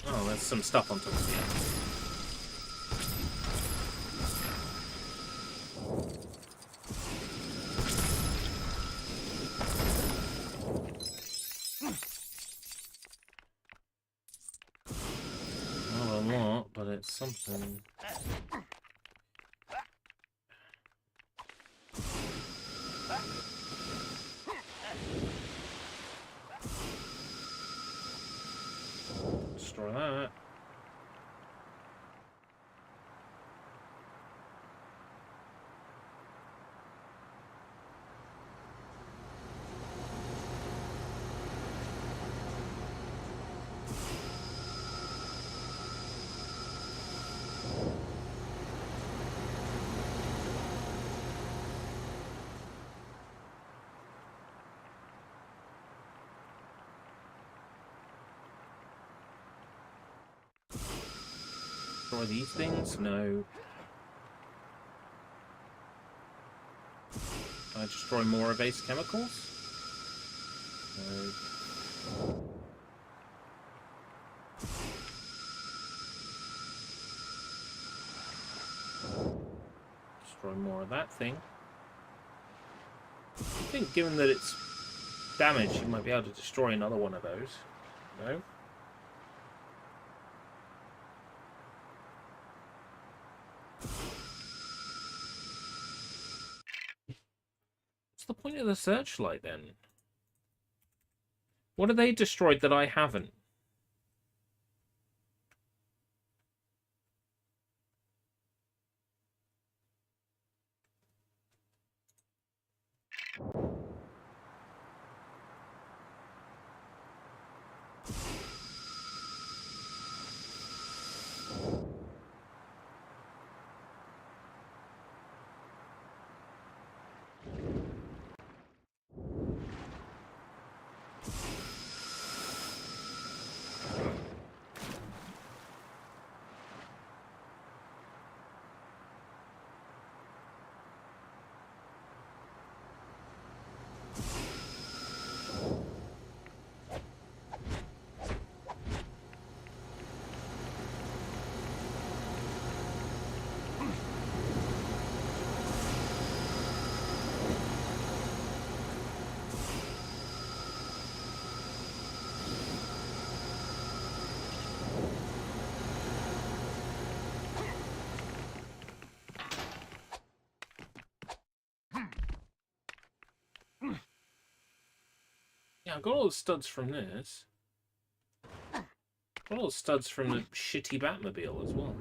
Oh, there's some stuff on top of the end. Not a lot, but it's something. Destroy that. Destroy these things? No. Can I destroy more of Ace Chemicals? No. Destroy more of that thing. I think given that it's damaged, you might be able to destroy another one of those. No? What's the point of the searchlight then? What have they destroyed that I haven't? Yeah, I got all the studs from this. Got all the studs from the shitty Batmobile as well.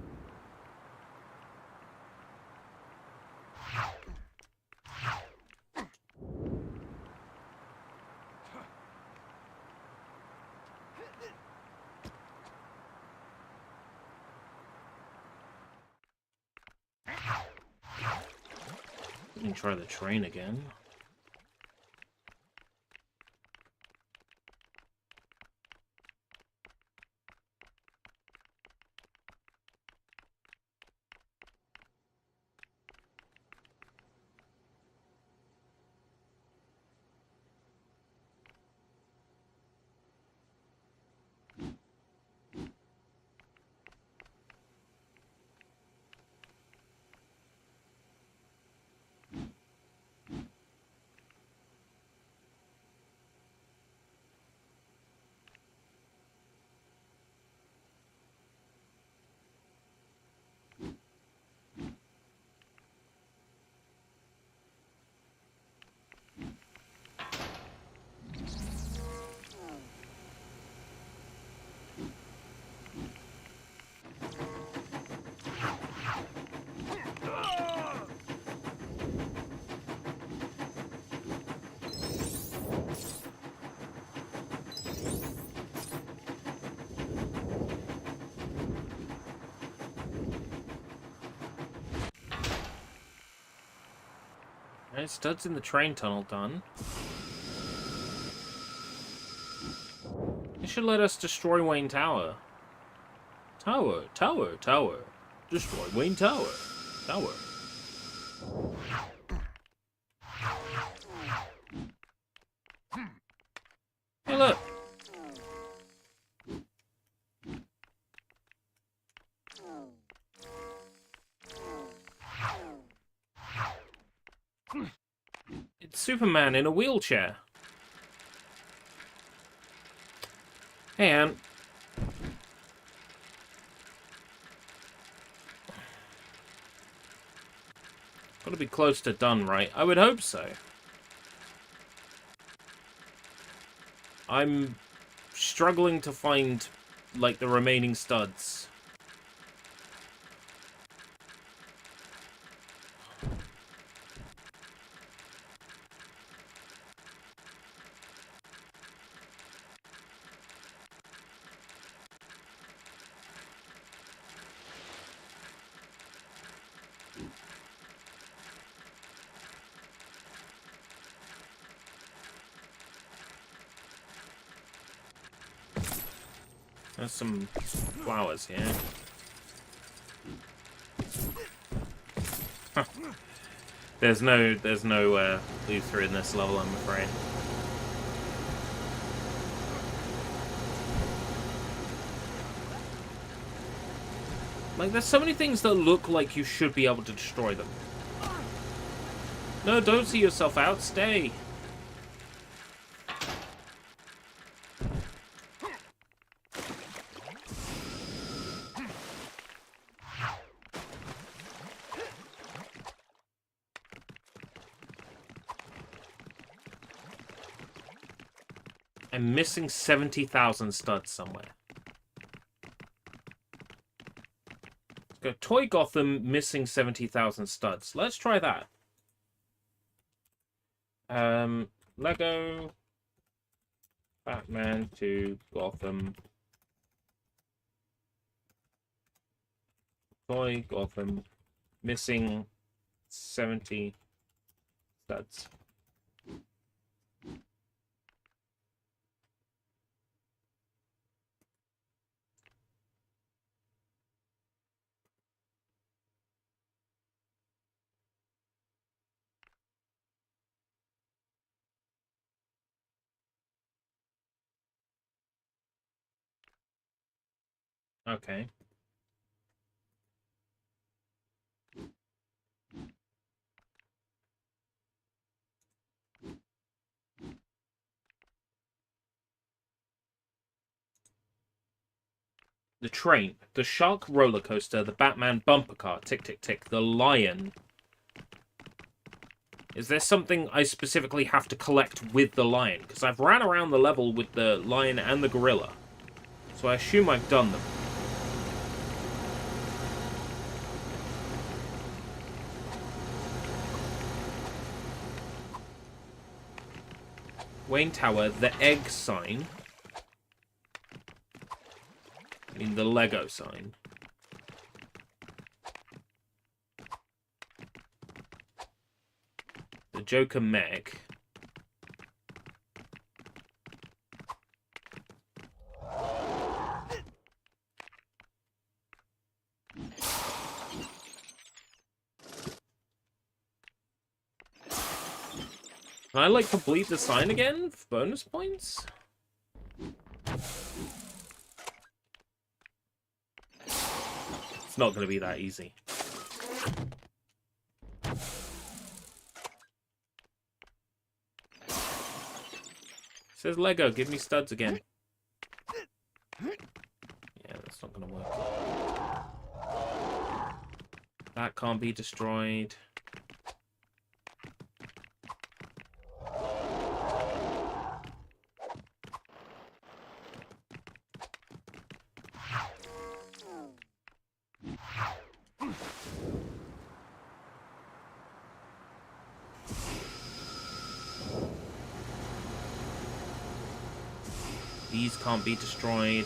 Let me try the train again. Alright, studs in the train tunnel done. It should let us destroy Wayne Tower. Tower, tower, tower. Destroy Wayne Tower. Tower. Hey, look. It's Superman in a wheelchair. Hey, Ann. Gotta be close to done, right? I would hope so. I'm struggling to find, like, the remaining studs. There's some flowers here. Huh. There's no Luther in this level, I'm afraid. Like, there's so many things that look like you should be able to destroy them. No, don't see yourself out. Stay. I'm missing 70,000 studs somewhere. Let's go. Toy Gotham missing 70,000 studs. Let's try that. Lego Batman to Gotham. Toy Gotham missing 70 studs. Okay. The train, the shark roller coaster, the Batman bumper car, tick tick tick, the lion. Is there something I specifically have to collect with the lion? Because I've ran around the level with the lion and the gorilla. So I assume I've done them. Wayne Tower, the egg sign. I mean, the Lego sign. The Joker mech. Can I, like, complete the sign again for bonus points? It's not going to be that easy. It says Lego, give me studs again. Yeah, that's not going to work. That can't be destroyed. These can't be destroyed.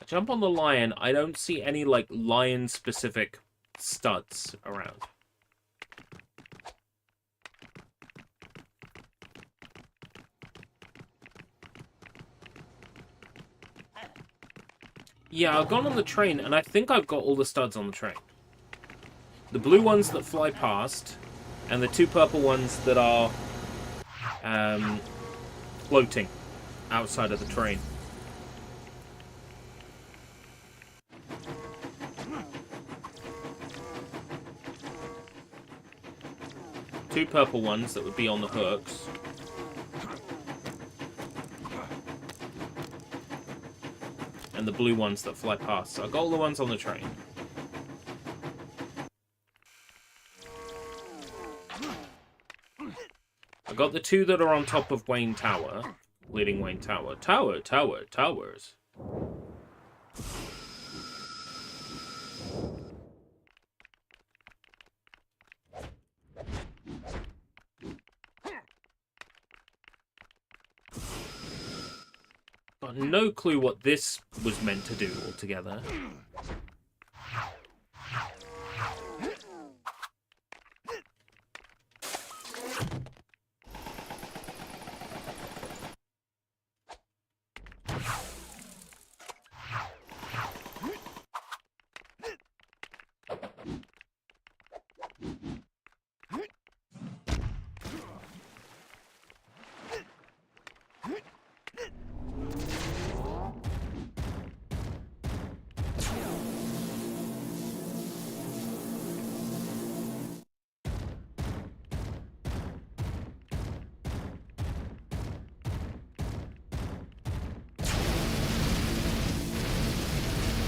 Jump on the lion. I don't see any, like, lion-specific studs around. Yeah, I've gone on the train, and I think I've got all the studs on the train. The blue ones that fly past, and the two purple ones that are floating outside of the train. Two purple ones that would be on the hooks. And the blue ones that fly past. So I got all the ones on the train. I got the two that are on top of Wayne Tower. Leading Wayne Tower. Towers. Got no clue what this was meant to do altogether.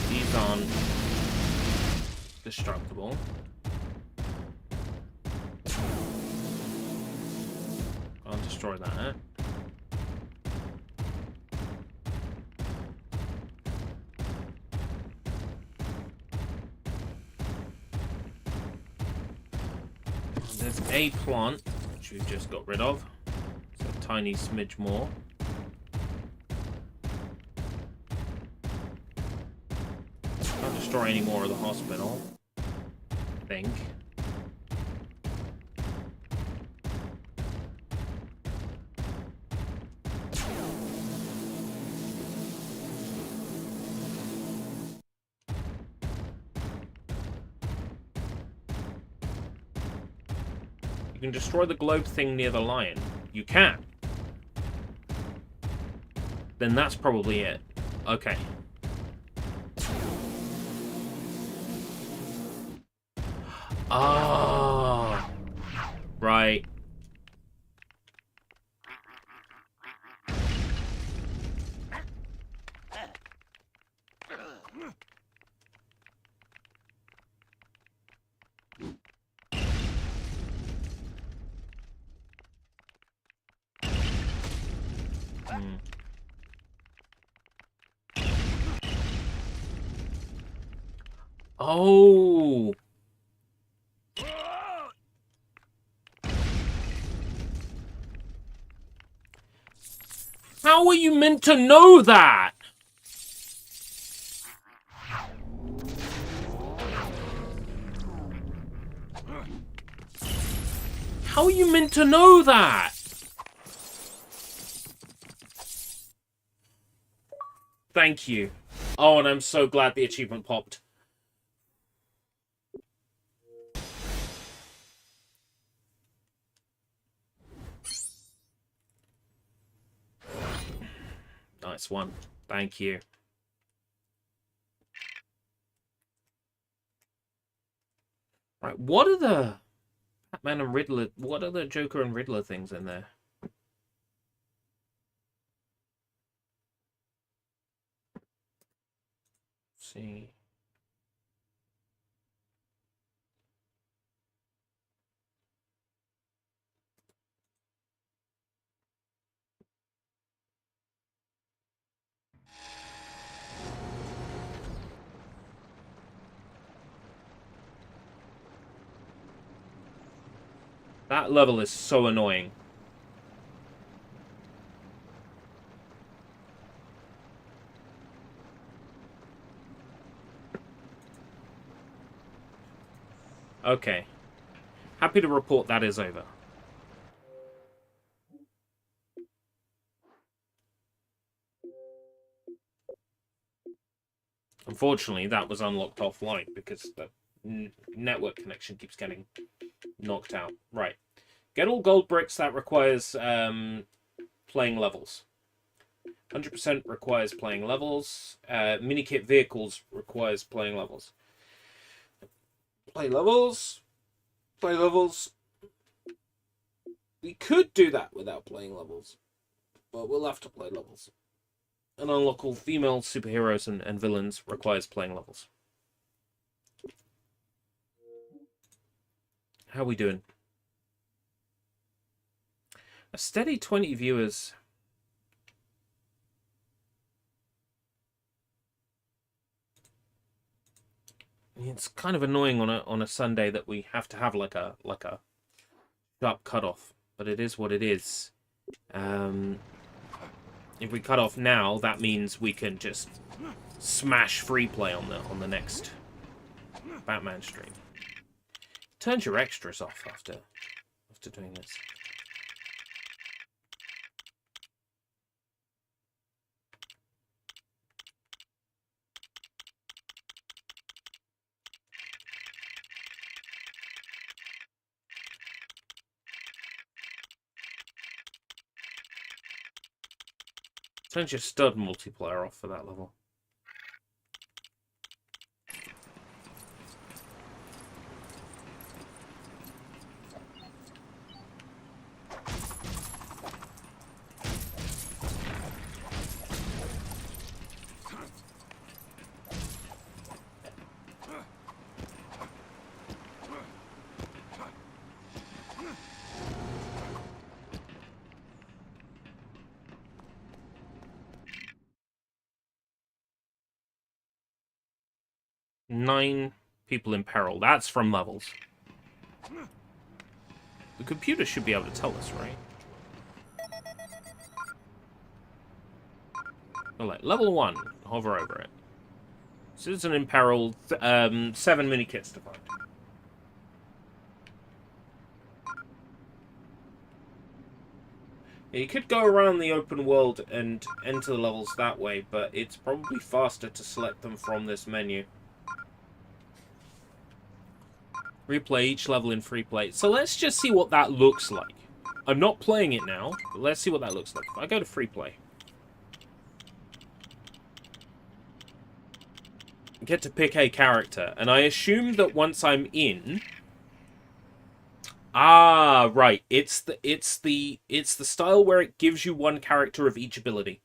These aren't destructible. Can't destroy that. There's a plant, which we've just got rid of. It's a tiny smidge more. Can't destroy any more of the hospital, I think. You can destroy the globe thing near the lion. You can. then that's probably it. Okay. Ah, right. Oh. How are you meant to know that? How are you meant to know that? Thank you. Oh, and I'm so glad the achievement popped. Nice one. Thank you. Right, what are the Batman and Riddler? What are the Joker and Riddler things in there? Let's see. That level is so annoying. Okay. Happy to report that is over. Unfortunately, that was unlocked offline because the network connection keeps getting knocked out. Right. Get all gold bricks. That requires playing levels. 100% requires playing levels. Minikit vehicles requires playing levels. Play levels. Play levels. We could do that without playing levels, but we'll have to play levels. And unlock all female superheroes and villains requires playing levels. How are we doing? A steady 20 viewers. It's kind of annoying on a Sunday that we have to have like a sharp cutoff, but it is what it is. If we cut off now, that means we can just smash free play on the next Batman stream. Turns your extras off after doing this. Turns your stud multiplier off for that level. Nine people in peril. That's from levels. The computer should be able to tell us, right? Alright, level 1. Hover over it. Citizen in peril. 7 mini-kits to find. Yeah, you could go around the open world and enter the levels that way, but it's probably faster to select them from this menu. Replay each level in free play. So let's just see what that looks like. I'm not playing it now, but let's see what that looks like. If I go to free play. get to pick a character, and I assume that once I'm in, right, it's the style where it gives you one character of each ability.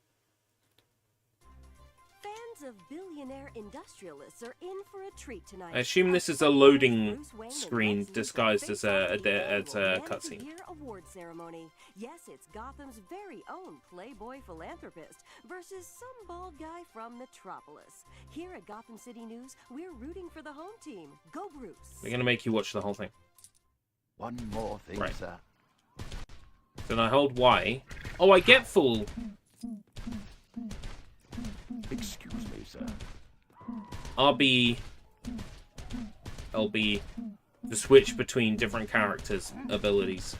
Fans of billionaire industrialists are in for a treat tonight. I assume this is a loading screen disguised as a cutscene. Award ceremony. Yes, it's Gotham's very own playboy philanthropist versus some bald guy from Metropolis. Here at Gotham City News, we're rooting for the home team. Go Bruce! They're gonna make you watch the whole thing. One more thing, Right. sir. Then I hold Y. Oh, I get full. Excuse me, sir. RB, LB, the switch between different characters' abilities.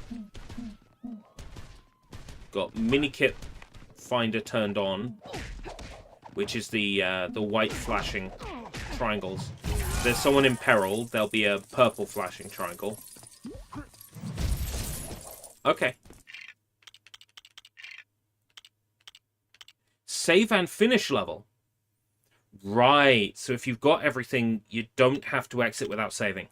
Got Minikit Finder turned on, which is the white flashing triangles. If there's someone in peril, there'll be a purple flashing triangle. Okay. Save and finish level. Right, so if you've got everything, you don't have to exit without saving.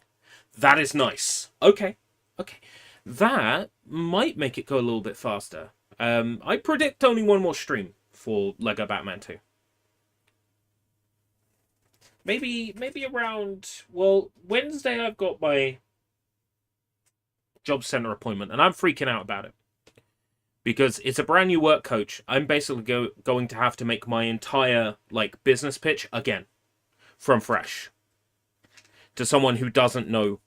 That is nice. Okay, okay. That might make it go a little bit faster. I predict only one more stream for LEGO Batman 2. Maybe around, well, Wednesday I've got my job center appointment, and I'm freaking out about it. Because it's a brand new work coach. I'm basically going to have to make my entire business pitch again. From fresh. To someone who doesn't know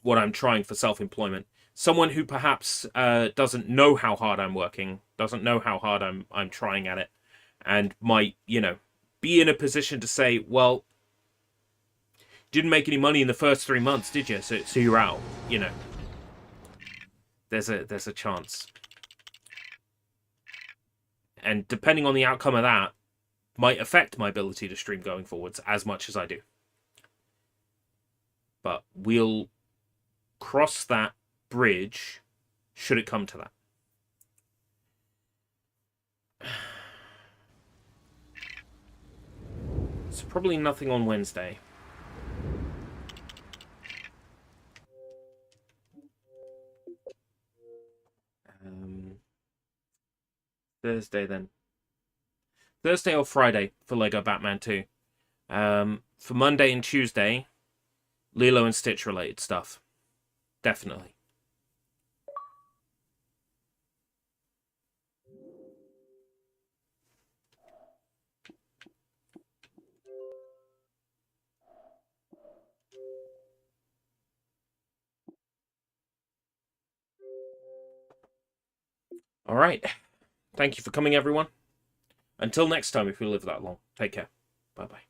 what I'm trying for self-employment. Someone who perhaps doesn't know how hard I'm working. Doesn't know how hard I'm trying at it. And might, be in a position to say, well, didn't make any money in the first 3 months, did you? So you're out, There's a chance. And depending on the outcome of that, might affect my ability to stream going forwards as much as I do. But we'll cross that bridge should it come to that. So probably nothing on Wednesday. Thursday then. Thursday or Friday for LEGO Batman 2. For Monday and Tuesday, Lilo and Stitch related stuff. Definitely. All right. Thank you for coming, everyone. Until next time, if we live that long. Take care. Bye-bye.